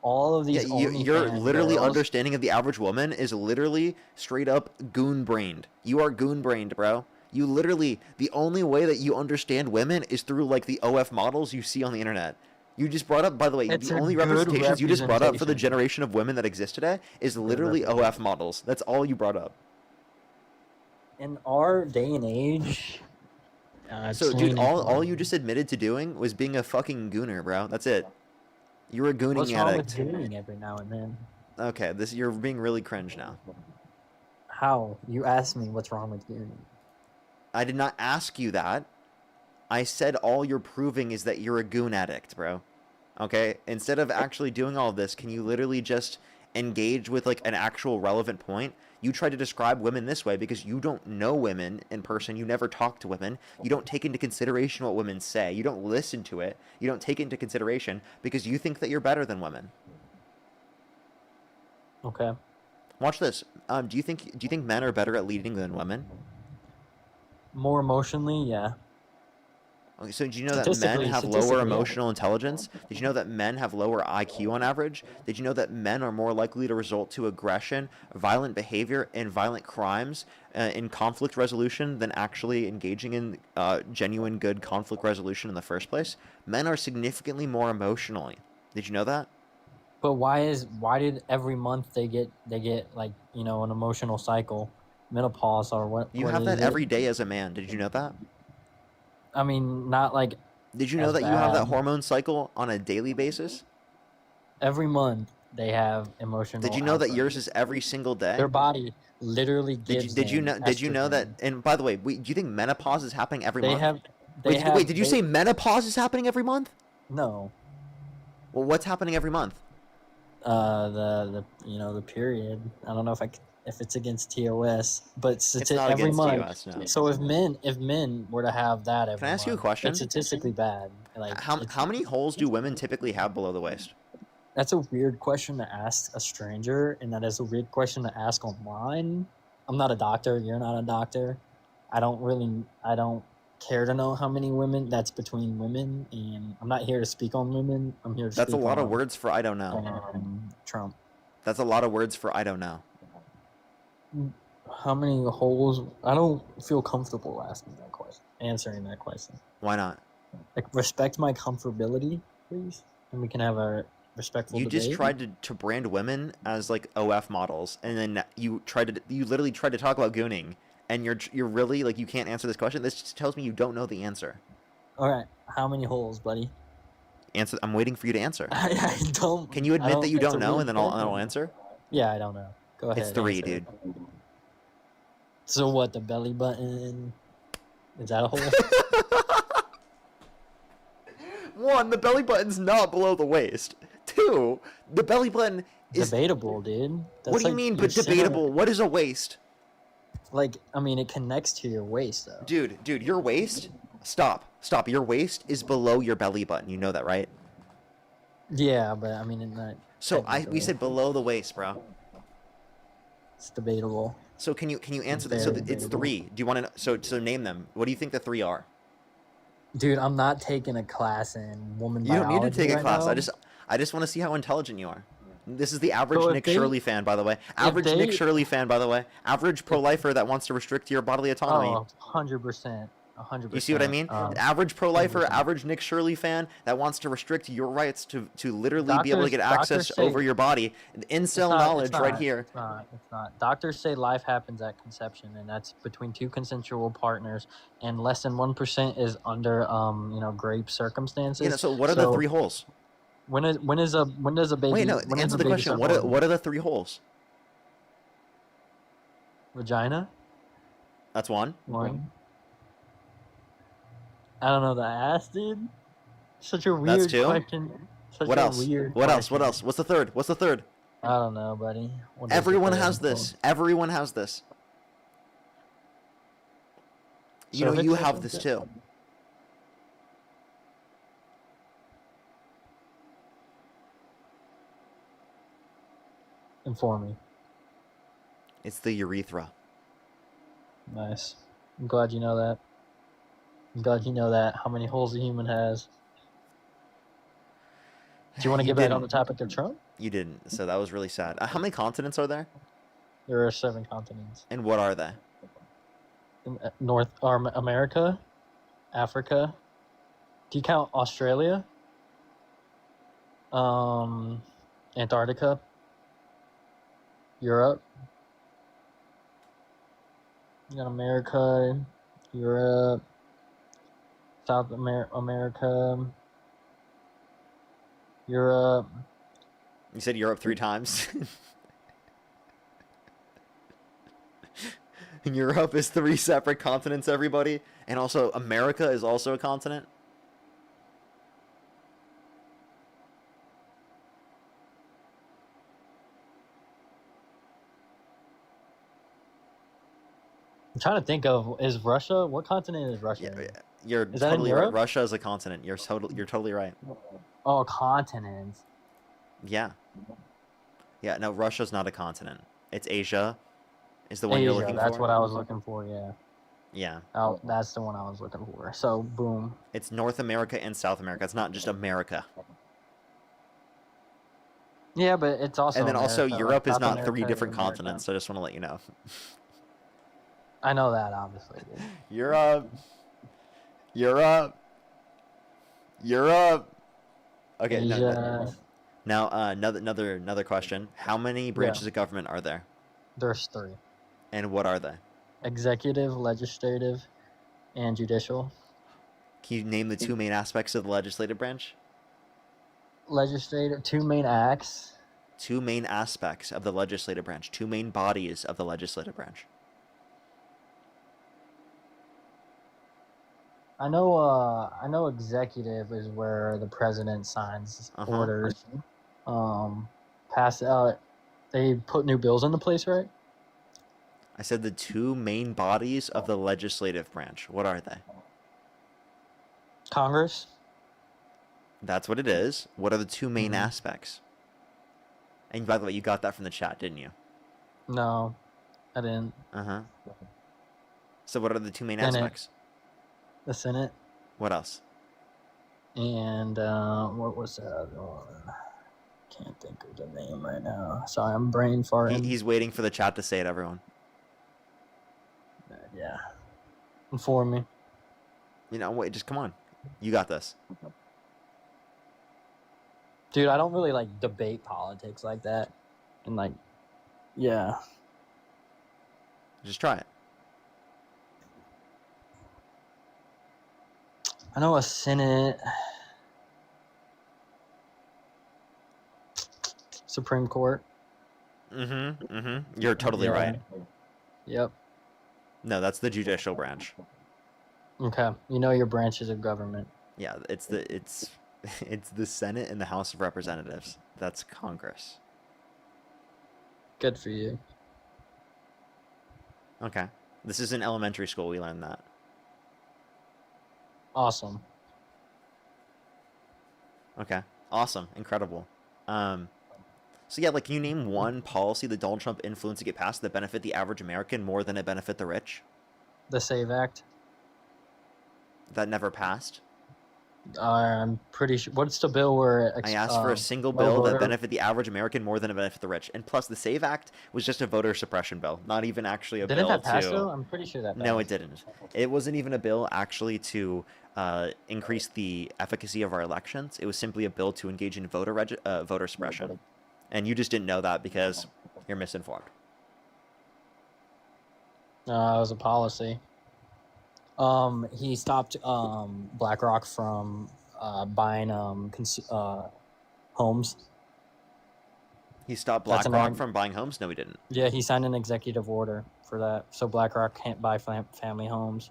all of these. Your OnlyFans literally girls. understanding of the average woman is literally straight up goon brained. You are goon brained, bro. You literally, the only way that you understand women is through like the OF models you see on the internet. You just brought up, by the way, It's the a only good representations you just brought up for the representation. generation of women that exist today is literally OF models. That's all you brought up. In our day and age. So, dude, all you just admitted to doing was being a fucking gooner, bro. That's it. You're a gooning What's wrong addict. with gooning every now and then? Okay, you're being really cringe now. How? You asked me what's wrong with gooning. I did not ask you that. I said all you're proving is that you're a goon addict, bro. Okay? Instead of actually doing all this, can you literally just engage with like an actual relevant point? You try to describe women this way because you don't know women in person. You never talk to women. You don't take into consideration what women say. You don't listen to it. You don't take it into consideration because you think that you're better than women. Okay. Watch this. Do you think men are better at leading than women? More emotionally, yeah. Okay, so did you know that men have lower Statistically, yeah. emotional intelligence? Did you know that men have lower IQ on average? Did you know that men are more likely to resort to aggression, violent behavior, and violent crimes in conflict resolution than actually engaging in genuine good conflict resolution in the first place? Men are significantly more emotionally. Did you know that? But why did every month they get like, you know, an emotional cycle, menopause or what? You what have is that it? every day as a man. Did you know that? I mean, not like. Did you know as that you have that bad. hormone cycle on a daily basis? Every month they have emotional. Did you know that outbursts. yours is every single day? Their body literally gives. Did you them know? Did you know that? estrogen. And by the way, do you think menopause is happening every They month? have. They have. Wait, did you they- say menopause is happening every month? No. Well, what's happening every month? The you know the period. I don't know if it's against TOS, but It's not every against month. TOS, no. So if men were to have that every Can I ask you a month, question? it's statistically bad. Like How many holes do women typically have below the waist? that's a weird question to ask a stranger, and that is a weird question to ask online. I'm not a doctor. You're not a doctor. I don't care to know how many women that's between women, and I'm not here to speak on women. I'm here to That's a speak lot of on, words for I don't know. Trump. That's a lot of words for I don't know. How many holes? I don't feel comfortable answering that question. Why not? Like, respect my comfortability, please, and we can have a respectful You debate. just tried to brand women as like OF models, and then you literally tried to talk about gooning, and you're really like you can't answer this question. This just tells me you don't know the answer. All right, how many holes, buddy? Answer. I'm waiting for you to answer. I don't. Can you I admit that you it's a don't know, weird and then I'll question. answer? Yeah, I don't know. Go ahead. It's 3, answer. dude. So what? The belly button? Is that a hole? 1, the belly button's not below the waist. 2, the belly button is debatable, dude. That's what do you like mean, your but center- debatable? What is a waist? Like, I mean, it connects to your waist, though. Dude, your waist. Stop. Your waist is below your belly button. You know that, right? Yeah, but I mean, in that. So we said below the waist, bro. It's debatable. So can you answer that? So Very it's 3. Do you want to? So name them. What do you think the 3 are? Dude, I'm not taking a class in woman You don't biology need to take a right class. now. I just want to see how intelligent you are. This is the average So if Nick they- Shirley fan, by the way. Average Nick they- Shirley fan, by the way. Average pro-lifer that wants to restrict your bodily autonomy. Oh, 100%. 100%. You see what I mean? The average pro-lifer, average Nick Shirley fan that wants to restrict your rights to literally be able to get access over your body. Incel knowledge right here. It's not. Doctors say life happens at conception, and that's between two consensual partners, and less than 1% is under grave circumstances. You know, so what are the 3 holes? When does a baby? Wait, no. When Answer a the baby question. start What are the 3 holes? Vagina. That's one. One. I don't know, the ass, dude. Such a weird That's 2. question. What else? What else? What's the third? I don't know, buddy. Everyone has this. Everyone has this. You know, you have this too. Inform me. It's the urethra. Nice. I'm glad you know that. I'm glad you know that. How many holes a human has. Do you want to get back on the topic of Trump? You didn't, so that was really sad. How many continents are there? There are 7 continents. And what are they? North America, Africa. Do you count Australia? Antarctica. Europe. You got America, Europe, South America, Europe. You said Europe 3 times. Europe is 3 separate continents, everybody. And also, America is also a continent. I'm trying to think of, is Russia, what continent is Russia? You're Is that in totally right. Europe? Russia is a continent. You're totally right. Oh, continents. Yeah. Yeah, no, Russia's not a continent. It's Asia. Is the one you're looking for? That's what I was looking for, yeah. Yeah. Oh, that's the one I was looking for. So, boom. It's North America and South America. It's not just America. Yeah, but it's also And then also, America, Europe like is South not 3 America different is America. continents, so I just want to let you know. I know that, obviously. Dude. Europe. Okay, Asia. Now, another question. How many branches of government are there? There's 3. And what are they? Executive, legislative, and judicial. Can you name the 2 main aspects of the legislative branch? Legislative, 2 main acts. 2 main aspects of the legislative branch. 2 main bodies of the legislative branch. I know executive is where the president signs orders. Pass out. They put new bills into place, right? I said the 2 main bodies of the legislative branch. What are they? Congress. That's what it is. What are the 2 main aspects? And by the way, you got that from the chat, didn't you? No, I didn't. So what are the 2 main Senate. aspects? The Senate. What else? And what was that other one? Can't think of the name right now. Sorry, I'm brain farting. He's waiting for the chat to say it, everyone. Yeah. Inform me. You know, wait, just come on. You got this. Dude, I don't really like debate politics like that. And like, yeah. Just try it. I know a Senate. Supreme Court. You're totally right. Yep. No, that's the judicial branch. Okay. You know your branches of government. Yeah, it's the Senate and the House of Representatives. That's Congress. Good for you. Okay. This is in elementary school. We learned that. Awesome. Okay. Awesome. Incredible. So yeah, like, can you name one policy that Donald Trump influenced to get passed that benefit the average American more than it benefit the rich? The SAVE Act. That never passed? I'm pretty sure. What's the bill where I asked for a single no bill that voter? benefit the average American more than it benefit the rich. And plus, the SAVE Act was just a voter suppression bill, not even actually a Didn't bill that pass to. though? I'm pretty sure that No, it passed. didn't. It wasn't even a bill actually to increase the efficacy of our elections. It was simply a bill to engage in voter suppression. And you just didn't know that because you're misinformed. It was a policy. He stopped BlackRock from buying homes. He stopped That's an BlackRock ag- from buying homes? No, he didn't. Yeah, he signed an executive order for that, so BlackRock can't buy family homes.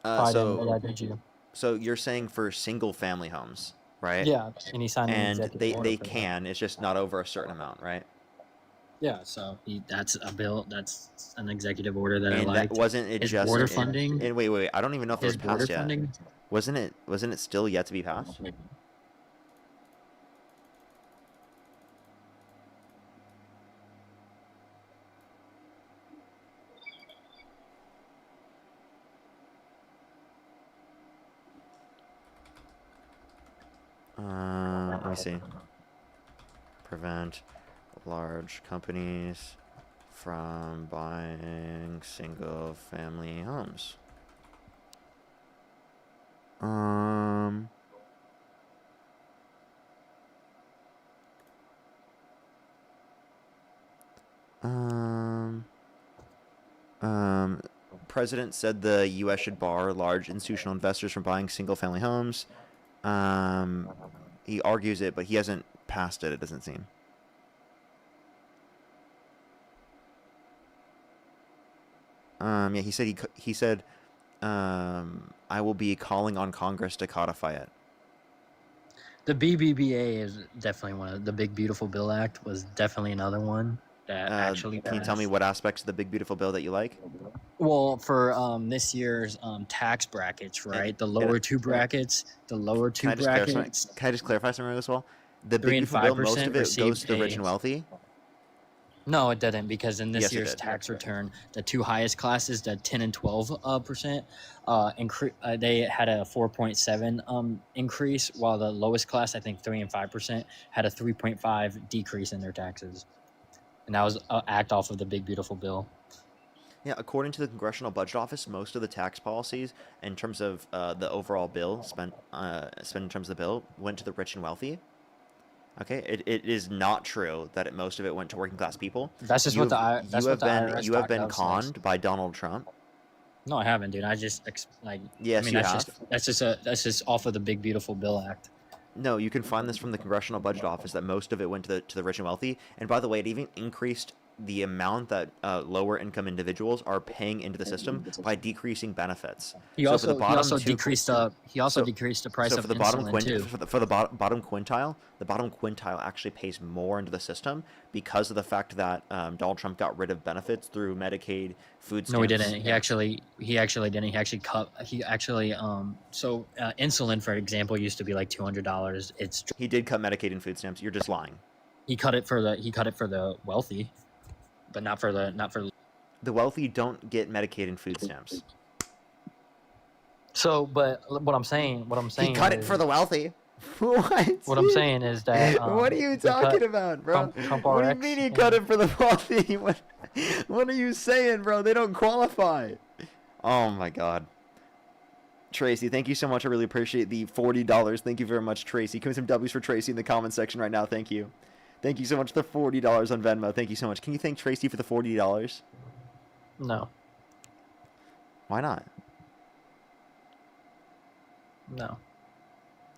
Probably didn't, yeah, did you? So you're saying for single family homes, right? Yeah, and he signed an And executive order they for that. can. It's just not over a certain amount, right? Yeah, so that's a bill. That's an executive order that I And liked. that wasn't it His just border in, funding. and wait, I don't even know if it was His border passed yet. funding. Wasn't it still yet to be passed? Let me see. Prevent large companies from buying single-family homes. President said the U.S. should bar large institutional investors from buying single-family homes. He argues it, but he hasn't passed it. It doesn't seem. Yeah, he said, I will be calling on Congress to codify it. The BBBA is definitely one of the Big Beautiful Bill Act was definitely another one that actually Can you tell me passed. what aspects of the Big Beautiful Bill that you like? Well, for this year's tax brackets, right? The lower two brackets, Can I just clarify something as well? The 3 Big and Beautiful Bill, most 5% of it goes to the rich received and wealthy. No, it didn't, because in this Yes, it year's did. tax return, the two highest classes, the 10 and 12%, they had a 4.7 increase, while the lowest class, I think 3 and 5%, had a 3.5 decrease in their taxes, and that was an act off of the Big Beautiful Bill. Yeah, according to the Congressional Budget Office, most of the tax policies, in terms of the overall bill spent in terms of the bill, went to the rich and wealthy. Okay, it is not true that most of it went to working class people. That's just what the IRS you have been .gov says. conned by Donald Trump. No, I haven't, dude. I just Yes, you have. That's just off of the Big Beautiful Bill Act. No, you can find this from the Congressional Budget Office that most of it went to the rich and wealthy. And by the way, it even increased the amount that lower income individuals are paying into the system by decreasing benefits. He also decreased the price so of for the insulin too. For the bottom quintile actually pays more into the system because of the fact that Donald Trump got rid of benefits through Medicaid, food stamps. No, he didn't. He actually didn't. So insulin, for example, used to be like $200. He did cut Medicaid and food stamps. You're just lying. He cut it for the wealthy, but not for the wealthy don't get Medicaid and food stamps. So, but what I'm saying, he cut it for the wealthy. What? What I'm saying is that. What are you talking about, bro? Trump what RX do you mean he cut it for the wealthy? What are you saying, bro? They don't qualify. Oh my God. Tracy, thank you so much. I really appreciate the $40. Thank you very much, Tracy. Give me some W's for Tracy in the comment section right now. Thank you. Thank you so much for the $40 on Venmo. Thank you so much. Can you thank Tracy for the $40? No. Why not? No.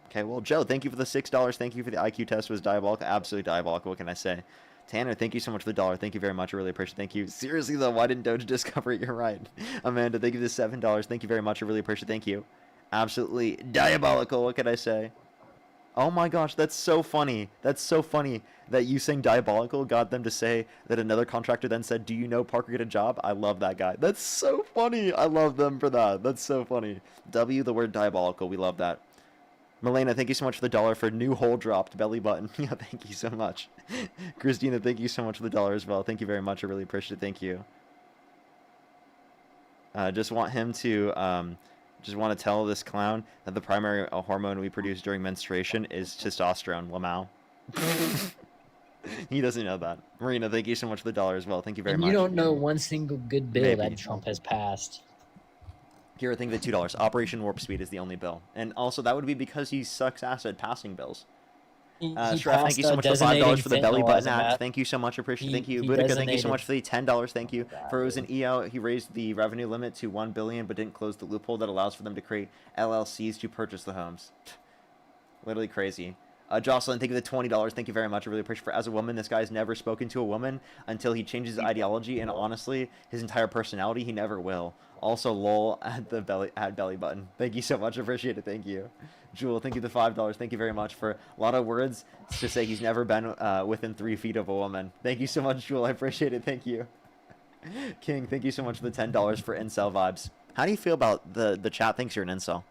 Okay, well, Joe, thank you for the $6. Thank you for the IQ test. It was diabolical. Absolutely diabolical. What can I say? Tanner, thank you so much for the $1. Thank you very much. I really appreciate it. Thank you. Seriously, though, why didn't Doge discover it? You're right. Amanda, thank you for the $7. Thank you very much. I really appreciate it. Thank you. Absolutely diabolical. What can I say? Oh my gosh, that's so funny. That's so funny that you saying diabolical got them to say that another contractor then said, do you know Parker get a job? I love that guy. That's so funny. I love them for that. That's so funny. W, the word diabolical. We love that. Milena, thank you so much for the $1 for new hole dropped belly button. Yeah, thank you so much. Christina, thank you so much for the $1 as well. Thank you very much. I really appreciate it. Thank you. Just want him to Just want to tell this clown that the primary hormone we produce during menstruation is testosterone. Lamau. He doesn't know that. Marina, thank you so much for the dollar as well. Thank you very And much. you don't know one single good bill Maybe. that Trump has passed. Here, think of the $2. Operation Warp Speed is the only bill, and also that would be because he sucks ass at passing bills. He Shref, thank you so passed, much for $5 designating for the belly fentanyl button as a act. mat- Thank you so much. Appreciate. Thank you, he Boudica. Thank you so designated- much for the $10. Thank you. Frozen EO. He raised the revenue limit to $1 billion, but didn't close the loophole that allows for them to create LLCs to purchase the homes. Literally crazy. Jocelyn, thank you for the $20. Thank you very much. I really appreciate it. As a woman, this guy's never spoken to a woman until he changes his ideology, and honestly, his entire personality, he never will. Also, lol at the belly button. Thank you so much. I appreciate it. Thank you. Jewel, thank you for the $5. Thank you very much for a lot of words to say he's never been within 3 feet of a woman. Thank you so much, Jewel. I appreciate it. Thank you. King, thank you so much for the $10 for incel vibes. How do you feel about the chat thinks you're an incel?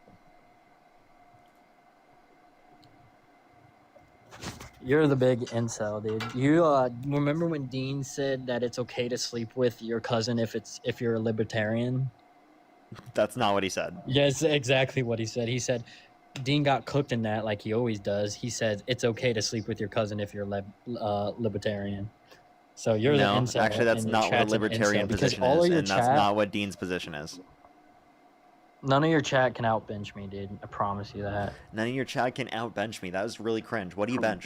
You're the big incel, dude. You remember when Dean said that it's okay to sleep with your cousin if you're a libertarian? That's not what he said. Yes, exactly what he said. He said Dean got cooked in that like he always does. He said it's okay to sleep with your cousin if you're libertarian. So you're no, the incel. actually, that's and not what a chat's an libertarian incel, because position all is, of your and that's chat- not what Dean's position is. None of your chat can outbench me, dude. I promise you that. None of your chat can outbench me. That was really cringe. What do you bench?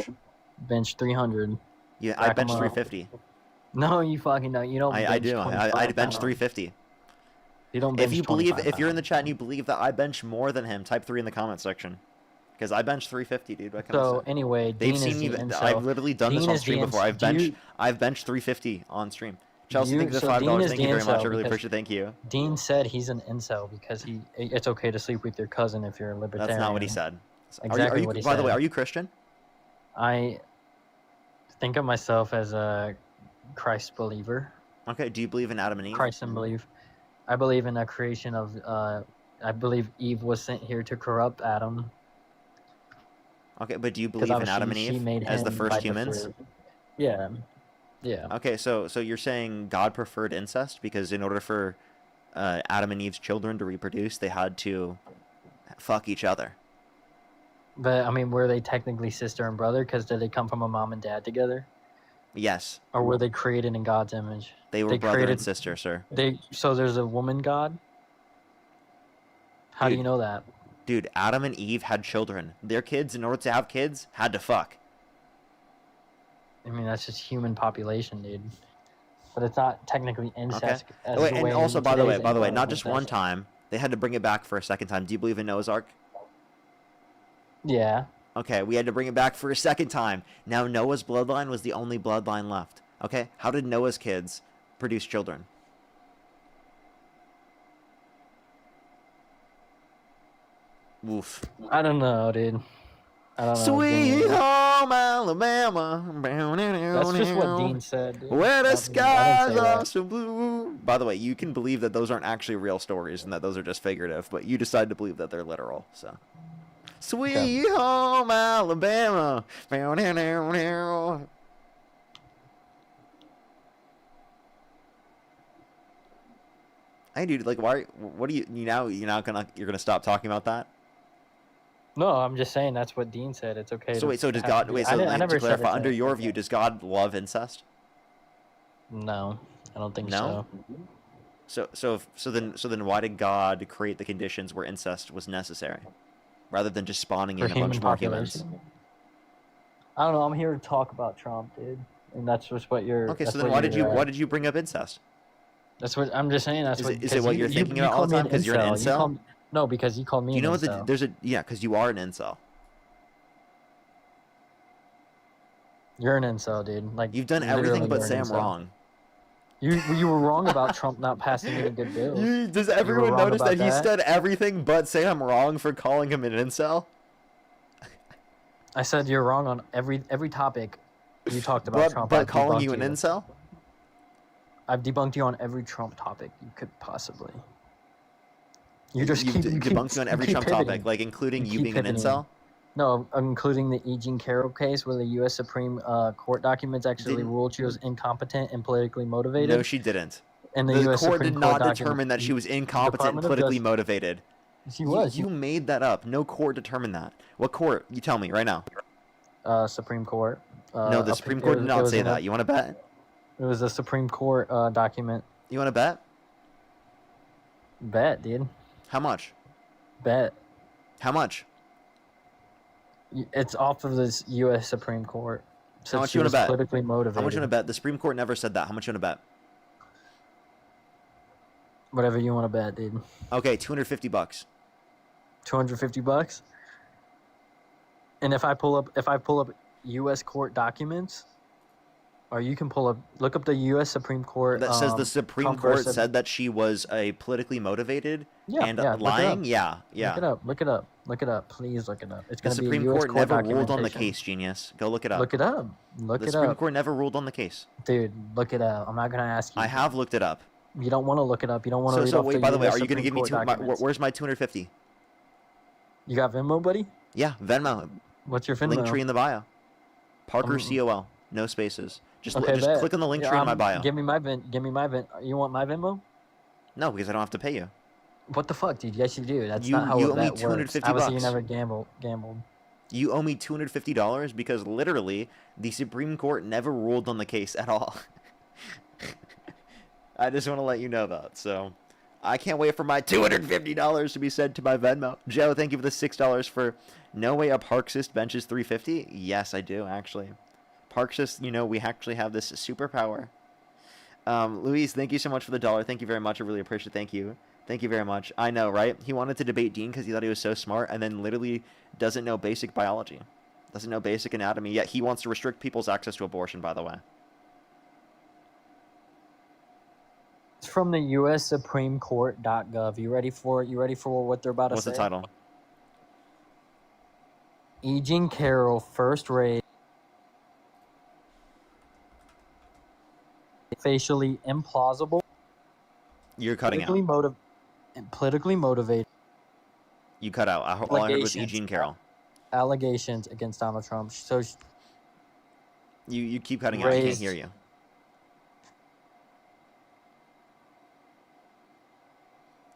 Bench 300. Yeah, I Rack 'em bench up. 350. No, you fucking don't. You don't. I bench do. 25 I bench pounds. 350. You don't. If bench you believe, 25 if you're in the pounds. chat and you believe that I bench more than him, type 3 in the comment section. Because I bench 350, dude. What can I So say? anyway, They've Dean seen is me. the incel. I've literally done Dean this on is the stream before. incel. I've benched 350 on stream. Chelsea, You- thank you for so the $5. Dean is Thank the you very much. I incel really because appreciate it. Thank you. Dean said he's an incel because it's okay to sleep with your cousin if you're a libertarian. That's not what he said. Exactly what he said. By the way, are you Christian? I think of myself as a Christ believer. Okay. Do you believe in Adam and Eve? Christ and believe. I believe in a creation of. I believe Eve was sent here to corrupt Adam. Okay, but do you 'Cause believe in obviously Adam and she Eve made as the him first bite the humans? fruit. Yeah. Yeah. Okay, so you're saying God preferred incest because in order for Adam and Eve's children to reproduce, they had to fuck each other. But I mean, were they technically sister and brother? Because did they come from a mom and dad together? Yes. Or were they created in God's image? They were brother and sister, sir. So there's a woman God. How do you know that? Dude, Adam and Eve had children. Their kids, in order to have kids, had to fuck. I mean, that's just human population, dude. But it's not technically incest. Okay. as Wait, the and way also, by the way, today's not just one incest. time. They had to bring it back for a second time. Do you believe in Noah's Ark? Yeah. Okay, we had to bring it back for a second time. Now Noah's bloodline was the only bloodline left. Okay, how did Noah's kids produce children? Oof. I don't know, dude. I don't know. Sweet Dean. home Alabama. That's just what Dean said. Dude. Where the I didn't skies say are that. so blue. By the way, you can believe that those aren't actually real stories and that those are just figurative, but you decide to believe that they're literal. So, sweet home Alabama. Hey, dude, like, why? What do you're gonna stop talking about that? No, I'm just saying that's what Dean said. It's okay. So to wait, so does have God? to- Wait, I so didn't- I like, never to said clarify, it's under a- your view, does God love incest? No, I don't think No. so. So then, why did God create the conditions where incest was necessary, rather than just spawning For in a bunch human more humans? population. I don't know. I'm here to talk about Trump, dude, and that's just what you're. Okay, that's so then what you're, why did you bring up incest? That's what I'm just saying. That's Is what. it- is it 'cause what you're thinking about all called the me time 'cause you're an You incel? called- no, because you called me. Do you know what incel. there's a because you are an incel. You're an incel, dude. Like You've done literally everything but you're an say I'm incel. wrong. You were wrong about Trump not passing any good bills. Does You were everyone wrong notice about that he's done everything but say I'm wrong for calling him an incel? I said you're wrong on every topic you talked about Trump. But I've calling debunked you an incel? I've debunked you on every Trump topic you could possibly. You just You've keep debunked me on every keep Trump pivoting. topic, like including you keep being an pivoting. incel. No, including the E. Jean Carroll case where the U.S. Supreme Court documents actually Didn't- ruled she was incompetent and politically motivated. No, she didn't. And the The US court Supreme did Court not document- determine that she was incompetent and Department of politically Justice- motivated. He was. You made that up. No court determined that. What court? You tell me right now. Supreme Court. No, the Supreme Court did not say that. You want to bet? It was a Supreme Court document. You want to bet? Bet, dude. How much? Bet. How much? It's off of this U.S. Supreme Court. How much you want to bet? Politically motivated. How much you want to bet? The Supreme Court never said that. How much you want to bet? Whatever you want to bet, dude. Okay, $250. $250. And if I pull up U.S. court documents, or you can look up the U.S. Supreme Court. That says the Supreme Trump Court versus- said that she was a politically motivated and look it lying. up. Yeah. Look it up. Please look it up. It's The going to be a Supreme U.S. Court never ruled on the documentation. case, genius. Go look it up. Look it up. The Supreme Court never ruled on the case. Dude, look it up. I'm not going to ask you. I have looked it up. You don't want to look it up. You don't want to read So off wait, by the way, US are you going to Supreme give me Court documents. where's my 250? You got Venmo, buddy? Yeah, Venmo. What's your Venmo? Link tree in the bio. Parker COL. No spaces. Just bet. click on the link tree in my bio. Give me my Venmo. You want my Venmo? No, because I don't have to pay you. What the fuck, dude? Yes, you do. That's You- not how you owe me that works. $250. Obviously, you never gambled. You owe me $250 because literally the Supreme Court never ruled on the case at all. I just want to let you know that. So I can't wait for my $250 to be sent to my Venmo. Joe, thank you for the $6 for No Way a Parksist benches 350. Yes, I do, actually. Parksist, we actually have this superpower. Luis, thank you so much for the $1. Thank you very much. I really appreciate it. Thank you. Thank you very much. I know, right? He wanted to debate Dean because he thought he was so smart and then literally doesn't know basic biology. Doesn't know basic anatomy, yet he wants to restrict people's access to abortion, by the way. It's from the U.S. Supreme Court.gov. You ready for it? You ready for what they're about to What's say? the title? E. Jean Carroll first raised facially implausible. You're cutting out. Politically motivated You cut out. All I heard was E. Jean Carroll. allegations against Donald Trump. So You keep cutting out. I can't Raised- hear you.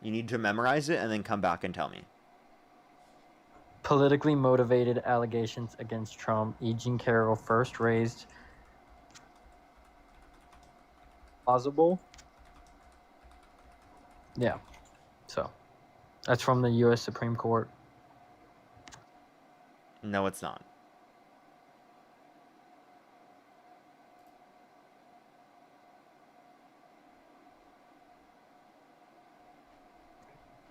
You need to memorize it and then come back and tell me. politically motivated allegations against Trump. E. Jean Carroll first raised plausible. Yeah. So that's from the U.S. Supreme Court. No, it's not.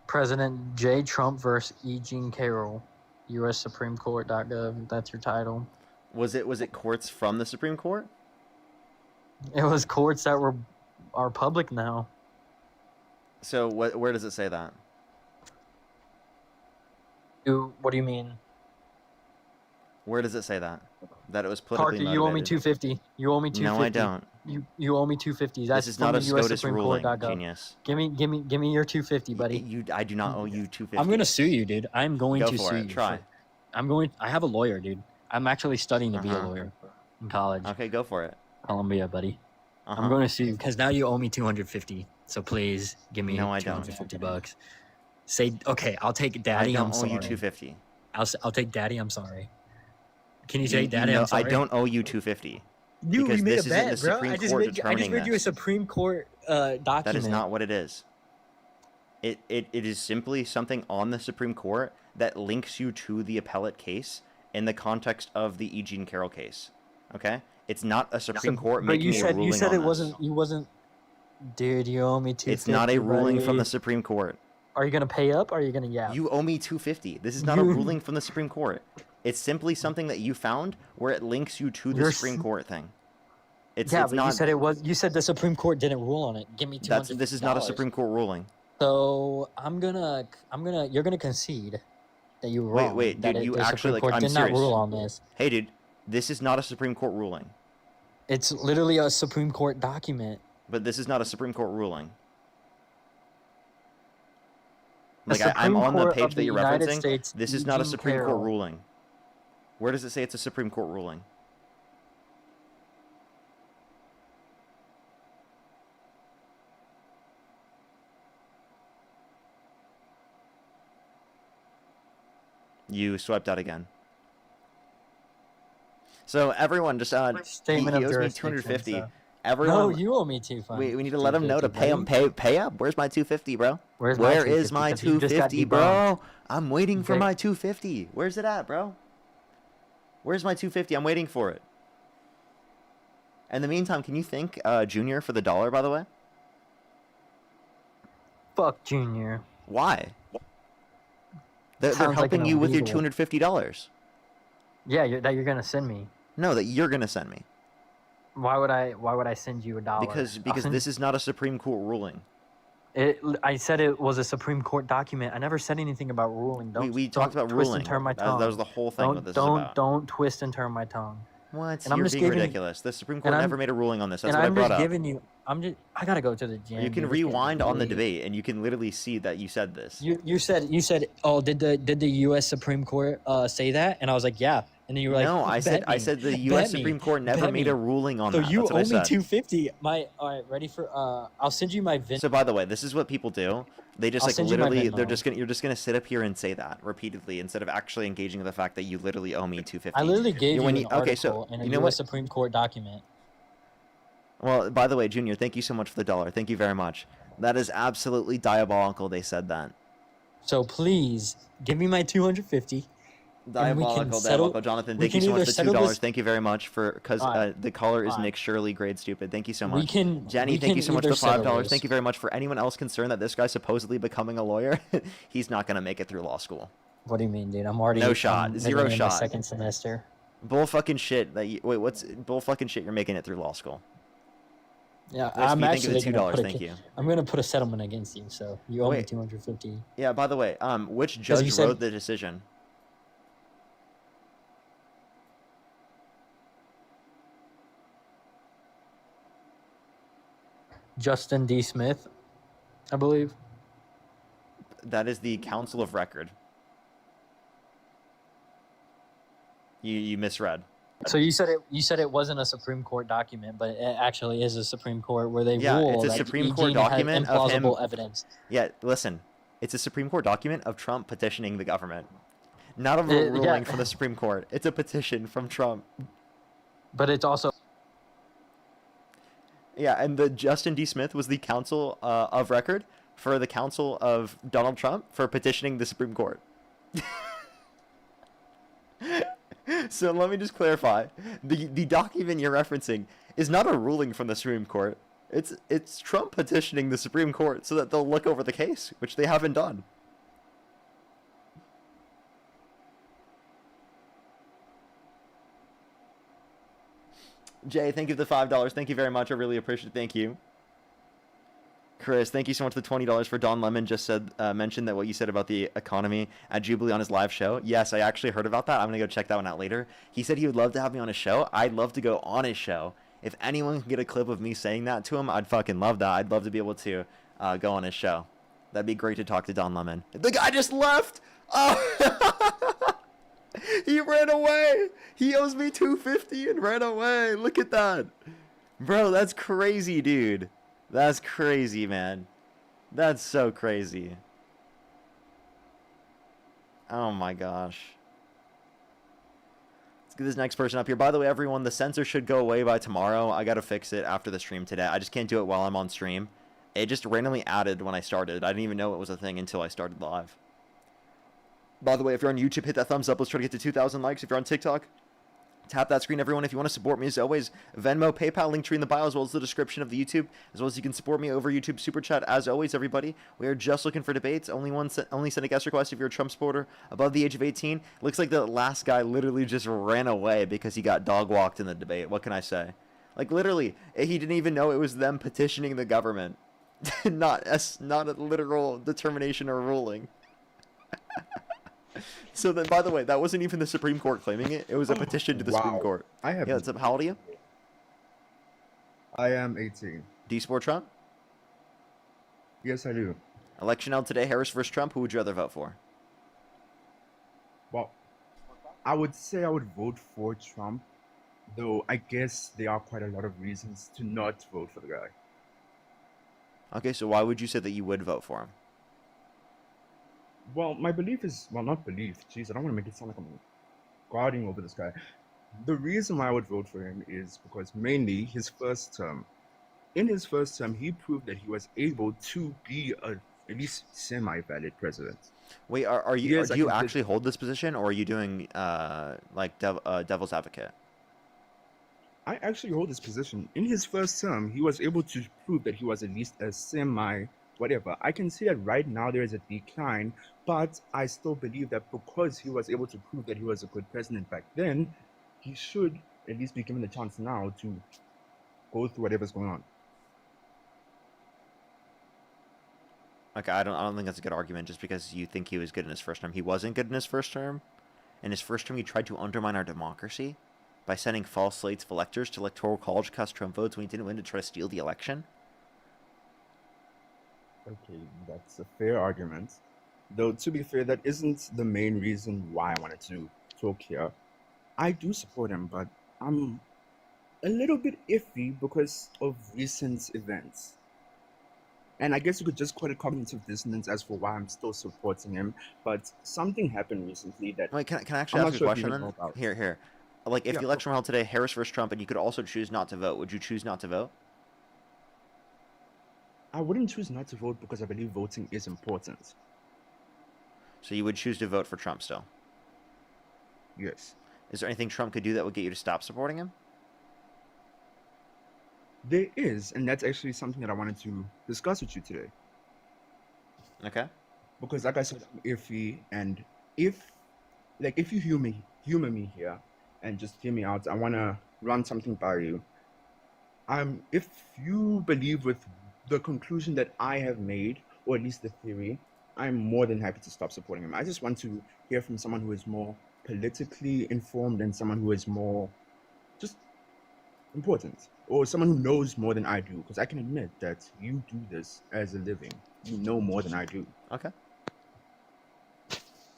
President J. Trump versus E. Jean Carroll. U.S. Supreme Court.gov. That's your title. Was it courts from the Supreme Court? It was courts that are public now. So where does it say that? What do you mean? Where does it say that? That it was politically Parker, motivated? you owe me $250. You owe me $250. No, I don't. You owe me $250. That's This is from not a the U.S. SCOTUS Supreme ruling, Court.gov. genius. Give me your $250, buddy. I do not owe you $250. I'm gonna sue you, dude. I'm going Go to for sue it. you. Try. I have a lawyer, dude. I'm actually studying to be a Uh-huh. lawyer in college. Okay, go for it. Columbia, buddy. Uh-huh. I'm going to sue you because now you owe me $250. So please give me No, I don't. $250. Say okay. I'll take Daddy. I don't I'm owe sorry. you $250. I'll take Daddy. I'm sorry. Can you say Daddy? I'm sorry. I don't owe you $250. You because we made this a isn't bet, the bro. Supreme I just Court read determining you a this. Supreme Court document. That is not what it is. It is simply something on the Supreme Court that links you to the appellate case in the context of the E. Jean Carroll case. Okay? It's not a Supreme Court But making a ruling you said on it this. wasn't. You wasn't. Dude, you owe me $250. It's not a ruling from the buddy. Supreme Court. Are you gonna pay up? Or are you gonna yap? You owe me $250. This is not a ruling from the Supreme Court. It's simply something that you found where it links you to the You're Supreme Court thing. It's but not. you said it was. You said the Supreme Court didn't rule on it. Give me $250. This is not a Supreme Court ruling. So you're gonna concede that you were wrong. Wait, that dude, you the actually Supreme like. Court I'm did serious. not rule on this. Hey, dude, this is not a Supreme Court ruling. It's literally a Supreme Court document. But this is not a Supreme Court ruling. The Like I'm Supreme on the Court page of that the you're United referencing. States, This is not a Eugene Supreme Court Carroll. ruling. Where does it say it's a Supreme Court ruling? You swiped out again. So everyone just Statement he of owes me jurisdiction, 250. so- Everyone, No, you owe me 250. we need to let him know to pay him pay up. Where's my 250, bro? Where's my Where is 250? my 'Cause you just got 250, debunked. bro? I'm waiting for Okay. my 250. Where's it at, bro? Where's my 250? I'm waiting for it. In the meantime, can you thank Junior for the $1, by the way? Fuck Junior. Why? They're Sounds like helping an you with your illegal. $250. Yeah, that you're gonna send me. No, that you're gonna send me. Why would I send you $1? Because I'll this is not a Supreme Court ruling. I said it was a Supreme Court document. I never said anything about ruling. We talked about twist ruling. and turn my That tongue. was the whole thing what this is about. Don't twist and turn my tongue. What? And I'm You're just being giving- ridiculous. The Supreme Court and I'm- never made a ruling on this. That's and what I I'm brought just up. giving you. I gotta go to the gym. You can You're just getting rewind on the bullied. debate, and you can literally see that you said this. You said oh did the U.S. Supreme Court say that, and I was like yeah, and then you were like No, I said "Bet me, the bet U.S. me, Supreme Court never bet made me." a ruling on So that. you That's what I owe me said. 250. All right, ready for I'll send you my VIN. So by the way, this is what people do. They just I'll like send you my literally Venmo. you're just gonna sit up here and say that repeatedly instead of actually engaging with the fact that you literally owe me 250. I literally gave you when an article okay, so in a you know U.S. what? Supreme Court document. Well, by the way, Junior, thank you so much for the $1. Thank you very much. That is absolutely diabolical. They said that. So please give me my 250. Diabolical, Jonathan. Thank you so much for the $2. Thank you very much because the caller is Nick Shirley, grade stupid. Thank you so much. Jenny, thank you so much for the $5. Thank you very much. For anyone else concerned that this guy's supposedly becoming a lawyer, he's not gonna make it through law school. What do you mean, dude? I'm already No shot. I'm Zero in my shot. second semester. Bull fucking shit. What's bull fucking shit? You're making it through law school. Yeah, Recipe, I'm thank you for actually the gonna $2. put Thank you. I'm gonna put a settlement against you, so you owe me Wait. 250. Yeah. By the way, which you judge said- wrote the decision? Justin D. Smith, I believe. That is the Council of Record. You misread. So you said it wasn't a Supreme Court document, but it actually is a Supreme Court where they Yeah, rule it's a that Supreme Court Eugene had document of him. implausible evidence. Yeah, listen, it's a Supreme Court document of Trump petitioning the government, not a Yeah. ruling from the Supreme Court. It's a petition from Trump. But it's also Yeah, and the Justin D. Smith was the Council of Record for the Council of Donald Trump for petitioning the Supreme Court. So let me just clarify: the document you're referencing is not a ruling from the Supreme Court. It's Trump petitioning the Supreme Court so that they'll look over the case, which they haven't done. Jay, thank you for the $5. Thank you very much. I really appreciate it. Thank you. Chris, thank you so much for the $20 for Don Lemon. Just mentioned that what you said about the economy at Jubilee on his live show. Yes, I actually heard about that. I'm going to go check that one out later. He said he would love to have me on his show. I'd love to go on his show. If anyone can get a clip of me saying that to him, I'd fucking love that. I'd love to be able to go on his show. That'd be great to talk to Don Lemon. The guy just left! Oh! He ran away! He owes me $250 and ran away! Look at that! Bro, that's crazy, dude. That's crazy, man. That's so crazy. Oh my gosh. Let's get this next person up here. By the way, everyone, the censor should go away by tomorrow. I gotta fix it after the stream today. I just can't do it while I'm on stream. It just randomly added when I started. I didn't even know it was a thing until I started live. By the way, if you're on YouTube, hit that thumbs up. Let's try to get to 2,000 likes. If you're on TikTok, tap that screen, everyone. If you want to support me, as always, Venmo, PayPal, link tree in the bio, as well as the description of the YouTube, as well as you can support me over YouTube Super Chat. As always, everybody, we are just looking for debates. Only send a guest request if you're a Trump supporter above the age of 18. Looks like the last guy literally just ran away because he got dog walked in the debate. What can I say? Like, literally, he didn't even know it was them petitioning the government. not a literal determination or ruling. So then, by the way, that wasn't even the Supreme Court claiming it. It was a petition to the Supreme Court. I have. Yeah, what's up? How old are you? I am 18. Do you support Trump? Yes, I do. Election held today, Harris versus Trump. Who would you rather vote for? Well, I would say I would vote for Trump, though I guess there are quite a lot of reasons to not vote for the guy. Okay, so why would you say that you would vote for him? Well, my belief is, well, not belief. Jeez, I don't want to make it sound like I'm guarding over this guy. The reason why I would vote for him is because mainly his first term. In his first term, he proved that he was able to be at least semi-valid president. Wait, are you? Yes, Do I you can. actually hold this position, or are you doing like devil's advocate? I actually hold this position. In his first term, he was able to prove that he was at least a semi whatever. I can see that right now there is a decline, but I still believe that because he was able to prove that he was a good president back then, he should at least be given the chance now to go through whatever's going on. Okay, I don't think that's a good argument just because you think he was good in his first term. He wasn't good in his first term. In his first term, he tried to undermine our democracy by sending false slates of electors to electoral college to cast Trump votes when he didn't win to try to steal the election. Okay, that's a fair argument. Though, to be fair, that isn't the main reason why I wanted to talk here. I do support him, but I'm a little bit iffy because of recent events. And I guess you could just call it cognitive dissonance as for why I'm still supporting him. But something happened recently that Wait, can I actually I'm ask not a sure if you question heard then? more about. Here. Like, if Yeah, the election were held today, Harris versus Trump, and you could also choose not to vote, would you choose not to vote? I wouldn't choose not to vote because I believe voting is important. So you would choose to vote for Trump still? Yes. Is there anything Trump could do that would get you to stop supporting him? There is, and that's actually something that I wanted to discuss with you today. Okay. Because like I said, I'm iffy, and if you humor me here and just hear me out, I wanna run something by you. If you believe with the conclusion that I have made, or at least the theory, I'm more than happy to stop supporting him. I just want to hear from someone who is more politically informed and someone who is more just important, or someone who knows more than I do, because I can admit that you do this as a living. You know more than I do. Okay.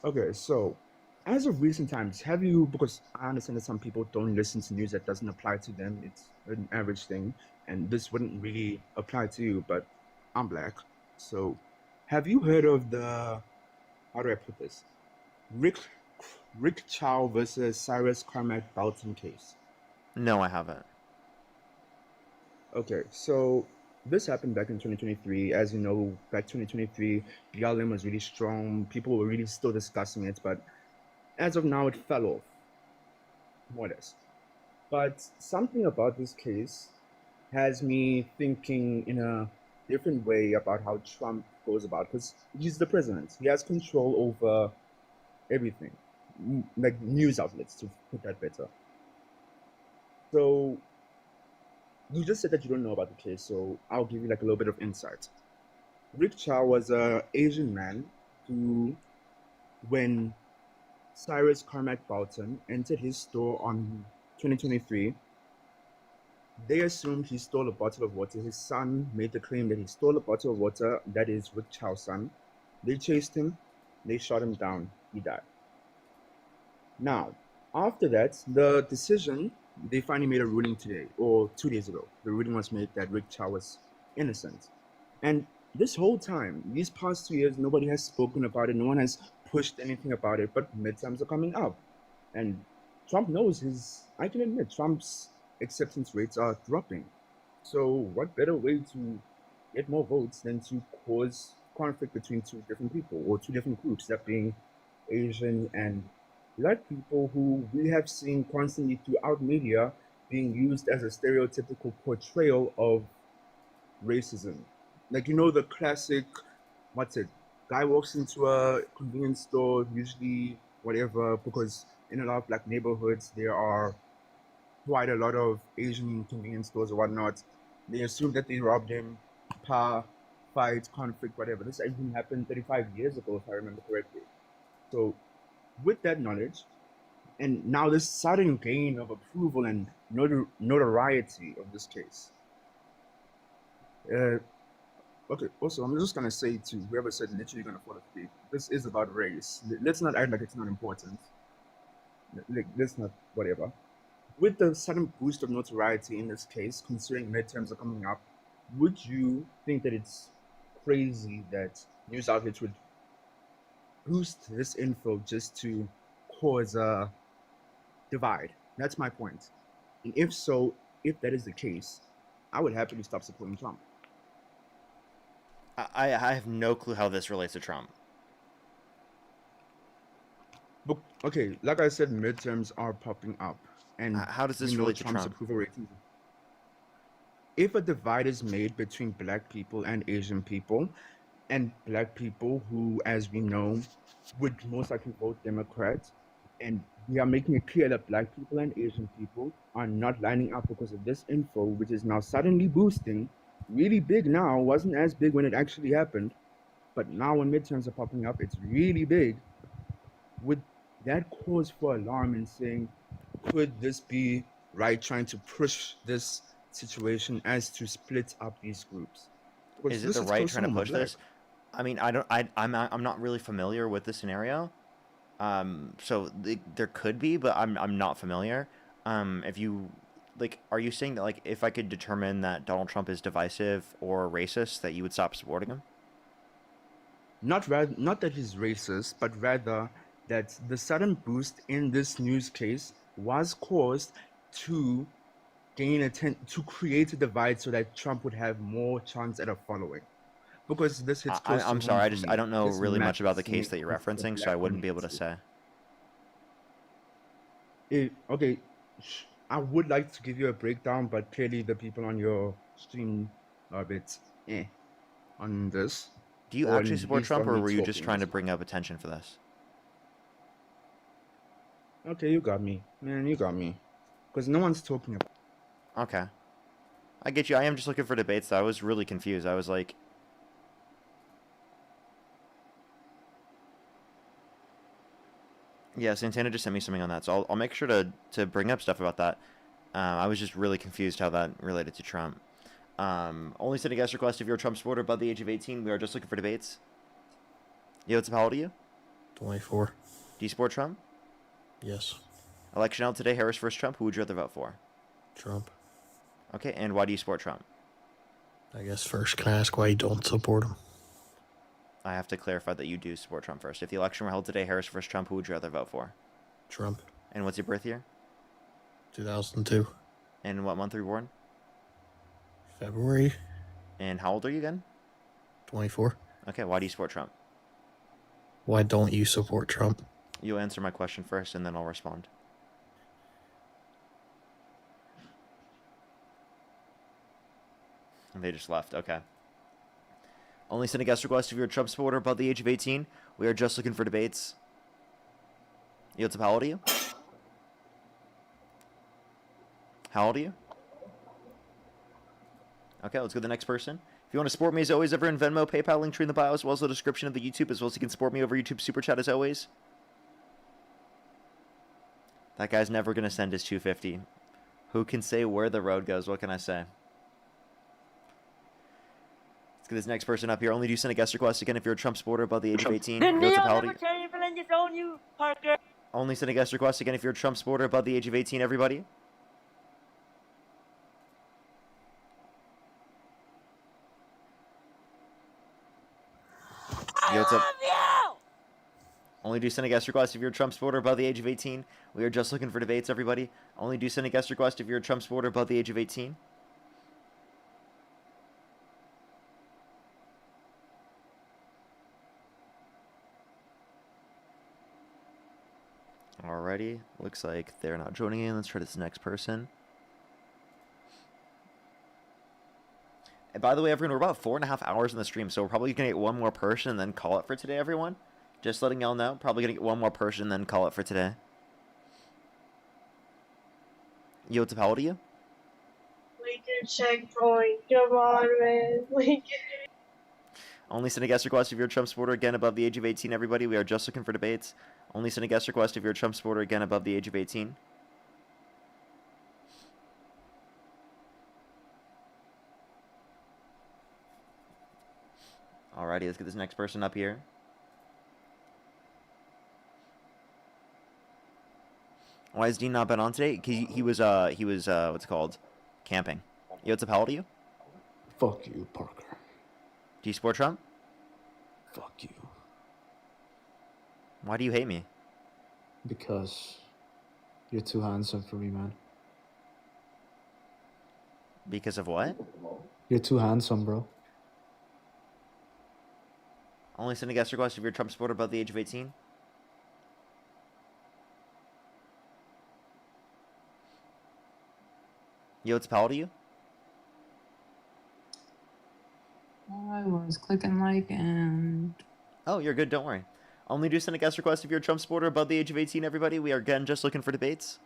Okay, so as of recent times, have you, because I understand that some people don't listen to news that doesn't apply to them, it's an average thing, and this wouldn't really apply to you, but I'm black. So have you heard of the, how do I put this? Rick Chow versus Cyrus Carmack Balton case? No, I haven't. Okay, so this happened back in 2023. As you know, back 2023, BLM was really strong. People were really still discussing it, but as of now, it fell off, more or less. But something about this case has me thinking in a different way about how Trump goes about, because he's the president. He has control over everything, like news outlets, to put that better. So you just said that you don't know about the case, so I'll give you like a little bit of insight. Rick Chow was an Asian man who, when Cyrus Carmack Balton entered his store on 2023, they assumed he stole a bottle of water. His son made the claim that he stole a bottle of water. That is Rick Chow's son. They chased him. They shot him down. He died. Now, after that, the decision, they finally made a ruling today, or 2 days ago. The ruling was made that Rick Chow was innocent. And this whole time, these past 2 years, nobody has spoken about it. No one has pushed anything about it, but midterms are coming up. And Trump knows I can admit, Trump's acceptance rates are dropping. So what better way to get more votes than to cause conflict between two different people, or two different groups, that being Asian and black people, who we have seen constantly throughout media being used as a stereotypical portrayal of racism. Like, you know, the classic, guy walks into a convenience store, usually whatever, because in a lot of black neighborhoods there are quite a lot of Asian convenience stores or whatnot. They assume that they robbed him, fight, conflict, whatever. This even happened 35 years ago, if I remember correctly. So with that knowledge, and now this sudden gain of approval and notoriety of this case. Okay, also, I'm just going to say to whoever said literally going to fall asleep, this is about race. Let's not act like it's not important. Let's not, whatever. With the sudden boost of notoriety in this case, considering midterms are coming up, would you think that it's crazy that news outlets would boost this info just to cause a divide. That's my point. And if so, if that is the case, I would happily stop supporting Trump. I have no clue how this relates to Trump. But okay, like I said, midterms are popping up, and how does this we know relate to Trump's Trump? approval ratings. If a divide is made between black people and Asian people, and black people who, as we know, would most likely vote Democrat, and we are making it clear that black people and Asian people are not lining up because of this info, which is now suddenly boosting, really big now, wasn't as big when it actually happened, but now when midterms are popping up, it's really big. Would that cause for alarm and saying, could this be right trying to push this situation as to split up these groups? Because Is it this the is right close trying to to my push black. this? I mean, I'm not really familiar with the scenario. So there could be, but I'm not familiar. If you like, are you saying that like if I could determine that Donald Trump is divisive or racist, that you would stop supporting him? Not that he's racist, but rather that the sudden boost in this news case was caused to to create a divide so that Trump would have more chance at a following. Because this hits close to I'm home sorry, for me. I don't know This really much about the matters to me case that you're because it's a referencing, so I black wouldn't be able to community. say. Okay, I would like to give you a breakdown, but clearly the people on your stream are a bit on this. Do you or actually support based Trump, on or me were you just talking trying to as well. bring up attention for this? Okay, you got me. Man, you got me. Because no one's talking about. Okay. I get you. I am just looking for debates, though. I was really confused. I was like... Yeah, Santana just sent me something on that, so I'll make sure to bring up stuff about that. I was just really confused how that related to Trump. Only sending guest request if you're a Trump supporter above the age of 18. We are just looking for debates. Yo, what's up? How old are you? 24. Do you support Trump? Yes. Election out today, Harris versus Trump. Who would you rather vote for? Trump. Okay, and why do you support Trump? I guess first, can I ask why you don't support him? I have to clarify that you do support Trump first. If the election were held today, Harris versus Trump, who would you rather vote for? Trump. And what's your birth year? 2002. And what month were you born? February. And how old are you again? 24. Okay, why do you support Trump? Why don't you support Trump? You answer my question first, and then I'll respond. And they just left. Okay. Only send a guest request if you're a Trump supporter above the age of 18. We are just looking for debates. Yo, what's up? How old are you? How old are you? Okay, let's go to the next person. If you want to support me as always, over in Venmo, PayPal, link tree in the bio, as well as the description of the YouTube, as well as you can support me over YouTube Super Chat as always. That guy's never going to send his 250. Who can say where the road goes? What can I say? Let's get this next person up here. Only do send a guest request again if you're a Trump supporter above the age of 18. The Yo, what's up? How old are you? neo-libertarian phalanges own you, Parker. Only send a guest request again if you're a Trump supporter above the age of 18, everybody. Yo, what's up? Only do send a guest request if you're a Trump supporter above the age of 18. We are just looking for debates, everybody. Only do send a guest request if you're a Trump supporter above the age of 18. Alrighty, looks like they're not joining in. Let's try this next person. And by the way, everyone, we're about 4.5 hours in the stream, so we're probably going to get one more person and then call it for today, everyone. Just letting y'all know. Probably going to get one more person and then call it for today. Yo, what's up? How old are you? Lincoln checkpoint. Come on, man. Lincoln. Only send a guest request if you're a Trump supporter again above the age of 18, everybody. We are just looking for debates. Only send a guest request if you're a Trump supporter again above the age of 18. Alrighty, let's get this next person up here. Why has Dean not been on today? He was what's it called? Camping. Yo, what's up? How old are you? Fuck you, Parker. Do you support Trump? Fuck you. Why do you hate me? Because you're too handsome for me, man. Because of what? You're too handsome, bro. Only send a guest request if you're a Trump supporter above the age of 18. Yo, it's Powell to you? I was clicking like and... Oh, you're good, don't worry. Only do send a guest request if you're a Trump supporter above the age of 18, everybody. We are, again, just looking for debates.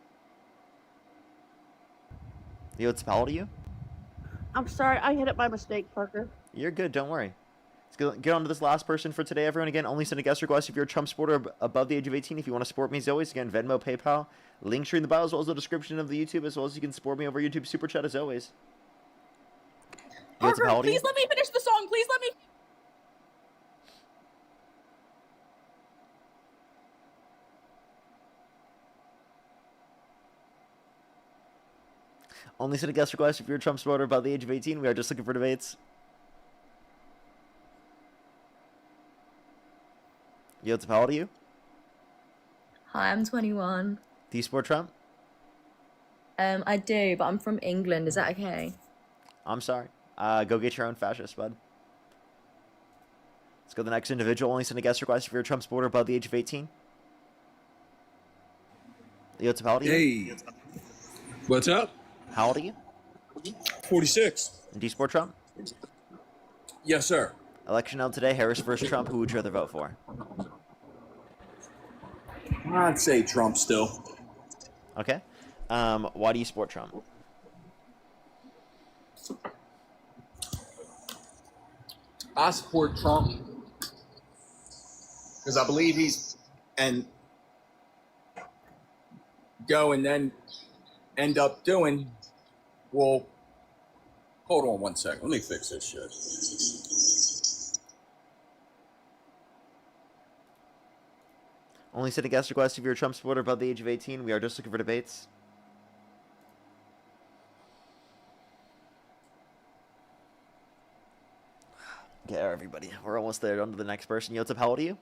Yo, it's Powell to you? I'm sorry, I hit it by mistake, Parker. You're good, don't worry. Let's get on to this last person for today, everyone. Again, only send a guest request if you're a Trump supporter above the age of 18. If you want to support me, as always, again, Venmo, PayPal, links are in the bio, as well as the description of the YouTube, as well as you can support me over YouTube Super Chat, as always. Yo, it's Parker, Powell to you? please let me finish the song. Please let me. Only send a guest request if you're a Trump supporter above the age of 18. We are just looking for debates. Yo, it's Powell to you? Hi, I'm 21. Do you support Trump? I do, but I'm from England. Is that okay? I'm sorry. Go get your own fascist, bud. Let's go to the next individual. Only send a guest request if you're a Trump supporter above the age of 18. Yo, it's Powell to you? Hey. What's up? How old are you? 46. And do you support Trump? Yes, sir. Election held today, Harris versus Trump. Who would you rather vote for? I'd say Trump still. Okay. Why do you support Trump? I support Trump because I believe he's and go and then end up doing. Well, hold on one second. Let me fix this shit. Only send a guest request if you're a Trump supporter above the age of 18. We are just looking for debates. Okay, everybody. We're almost there. On to the next person. Yo, what's up? How old are you?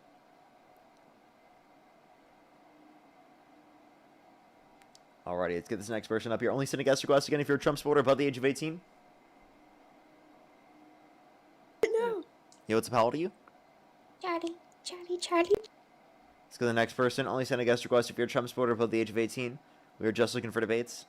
Alrighty, let's get this next person up here. Only send a guest request again if you're a Trump supporter above the age of 18. No. Yo, what's up? How old are you? Charlie. Let's go to the next person. Only send a guest request if you're a Trump supporter above the age of 18. We are just looking for debates.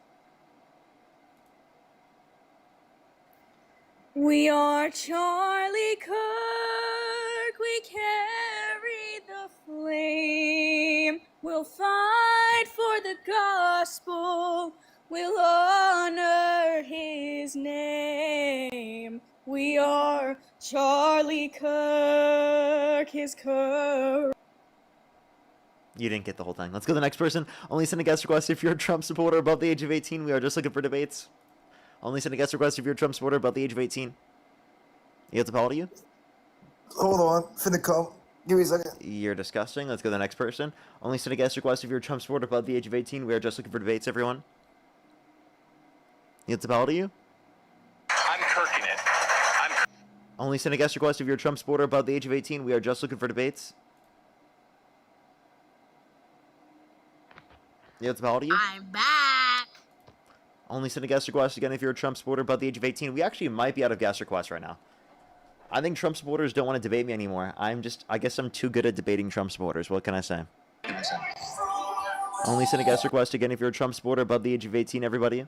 We are Charlie Kirk. We carry the flame. We'll fight for the gospel. We'll honor his name. We are Charlie Kirk. His courage. You didn't get the whole thing. Let's go to the next person. Only send a guest request if you're a Trump supporter above the age of 18. We are just looking for debates. Only send a guest request if you're a Trump supporter above the age of 18. You have to Powell to you? Hold on. Finna come. Give me a second. You're disgusting. Let's go to the next person. Only send a guest request if you're a Trump supporter above the age of 18. We are just looking for debates, everyone. You have to Powell to you? I'm kirking it. Only send a guest request if you're a Trump supporter above the age of 18. We are just looking for debates. You have to Powell to you? I'm back. Only send a guest request again if you're a Trump supporter above the age of 18. We actually might be out of guest requests right now. I think Trump supporters don't want to debate me anymore. I guess I'm too good at debating Trump supporters. What can I say? Only send a guest request again if you're a Trump supporter above the age of 18, everybody.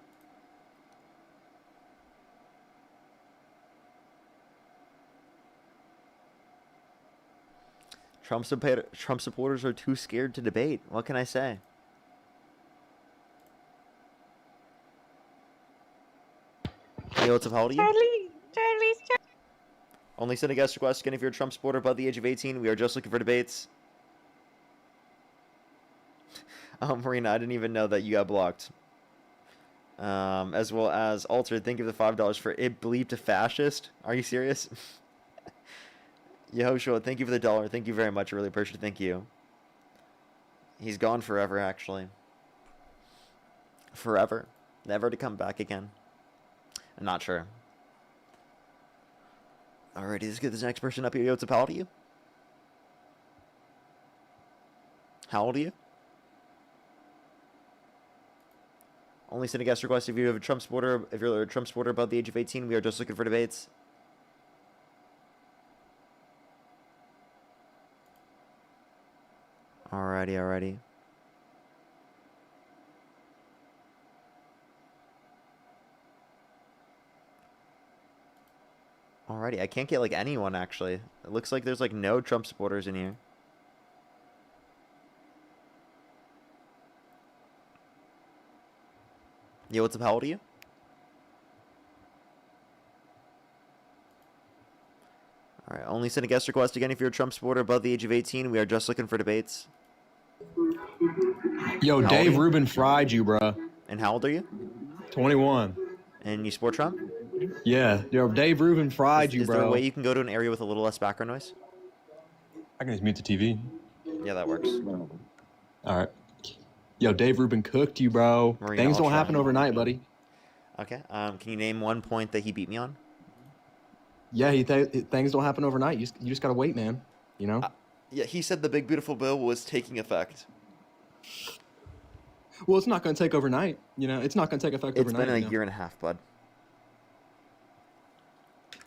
Trump supporters are too scared to debate. What can I say? Yo, what's up? How old are you? Charlie's. Only send a guest request again if you're a Trump supporter above the age of 18. We are just looking for debates. Marina, I didn't even know that you got blocked. As well as Altered, thank you for the $5 for it bleeped a fascist. Are you serious? Yehoshua, thank you for the $1. Thank you very much. I really appreciate it. Thank you. He's gone forever, actually. Forever. Never to come back again. I'm not sure. Alrighty, let's get this next person up here. Yo, what's up, Powell to you? How old are you? Only send a guest request if you have a Trump supporter. If you're a Trump supporter above the age of 18, we are just looking for debates. Alrighty. Alrighty, I can't get like anyone actually. It looks like there's like no Trump supporters in here. Yo, what's up? How old are you? Alright, only send a guest request again if you're a Trump supporter above the age of 18. We are just looking for debates. Yo, Dave Rubin fried you, bruh. And how old are you? 21. And you support Trump? Yeah, yo, Dave Rubin fried you, Is bro. there a way you can go to an area with a little less background noise? I can just mute the TV. Yeah, that works. All right. Yo, Dave Rubin cooked you, bro. Marina, Things I'll don't try. happen overnight, buddy. Okay. Can you name one point that he beat me on? Yeah, things don't happen overnight. You just gotta wait, man. You know? Yeah, he said the big beautiful bill was taking effect. Well, it's not gonna take overnight. You know, it's not gonna take effect overnight. It's been a year and a half, bud.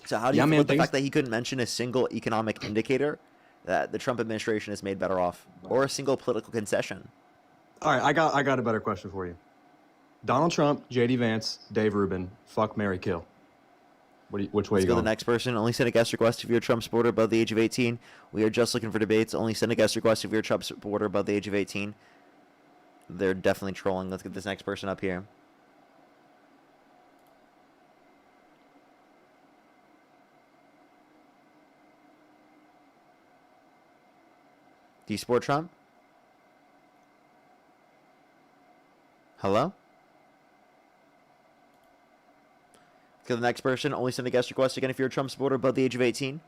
So how do you feel about the fact that he couldn't mention a single economic indicator that the Trump administration has made better off, or a single political concession? All right, I got a better question for you. Donald Trump, J.D. Vance, Dave Rubin, fuck, marry, kill. Which way Let's you go to going? the next person. Only send a guest request if you're a Trump supporter above the age of 18. We are just looking for debates. Only send a guest request if you're a Trump supporter above the age of 18. They're definitely trolling. Let's get this next person up here. Do you support Trump? Hello? Let's go to the next person. Only send a guest request again if you're a Trump supporter above the age of 18.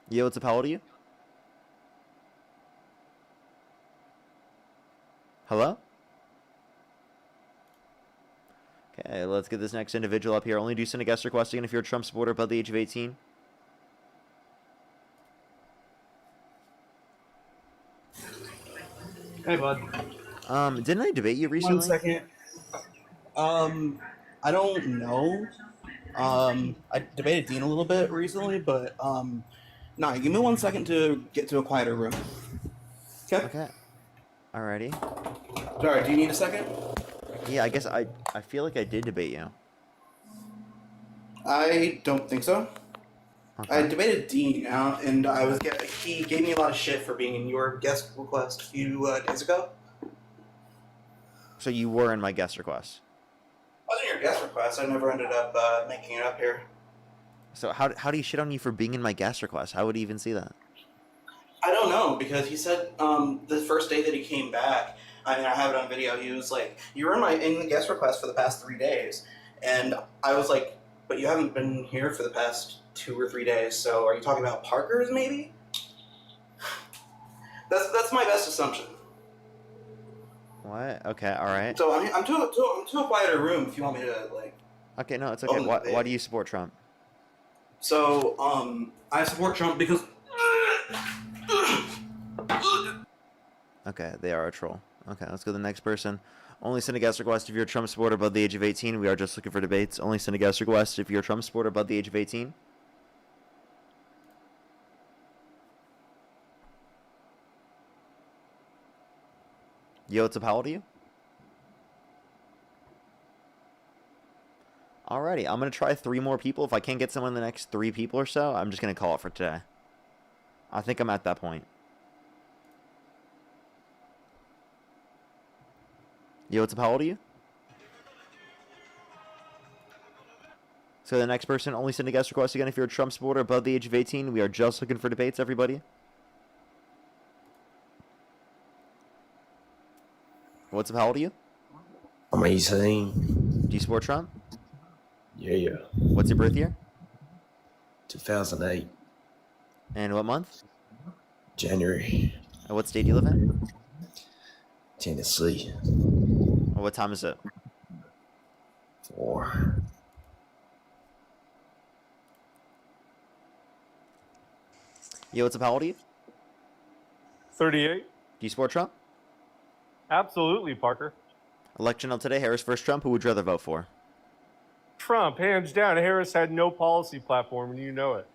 Yo, what's up? How old are you? Hello? Okay, let's get this next individual up here. Only do send a guest request again if you're a Trump supporter above the age of 18. Hey, bud. Didn't I debate you recently? 1 second. I don't know. I debated Dean a little bit recently, but nah, give me 1 second to get to a quieter room. Okay. Alrighty. Sorry, do you need a second? Yeah, I guess I feel like I did debate you. I don't think so. Okay. I debated Dean out, and he gave me a lot of shit for being in your guest request a few days ago. So you were in my guest request. Wasn't your guest request. I never ended up making it up here. So how do you shit on you for being in my guest request? How would he even see that? I don't know, because he said the first day that he came back, I mean, I have it on video, he was like, you were in the guest request for the past 3 days. And I was like, but you haven't been here for the past 2 or 3 days, so are you talking about Parker's, maybe? That's my best assumption. What? Okay, alright. So I'm to a quieter room if you want me to, like... Okay, no, it's okay. Why do you support Trump? So, I support Trump because... Okay, they are a troll. Okay, let's go to the next person. Only send a guest request if you're a Trump supporter above the age of 18. We are just looking for debates. Only send a guest request if you're a Trump supporter above the age of 18. Yo, what's up? How old are you? Alrighty, I'm going to try 3 more people. If I can't get someone in the next 3 people or so, I'm just going to call it for today. I think I'm at that point. Yo, what's up? How old are you? So the next person, only send a guest request again if you're a Trump supporter above the age of 18. We are just looking for debates, everybody. What's up? How old are you? I'm 18. Do you support Trump? Yeah. What's your birth year? 2008. And what month? January. And what state do you live in? Tennessee. What time is it? 4. Yo, what's up? How old are you? 38. Do you support Trump? Absolutely, Parker. Election on today, Harris versus Trump. Who would you rather vote for? Trump, hands down. Harris had no policy platform, and you know it.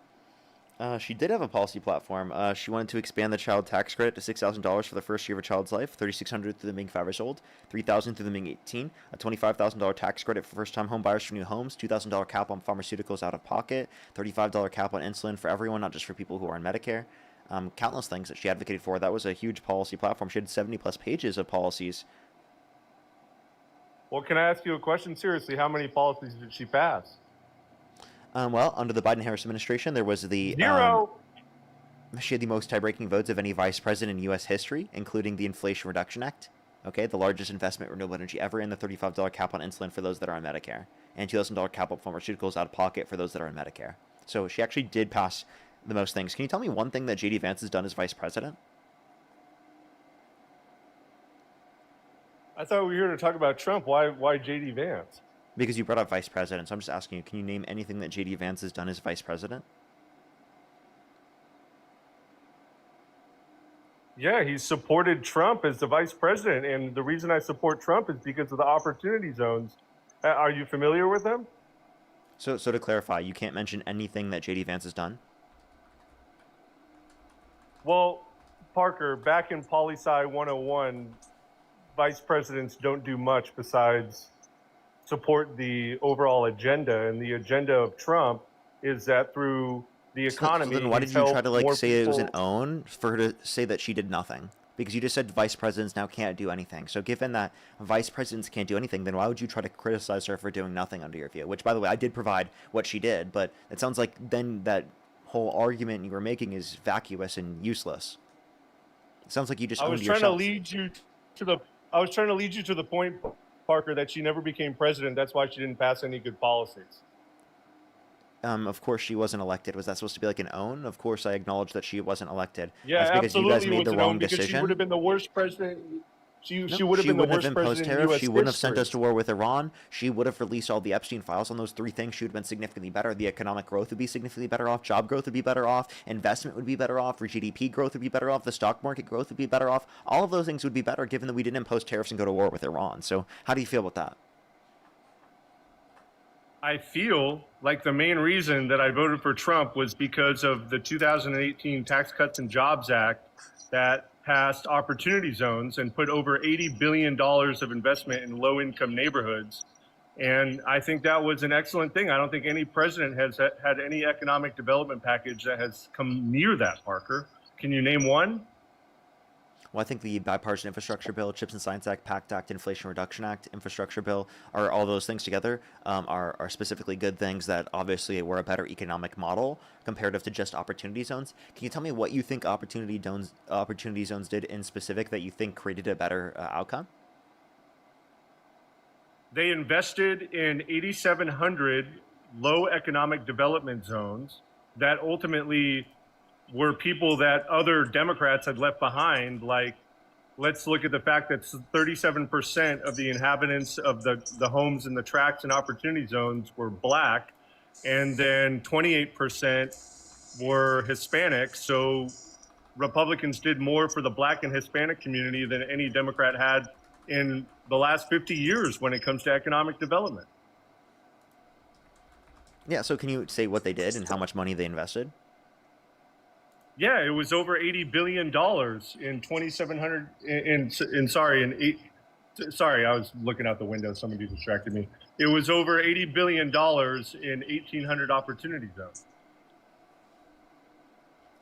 She did have a policy platform. She wanted to expand the child tax credit to $6,000 for the first year of a child's life, $3,600 through them being 5 years old, $3,000 through them being 18, a $25,000 tax credit for first-time home buyers for new homes, $2,000 cap on pharmaceuticals out of pocket, $35 cap on insulin for everyone, not just for people who are on Medicare. Countless things that she advocated for. That was a huge policy platform. She had 70-plus pages of policies. Well, can I ask you a question? Seriously, how many policies did she pass? Well, under the Biden-Harris administration, there was the... Zero! She had the most tie-breaking votes of any vice president in U.S. history, including the Inflation Reduction Act, okay, the largest investment in renewable energy ever, and the $35 cap on insulin for those that are on Medicare, and $2,000 cap on pharmaceuticals out of pocket for those that are on Medicare. So she actually did pass the most things. Can you tell me one thing that J.D. Vance has done as vice president? I thought we were here to talk about Trump. Why J.D. Vance? Because you brought up vice president, so I'm just asking you, can you name anything that J.D. Vance has done as vice president? Yeah, he supported Trump as the vice president, and the reason I support Trump is because of the opportunity zones. Are you familiar with them? So to clarify, you can't mention anything that J.D. Vance has done? Well, Parker, back in Poli-Sci 101, vice presidents don't do much besides support the overall agenda, and the agenda of Trump is that through the economy. So then why did you try to say it was an own for her to say that she did nothing? Because you just said vice presidents now can't do anything. So given that vice presidents can't do anything, then why would you try to criticize her for doing nothing under your view? Which, by the way, I did provide what she did, but it sounds like then that whole argument you were making is vacuous and useless. It sounds like you just I owned was trying yourself. to lead you to the point, Parker, that she never became president. That's why she didn't pass any good policies. Of course she wasn't elected. Was that supposed to be like an own? Of course I acknowledge that she wasn't elected. Yeah, That's because absolutely. you guys made the wrong because decision. she would have been the worst president. She would have been the wouldn't worst have imposed president in tariffs. U.S. She wouldn't have sent history. us to war with Iran. She would have released all the Epstein files on those three things. She would have been significantly better. The economic growth would be significantly better off. Job growth would be better off. Investment would be better off. GDP growth would be better off. The stock market growth would be better off. All of those things would be better given that we didn't impose tariffs and go to war with Iran. So how do you feel about that? I feel like the main reason that I voted for Trump was because of the 2018 Tax Cuts and Jobs Act that passed opportunity zones and put over $80 billion of investment in low-income neighborhoods. And I think that was an excellent thing. I don't think any president has had any economic development package that has come near that, Parker. Can you name one? Well, I think the Bipartisan Infrastructure Bill, Chips and Science Act, PACT Act, Inflation Reduction Act, Infrastructure Bill, are all those things together are specifically good things that obviously were a better economic model comparative to just opportunity zones. Can you tell me what you think opportunity zones did in specific that you think created a better outcome? They invested in 8,700 low economic development zones that ultimately were people that other Democrats had left behind. Like, let's look at the fact that 37% of the inhabitants of the homes in the tracts and opportunity zones were black, and then 28% were Hispanic. So Republicans did more for the black and Hispanic community than any Democrat had in the last 50 years when it comes to economic development. Yeah, so can you say what they did and how much money they invested? Yeah, it was over $80 billion in 2,700. Sorry, I was looking out the window. Somebody distracted me. It was over $80 billion in 1,800 opportunity zones.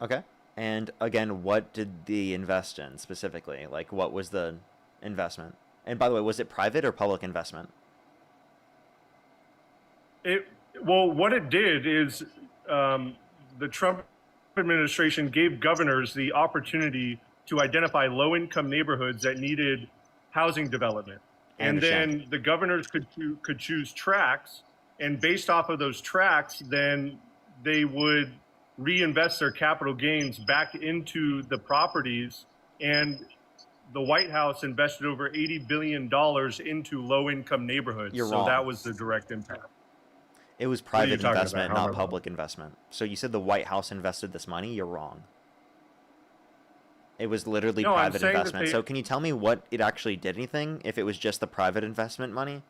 Okay. And again, what did they invest in specifically? Like, what was the investment? And by the way, was it private or public investment? Well, what it did is the Trump administration gave governors the opportunity to identify low-income neighborhoods that needed housing development. And then the governors could choose tracts, and based off of those tracts, then they would reinvest their capital gains back into the properties. And the White House invested over $80 billion into low-income neighborhoods. You're so wrong. that was the direct impact. It was What are you private talking investment, about? How not am I public investment. So you said the White House invested this money. You're wrong. It was literally No, I'm private saying that investment. they. So can you tell me what it actually did anything if it was just the private investment money?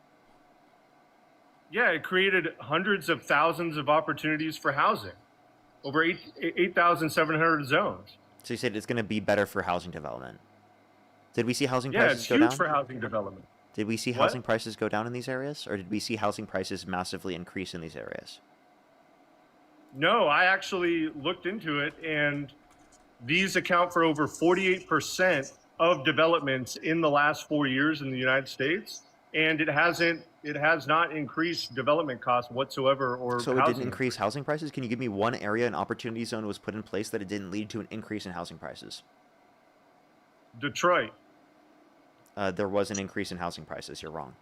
Yeah, it created hundreds of thousands of opportunities for housing, over 8,700 zones. So you said it's going to be better for housing development. Did we see housing Yeah, prices it's go huge down? for housing development. Did we see What? housing prices go down in these areas? Or did we see housing prices massively increase in these areas? No, I actually looked into it, and these account for over 48% of developments in the last 4 years in the United States, and it has not increased development costs whatsoever or So it didn't housing. increase housing prices? Can you give me one area an opportunity zone was put in place that it didn't lead to an increase in housing prices? Detroit. There was an increase in housing prices. You're wrong.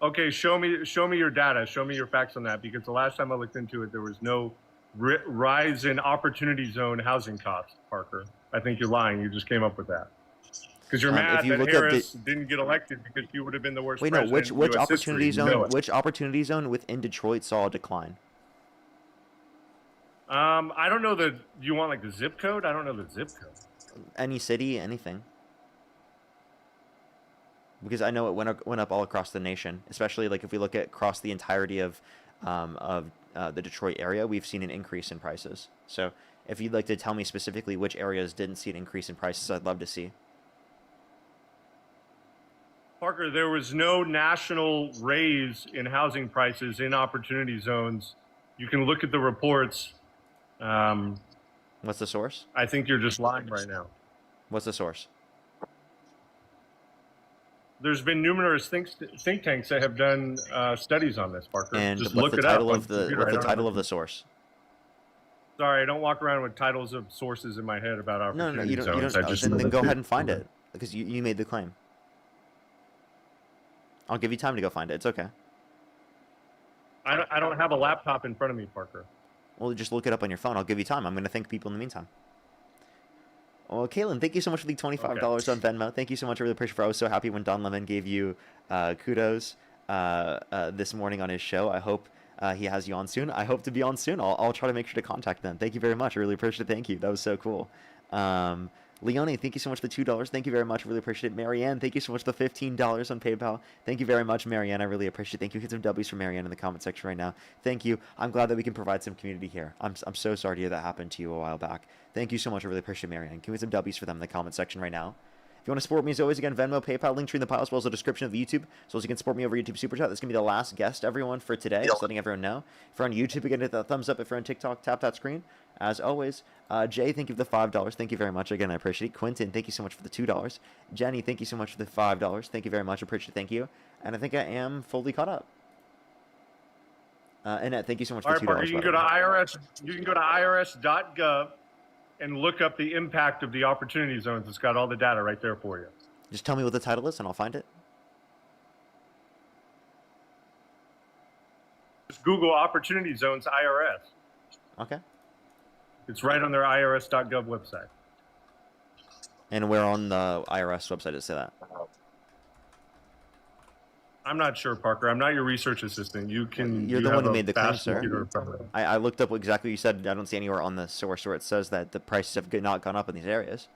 Okay, show me your data. Show me your facts on that, because the last time I looked into it, there was no rise in opportunity zone housing costs, Parker. I think you're lying. You just came up with that. Because you're mad If you that look up Harris didn't get elected because you would have been the worst Wait, no. president Which in US opportunity history. You know zone? it. Which opportunity zone within Detroit saw a decline? I don't know the. You want like the zip code? I don't know the zip code. Any city, anything. Because I know it went up all across the nation, especially like if we look at across the entirety of the Detroit area, we've seen an increase in prices. So if you'd like to tell me specifically which areas didn't see an increase in prices, I'd love to see. Parker, there was no national raise in housing prices in opportunity zones. You can look at the reports. What's the source? I think you're just lying right now. What's the source? There's been numerous think tanks that have done studies on this, Parker. And just what's look the it up title on of the computer. what's I the don't title have of the source? Sorry, I don't walk around with titles of sources in my head about No, opportunity you don't. zones. I just Then go ahead and find it because you made the claim. I'll give you time to go find it. It's okay. I don't have a laptop in front of me, Parker. Well, just look it up on your phone. I'll give you time. I'm going to thank people in the meantime. Well, Kaylin, thank you so much for the $25 on Venmo. Thank you so much. I really appreciate it. I was so happy when Don Lemon gave you kudos this morning on his show. I hope he has you on soon. I hope to be on soon. I'll try to make sure to contact them. Thank you very much. I really appreciate it. Thank you. That was so cool. Leone, thank you so much for the $2. Thank you very much. Really appreciate it. Marianne, thank you so much for the $15 on PayPal. Thank you very much, Marianne. I really appreciate it. Thank you. Hit some W's for Marianne in the comment section right now. Thank you. I'm glad that we can provide some community here. I'm so sorry to hear that happened to you a while back. Thank you so much. I really appreciate it, Marianne. Can we hit some W's for them in the comment section right now? If you want to support me, as always, again, Venmo, PayPal, link tree in the pile, as well as the description of the YouTube, as well as you can support me over YouTube Super Chat. This is going to be the last guest, everyone, for today. Just letting everyone know. If you're on YouTube, again, hit that thumbs up. If you're on TikTok, tap that screen. As always, Jay, thank you for the $5. Thank you very much. Again, I appreciate it. Quentin, thank you so much for the $2. Jenny, thank you so much for the $5. Thank you very much. I appreciate it. Thank you. And I think I am fully caught up. Annette, thank you so much for the $2. Parker, you can go to IRS. You can go to irs.gov and look up the impact of the opportunity zones. It's got all the data right there for you. Just tell me what the title is, and I'll find it. Just Google opportunity zones IRS. Okay. It's right on their irs.gov website. And where on the IRS website does it say that? I'm not sure, Parker. I'm not your research assistant. You can. You're the have one who a made the claim, fast sir. computer in front of you. I looked up exactly what you said. I don't see anywhere on the source where it says that the prices have not gone up in these areas.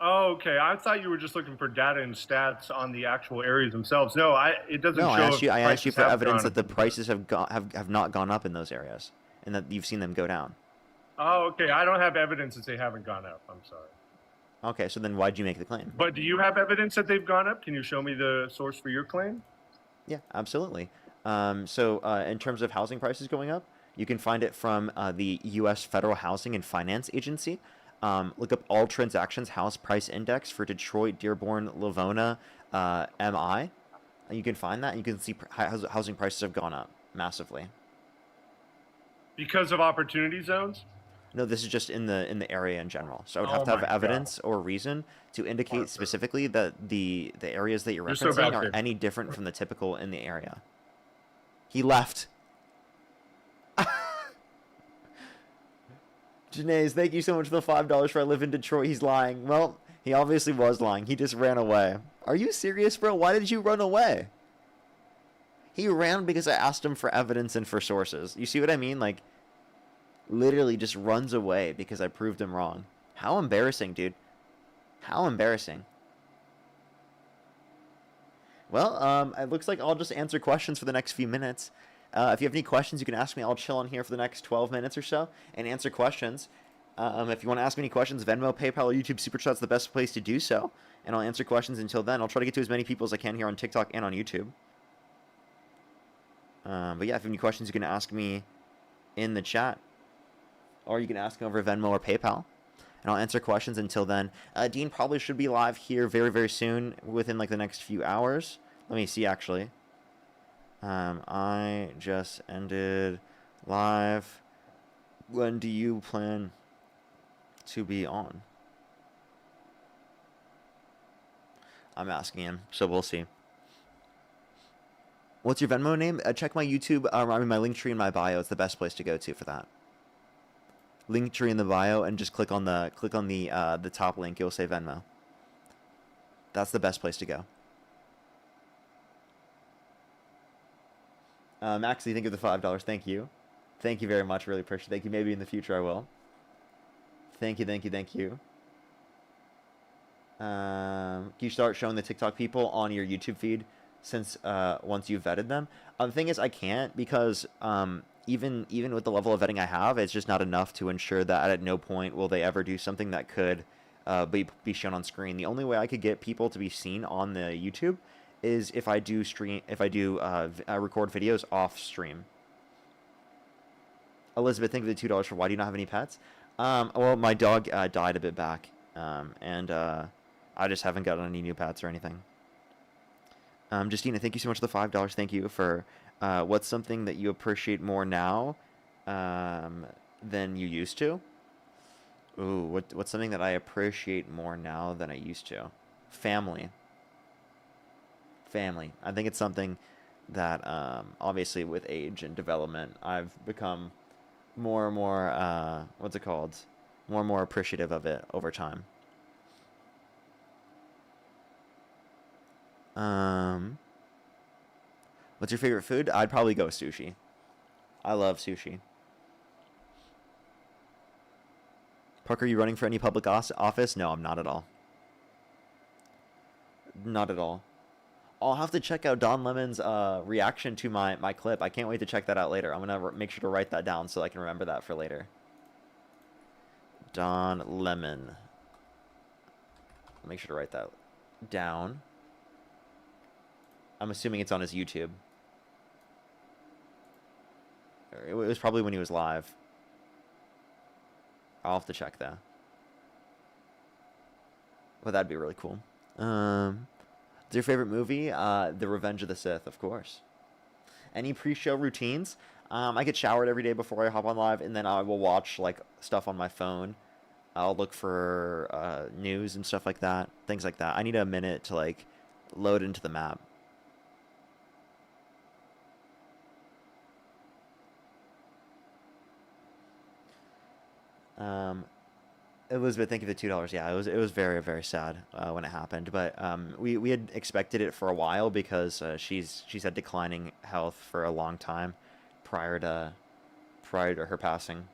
Oh, okay. I thought you were just looking for data and stats on the actual areas themselves. No, it doesn't No, show. I asked you if for prices have evidence gone that up. the prices have not gone up in those areas, and that you've seen them go down. Oh, okay. I don't have evidence that they haven't gone up. I'm sorry. Okay, so then why'd you make the claim? But do you have evidence that they've gone up? Can you show me the source for your claim? Yeah, absolutely. In terms of housing prices going up, you can find it from the U.S. Federal Housing and Finance Agency. Look up all transactions house price index for Detroit, Dearborn, Livonia, MI. And you can find that. And you can see housing prices have gone up massively. Because of opportunity zones? No, this is just in the area in general. So I would have Oh to have my evidence or reason to indicate specifically that the areas that you're You're so referencing are validated. any different from the typical in the area. He left. Janae's, thank you so much for the $5 for I live in Detroit. He's lying. Well, he obviously was lying. He just ran away. Are you serious, bro? Why did you run away? He ran because I asked him for evidence and for sources. You see what I mean? Like, Literally just runs away because I proved him wrong. How embarrassing, dude. How embarrassing. Well, it looks like I'll just answer questions for the next few minutes. If you have any questions, you can ask me. I'll chill on here for the next 12 minutes or so and answer questions. If you want to ask me any questions, Venmo, PayPal, or YouTube Super Chat's the best place to do so. And I'll answer questions until then. I'll try to get to as many people as I can here on TikTok and on YouTube. But yeah, if you have any questions, you can ask me in the chat. Or you can ask me over Venmo or PayPal. And I'll answer questions until then. Dean probably should be live here very, very soon, within like the next few hours. Let me see, actually. I just ended live. When do you plan to be on? I'm asking him, so we'll see. What's your Venmo name? Check my YouTube, my link tree in my bio. It's the best place to go to for that. Link tree in the bio, and just click on the top link. You'll say Venmo. That's the best place to go. Maxie, thank you for the $5. Thank you. Thank you very much. Really appreciate it. Thank you. Maybe in the future I will. Thank you, thank you, thank you. Can you start showing the TikTok people on your YouTube feed since once you've vetted them? The thing is, I can't because even with the level of vetting I have, it's just not enough to ensure that at no point will they ever do something that could be shown on screen. The only way I could get people to be seen on the YouTube is if I do record videos off stream. Elizabeth, thank you for the $2 for why do you not have any pets? Well, my dog died a bit back, and I just haven't gotten any new pets or anything. Justina, thank you so much for the $5. Thank you for what's something that you appreciate more now than you used to? Ooh, what's something that I appreciate more now than I used to? Family. Family. I think it's something that obviously with age and development, I've become more and more, what's it called? More and more appreciative of it over time. What's your favorite food? I'd probably go sushi. I love sushi. Parker, are you running for any public office? No, I'm not at all. Not at all. I'll have to check out Don Lemon's reaction to my clip. I can't wait to check that out later. I'm going to make sure to write that down so I can remember that for later. Don Lemon. I'll make sure to write that down. I'm assuming it's on his YouTube. It was probably when he was live. I'll have to check that. Well, that'd be really cool. What's your favorite movie? The Revenge of the Sith, of course. Any pre-show routines? I get showered every day before I hop on live, and then I will watch like stuff on my phone. I'll look for news and stuff like that, things like that. I need a minute to like load into the map. Elizabeth, thank you for the $2. Yeah, it was very, very sad when it happened, but we had expected it for a while because she's had declining health for a long time prior to her passing.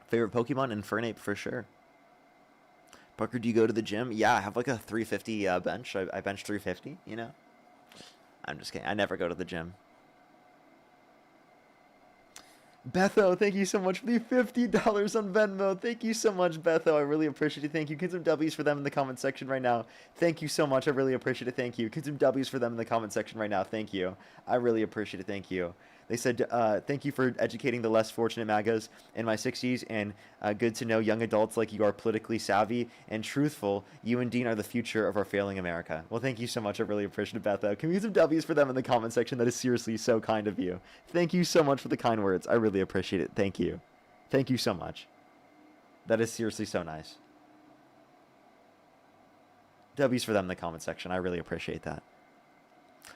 Favorite Pokemon? Infernape for sure. Parker, do you go to the gym? Yeah, I have like a 350 bench. I bench 350, you know? I'm just kidding. I never go to the gym. Betho, thank you so much for the $50 on Venmo. Thank you so much, Betho. I really appreciate it. Thank you. Get some W's for them in the comment section right now. Thank you so much. I really appreciate it. Thank you. Get some W's for them in the comment section right now. Thank you. I really appreciate it. Thank you. They said, thank you for educating the less fortunate MAGAs in my 60s, and good to know young adults like you are politically savvy and truthful. You and Dean are the future of our failing America. Well, thank you so much. I really appreciate it, Betho. Can we get some W's for them in the comment section? That is seriously so kind of you. Thank you so much for the kind words. I really appreciate it. Thank you. Thank you so much. That is seriously so nice. W's for them in the comment section. I really appreciate that.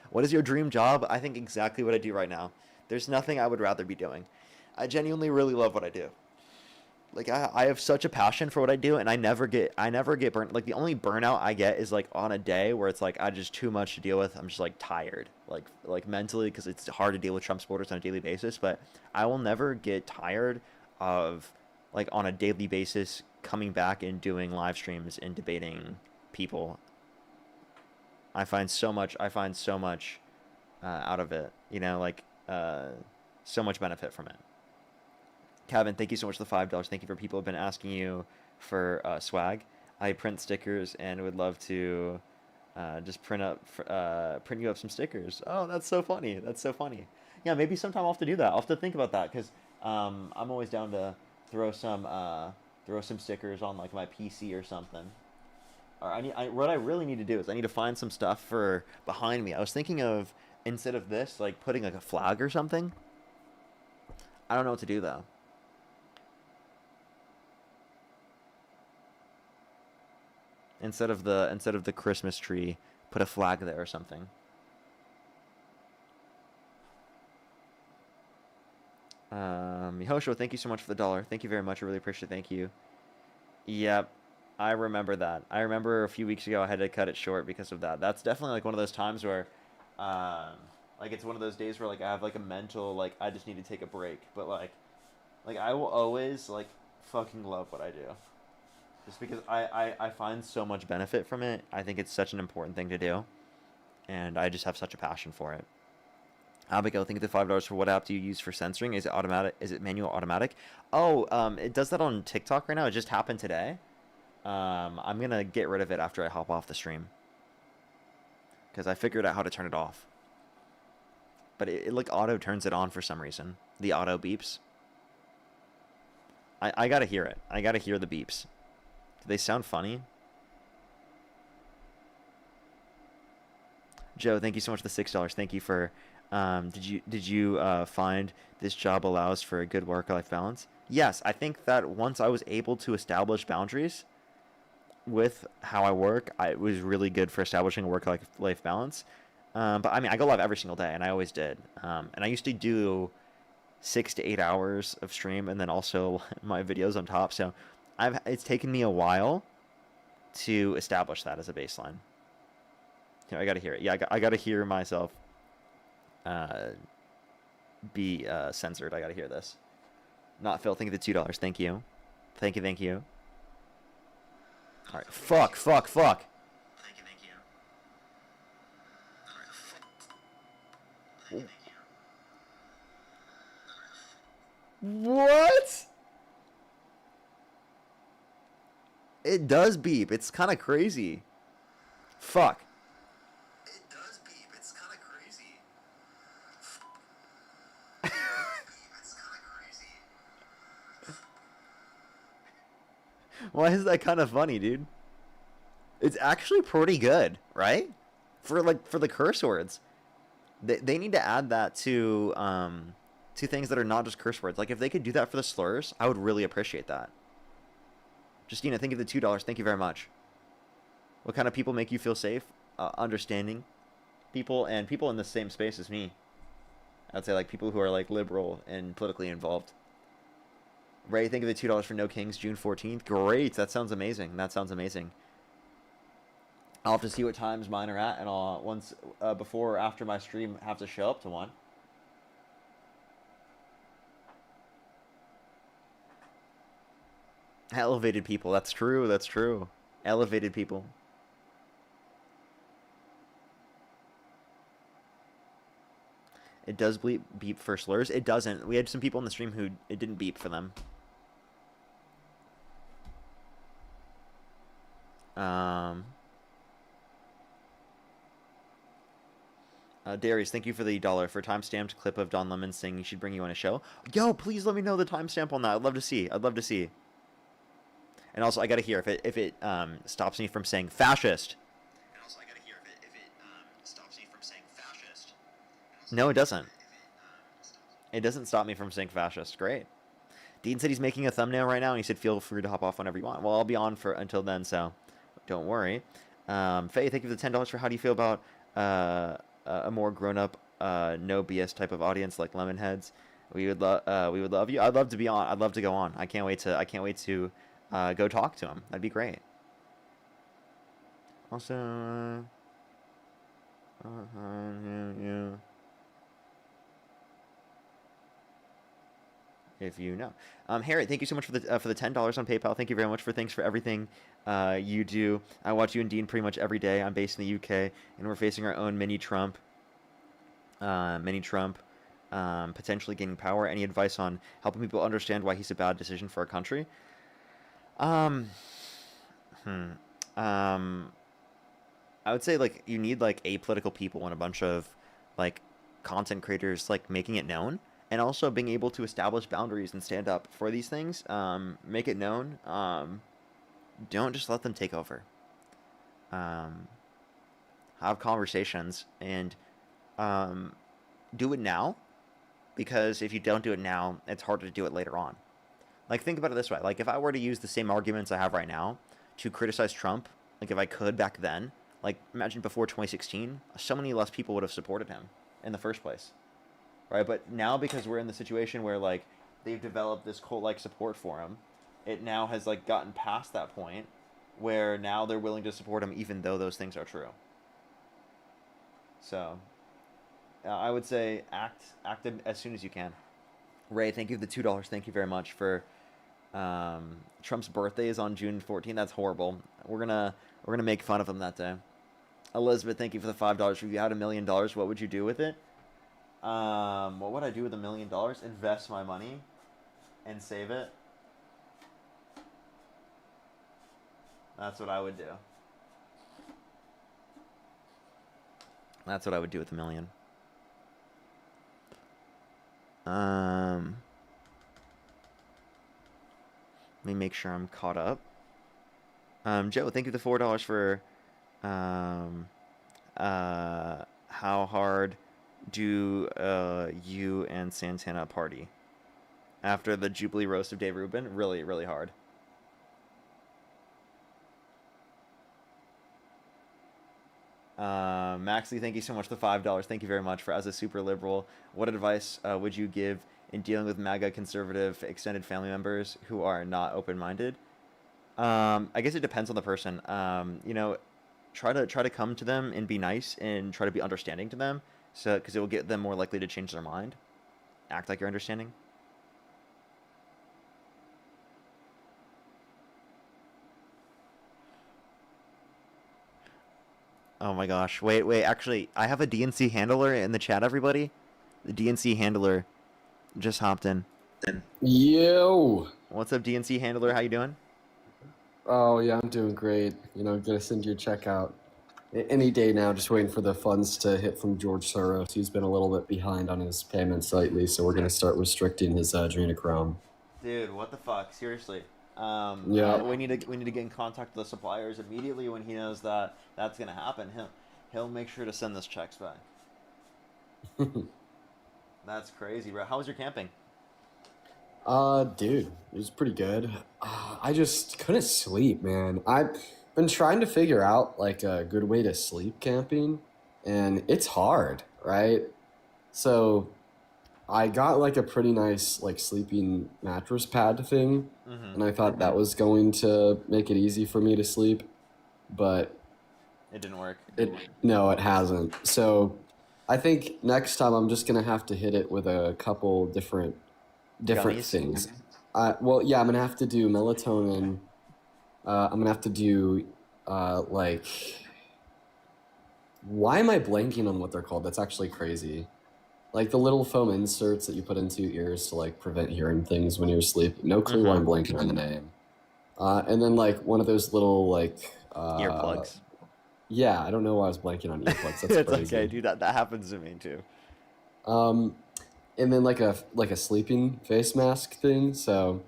What is your dream job? I think exactly what I do right now. There's nothing I would rather be doing. I genuinely really love what I do. like I have such a passion for what I do, and I never get burnt. Like the only burnout I get is like on a day where it's like I just too much to deal with. I'm just like tired, like mentally, because it's hard to deal with Trump supporters on a daily basis. But I will never get tired of like on a daily basis coming back and doing live streams and debating people. I find so much out of it, you know, like so much benefit from it. Kevin, thank you so much for the $5. Thank you for people who have been asking you for swag. I print stickers and would love to just print you up some stickers. Oh, that's so funny. That's so funny. Yeah, maybe sometime I'll have to do that. I'll have to think about that because I'm always down to throw some stickers on like my PC or something. Or what I really need to do is I need to find some stuff for behind me. I was thinking of, instead of this, like putting like a flag or something. I don't know what to do though. Instead of the Christmas tree, put a flag there or something. Yehosho, thank you so much for the $1. Thank you very much. I really appreciate it. Thank you. Yep, I remember that. I remember a few weeks ago I had to cut it short because of that. That's definitely like one of those times where, like it's one of those days where like I have like a mental like I just need to take a break. But like I will always like fucking love what I do. Just because I find so much benefit from it. I think it's such an important thing to do. And I just have such a passion for it. Abigail, thank you the $5 for what app do you use for censoring? Is it automatic? Is it manual automatic? Oh, it does that on TikTok right now. It just happened today. I'm going to get rid of it after I hop off the stream. Because I figured out how to turn it off. But it like auto turns it on for some reason. The auto beeps. I got to hear it. I got to hear the beeps. Do they sound funny? Joe, thank you so much for the $6. Thank you for... did you find this job allows for a good work-life balance? Yes, I think that once I was able to establish boundaries with how I work, it was really good for establishing a work-life balance. But I mean, I go live every single day, and I always did. And I used to do 6 to 8 hours of stream, and then also my videos on top. So it's taken me a while to establish that as a baseline. You know, I got to hear it. Yeah, I got to hear myself be censored. I got to hear this. Not Phil, thank you for the $2. Thank you. Thank you. All right. Fuck. Thank you. All right. What? It does beep. It's kind of crazy. Fuck. It does beep. It's kind of crazy. It's kind of crazy. Why is that kind of funny, dude? It's actually pretty good, right? For the curse words. They need to add that to things that are not just curse words. Like if they could do that for the slurs, I would really appreciate that. Justina, thank you for the $2. Thank you very much. What kind of people make you feel safe? Understanding people and people in the same space as me. I'd say like people who are like liberal and politically involved. Ray, thank you for the $2 for No Kings, June 14th. Great. That sounds amazing. I'll have to see what times mine are at, and I'll once before or after my stream have to show up to one. Elevated people. That's true. Elevated people. It does beep for slurs. It doesn't. We had some people in the stream who it didn't beep for them. Darius, thank you for the $1 for a time-stamped clip of Don Lemon saying he should bring you on a show. Yo, please let me know the timestamp on that. I'd love to see. And also, I gotta hear if it stops me from saying fascist. No, it doesn't. It doesn't stop me from saying fascist. Great. Dean said he's making a thumbnail right now, and he said feel free to hop off whenever you want. Well, I'll be on for until then, so don't worry. Faye, thank you for the $10 for how do you feel about a more grown-up, no BS type of audience like Lemonheads? we would love you. I'd love to be on. I'd love to go on. I can't wait to go talk to him. That'd be great. Also, yeah. If you know. Harry, thank you so much for the $10 on PayPal. Thank you very much thanks for everything you do. I watch you and Dean pretty much every day. I'm based in the UK, and we're facing our own mini Trump. Potentially gaining power. Any advice on helping people understand why he's a bad decision for our country? Um, hmm. I would say like you need like apolitical people and a bunch of like content creators like making it known and also being able to establish boundaries and stand up for these things. Make it known. Don't just let them take over. Um, have conversations and do it now because if you don't do it now, it's harder to do it later on. Like think about it this way. Like if I were to use the same arguments I have right now to criticize Trump, like if I could back then, like imagine before 2016, so many less people would have supported him in the first place. Right? But now because we're in the situation where like they've developed this cult-like support for him, it now has like gotten past that point where now they're willing to support him even though those things are true. So, I would say act as soon as you can. Ray, thank you for the $2. Thank you very much for Trump's birthday is on June 14th. That's horrible. We're gonna make fun of him that day. Elizabeth, thank you for the $5. If you had $1 million, what would you do with it? What would I do with $1 million? Invest my money and save it. That's what I would do. That's what I would do with $1 million. Let me make sure I'm caught up. Joe, thank you for the $4 for how hard do you and Santana party after the Jubilee roast of Dave Rubin? Really, really hard. Maxley, thank you so much for the $5. Thank you very much for as a super liberal. What advice would you give in dealing with MAGA conservative extended family members who are not open-minded? I guess it depends on the person. You know, try to come to them and be nice and try to be understanding to them, so because it will get them more likely to change their mind. Act like you're understanding. Oh my gosh. Wait. Actually, I have a DNC handler in the chat, everybody. The DNC handler just hopped in. Yo. What's up, DNC handler? How you doing? Oh, yeah, I'm doing great. You know, gonna send you a check out any day now, just waiting for the funds to hit from George Soros. He's been a little bit behind on his payments lately, so we're gonna start restricting his adrenochrome. Dude, what the fuck? Seriously. Yeah. We need to get in contact with the suppliers immediately when he knows that that's gonna happen. He'll make sure to send those checks back. That's crazy, bro. How was your camping? Dude, it was pretty good. I just couldn't sleep, man. I've been trying to figure out like a good way to sleep camping, and it's hard, right? So I got like a pretty nice like sleeping mattress pad thing, and I thought that was going to make it easy for me to sleep, but It didn't work. No, it hasn't. So I think next time I'm just gonna have to hit it with a couple different Gummies? things. Well, yeah, I'm gonna have to do melatonin. I'm gonna have to do like. Why am I blanking on what they're called? That's actually crazy. Like the little foam inserts that you put into your ears to like prevent hearing things when you're asleep. No clue why I'm blanking on the name. And then like one of those little like Earplugs. Yeah, I don't know why I was blanking on earplugs. That's It's crazy. okay, dude. That happens to me too. And then like a sleeping face mask thing. So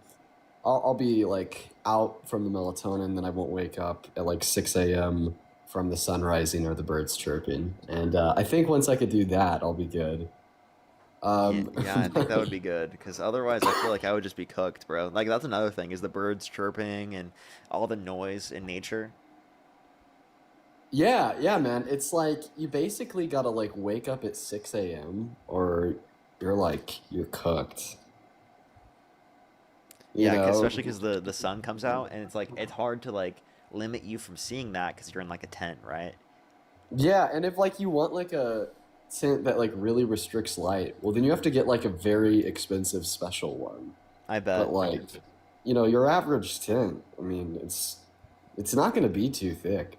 I'll be like out from the melatonin, then I won't wake up at like 6 a.m. from the sun rising or the birds chirping. And I think once I could do that, I'll be good. Yeah, I think that would be good because otherwise I feel like I would just be cooked, bro. Like that's another thing is the birds chirping and all the noise in nature. Yeah, man. It's like you basically gotta like wake up at 6 a.m. or you're cooked. You Yeah, know? especially because the sun comes out, and it's hard to like limit you from seeing that because you're in like a tent, right? Yeah, and if like you want like a tint that like really restricts light, well then you have to get like a very expensive special one. I bet. But like, you know, your average tint, I mean, it's not going to be too thick.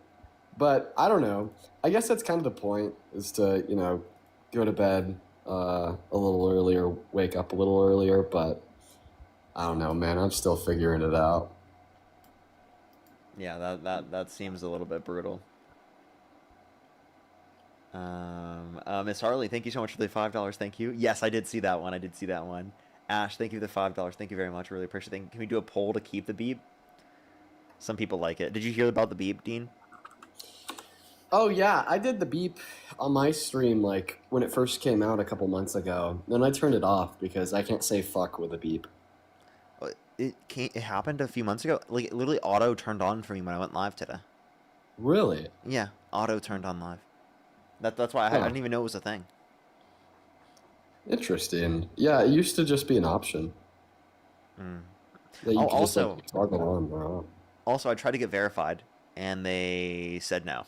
But I don't know. I guess that's kind of the point, is to, you know, go to bed a little earlier, wake up a little earlier, but I don't know, man. I'm still figuring it out. Yeah, that seems a little bit brutal. Miss Harley, thank you so much for the $5. Thank you. Yes, I did see that one. I did see that one. Ash, thank you for the $5. Thank you very much. Really appreciate it. Can we do a poll to keep the beep? Some people like it. Did you hear about the beep, Dean? Oh yeah, I did the beep on my stream like when it first came out a couple months ago. Then I turned it off because I can't say fuck with a beep. It happened a few months ago. Like it literally auto turned on for me when I went live today. Really? Yeah, auto turned on live. That's why I didn't even know it was a thing. Interesting. Yeah, it used to just be an option. That you could just, like, toggle on or off. Also, I tried to get verified, and they said no.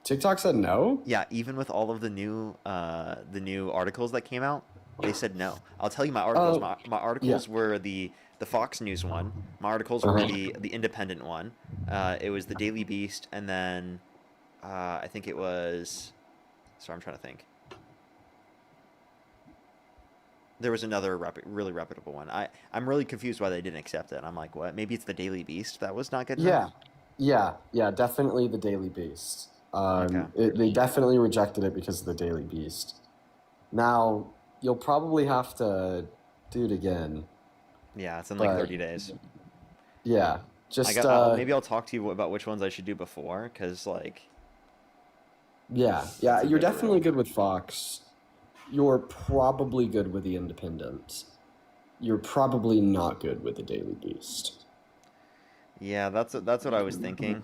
TikTok said no? Yeah, even with all of the new articles that came out, they said no. I'll tell you my articles. My articles were the Fox News one. My articles were the Independent one. It was the Daily Beast, and then I think it was. Sorry, I'm trying to think. There was another really reputable one. I'm really confused why they didn't accept it. I'm like, what? Maybe it's the Daily Beast that was not good enough? Yeah, definitely the Daily Beast. They definitely rejected it because of the Daily Beast. Now, you'll probably have to do it again. Yeah, it's in like 30 days. Yeah, just... maybe I'll talk to you about which ones I should do before, because like... Yeah, you're definitely good with Fox. You're probably good with the Independent. You're probably not good with the Daily Beast. Yeah, that's what I was thinking.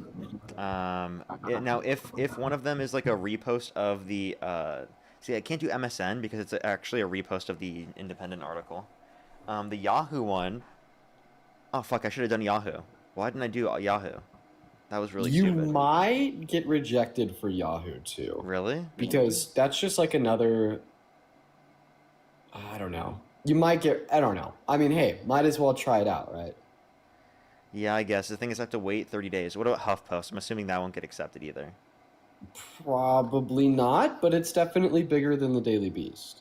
Now, if one of them is like a repost of the... see, I can't do MSN because it's actually a repost of the Independent article. The Yahoo one... Oh, fuck, I should have done Yahoo. Why didn't I do Yahoo? That was really stupid. You might get rejected for Yahoo, too. Really? Because that's just like another... I don't know. You might get... I don't know. I mean, hey, might as well try it out, right? Yeah, I guess. The thing is I have to wait 30 days. What about HuffPost? I'm assuming that won't get accepted either. Probably not, but it's definitely bigger than the Daily Beast.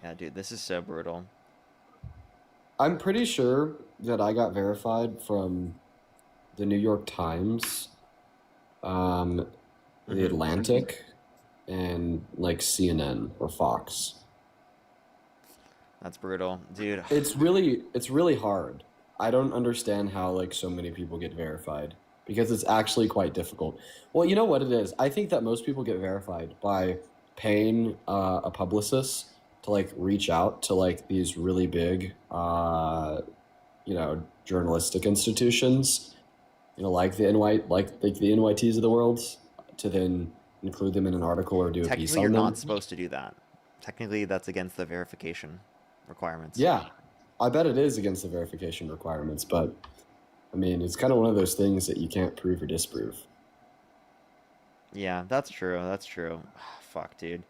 Yeah, dude, this is so brutal. I'm pretty sure that I got verified from the New York Times, the Atlantic, and like CNN or Fox. That's brutal, dude. It's really hard. I don't understand how like so many people get verified because it's actually quite difficult. Well, you know what it is? I think that most people get verified by paying a publicist to like reach out to like these really big, journalistic institutions, like the NYTs of the world, to then include them in an article or do a piece on them. Technically, you're not supposed to do that. Technically, that's against the verification requirements. Yeah, I bet it is against the verification requirements, but I mean, it's kind of one of those things that you can't prove or disprove. Yeah, that's true. Fuck, dude.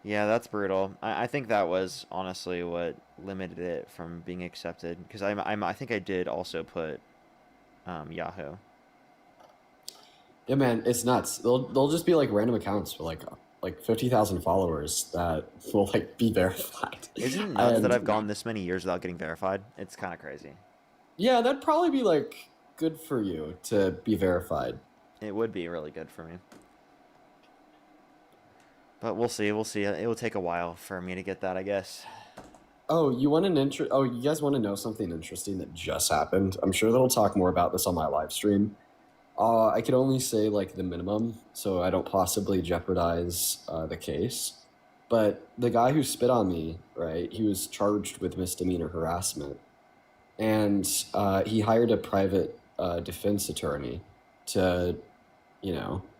Yeah, that's brutal. I think that was honestly what limited it from being accepted, because I think I did also put Yahoo. Yeah, man, it's nuts. They'll just be like random accounts with like 50,000 followers that will like be verified. Isn't it nuts that I've gone this many years without getting verified? It's kind of crazy. Yeah, that'd probably be like good for you to be verified. It would be really good for me. But we'll see. It will take a while for me to get that, I guess. Oh, you guys want to know something interesting that just happened? I'm sure they'll talk more about this on my live stream. I could only say like the minimum, so I don't possibly jeopardize the case. But the guy who spit on me, right? He was charged with misdemeanor harassment, and he hired a private defense attorney to,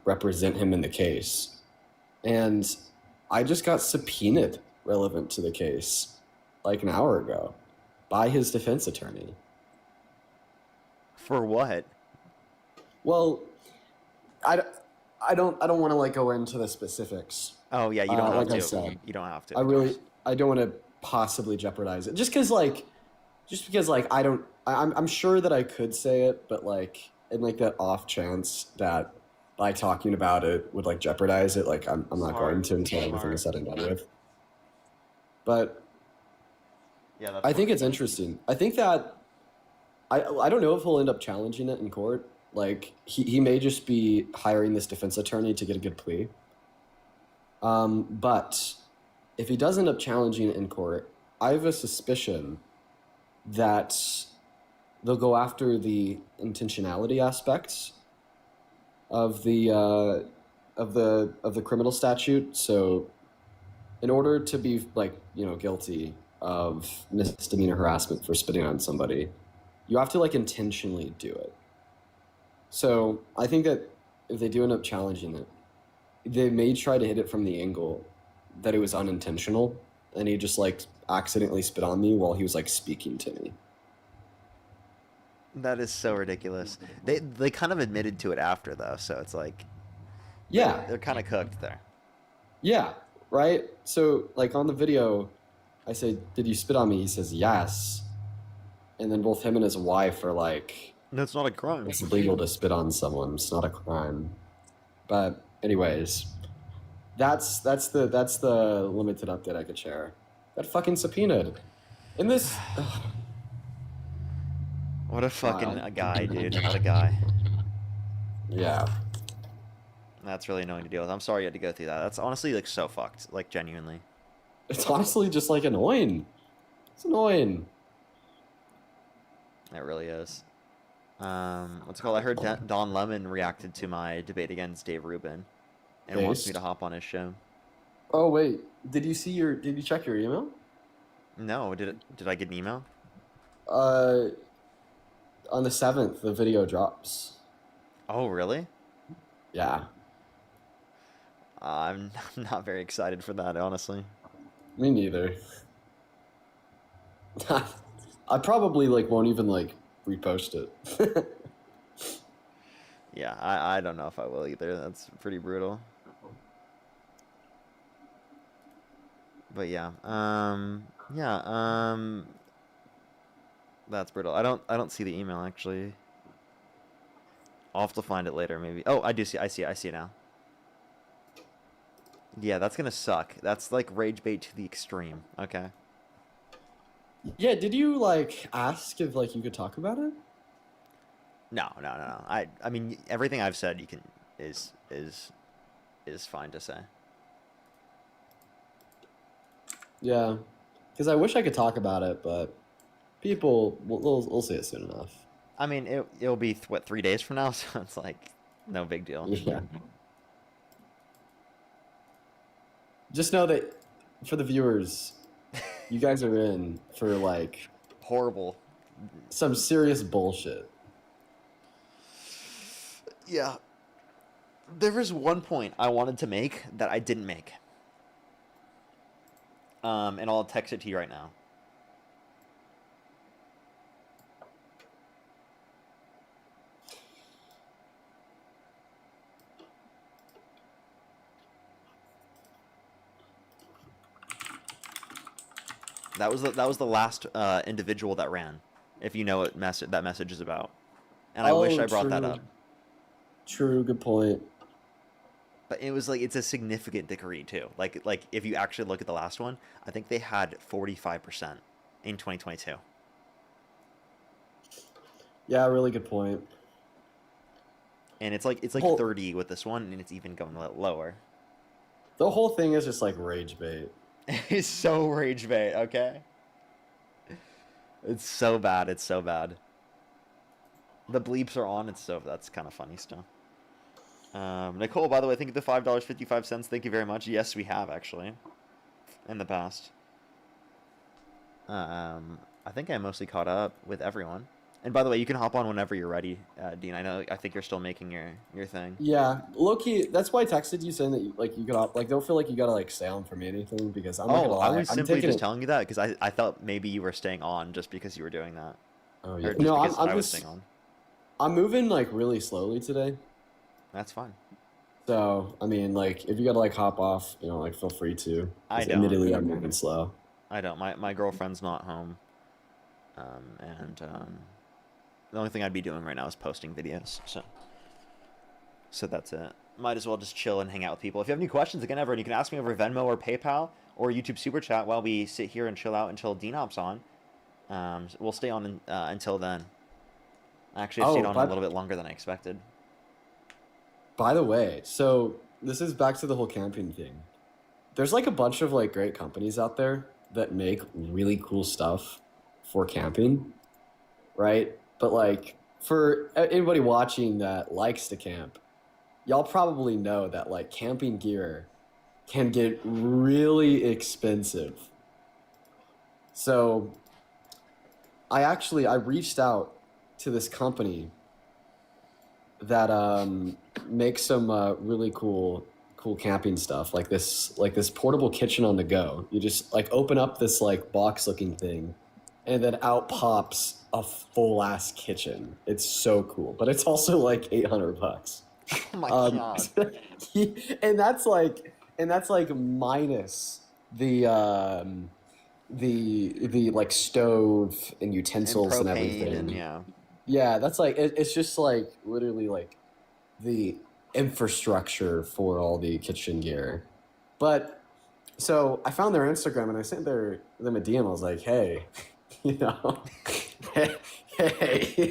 represent him in the case. And I just got subpoenaed relevant to the case like an hour ago by his defense attorney. For what? Well, I don't want to like go into the specifics. Oh yeah, you don't have like to. I said, You don't have to. I don't want to possibly jeopardize it. Just because like I'm sure that I could say it, but like in like that off chance that by talking about it would like jeopardize it, like I'm not going to until everything is said and done with. But yeah, I think it's interesting. I think that I don't know if he'll end up challenging it in court. Like he may just be hiring this defense attorney to get a good plea. But if he does end up challenging it in court, I have a suspicion that they'll go after the intentionality aspects of the criminal statute. So, in order to be like guilty of misdemeanor harassment for spitting on somebody, you have to like intentionally do it. So I think that if they do end up challenging it, they may try to hit it from the angle that it was unintentional and he just like accidentally spit on me while he was like speaking to me. That is so ridiculous. They kind of admitted to it after though, so it's like Yeah. they're kind of cooked there. Yeah, right? So like on the video, I say, "Did you spit on me?" He says, "Yes." And then both him and his wife are like, "That's not a crime. It's illegal to spit on someone. It's not a crime." But anyways, that's the limited update I could share. Got fucking subpoenaed. In this What a fucking Wow. a guy, dude. What a guy. Yeah. That's really annoying to deal with. I'm sorry you had to go through that. That's honestly like so fucked. Like genuinely. It's honestly just like annoying. It's annoying. It really is. What's it called? I heard Don Lemon reacted to my debate against Dave Rubin and wants me to hop on his show. Oh wait, did you check your email? No, did I get an email? On the 7th, the video drops. Oh, really? Yeah. I'm not very excited for that, honestly. Me neither. I probably like won't even like repost it. Yeah, I don't know if I will either. That's pretty brutal. But yeah, that's brutal. I don't see the email actually. I'll have to find it later maybe. Oh, I do see. I see it now. Yeah, that's gonna suck. That's like rage bait to the extreme. Okay. Yeah, did you like ask if like you could talk about it? No. I mean everything I've said you can is fine to say. Yeah, because I wish I could talk about it, but people we'll see it soon enough. I mean it'll be what 3 days from now, so it's like no big deal. Yeah. Just know that for the viewers, you guys are in for like horrible, some serious bullshit. Yeah. There was one point I wanted to make that I didn't make. And I'll text it to you right now. That was the last individual that ran, if you know what that message is about. And I wish I brought that up. True, good point. But it was like it's a significant degree too. Like if you actually look at the last one, I think they had 45% in 2022. Yeah, really good point. And it's like 30 with this one, and it's even going a little lower. The whole thing is just like rage bait. It's so rage bait, okay? It's so bad. It's so bad. The bleeps are on. That's kind of funny still. Nicole, by the way, thank you for the $5.55. Thank you very much. Yes, we have actually, in the past. I think I mostly caught up with everyone. And by the way, you can hop on whenever you're ready, Dean. I think you're still making your thing. Yeah, low key. That's why I texted you saying that you could like don't feel like you gotta like stay on for me or anything because I'm not gonna Oh, lie. I was I'm simply taking just it. telling you that because I thought maybe you were staying on just because you were doing that, Oh yeah. or just No, because I'm I was just staying on. I'm moving like really slowly today. That's fine. So I mean, like if you gotta like hop off, like feel free to. I 'Cause don't. admittedly, I'm moving slow. I don't. My girlfriend's not home, and the only thing I'd be doing right now is posting videos. So that's it. Might as well just chill and hang out with people. If you have any questions, again, everyone, you can ask me over Venmo or PayPal or YouTube Super Chat while we sit here and chill out until Dean hops on. We'll stay on until then. Actually, I've stayed on a little bit longer than I expected. By the way, so this is back to the whole camping thing. There's like a bunch of like great companies out there that make really cool stuff for camping, right? But like for anybody watching that likes to camp, y'all probably know that like camping gear can get really expensive. So I reached out to this company that makes some really cool camping stuff like this portable kitchen on the go. You just like open up this like box looking thing and then out pops a full ass kitchen. It's so cool, but it's also like $800. Oh my god. and that's like minus the like stove and utensils and everything. And yeah. Yeah, that's like it's just like literally like the infrastructure for all the kitchen gear. But so I found their Instagram and I sent them a DM. I was like, hey, hey,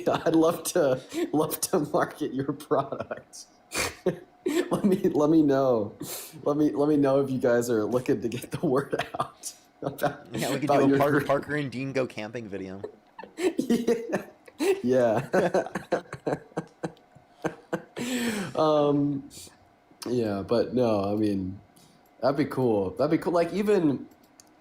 I'd love to market your product. let me know. Let me know if you guys are looking to get the word out. Yeah, we could do a Parker and Dean go camping video. Yeah. Yeah, but no, I mean, that'd be cool. That'd be cool. Like even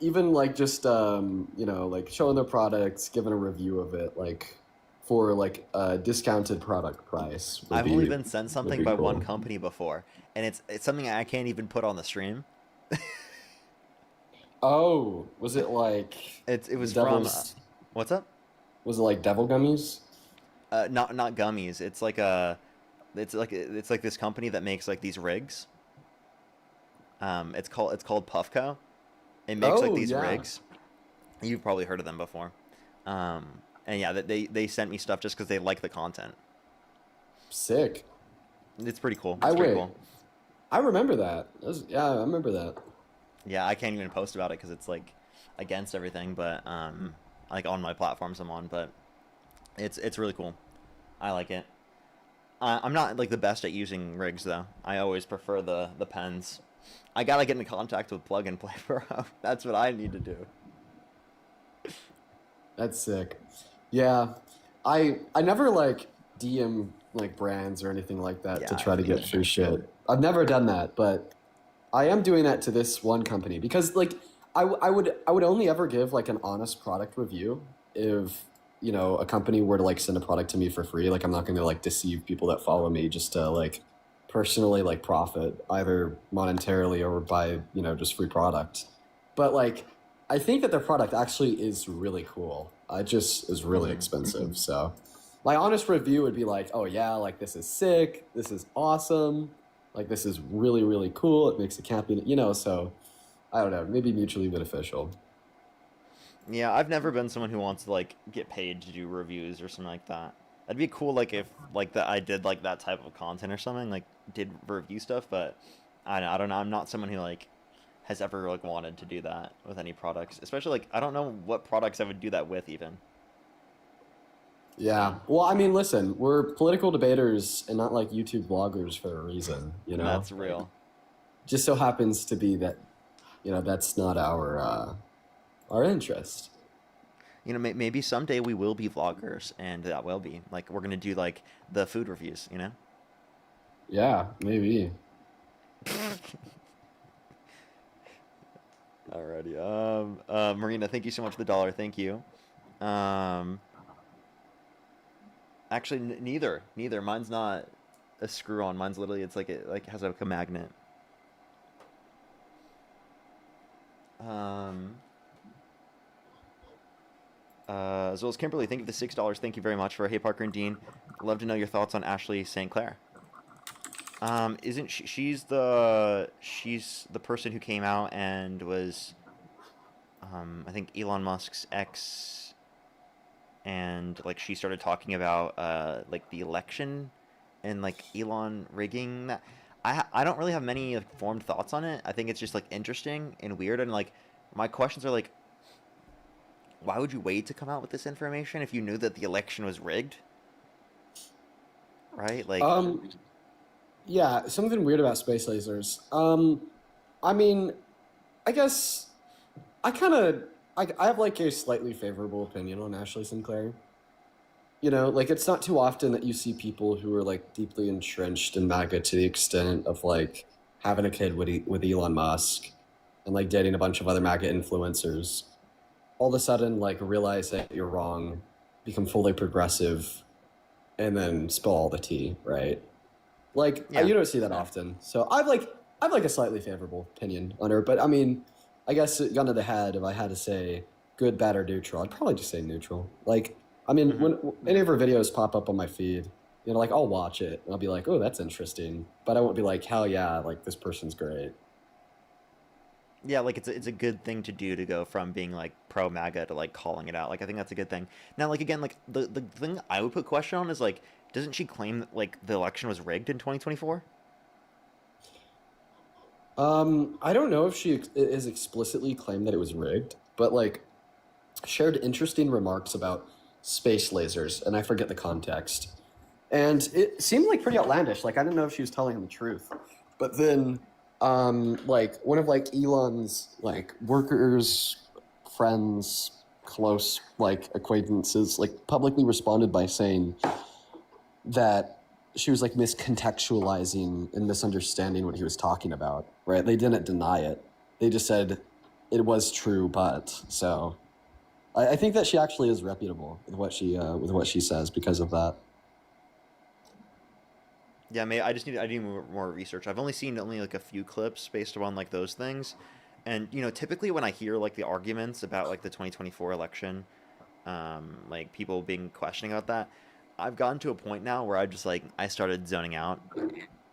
like just like showing their products, giving a review of it, like for like a discounted product price. I've only been sent something by one company before, and it's something I can't even put on the stream. Oh, was it like it was from what's up? Was it like devil gummies? Not gummies. It's like this company that makes like these rigs. It's called Puffco. It makes like these rigs. You've probably heard of them before. And yeah, they sent me stuff just because they like the content. Sick. It's pretty cool. Cool. I remember that. I remember that. Yeah, I can't even post about it because it's like against everything, but like on my platforms I'm on, but it's really cool. I like it. I'm not like the best at using rigs though. I always prefer the pens. I gotta get in contact with Plug and Play Pro. That's what I need to do. That's sick. Yeah, I never like DM like brands or anything like that to try to get free shit. I've never done that, but I am doing that to this one company because like I would only ever give like an honest product review if a company were to like send a product to me for free. Like I'm not going to like deceive people that follow me just to like personally like profit either monetarily or by just free product. But like I think that their product actually is really cool. It just is really expensive. So my honest review would be like, oh yeah, like this is sick, this is awesome, like this is really really cool, it makes the camping so I don't know, maybe mutually beneficial. Yeah, I've never been someone who wants to like get paid to do reviews or something like that. That'd be cool, like if like that I did like that type of content or something, like did review stuff. But I don't know. I'm not someone who like has ever like wanted to do that with any products, especially like I don't know what products I would do that with even. Yeah. Well, I mean, listen, we're political debaters and not like YouTube bloggers for a reason, That's real. Just so happens to be that, that's not our interest. Maybe someday we will be vloggers, and that will be like we're gonna do like the food reviews. Yeah, maybe. Alrighty. Marina, thank you so much for the $1. Thank you. Actually, neither. Neither. Mine's not a screw-on. Mine's literally it's like it like has like a magnet. Um. As well as Kimberly, thank you for the $6. Thank you very much for Hey Parker and Dean. Love to know your thoughts on Ashley St. Clair. Isn't she? She's the person who came out and was, I think Elon Musk's ex, and like she started talking about like the election, and like Elon rigging that. I don't really have many like, formed thoughts on it. I think it's just like interesting and weird, and like my questions are like, why would you wait to come out with this information if you knew that the election was rigged? Right? Like, Yeah, something weird about space lasers. I mean, I guess I kind of I have like a slightly favorable opinion on Ashley Sinclair. You know, like it's not too often that you see people who are like deeply entrenched in MAGA to the extent of like having a kid with Elon Musk and like dating a bunch of other MAGA influencers. All of a sudden, like realize that you're wrong, become fully progressive, and then spill all the tea, right? Like Yeah. you don't see that often. So I've like a slightly favorable opinion on her, but I mean, I guess gun to the head, if I had to say good, bad, or neutral, I'd probably just say neutral. Like, I mean, when any of her videos pop up on my feed, you know, like I'll watch it and I'll be like, oh, that's interesting, but I won't be like, hell yeah, like this person's great. yeah, like it's a good thing to do to go from being like pro MAGA to like calling it out. Like I think that's a good thing. Now, like again, like the thing I would put question on is like, doesn't she claim that like the election was rigged in 2024? I don't know if she is explicitly claimed that it was rigged, but like shared interesting remarks about space lasers, and I forget the context. And it seemed like pretty outlandish. Like I didn't know if she was telling him the truth. But then like one of like Elon's like workers, friends, close like acquaintances like publicly responded by saying that she was like miscontextualizing and misunderstanding what he was talking about, right? They didn't deny it. They just said it was true, but so I think that she actually is reputable with what she says because of that. Yeah, I need more research. I've only seen like a few clips based on like those things, and you know, typically when I hear like the arguments about like the 2024 election, like people being questioning about that, I've gotten to a point now where I started zoning out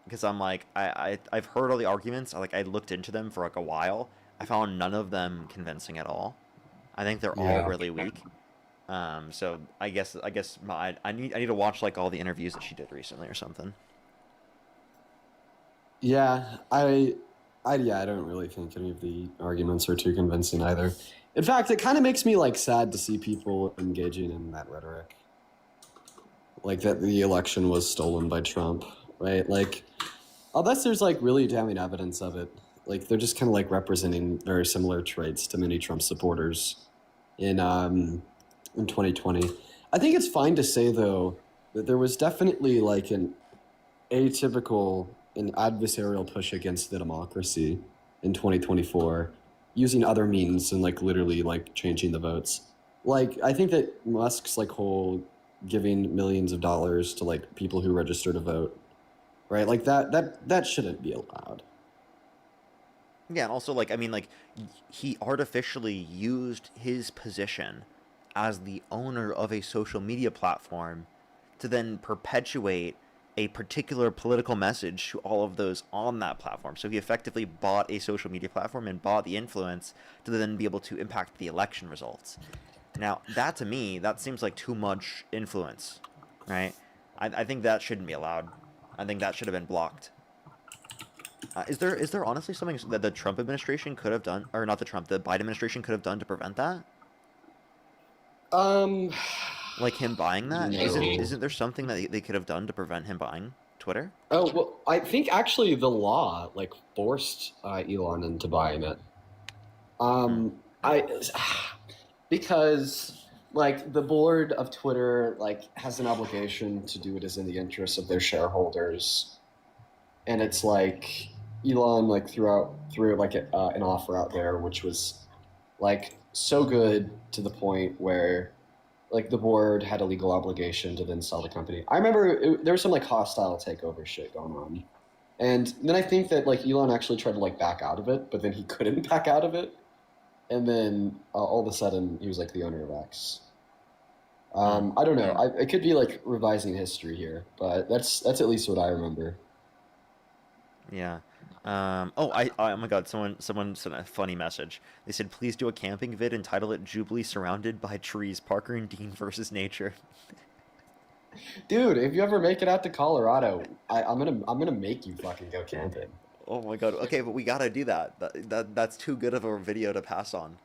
because I'm like I've heard all the arguments. I looked into them for like a while. I found none of them convincing at all. I think they're all really weak. So I guess I need to watch like all the interviews that she did recently or something. Yeah, I don't really think any of the arguments are too convincing either. In fact, it kind of makes me like sad to see people engaging in that rhetoric. Like that the election was stolen by Trump, right? Like, unless there's like really damning evidence of it, like they're just kind of like representing very similar traits to many Trump supporters in 2020. I think it's fine to say though that there was definitely like an atypical and adversarial push against the democracy in 2024 using other means and like literally like changing the votes. Like I think that Musk's like whole giving millions of dollars to like people who register to vote, right? Like that shouldn't be allowed. Yeah, and also like I mean like he artificially used his position as the owner of a social media platform to then perpetuate a particular political message to all of those on that platform. So he effectively bought a social media platform and bought the influence to then be able to impact the election results. Now, that to me, that seems like too much influence, right? I think that shouldn't be allowed. I think that should have been blocked. Is there honestly something that the Trump administration could have done, or not the Biden administration could have done to prevent that? Like him buying that? No. Isn't there something that they could have done to prevent him buying Twitter? Oh, well, I think actually the law like forced Elon into buying it. Because like the board of Twitter like has an obligation to do what is in the interest of their shareholders, and it's like Elon like threw like an offer out there which was like so good to the point where like the board had a legal obligation to then sell the company. I remember there was some like hostile takeover shit going on, and then I think that like Elon actually tried to like back out of it, but then he couldn't back out of it, and then all of a sudden he was like the owner of X. I don't know. I could be like revising history here, but that's at least what I remember. Yeah. Oh my God! Someone sent a funny message. They said, "Please do a camping vid and title it Jubilee Surrounded by Trees: Parker and Dean versus Nature." Dude, if you ever make it out to Colorado, I'm gonna make you fucking go camping. Oh my God! Okay, but we gotta do that. That's too good of a video to pass on.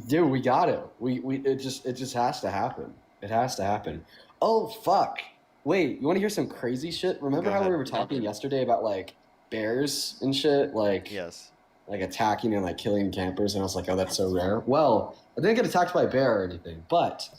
Dude, we got it. It just has to happen. It has to happen. Oh fuck! Wait, you want to hear some crazy shit? Remember Go how we ahead. were talking yesterday about like bears and shit, like Yes. like attacking and like killing campers, and I was like, oh, that's so rare. Well, I didn't get attacked by a bear or anything, but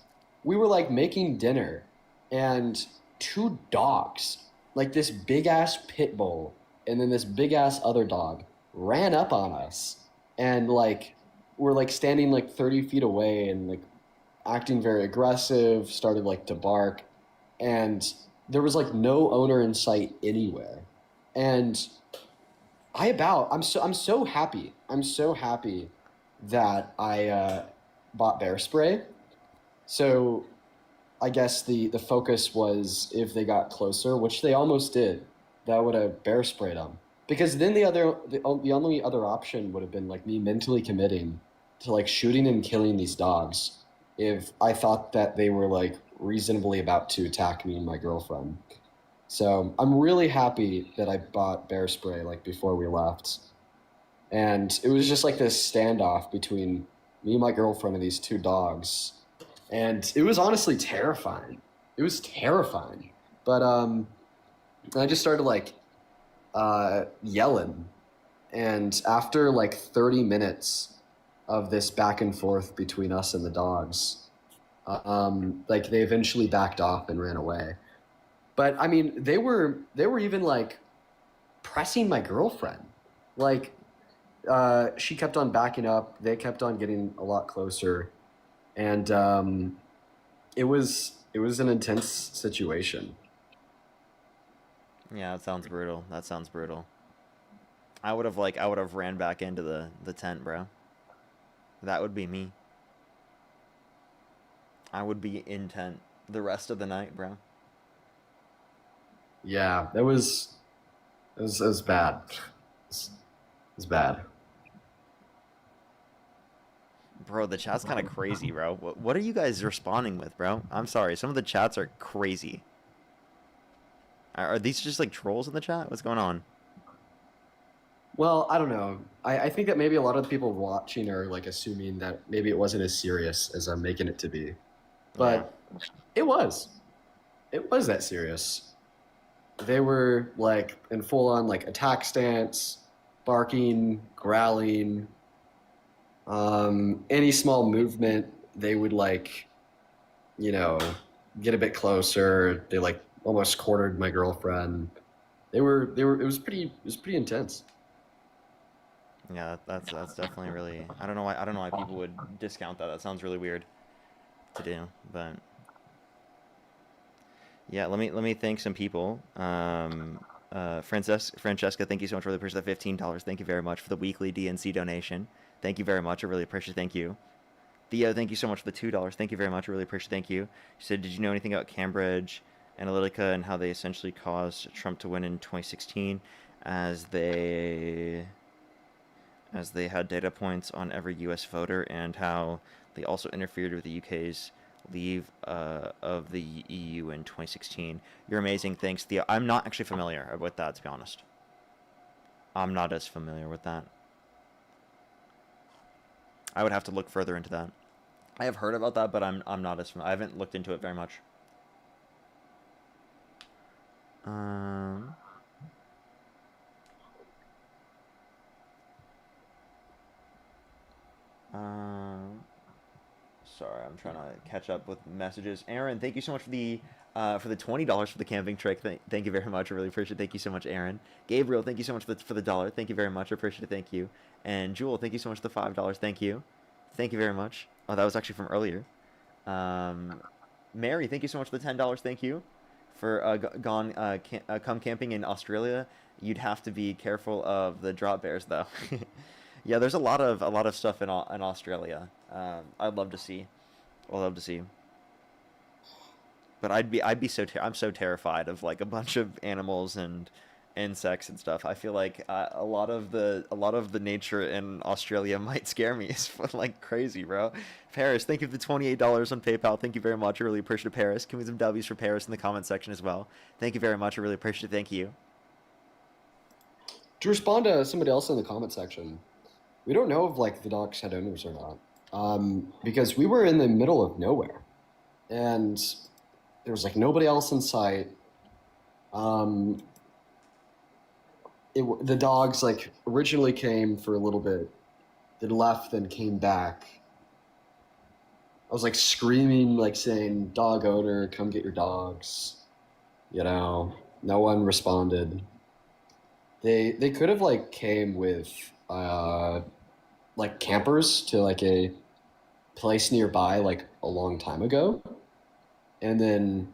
we were like making dinner, and two dogs, like this big ass pit bull, and then this big ass other dog, ran up on us, and like we're like standing like 30 feet away and like acting very aggressive, started like to bark, and there was like no owner in sight anywhere, and I'm so happy. I'm so happy that I bought bear spray. So I guess the focus was if they got closer, which they almost did, that would have bear sprayed them. Because then the only other option would have been like me mentally committing to like shooting and killing these dogs if I thought that they were like reasonably about to attack me and my girlfriend. So I'm really happy that I bought bear spray like before we left. And it was just like this standoff between me and my girlfriend and these two dogs. And it was honestly terrifying. It was terrifying. But I just started like yelling. And after like 30 minutes of this back and forth between us and the dogs, like they eventually backed off and ran away. But I mean, they were even like pressing my girlfriend. Like she kept on backing up. They kept on getting a lot closer, and it was an intense situation. Yeah, that sounds brutal. That sounds brutal. I would have ran back into the tent, bro. That would be me. I would be in tent the rest of the night, bro. Yeah, it was bad. It was bad. Bro, the chat's kind of crazy, bro. What are you guys responding with, bro? I'm sorry. Some of the chats are crazy. Are these just like trolls in the chat? What's going on? Well, I don't know. I think that maybe a lot of the people watching are like assuming that maybe it wasn't as serious as I'm making it to be. But it was. It was that serious. They were like in full on like attack stance, barking, growling. Any small movement, they would like, you know, get a bit closer. They like almost cornered my girlfriend. They were. It was pretty intense. Yeah, that's definitely really. I don't know why people would discount that. That sounds really weird to do, but yeah. Let me thank some people. Francesca, thank you so much for the purchase of $15. Thank you very much for the weekly DNC donation. Thank you very much. I really appreciate it. Thank you. Theo, thank you so much for the $2. Thank you very much. I really appreciate it. Thank you. She said, did you know anything about Cambridge Analytica and how they essentially caused Trump to win in 2016 as they had data points on every U.S. voter and how they also interfered with the U.K.'s leave of the EU in 2016. You're amazing. Thanks, Theo. I'm not actually familiar with that, to be honest. I'm not as familiar with that. I would have to look further into that. I have heard about that, but I'm not as familiar. I haven't looked into it very much. Sorry, I'm trying to catch up with messages. Aaron, thank you so much for the $20 for the camping trick. Thank you very much. I really appreciate it. Thank you so much, Aaron. Gabriel, thank you so much for the $1. Thank you very much. I appreciate it. Thank you. And Jewel, thank you so much for the $5. Thank you. Thank you very much. Oh, that was actually from earlier. Mary, thank you so much for the $10. Thank you for come camping in Australia. You'd have to be careful of the drop bears, though. Yeah, there's a lot of stuff in Australia. I'd love to see. I'd love to see. But I'm so terrified of like a bunch of animals and insects and stuff. I feel like a lot of the nature in Australia might scare me. It's like crazy, bro. Paris, thank you for the $28 on PayPal. Thank you very much. I really appreciate it, Paris. Can we have some W's for Paris in the comment section as well? Thank you very much. I really appreciate it. Thank you. To respond to somebody else in the comment section, we don't know if like the dogs had owners or not, because we were in the middle of nowhere, and there was like nobody else in sight. The dogs like originally came for a little bit, then left, then came back. I was like screaming, like saying, "Dog owner, come get your dogs." You know, no one responded. They could have like came with like campers to like a place nearby like a long time ago, and then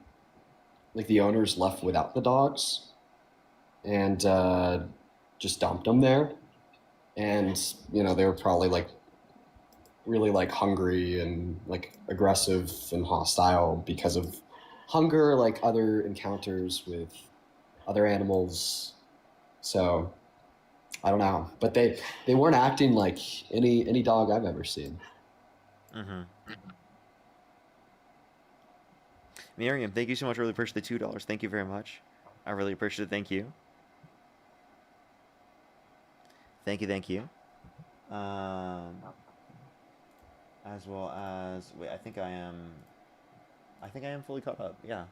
like the owners left without the dogs and just dumped them there. And you know, they were probably like really like hungry and like aggressive and hostile because of hunger, like other encounters with other animals. So I don't know, but they weren't acting like any dog I've ever seen. Mm-hmm. Miriam, thank you so much. I really appreciate the $2. Thank you very much. I really appreciate it. Thank you. Thank you. Thank you. As well as wait, I think I am fully caught up. Yeah.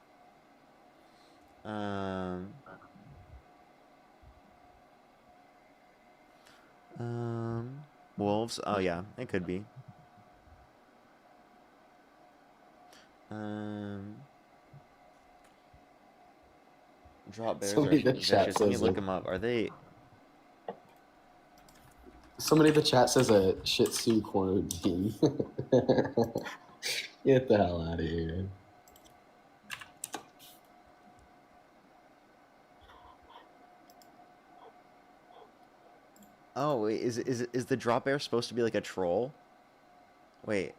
Wolves. Oh yeah, it could be. Drop bears Somebody are in the chat vicious. Let me says look them up. Are they? Somebody in the chat says a Shih Tzu quarantine. Get the hell out of here. Oh, wait, is the drop bear supposed to be like a troll? Wait,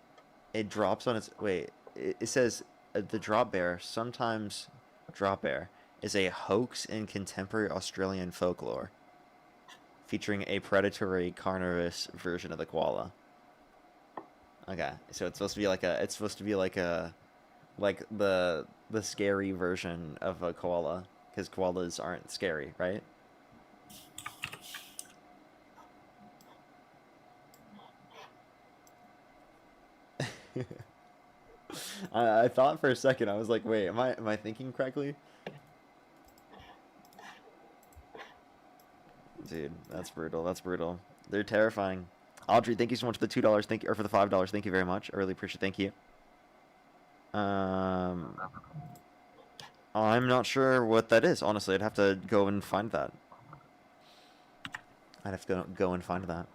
it drops on its. Wait, it says the drop bear, sometimes drop bear, is a hoax in contemporary Australian folklore, featuring a predatory carnivorous version of the koala. Okay, so it's supposed to be like like the scary version of a koala, because koalas aren't scary, right? I thought for a second, I was like, wait, am I thinking correctly? Dude, that's brutal. That's brutal. They're terrifying. Audrey, thank you so much for the $2. Thank you, or for the $5. Thank you very much. I really appreciate it. Thank you. I'm not sure what that is. Honestly, I'd have to go and find that. I'd have to go and find that.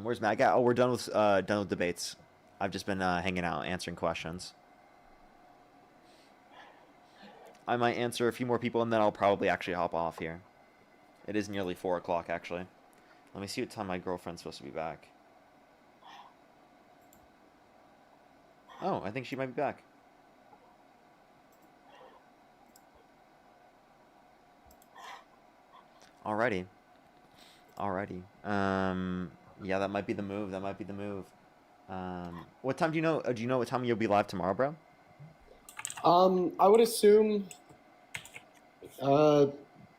Where's MAGA? Oh, we're done with debates. I've just been hanging out answering questions. I might answer a few more people and then I'll probably actually hop off here. It is nearly 4 o'clock actually. Let me see what time my girlfriend's supposed to be back. Oh, I think she might be back. Alrighty. Yeah, that might be the move. What time do you know? Do you know what time you'll be live tomorrow, bro? I would assume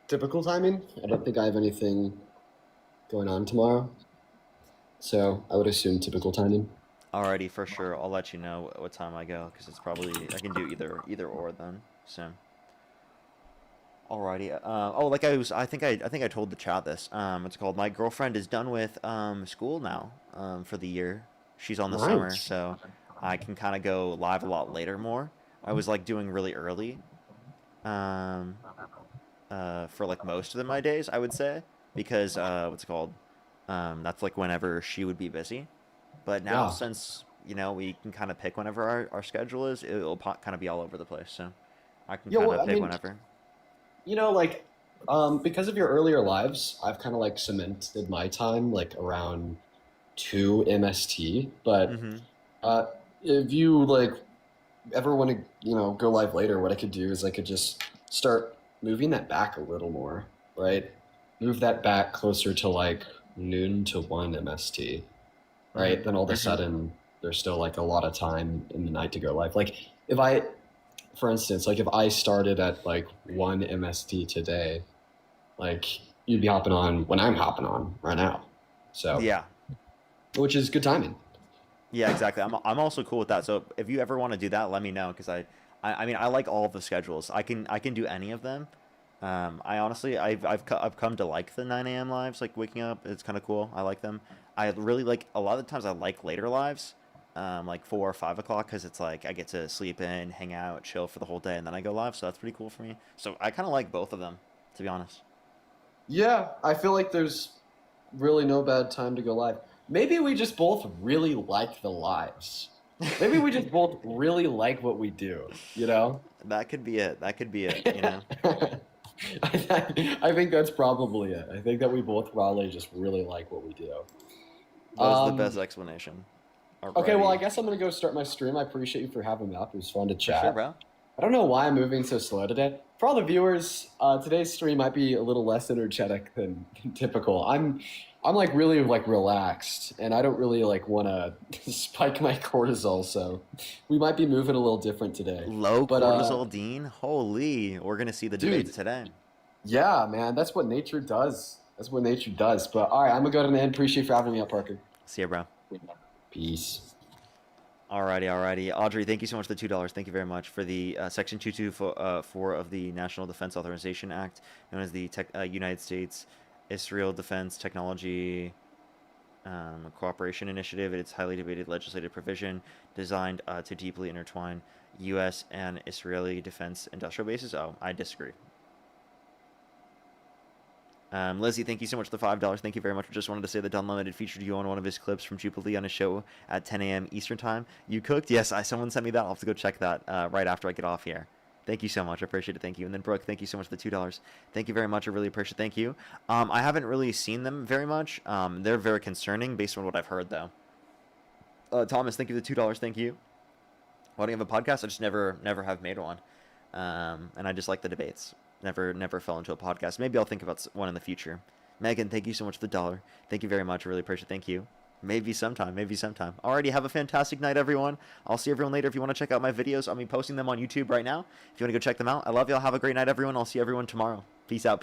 typical timing. I don't think I have anything going on tomorrow, so I would assume typical timing. Alrighty, for sure. I'll let you know what time I go, because it's probably I can do either or then. So. Alrighty. Oh, like I think I told the chat this. It's called. My girlfriend is done with school now. For the year. She's on the summer, Nice. so I can kind of go live a lot later more. I was like doing really early. For like most of my days, I would say. because what's it called? That's like whenever she would be busy. But now, Yeah. since we can kind of pick whenever our schedule is, it'll kind of be all over the place. So I can Yeah, kind well, of I pick mean, whenever. like, because of your earlier lives, I've kind of like cemented my time like around 2 MST. But Mm-hmm. if you like ever want to, go live later, what I could do is I could just start moving that back a little more, right? Move that back closer to like noon to 1 MST, right? Mm-hmm. Then all of a sudden there's still like a lot of time in the night to go live. Like if I, for instance, like if I started at like 1 MST today, like you'd be hopping on when I'm hopping on right now. So, Yeah. which is good timing. Yeah, exactly. I'm also cool with that. So if you ever want to do that, let me know because I mean I like all of the schedules. I can do any of them. I honestly I've come to like the 9 a.m. lives, like waking up. It's kind of cool. I like them. I really like a lot of the times I like later lives, like 4 or 5 o'clock because it's like I get to sleep in, hang out, chill for the whole day, and then I go live. So that's pretty cool for me. So I kind of like both of them, to be honest. Yeah, I feel like there's really no bad time to go live. Maybe we just both really like the lives. Maybe we just both really like what we do, That could be it. That could be it. I think that's probably it. I think that we both probably just really like what we do. That is the best explanation. Okay, well, I Alrighty. guess I'm going to go start my stream. I appreciate you for having me up. It was fun to For chat. sure, bro. I don't know why I'm moving so slow today. For all the viewers, today's stream might be a little less energetic than typical. I'm like really like relaxed, and I don't really like want to spike my cortisol, so we might be moving a little different today. Low But, cortisol, Dean. Holy, we're gonna see the debates today. Yeah, man, that's what nature does. That's what nature does. But all right, I'm gonna go to the end. Appreciate you for having me up, Parker. See ya, bro. Peace. Alrighty. Audrey, thank you so much for the $2. Thank you very much for the Section 224 of the National Defense Authorization Act, known as the United States Israel Defense Technology Cooperation Initiative. It's highly debated legislative provision designed to deeply intertwine U.S. and Israeli defense industrial bases. Oh, I disagree. Lizzie, thank you so much for the $5. Thank you very much. Just wanted to say that Don Limited featured you on one of his clips from Jubilee on his show at 10 a.m. Eastern Time. You cooked? Yes, someone sent me that. I'll have to go check that right after I get off here. Thank you so much. I appreciate it. Thank you. And then Brooke, thank you so much for the $2. Thank you very much. I really appreciate it. Thank you. I haven't really seen them very much. They're very concerning based on what I've heard, though. Thomas, thank you for the $2. Thank you. Why do you have a podcast? I just never have made one. And I just like the debates. Never fell into a podcast. Maybe I'll think about one in the future. Megan, thank you so much for the $1. Thank you very much. I really appreciate it. Thank you. Maybe sometime. Alrighty, have a fantastic night, everyone. I'll see everyone later. If you want to check out my videos, I'll be posting them on YouTube right now. If you want to go check them out, I love y'all. Have a great night, everyone. I'll see everyone tomorrow. Peace out.